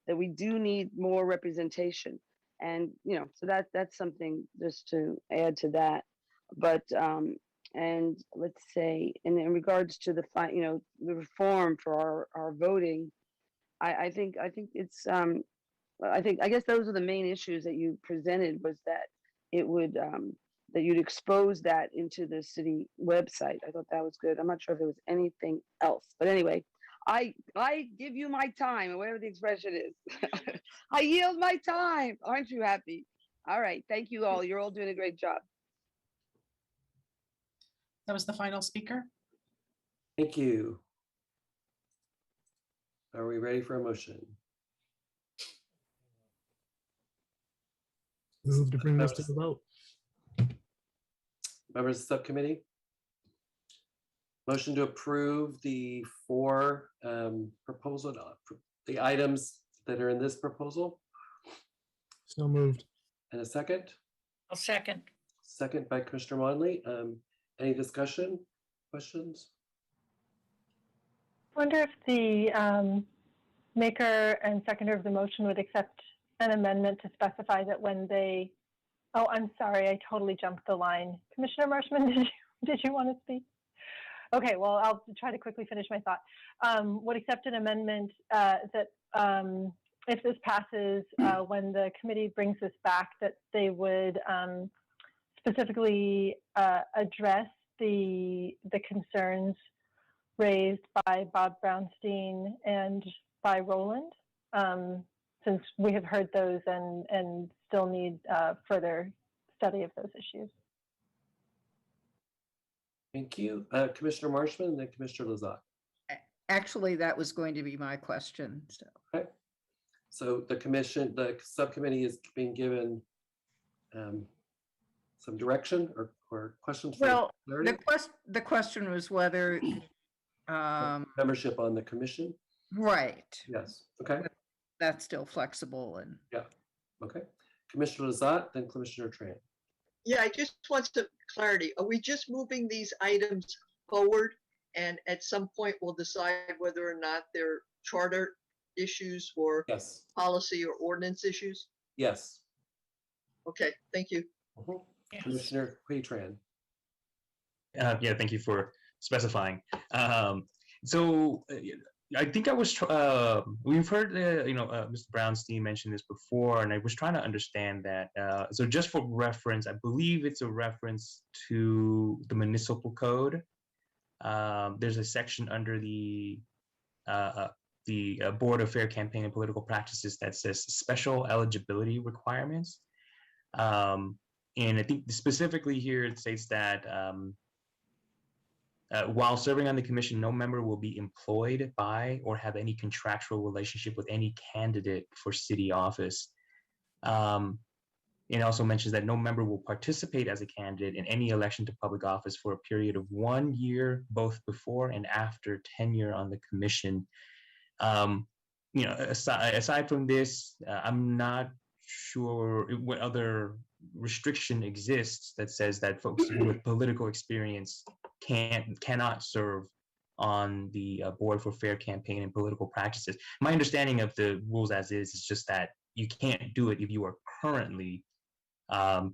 that we do need more representation. And so that's something just to add to that. But and let's say, in regards to the reform for our voting, I think it's I guess those are the main issues that you presented, was that it would that you'd expose that into the city website. I thought that was good. I'm not sure if there was anything else, but anyway, I give you my time, or whatever the expression is. I yield my time. Aren't you happy? All right. Thank you all. You're all doing a great job. That was the final speaker. Thank you. Are we ready for a motion? Move to bring this to the vote. Members of the subcommittee? Motion to approve the four the items that are in this proposal. So moved. And a second? I'll second. Second by Commissioner Monley. Any discussion, questions? I wonder if the maker and seconder of the motion would accept an amendment to specify that when they, oh, I'm sorry, I totally jumped the line. Commissioner Marshman, did you want to speak? Okay, well, I'll try to quickly finish my thought. Would accept an amendment that if this passes, when the committee brings this back, that they would specifically address the concerns raised by Bob Brownstein and by Roland, since we have heard those and still need further study of those issues. Thank you. Commissioner Marshman and then Commissioner Lazat. Actually, that was going to be my question. So. Okay. So the subcommittee is being given some direction or questions? Well, the question was whether membership on the commission. Right. Yes. Okay. That's still flexible and. Yeah. Okay. Commissioner Lazat, then Commissioner Tran. Yeah, I just want some clarity. Are we just moving these items forward, and at some point we'll decide whether or not they're charter issues or yes, policy or ordinance issues? Yes. Okay, thank you. Yes. Commissioner Tran. Yeah, thank you for specifying. So I think I was, we've heard, Mr. Brownstein mention this before, and I was trying to understand that. So just for reference, I believe it's a reference to the municipal code. There's a section under the Board of Fair Campaign and Political Practices that says special eligibility requirements. And I think specifically here it states that while serving on the commission, no member will be employed by or have any contractual relationship with any candidate for city office. It also mentions that no member will participate as a candidate in any election to public office for a period of 1 year, both before and after tenure on the commission. Aside from this, I'm not sure what other restriction exists that says that folks with political experience cannot serve on the Board for Fair Campaign and Political Practices. My understanding of the rules as is just that you can't do it if you are currently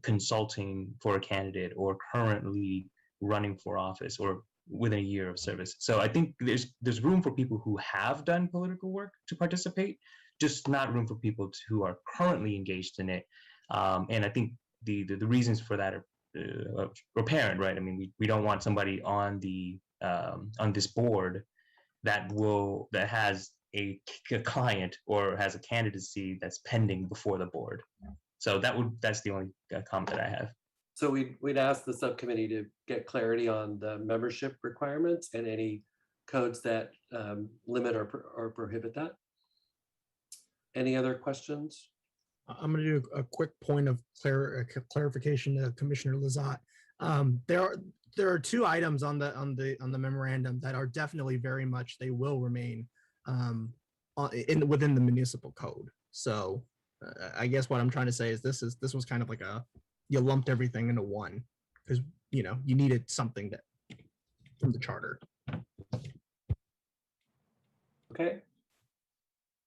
consulting for a candidate or currently running for office or within a year of service. So I think there's room for people who have done political work to participate, just not room for people who are currently engaged in it. And I think the reasons for that are apparent, right? I mean, we don't want somebody on the on this board that has a client or has a candidacy that's pending before the board. So that's the only comment that I have. So we'd ask the subcommittee to get clarity on the membership requirements and any codes that limit or prohibit that. Any other questions? I'm going to do a quick point of clarification to Commissioner Lazat. There are two items on the memorandum that are definitely very much, they will remain within the municipal code. So I guess what I'm trying to say is this was kind of like you lumped everything into one because you needed something from the charter. Okay.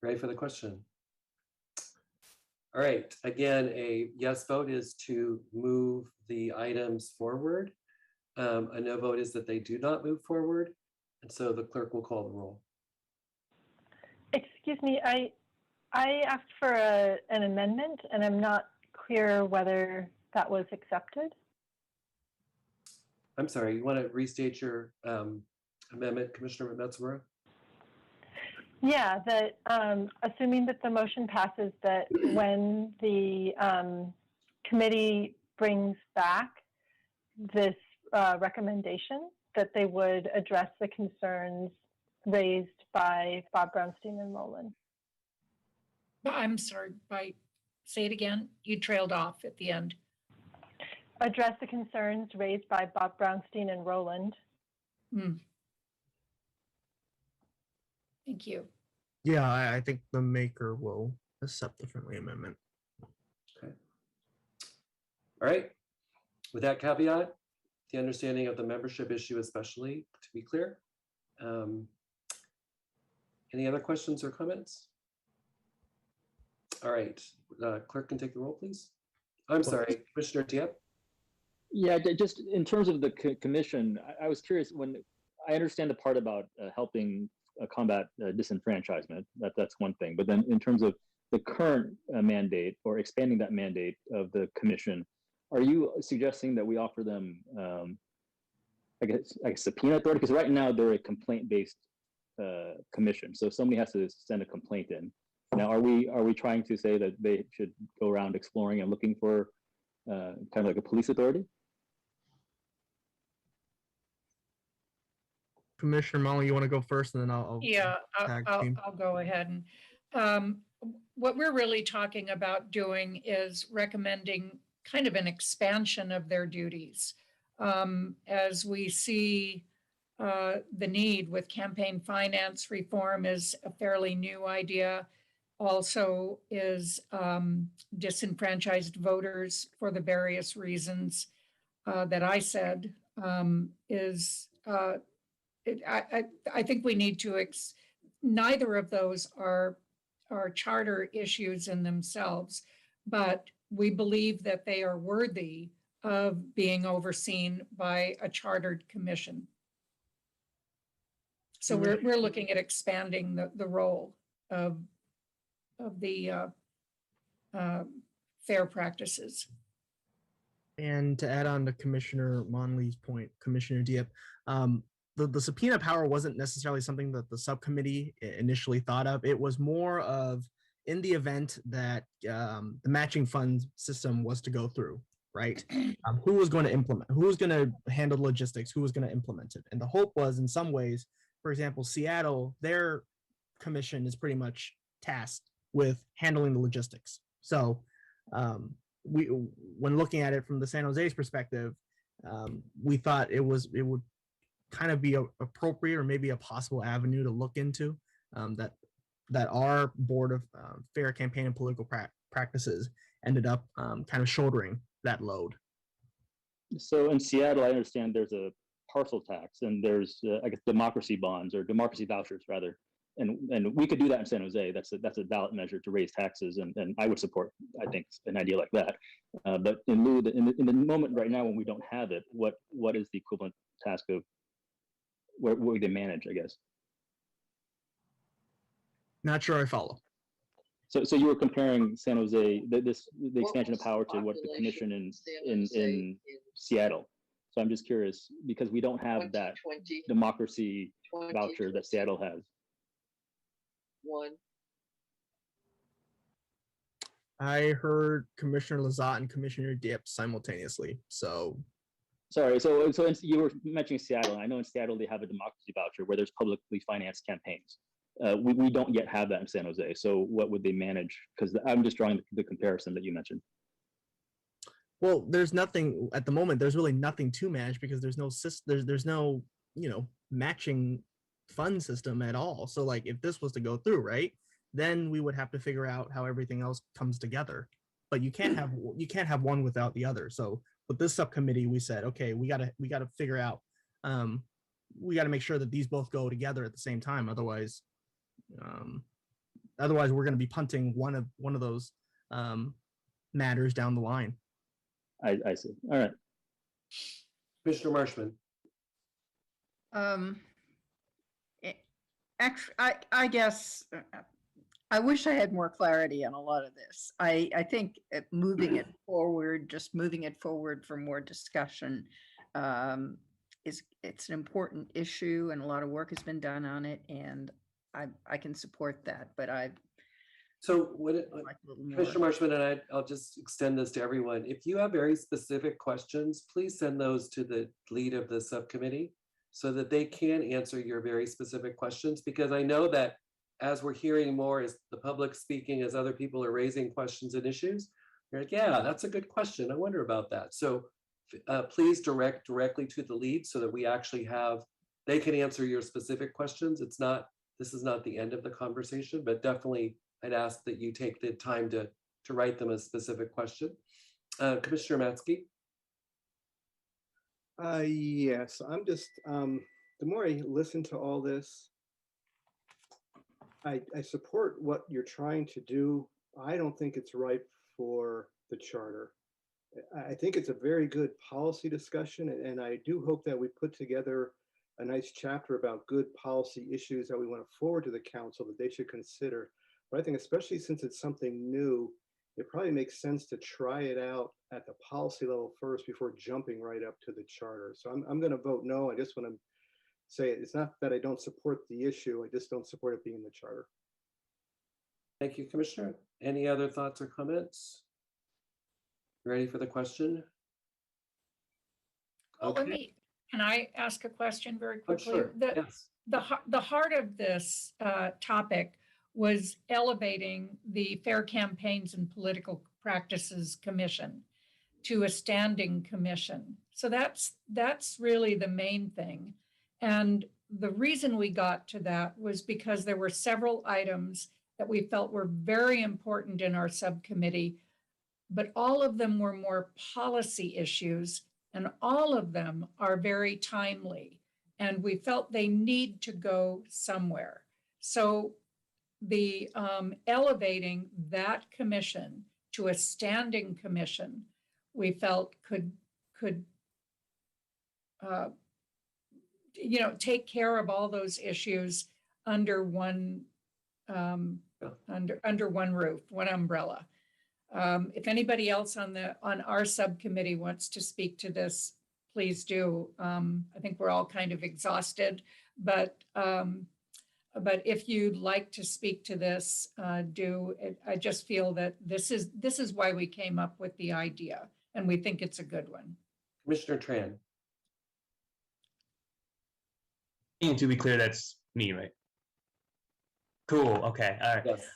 Ready for the question? All right. Again, a yes vote is to move the items forward. A no vote is that they do not move forward. And so the clerk will call the roll. Excuse me, I asked for an amendment and I'm not clear whether that was accepted. I'm sorry, you want to restate your amendment, Commissioner Metsura? Yeah, that assuming that the motion passes, that when the committee brings back this recommendation, that they would address the concerns raised by Bob Brownstein and Roland. I'm sorry, say it again. You trailed off at the end. Address the concerns raised by Bob Brownstein and Roland. Thank you. Yeah, I think the maker will accept the friendly amendment. Okay. All right. With that caveat, the understanding of the membership issue especially, to be clear. Any other questions or comments? All right, clerk can take the roll, please. I'm sorry, Commissioner Diep. Yeah, just in terms of the commission, I was curious when I understand the part about helping combat disenfranchisement, that's one thing. But then in terms of the current mandate or expanding that mandate of the commission, are you suggesting that we offer them, I guess, subpoena authority? Because right now they're a complaint-based commission, so somebody has to send a complaint in. Now, are we trying to say that they should go around exploring and looking for kind of like a police authority? Commissioner Molly, you want to go first, and then I'll I'll go ahead. And what we're really talking about doing is recommending kind of an expansion of their duties. As we see the need with campaign finance reform is a fairly new idea. Also is disenfranchised voters for the various reasons that I said I think we need to, neither of those are charter issues in themselves, but we believe that they are worthy of being overseen by a chartered commission. So we're looking at expanding the role of the fair practices. And to add on to Commissioner Monley's point, Commissioner Diep, the subpoena power wasn't necessarily something that the subcommittee initially thought of. It was more of in the event that the matching fund system was to go through, right? Who was going to implement, who was going to handle logistics, who was going to implement it. And the hope was in some ways, for example, Seattle, their commission is pretty much tasked with handling the logistics. So when looking at it from the San Jose's perspective, we thought it would kind of be appropriate or maybe a possible avenue to look into that our board of fair campaign and political practices ended up kind of shouldering that load. So in Seattle, I understand there's a parcel tax and there's I guess democracy bonds or democracy vouchers rather, and we could do that in San Jose. That's a ballot measure to raise taxes, and I would support, I think, an idea like that. But in the moment right now when we don't have it, what is the equivalent task of what would they manage, I guess? Not sure I follow. So you were comparing San Jose, the What expansion of was the power to what the population commission in San Jose in Seattle. So I'm just curious because we don't have that 2020, democracy voucher that Seattle has. 1. I heard Commissioner Lazat and Commissioner Dipp simultaneously. So Sorry, so you were mentioning Seattle. And I know in Seattle they have a democracy voucher where there's publicly financed campaigns. We don't yet have that in San Jose. So what would they manage? Because I'm just drawing the comparison that you mentioned. well, there's nothing at the moment. There's really nothing to manage because there's no there's no matching fund system at all. So like if this was to go through, right, then we would have to figure out how everything else comes together. But you can't have one without the other. So with this subcommittee, we said, okay, we gotta figure out, we gotta make sure that these both go together at the same time. Otherwise we're gonna be punting one of those matters down the line. I see. All right. Commissioner Marshman. Actually, I guess I wish I had more clarity on a lot of this. I think moving it forward for more discussion, it's an important issue and a lot of work has been done on it, and I can support that. But So Commissioner Marshman and I'll just extend this to everyone. If you have very specific questions, please send those to the lead of the subcommittee so that they can answer your very specific questions. Because I know that as we're hearing more, as the public speaking, as other people are raising questions and issues, you're like, yeah, that's a good question. I wonder about that. So please direct directly to the lead so that we actually they can answer your specific questions. This is not the end of the conversation, but definitely I'd ask that you take the time to write them a specific question. Commissioner Matzke. Yes, I'm just, the more I listen to all this, I support what you're trying to do. I don't think it's right for the charter. I think it's a very good policy discussion, and I do hope that we put together a nice chapter about good policy issues that we want to forward to the council that they should consider. But I think especially since it's something new, it probably makes sense to try it out at the policy level first before jumping right up to the charter. So I'm going to vote no. I just want to say it's not that I don't support the issue. I just don't support it being in the charter. Thank you, Commissioner. Any other thoughts or comments? Ready for the question? Well, can I ask a question very quickly? Sure. Yes. The heart of this topic was elevating the Fair Campaigns and Political Practices Commission to a standing commission. So that's really the main thing. And the reason we got to that was because there were several items that we felt were very important in our subcommittee, but all of them were more policy issues, and all of them are very timely. And we felt they need to go somewhere. So the elevating that commission to a standing commission, we felt could take care of all those issues under one under one roof, one umbrella. If anybody else on our subcommittee wants to speak to this, please do. I think we're all kind of exhausted, but if you'd like to speak to this, do. I just feel that this is why we came up with the idea, and we think it's a good one. Commissioner Tran. And to be clear, that's me, right? Cool. Okay. All right. Yes.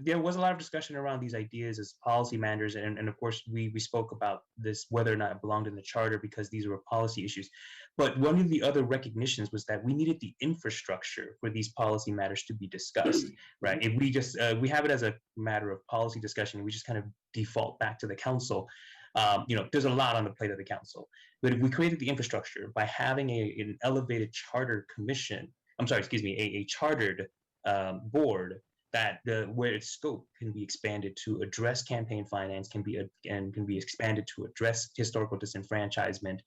There was a lot of discussion around these ideas as policy matters, and of course we spoke about this, whether or not it belonged in the charter, because these were policy issues. But one of the other recognitions was that we needed the infrastructure for these policy matters to be discussed, right? If we just we have it as a matter of policy discussion, we just kind of default back to the council. There's a lot on the plate of the council, but if we created the infrastructure by having an elevated charter commission, a chartered board that where its scope can be expanded to address campaign finance, can be expanded to address historical disenfranchisement.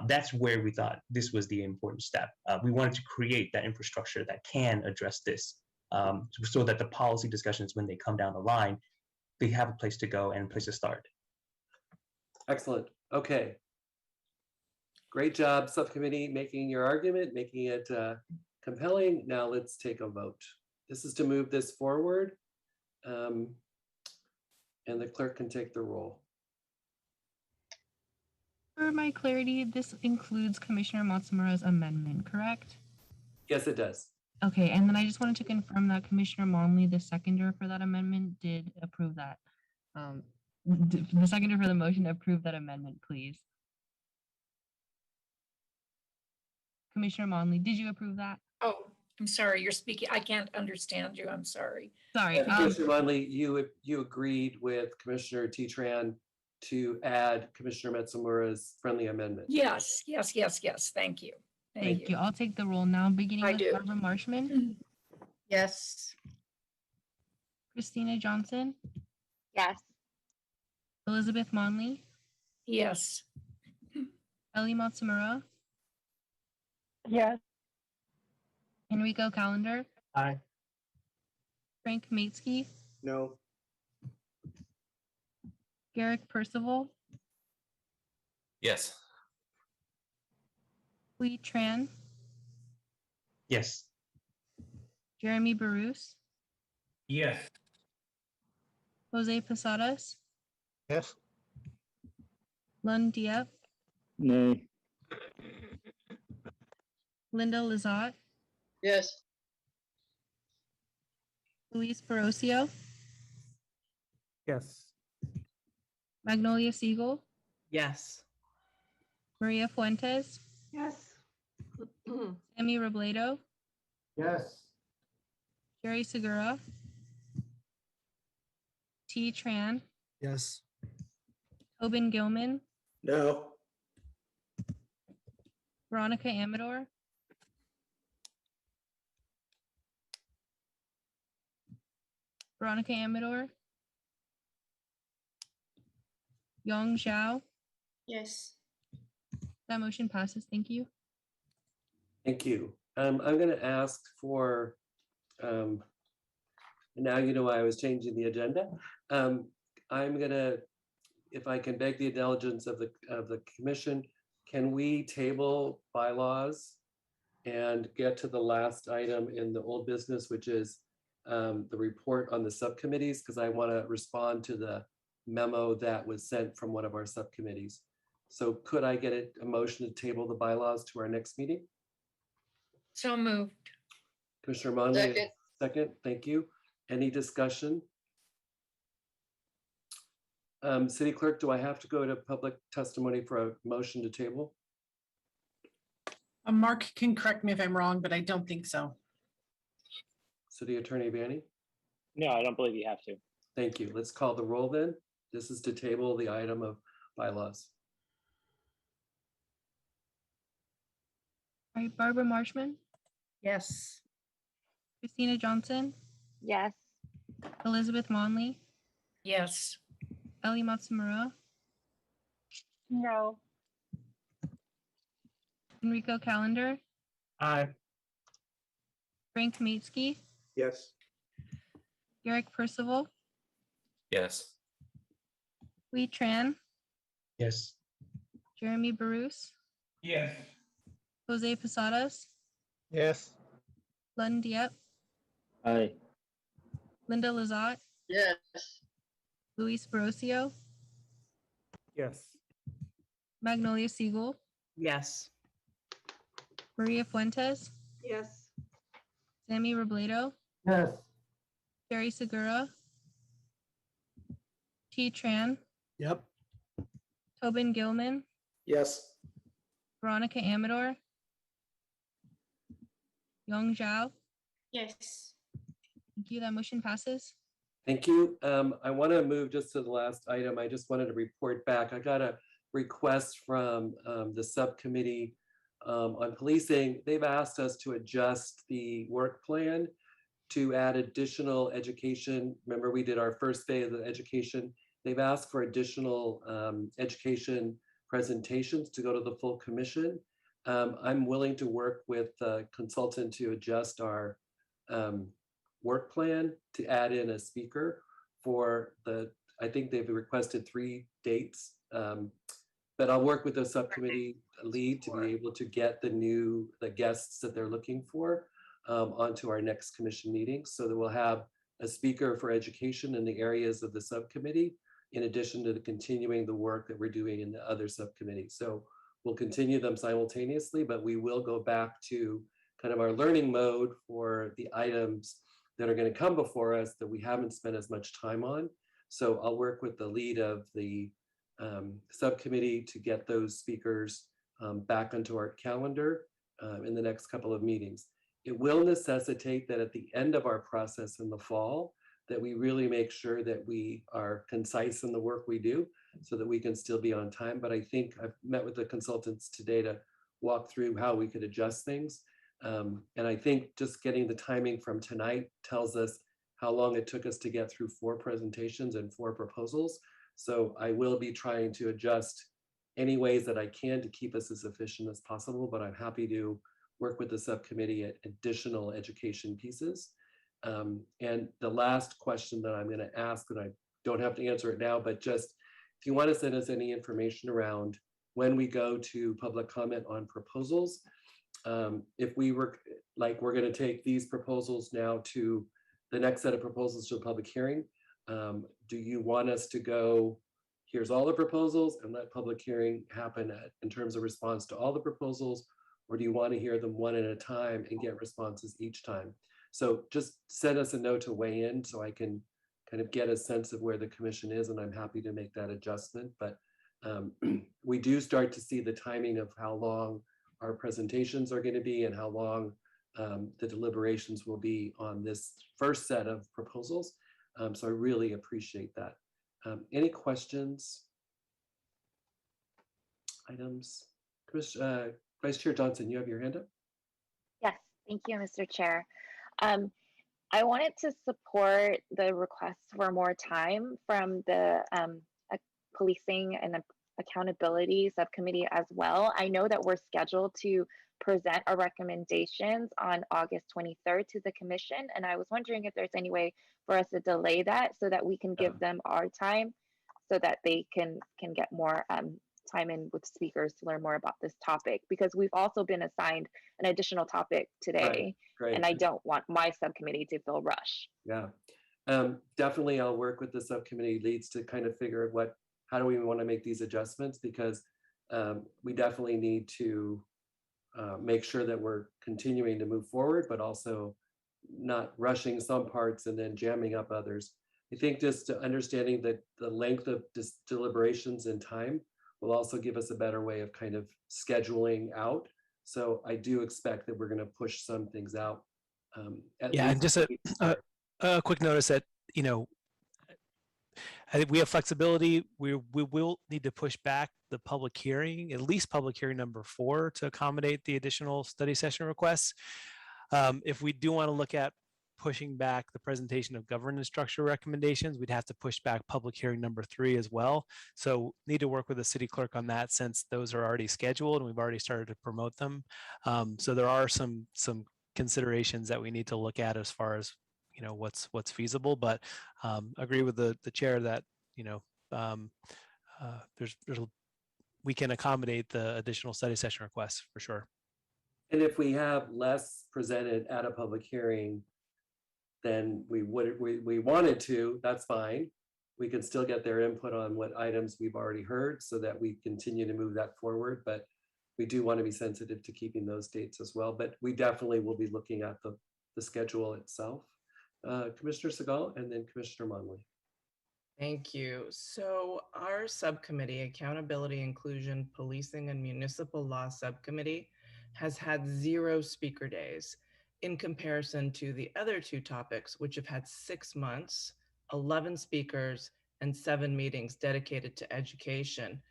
That's where we thought this was the important step. We wanted to create that infrastructure that can address this, so that the policy discussions, when they come down the line, they have a place to go and a place to start. Excellent. Okay. Great job, subcommittee, making your argument, making it compelling. Now let's take a vote. This is to move this forward, and the clerk can take the roll. For my clarity, this includes Commissioner Matsumura's amendment, correct? Yes, it does. Okay, and then I just wanted to confirm that Commissioner Monley, the seconder for that amendment, did approve that. The seconder for the motion approved that amendment, please. Commissioner Monley, did you approve that? Oh, I'm sorry, you're speaking. I can't understand you. I'm sorry. Sorry. Commissioner Monley, you agreed with Commissioner Tetran to add Commissioner Matsumura's friendly amendment. Yes, yes, yes, yes. Thank you. Thank you. I'll take the roll now, beginning with Barbara Marshman. Yes. Christina Johnson. Yes. Elizabeth Monley. Yes. Ellie Matsumura. Yes. Enrico Calendar. Aye. Frank Maitsky. No. Garrick Percival. Yes. Lee Tran. Yes. Jeremy Bruce. Yes. Jose Posadas. Yes. Lund Diep. Nay. Linda Lizotte. Yes. Luis Barrocio. Yes. Magnolia Siegel. Yes. Maria Fuentes. Yes. Sammy Robledo. Yes. Jerry Segura. T. Tran. Yes. Tobin Gilman. No. Veronica Amador. Veronica Amador. Yong Zhao. Yes. That motion passes. Thank you. Thank you. I'm going to ask for, now you know why I was changing the agenda. I'm going to, if I can beg the indulgence of the commission, can we table bylaws and get to the last item in the old business, which is the report on the subcommittees, because I want to respond to the memo that was sent from one of our subcommittees. So could I get a motion to table the bylaws to our next meeting? So moved. Commissioner Monley, Second. second, thank you. Any discussion? City Clerk, do I have to go to public testimony for a motion to table? Mark can correct me if I'm wrong, but I don't think so. City Attorney Vanny? No, I don't believe you have to. Thank you. Let's call the roll then. This is to table the item of bylaws. All right, Barbara Marshman. Yes. Christina Johnson. Yes. Elizabeth Monley. Yes. Ellie Matsumura. No. Enrico Calendar. Aye. Frank Maitsky. Yes. Garrick Percival. Yes. Lee Tran. Yes. Jeremy Bruce. Yes. Jose Posadas. Yes. Lund Diep. Aye. Linda Lizotte. Yes. Luis Barrocio. Yes. Magnolia Siegel. Yes. Maria Fuentes. Yes. Sammy Robledo. Yes. Jerry Segura. T. Tran. Yep. Tobin Gilman. Yes. Veronica Amador. Yong Zhao. Yes. Thank you. That motion passes. Thank you. I want to move just to the last item. I just wanted to report back. I got a request from the subcommittee on policing. They've asked us to adjust the work plan to add additional education. Remember, we did our first phase of education. They've asked for additional education presentations to go to the full commission. I'm willing to work with a consultant to adjust our work plan to add in a speaker for I think they've requested 3 dates. But I'll work with the subcommittee lead to be able to get the guests that they're looking for onto our next commission meeting, so that we'll have a speaker for education in the areas of the subcommittee, in addition to continuing the work that we're doing in the other subcommittees. So we'll continue them simultaneously, but we will go back to kind of our learning mode for the items that are going to come before us that we haven't spent as much time on. So I'll work with the lead of the subcommittee to get those speakers back onto our calendar in the next couple of meetings. It will necessitate that at the end of our process in the fall, that we really make sure that we are concise in the work we do so that we can still be on time. But I think I've met with the consultants today to walk through how we could adjust things. And I think just getting the timing from tonight tells us how long it took us to get through 4 presentations and 4 proposals. So I will be trying to adjust any ways that I can to keep us as efficient as possible, but I'm happy to work with the subcommittee at additional education pieces. And the last question that I'm going to ask, and I don't have to answer it now, but just if you want to send us any information around when we go to public comment on proposals, if we were like, we're going to take these proposals now to the next set of proposals to a public hearing. Do you want us to go, here's all the proposals and let public hearing happen in terms of response to all the proposals? Or do you want to hear them one at a time and get responses each time? So just send us a note to weigh in so I can kind of get a sense of where the commission is, and I'm happy to make that adjustment. But we do start to see the timing of how long our presentations are going to be and how long the deliberations will be on this first set of proposals. So I really appreciate that. Any questions? Items? Vice Chair Johnson, you have your hand up? Yes, thank you, Mr. Chair. I wanted to support the request for more time from the policing and accountability subcommittee as well. I know that we're scheduled to present our recommendations on August 23rd to the commission, and I was wondering if there's any way for us to delay that so that we can give them our time so that they can get more time in with speakers to learn more about this topic, because we've also been assigned an additional topic today, and I don't want my subcommittee to feel rushed. Yeah, definitely I'll work with the subcommittee leads to kind of figure out how do we want to make these adjustments, because we definitely need to make sure that we're continuing to move forward, but also not rushing some parts and then jamming up others. I think just understanding that the length of deliberations and time will also give us a better way of kind of scheduling out. So I do expect that we're going to push some things out. Yeah, and just a quick notice that, you know, I think we have flexibility. We will need to push back the public hearing, at least public hearing number 4, to accommodate the additional study session requests. If we do want to look at pushing back the presentation of governance structure recommendations, we'd have to push back public hearing number 3 as well. So need to work with the city clerk on that, since those are already scheduled and we've already started to promote them. So there are some considerations that we need to look at as far as, you know, what's feasible, but agree with the chair that, you know, we can accommodate the additional study session requests for sure. And if we have less presented at a public hearing than we wanted to, that's fine. We can still get their input on what items we've already heard so that we continue to move that forward. But we do want to be sensitive to keeping those dates as well. But we definitely will be looking at the schedule itself. Commissioner Segal and then Commissioner Monley. Thank you. So our subcommittee, Accountability, Inclusion, Policing, and Municipal Law Subcommittee, has had 0 speaker days in comparison to the other 2 topics, which have had 6 months, 11 speakers, and 7 meetings dedicated to education.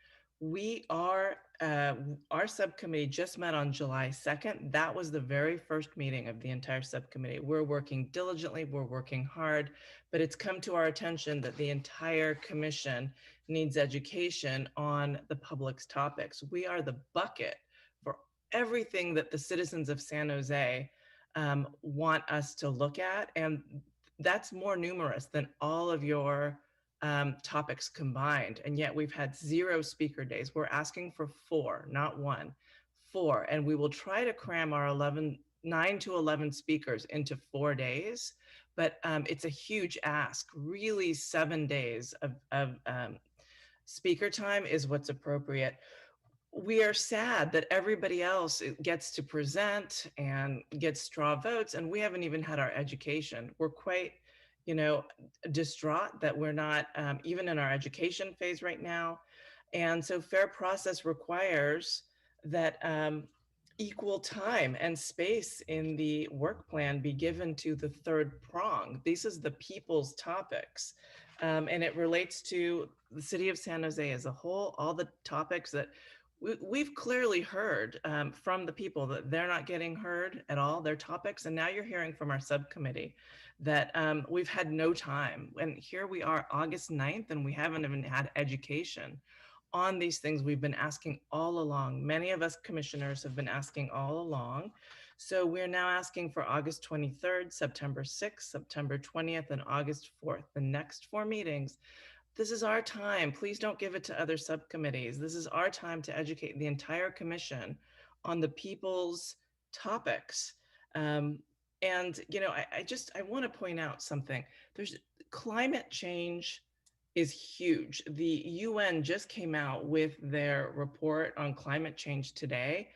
We are our subcommittee just met on July 2nd. That was the very first meeting of the entire subcommittee. We're working diligently, we're working hard, but it's come to our attention that the entire commission needs education on the public's topics. We are the bucket for everything that the citizens of San Jose want us to look at. And that's more numerous than all of your topics combined. And yet we've had 0 speaker days. We're asking for 4, not 1, 4. And we will try to cram our 9 to 11 speakers into 4 days. But it's a huge ask. Really, 7 days of speaker time is what's appropriate. We are sad that everybody else gets to present and gets straw votes, and we haven't even had our education. We're quite, distraught that we're not even in our education phase right now. And so fair process requires that equal time and space in the work plan be given to the third prong. This is the people's topics. And it relates to the city of San Jose as a whole, all the topics that we've clearly heard from the people that they're not getting heard at all, their topics. And now you're hearing from our subcommittee that we've had no time. And here we are August 9th, and we haven't even had education on these things we've been asking all along. Many of us commissioners have been asking all along. So we're now asking for August 23rd, September 6th, September 20th, and August 4th, the next 4 meetings. This is our time. Please don't give it to other subcommittees. This is our time to educate the entire commission on the people's topics. And, I want to point out something. There's climate change is huge. The UN just came out with their report on climate change today,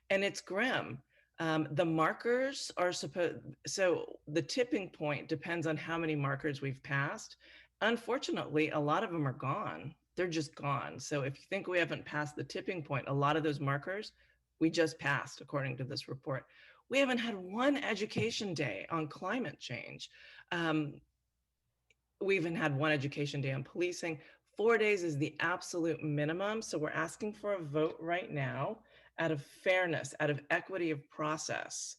and it's grim. The markers are so the tipping point depends on how many markers we've passed. Unfortunately, a lot of them are gone. They're just gone. So if you think we haven't passed the tipping point, a lot of those markers we just passed, according to this report. We haven't had 1 education day on climate change. We even had 1 education day on policing. 4 days is the absolute minimum. So we're asking for a vote right now out of fairness, out of equity of process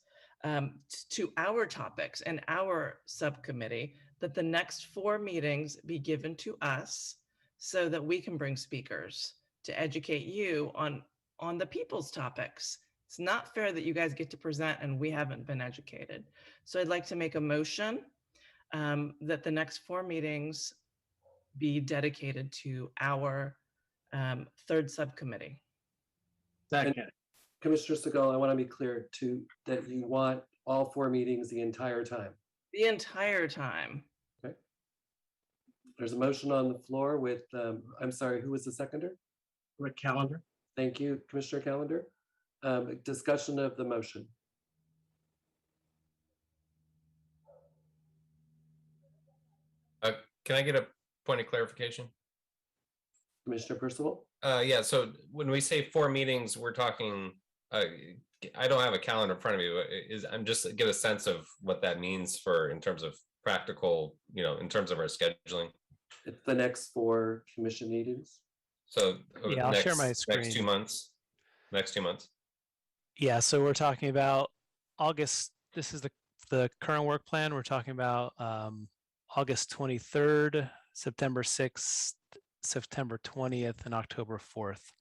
to our topics and our subcommittee, that the next 4 meetings be given to us so that we can bring speakers to educate you on the people's topics. It's not fair that you guys get to present and we haven't been educated. So I'd like to make a motion that the next 4 meetings be dedicated to our 3rd subcommittee. Second. Commissioner Segal, I want to be clear that you want all 4 meetings the entire time. The entire time. Okay. There's a motion on the floor with, I'm sorry, who was the seconder? Rick Callender. Thank you, Commissioner Callender. Discussion of the motion. Can I get a point of clarification? Commissioner Percival? Yeah, so when we say 4 meetings, we're talking, I don't have a calendar in front of me. I'm just get a sense of what that means in terms of practical, in terms of our scheduling. It's the next 4 commission meetings. So yeah, I'll share my screen. Next 2 months. Next 2 months. Yeah, so we're talking about August. This is the current work plan. We're talking about August 23rd, September 6th, September 20th, and October 4th,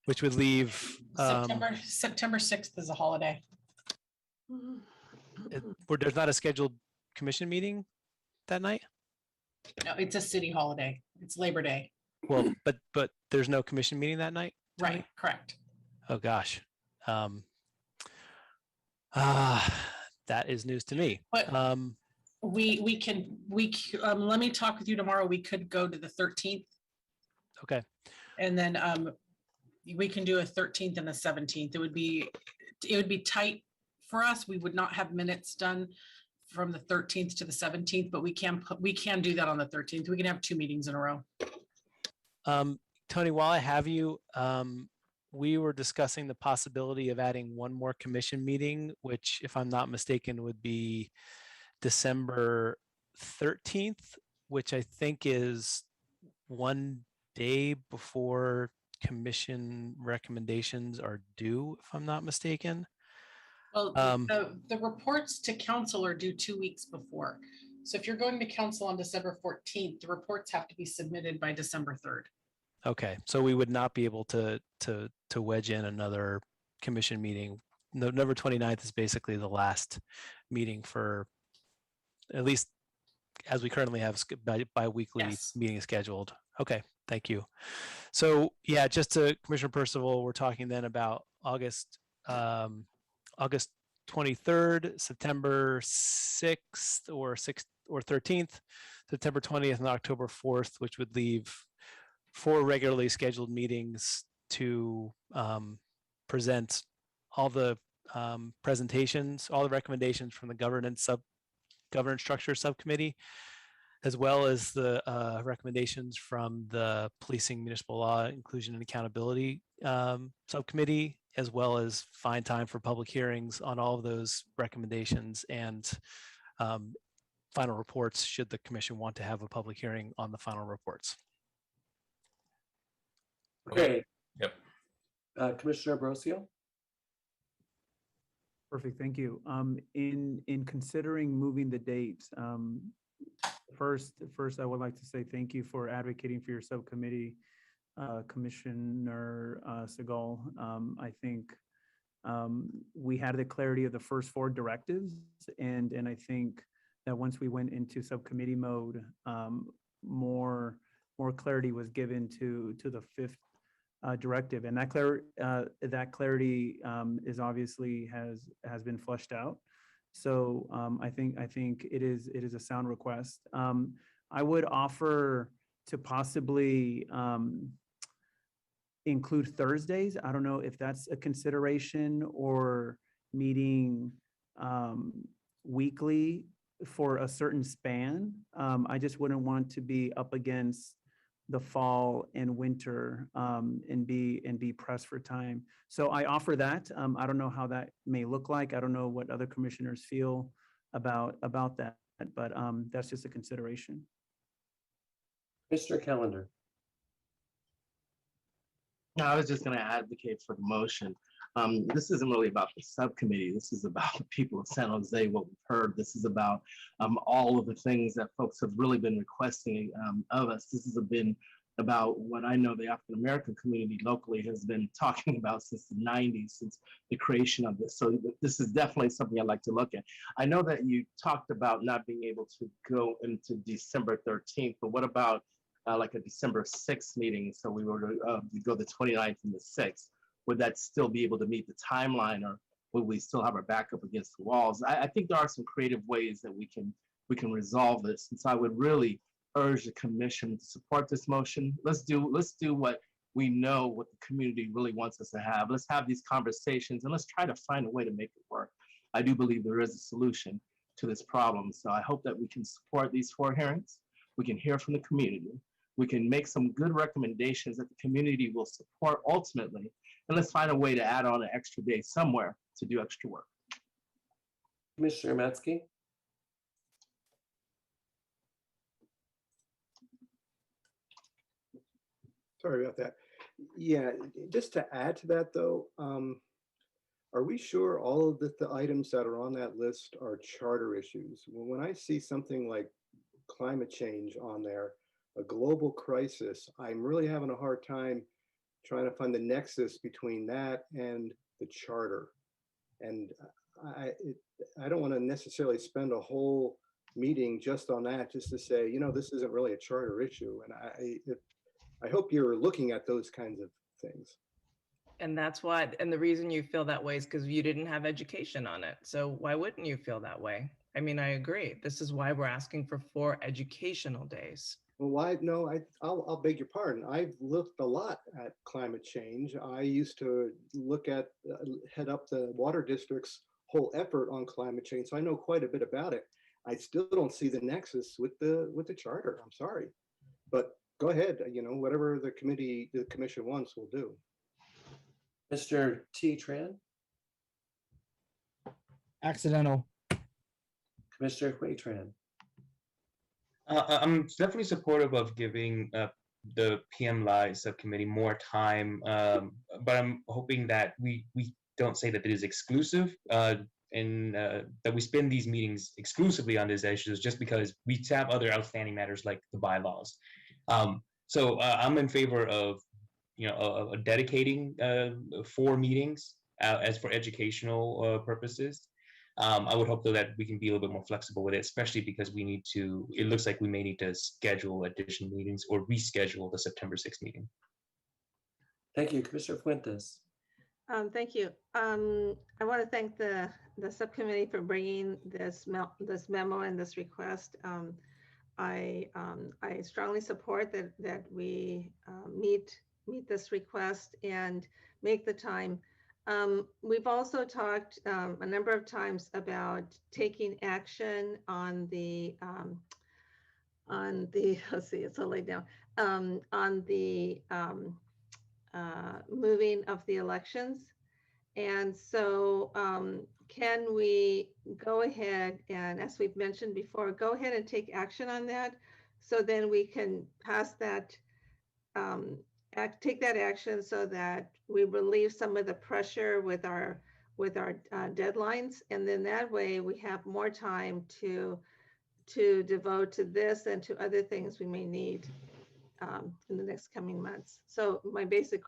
which would leave September 6th is a holiday. There's not a scheduled commission meeting that night. No, it's a city holiday. It's Labor Day. Well, but there's no commission meeting that night. Right. Correct. Oh gosh. That is news to me. But we can let me talk with you tomorrow. We could go to the 13th. Okay. And then we can do a 13th and a 17th. It would be tight for us. We would not have minutes done from the 13th to the 17th, but we can do that on the 13th. We can have 2 meetings in a row. Tony, while I have you, we were discussing the possibility of adding 1 more commission meeting, which, if I'm not mistaken, would be December 13th, which I think is 1 day before commission recommendations are due, if I'm not mistaken. Well, the reports to council are due 2 weeks before. So if you're going to council on December 14th, the reports have to be submitted by December 3rd. Okay, so we would not be able to wedge in another commission meeting. November 29th is basically the last meeting for, at least as we currently have bi-weekly meetings scheduled. Okay, thank you. So yeah, just to Commissioner Percival, we're talking then about August 23rd, September 6th or 13th, September 20th, and October 4th, which would leave 4 regularly scheduled meetings to present all the presentations, all the recommendations from the governance structure subcommittee, as well as the recommendations from the policing, municipal law, inclusion and accountability subcommittee, as well as find time for public hearings on all of those recommendations and final reports should the commission want to have a public hearing on the final reports. Okay. Yep. Commissioner Ambrosio? Perfect, thank you. In considering moving the dates, first I would like to say thank you for advocating for your subcommittee, Commissioner Segal. I think we had the clarity of the first 4 directives, and I think that once we went into subcommittee mode, more clarity was given to the 5th directive, and that clarity is obviously has been fleshed out. So I think it is a sound request. I would offer to possibly include Thursdays. I don't know if that's a consideration, or meeting weekly for a certain span. I just wouldn't want to be up against the fall and winter and be pressed for time. So I offer that. I don't know how that may look like. I don't know what other commissioners feel about that, but that's just a consideration. Mr. Calendar. No, I was just going to advocate for the motion. This isn't really about the subcommittee. This is about the people of San Jose, what we've heard. This is about all of the things that folks have really been requesting of us. This has been about what I know the African American community locally has been talking about since the 90s, since the creation of this. So this is definitely something I'd like to look at. I know that you talked about not being able to go into December 13th, but what about like a December 6th meeting? So we were to go the 29th and the 6th. Would that still be able to meet the timeline, or will we still have our back up against the walls? I think there are some creative ways that we can resolve this. And so I would really urge the commission to support this motion. Let's do what we know what the community really wants us to have. Let's have these conversations and let's try to find a way to make it work. I do believe there is a solution to this problem. So I hope that we can support these 4 hearings. We can hear from the community. We can make some good recommendations that the community will support ultimately. And let's find a way to add on an extra day somewhere to do extra work. Commissioner Matzke? Sorry about that. Yeah, just to add to that though, are we sure all of the items that are on that list are charter issues? Well, when I see something like climate change on there, a global crisis, I'm really having a hard time trying to find the nexus between that and the charter. And I don't want to necessarily spend a whole meeting just on that, just to say, you know, this isn't really a charter issue. And I hope you're looking at those kinds of things. And that's why, and the reason you feel that way is because you didn't have education on it. So why wouldn't you feel that way? I mean, I agree. This is why we're asking for 4 educational days. Well, why? No, I'll beg your pardon. I've looked a lot at climate change. I used to look at, head up the water district's whole effort on climate change. So I know quite a bit about it. I still don't see the nexus with the charter. I'm sorry, but go ahead. You know, whatever the commission wants, we'll do. Mr. T. Tran? Accidental. Commissioner Hui Tran? I'm definitely supportive of giving the PM Live subcommittee more time, but I'm hoping that we don't say that it is exclusive, and that we spend these meetings exclusively on these issues, just because we have other outstanding matters like the bylaws. So I'm in favor of dedicating 4 meetings as for educational purposes. I would hope though that we can be a little bit more flexible with it, especially because we need to, it looks like we may need to schedule additional meetings or reschedule the September 6th meeting. Thank you, Commissioner Fuentes. Thank you. I want to thank the subcommittee for bringing this memo and this request. I strongly support that we meet this request and make the time. We've also talked a number of times about taking action on the let's see, it's all laid down, on the moving of the elections. And so can we go ahead and, as we've mentioned before, go ahead and take action on that, so then we can pass that, take that action so that we relieve some of the pressure with our deadlines, and then that way we have more time to devote to this and to other things we may need in the next coming months. So my basic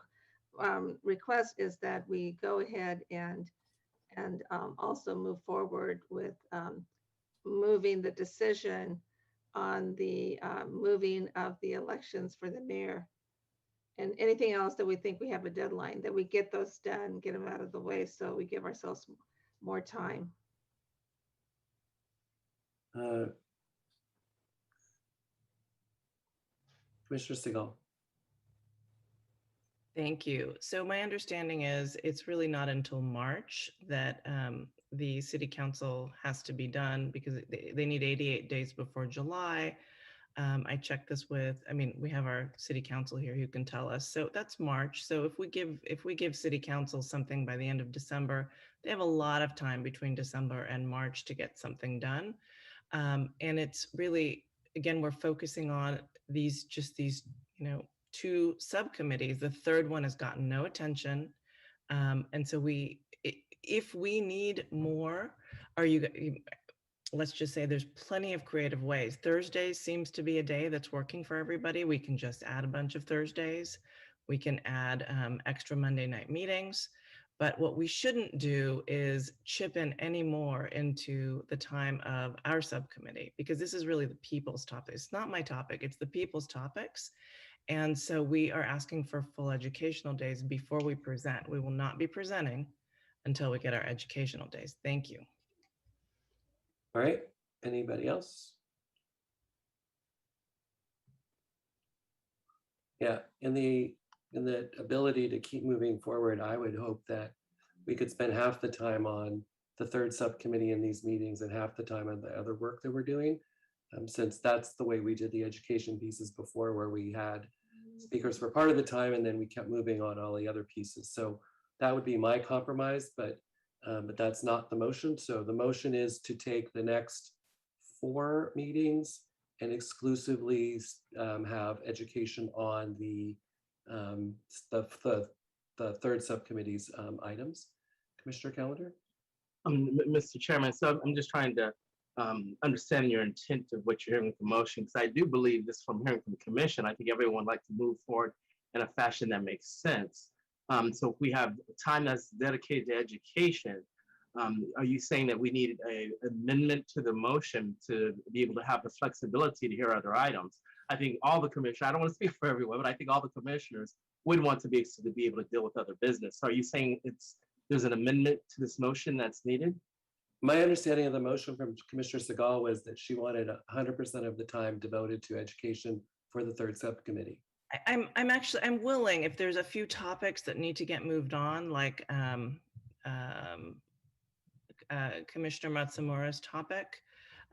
request is that we go ahead and also move forward with moving the decision on the moving of the elections for the mayor, and anything else that we think we have a deadline, that we get those done, get them out of the way, so we give ourselves more time. Commissioner Segal. Thank you. So my understanding is it's really not until March that the city council has to be done, because they need 88 days before July. I checked this with, I mean, we have our city council here who can tell us. So that's March. So if we give city council something by the end of December, they have a lot of time between December and March to get something done. And it's really, again, we're focusing on these 2 subcommittees. The third one has gotten no attention. And so if we need more, let's just say there's plenty of creative ways. Thursdays seems to be a day that's working for everybody. We can just add a bunch of Thursdays. We can add extra Monday night meetings. But what we shouldn't do is chip in any more into the time of our subcommittee, because this is really the people's topic. It's not my topic, it's the people's topics. And so we are asking for full educational days before we present. We will not be presenting until we get our educational days. Thank you. All right, anybody else? Yeah, in the ability to keep moving forward, I would hope that we could spend half the time on the third subcommittee in these meetings and half the time on the other work that we're doing, since that's the way we did the education pieces before, where we had speakers for part of the time and then we kept moving on all the other pieces. So that would be my compromise, but that's not the motion. So the motion is to take the next 4 meetings and exclusively have education on the third subcommittee's items. Commissioner Callender? Mr. Chairman, so I'm just trying to understand your intent of what you're hearing from the motion, because I do believe this from hearing from the commission. I think everyone would like to move forward in a fashion that makes sense. So if we have time that's dedicated to education, are you saying that we need an amendment to the motion to be able to have the flexibility to hear other items? I think all the commissioners, I don't want to speak for everyone, but I think all the commissioners would want to be able to deal with other business. So are you saying there's an amendment to this motion that's needed? My understanding of the motion from Commissioner Segal was that she wanted 100% of the time devoted to education for the third subcommittee. I'm willing, if there's a few topics that need to get moved on, like Commissioner Matsumura's topic,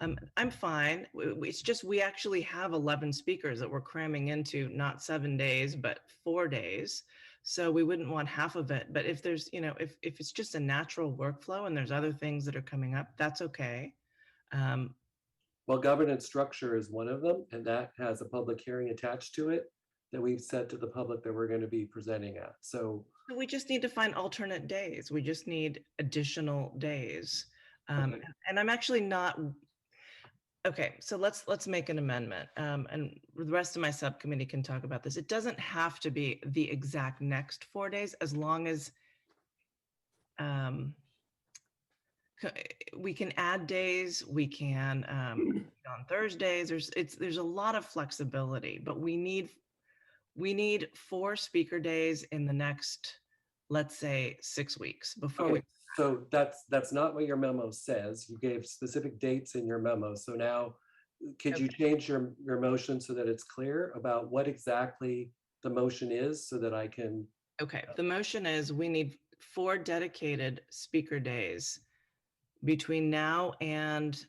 I'm fine. It's just we actually have 11 speakers that we're cramming into not 7 days, but 4 days. So we wouldn't want half of it. But if there's, if it's just a natural workflow and there's other things that are coming up, that's okay. Well, governance structure is one of them, and that has a public hearing attached to it. that we've said to the public that we're going to be presenting at. So We just need to find alternate days. We just need additional days. Okay. And I'm actually not, okay, so let's make an amendment. And the rest of my subcommittee can talk about this. It doesn't have to be the exact next 4 days, as long as we can add days, we can on Thursdays. There's a lot of flexibility, but we need 4 speaker days in the next, let's say, 6 weeks before Okay, we. so that's not what your memo says. You gave specific dates in your memo. So now, could you change your motion so that it's clear about what exactly the motion is so that I can? Okay, the motion is we need 4 dedicated speaker days between now and,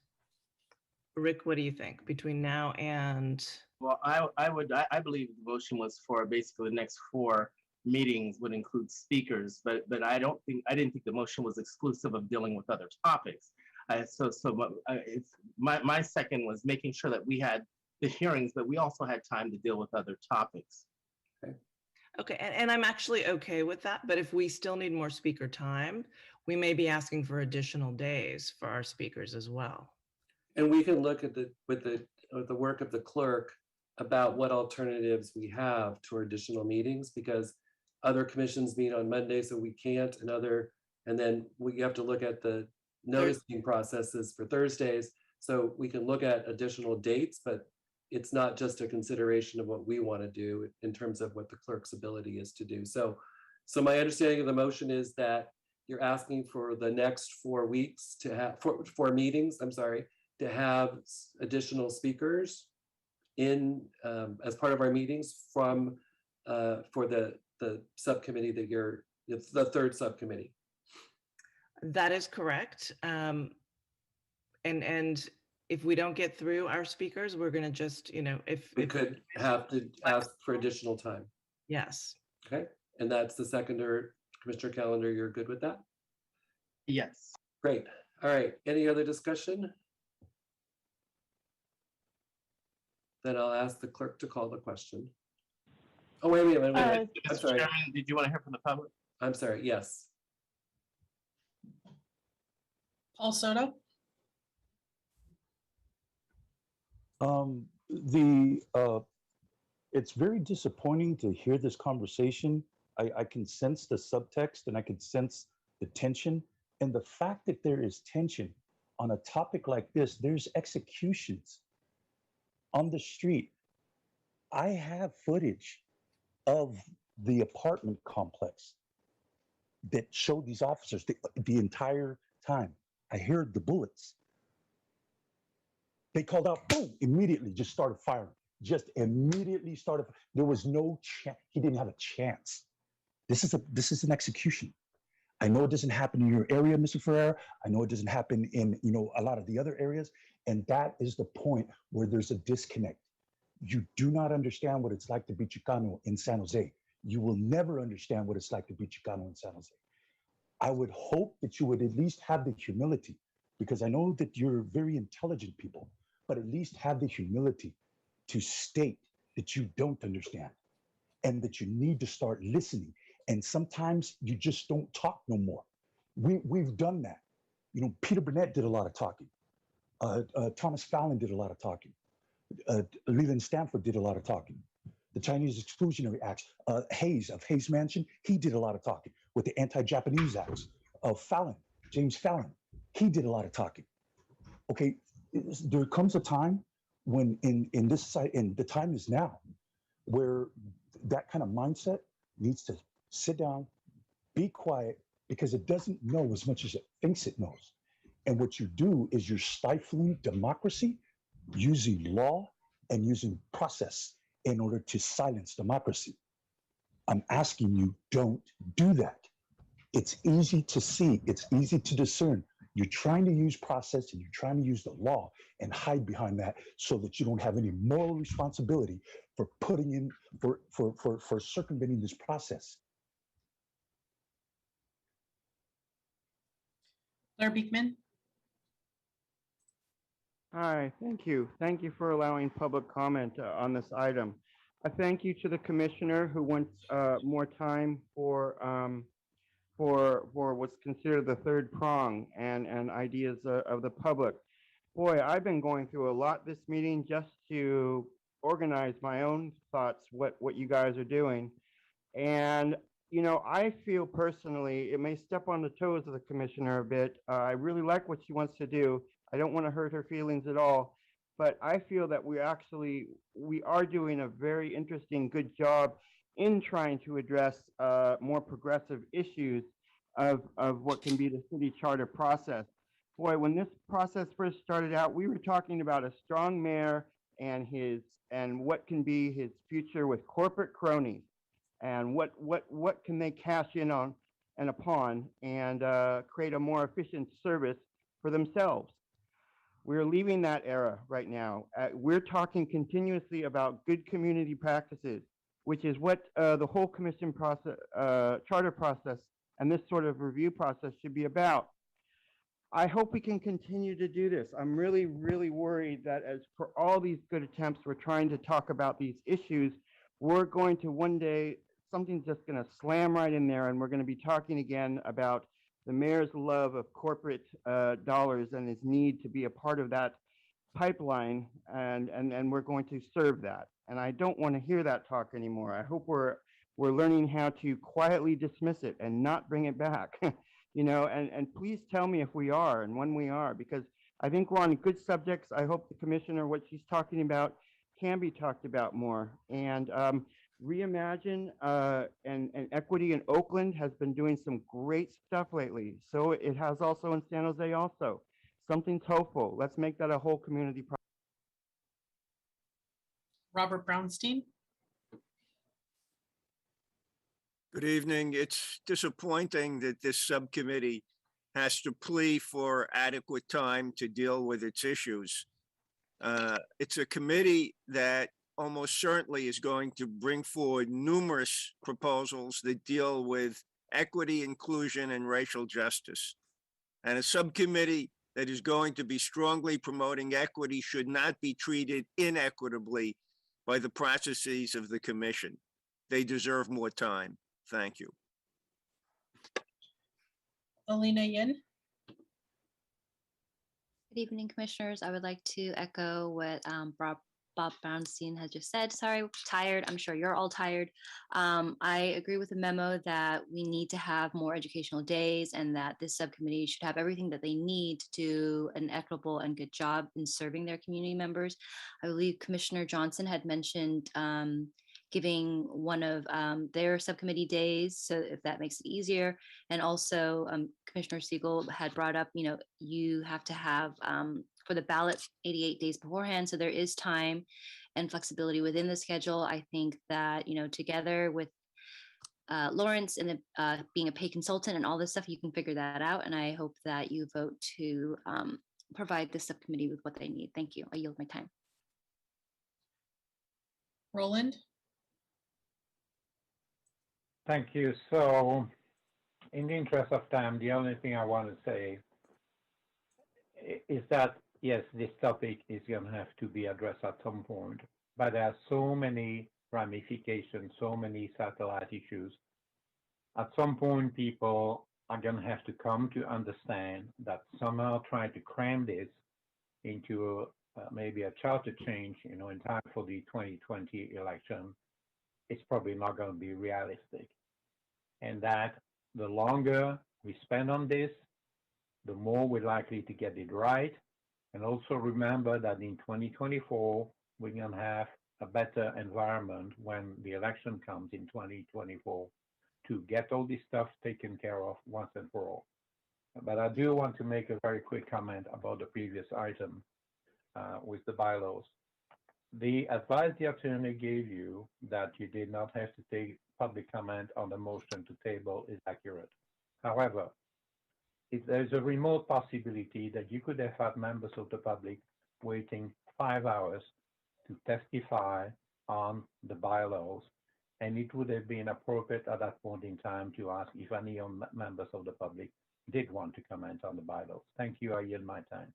Rick, what do you think? Between now and. Well, I believe the motion was for basically the next 4 meetings would include speakers, but I didn't think the motion was exclusive of dealing with other topics. My second was making sure that we had the hearings, but we also had time to deal with other topics. Okay, and I'm actually okay with that, but if we still need more speaker time, we may be asking for additional days for our speakers as well. And we can look at with the work of the clerk about what alternatives we have to our additional meetings, because other commissions meet on Monday, so we can't, and then we have to look at the noticing processes for Thursdays. So we can look at additional dates, but it's not just a consideration of what we want to do in terms of what the clerk's ability is to do. So my understanding of the motion is that you're asking for the next 4 weeks to have 4 meetings, I'm sorry, to have additional speakers in as part of our meetings for the subcommittee that it's the 3rd subcommittee. That is correct. And if we don't get through our speakers, we're going to just, if we could have to ask for additional time. Yes. Okay. And that's the seconder, Commissioner Calendar. You're good with that? Yes. Great. All right. Any other discussion? Then I'll ask the clerk to call the question. Oh, wait a minute. I'm sorry. Chairman, did you want to hear from the public? I'm sorry. Yes. Paul Soto? It's very disappointing to hear this conversation. I can sense the subtext and I can sense the tension. And the fact that there is tension on a topic like this, there's executions on the street. I have footage of the apartment complex that showed these officers the entire time. I heard the bullets. They called out, boom, immediately just started firing. Just immediately started. There was no chance. He didn't have a chance. This is an execution. I know it doesn't happen in your area, Mr. Ferrer. I know it doesn't happen in a lot of the other areas. And that is the point where there's a disconnect. You do not understand what it's like to be Chicano in San Jose. You will never understand what it's like to be Chicano in San Jose. I would hope that you would at least have the humility, because I know that you're very intelligent people, but at least have the humility to state that you don't understand and that you need to start listening. And sometimes you just don't talk no more. We've done that. Peter Burnett did a lot of talking. Thomas Fallon did a lot of talking. Leland Stanford did a lot of talking. The Chinese Exclusionary Acts, Hayes of Hayes Mansion, he did a lot of talking with the Anti-Japanese Acts. Fallon, James Fallon, he did a lot of talking. Okay, there comes a time when in this site, and the time is now, where that kind of mindset needs to sit down, be quiet, because it doesn't know as much as it thinks it knows. And what you do is you're stifling democracy using law and using process in order to silence democracy. I'm asking you, don't do that. It's easy to see, it's easy to discern. You're trying to use process and you're trying to use the law and hide behind that so that you don't have any moral responsibility for putting in, for circumventing this process. Claire Beekman? Hi, thank you. Thank you for allowing public comment on this item. a thank you to the commissioner who wants more time for what's considered the third prong and ideas of the public. Boy, I've been going through a lot this meeting just to organize my own thoughts, what you guys are doing. And, you know, I feel personally, it may step on the toes of the commissioner a bit. I really like what she wants to do. I don't want to hurt her feelings at all. But I feel that we are doing a very interesting, good job in trying to address more progressive issues of what can be the city charter process. Boy, when this process first started out, we were talking about a strong mayor and what can be his future with corporate cronies and what can they cash in on and upon and create a more efficient service for themselves. We're leaving that era right now. We're talking continuously about good community practices, which is what the whole commission process, charter process, and this sort of review process should be about. I hope we can continue to do this. I'm really, really worried that as for all these good attempts, we're trying to talk about these issues, we're going to one day, something's just going to slam right in there, and we're going to be talking again about the mayor's love of corporate dollars and his need to be a part of that pipeline, and we're going to serve that. And I don't want to hear that talk anymore. I hope we're learning how to quietly dismiss it and not bring it back. You know, and please tell me if we are and when we are, because I think we're on good subjects. I hope the commissioner, what she's talking about, can be talked about more. And Reimagine and Equity in Oakland has been doing some great stuff lately. So it has also in San Jose also. Something's hopeful. Let's make that a whole community project. Robert Brownstein. Good evening. It's disappointing that this subcommittee has to plea for adequate time to deal with its issues. It's a committee that almost certainly is going to bring forward numerous proposals that deal with equity, inclusion, and racial justice. And a subcommittee that is going to be strongly promoting equity should not be treated inequitably by the processes of the commission. They deserve more time. Thank you. Alina Yin. Good evening, commissioners. I would like to echo what Bob Brownstein has just said. Sorry, tired. I'm sure you're all tired. I agree with the memo that we need to have more educational days and that this subcommittee should have everything that they need to do an equitable and good job in serving their community members. I believe Commissioner Johnson had mentioned giving one of their subcommittee days, so if that makes it easier. And also Commissioner Siegel had brought up, you know, you have to have for the ballot 88 days beforehand. So there is time and flexibility within the schedule. I think that, you know, together with Lawrence and being a pay consultant and all this stuff, you can figure that out. And I hope that you vote to provide the subcommittee with what they need. Thank you. I yield my time. Roland. Thank you. So in the interest of time, the only thing I want to say is that, yes, this topic is going to have to be addressed at some point, but there are so many ramifications, so many satellite issues. At some point, people are going to have to come to understand that somehow trying to cram this into maybe a charter change, you know, in time for the 2020 election, it's probably not going to be realistic. And that the longer we spend on this, the more we're likely to get it right. And also remember that in 2024, we're going to have a better environment when the election comes in 2024 to get all this stuff taken care of once and for all. But I do want to make a very quick comment about the previous item with the bylaws. The advice the attorney gave you that you did not have to take public comment on the motion to table is accurate. However, if there's a remote possibility that you could have had members of the public waiting 5 hours to testify on the bylaws, and it would have been appropriate at that point in time to ask if any members of the public did want to comment on the bylaws. Thank you. I yield my time.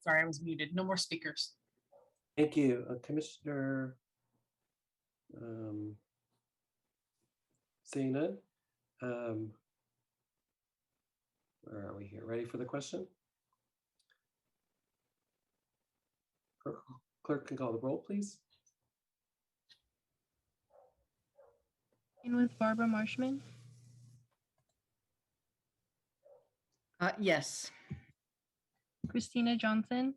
Sorry, I was muted. No more speakers. Thank you, Commissioner. Seeing none. Where are we here? Ready for the question? Clerk can call the roll, please. And with Barbara Marshman, Yes. Christina Johnson,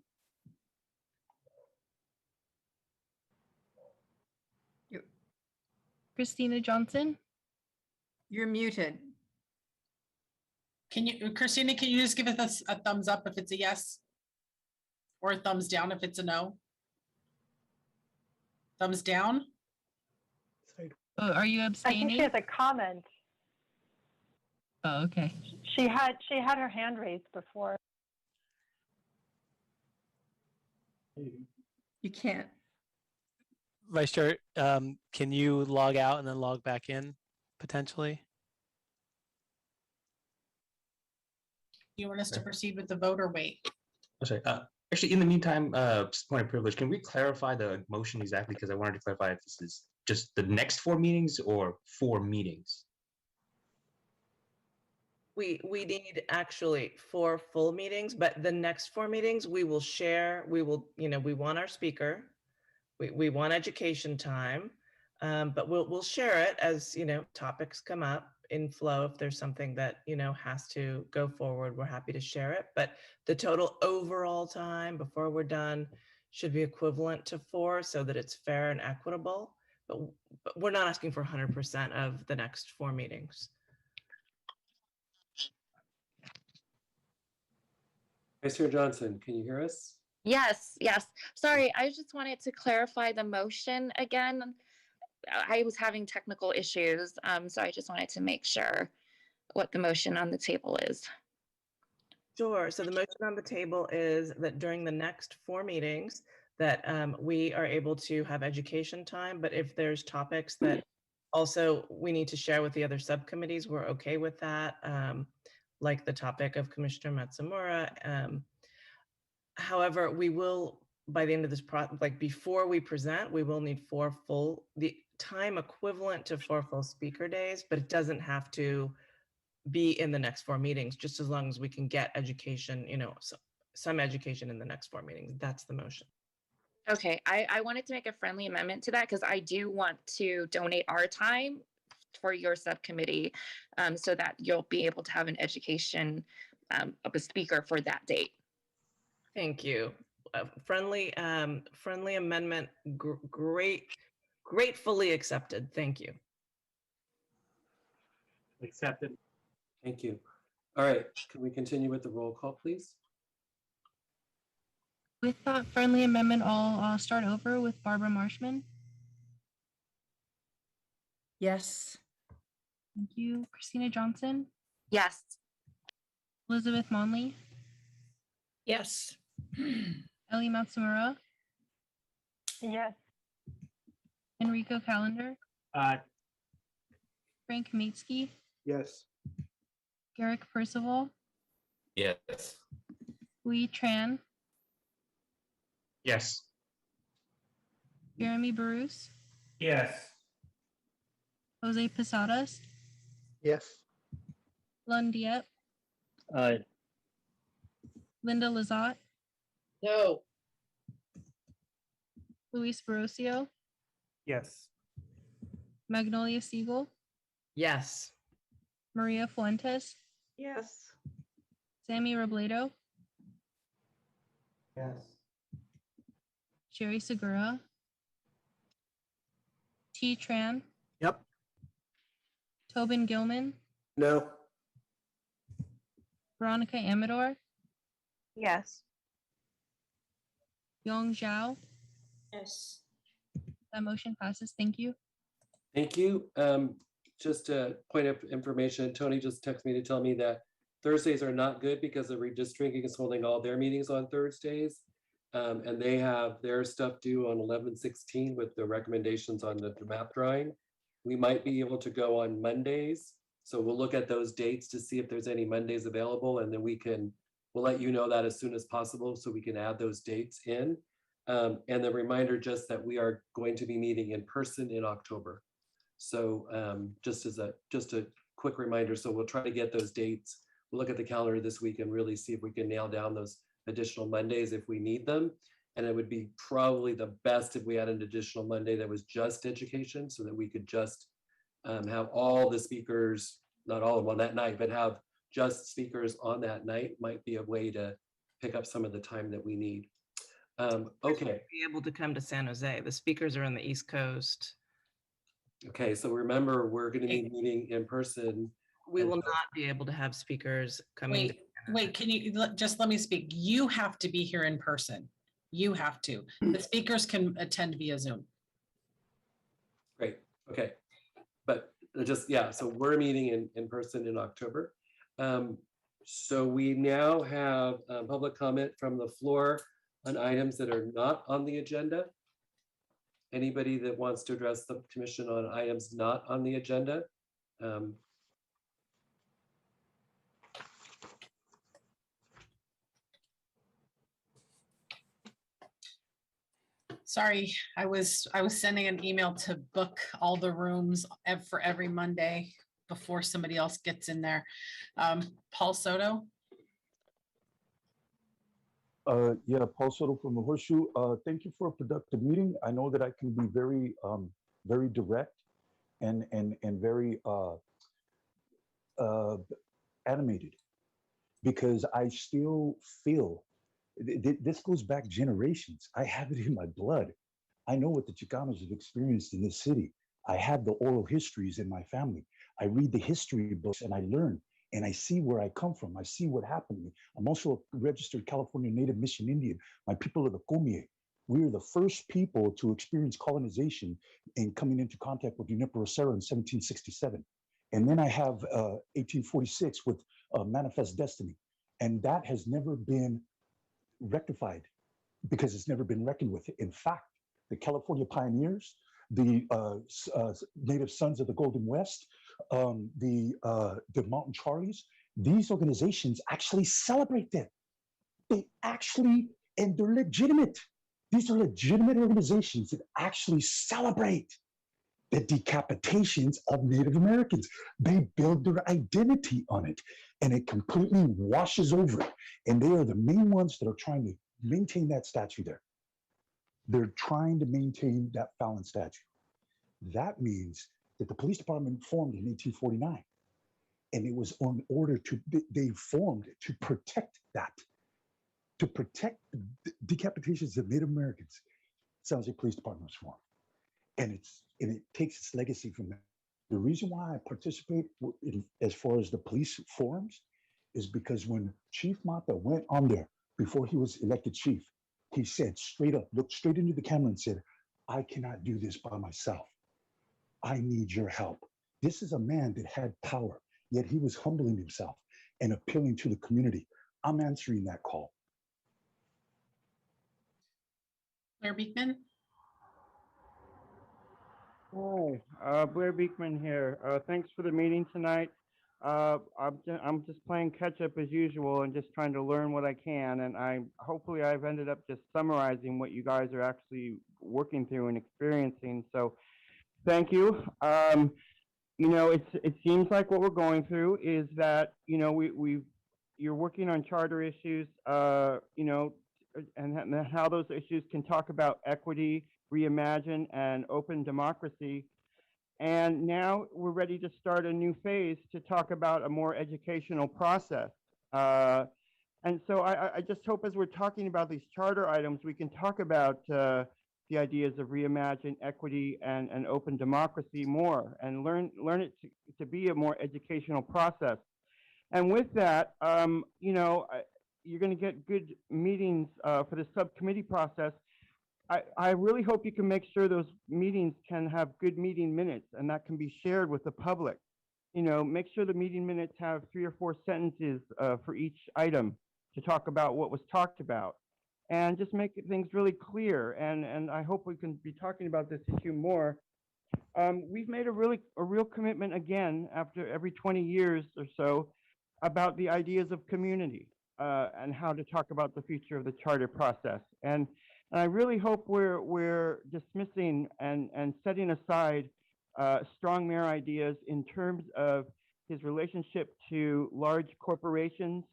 Christina Johnson, You're muted. Can you, Christina, can you just give us a thumbs up if it's a yes? Or a thumbs down if it's a no? Thumbs down? oh, are you I abstaining? think she has a comment. Oh, okay. She had her hand raised before. You can't. Vice Chair, can you log out and then log back in potentially? You want us to proceed with the vote or wait? I'm sorry. Actually, in the meantime, point of privilege, can we clarify the motion exactly? Because I wanted to clarify if this is just the next 4 meetings or 4 meetings. We need actually 4 full meetings, but the next 4 meetings we will share. We will, we want our speaker. We want education time, but we'll share it as topics come up in flow. If there's something that has to go forward, we're happy to share it. But the total overall time before we're done should be equivalent to 4, so that it's fair and equitable. But we're not asking for 100% of the next 4 meetings. Vice Chair Johnson, can you hear us? Yes, yes. Sorry, I just wanted to clarify the motion again. I was having technical issues, so I just wanted to make sure what the motion on the table is. Sure. So the motion on the table is that during the next 4 meetings that we are able to have education time, but if there's topics that also we need to share with the other subcommittees, we're okay with that. Like the topic of Commissioner Matsumura. However, we will, by the end of this before we present, we will need the time equivalent to 4 full speaker days, but it doesn't have to be in the next 4 meetings, just as long as we can get education, some education in the next 4 meetings. That's the motion. Okay, I wanted to make a friendly amendment to that because I do want to donate our time for your subcommittee so that you'll be able to have an education of a speaker for that date. Thank you. Friendly amendment, gratefully accepted. Thank you. Accepted. Thank you. All right, can we continue with the roll call, please? With that friendly amendment, I'll start over with Barbara Marshman. Yes. Thank you. Christina Johnson, Yes. Elizabeth Monley, Yes. Ellie Matsumura, Yes. Enrico Calendar, Frank Kamitsky, Yes. Garrick Percival, Yes. Hui Tran, Yes. Jeremy Bruce, Yes. Jose Posadas, Yes. Lund Diep, Aye. Linda Lazat, No. Luis Barrocio, Yes. Magnolia Siegel, Yes. Maria Fuentes, Yes. Sammy Robledo, Yes. Sherry Segura, T. Tran, Yep. Tobin Gilman, No. Veronica Amador, Yes. Yong Zhao. Yes. That motion passes. Thank you. Thank you. Just a point of information, Tony just texted me to tell me that Thursdays are not good because the redistricting is holding all their meetings on Thursdays. And they have their stuff due on 11/16 with the recommendations on the map drawing. We might be able to go on Mondays. So we'll look at those dates to see if there's any Mondays available, and then we can we'll let you know that as soon as possible so we can add those dates in. And the reminder just that we are going to be meeting in person in October. So just a quick reminder. So we'll try to get those dates. We'll look at the calendar this week and really see if we can nail down those additional Mondays if we need them. And it would be probably the best if we had an additional Monday that was just education so that we could just have all the speakers, not all of them on that night, but have just speakers on that night might be a way to pick up some of the time that we need. Okay. Be able to come to San Jose. The speakers are on the East Coast. Okay, so remember, we're going to be meeting in person. We will not be able to have speakers coming. Wait, can you just let me speak? You have to be here in person. You have to. The speakers can attend via Zoom. Great. Okay. But just, yeah, so we're meeting in person in October. So we now have public comment from the floor on items that are not on the agenda. Anybody that wants to address the commission on items not on the agenda? Sorry, I was sending an email to book all the rooms for every Monday before somebody else gets in there. Paul Soto? Yeah, Paul Soto from the Horseshoe. Thank you for a productive meeting. I know that I can be very, very direct and very animated because I still feel this goes back generations. I have it in my blood. I know what the Chicanos have experienced in this city. I have the oral histories in my family. I read the history books and I learn and I see where I come from. I see what happened to me. I'm also a registered California Native Mission Indian. My people are the Comie. We are the first people to experience colonization and coming into contact with Junipero Serra in 1767. And then I have 1846 with Manifest Destiny. And that has never been rectified because it's never been reckoned with. In fact, the California Pioneers, the Native Sons of the Golden West, the Mountain Charlies, these organizations actually celebrate that. They actually, and they're legitimate. These are legitimate organizations that actually celebrate the decapitations of Native Americans. They build their identity on it and it completely washes over it. And they are the main ones that are trying to maintain that statue there. They're trying to maintain that Fallon statue. That means that the police department formed in 1849 and it was on order to, they formed to protect that, to protect the decapitations of Native Americans. San Jose Police Department was formed. And it takes its legacy from that. The reason why I participate as far as the police forums is because when Chief Mata went on there before he was elected chief, he said straight up, looked straight into the camera and said, I cannot do this by myself. I need your help. This is a man that had power, yet he was humbling himself and appealing to the community. I'm answering that call. Blair Beekman? Hi, Blair Beekman here. Thanks for the meeting tonight. I'm just playing catch up as usual and just trying to learn what I can. And hopefully I've ended up just summarizing what you guys are actually working through and experiencing. So thank you. You know, it seems like what we're going through is that, you know, you're working on charter issues, you know, and how those issues can talk about equity, reimagine, and open democracy. And now we're ready to start a new phase to talk about a more educational process. And so I just hope as we're talking about these charter items, we can talk about the ideas of reimagine, equity, and open democracy more, and learn it to be a more educational process. And with that, you know, you're going to get good meetings for the subcommittee process. I really hope you can make sure those meetings can have good meeting minutes and that can be shared with the public. You know, make sure the meeting minutes have 3 or 4 sentences for each item to talk about what was talked about. And just make things really clear. And I hope we can be talking about this issue more. We've made a real commitment again after every 20 years or so about the ideas of community. and how to talk about the future of the charter process. And I really hope we're dismissing and setting aside strong mayor ideas in terms of his relationship to large corporations,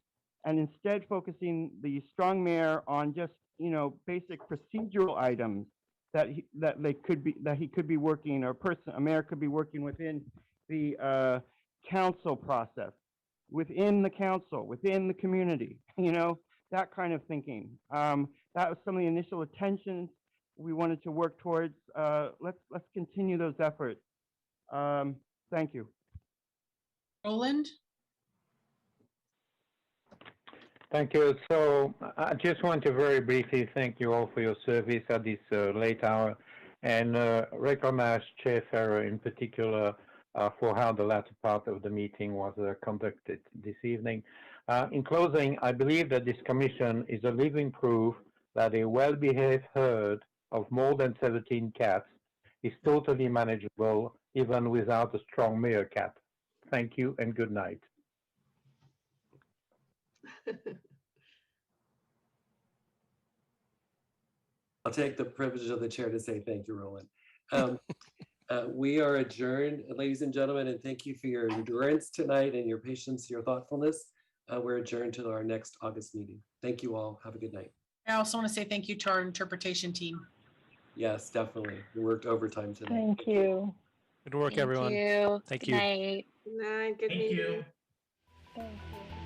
and instead focusing the strong mayor on just, you know, basic procedural items that he could be working, or a mayor could be working within the council process, within the council, within the community, you know, that kind of thinking. That was some of the initial attentions we wanted to work towards. Let's continue those efforts. Thank you. Roland? Thank you. So I just want to very briefly thank you all for your service at this late hour, and recognize Chair Farrer in particular for how the latter part of the meeting was conducted this evening. In closing, I believe that this commission is a living proof that a well-behaved herd of more than 17 cats is totally manageable even without a strong meerkat. Thank you and good night. I'll take the privilege of the chair to say thank you, Roland. We are adjourned, ladies and gentlemen, and thank you for your endurance tonight and your patience, your thoughtfulness. We're adjourned to our next August meeting. Thank you all. Have a good night. I also want to say thank you to our interpretation team. Yes, definitely. We worked overtime tonight. Thank you. Good work, everyone. Thank Good you. night. Good night, good Thank meeting. you. Thank you.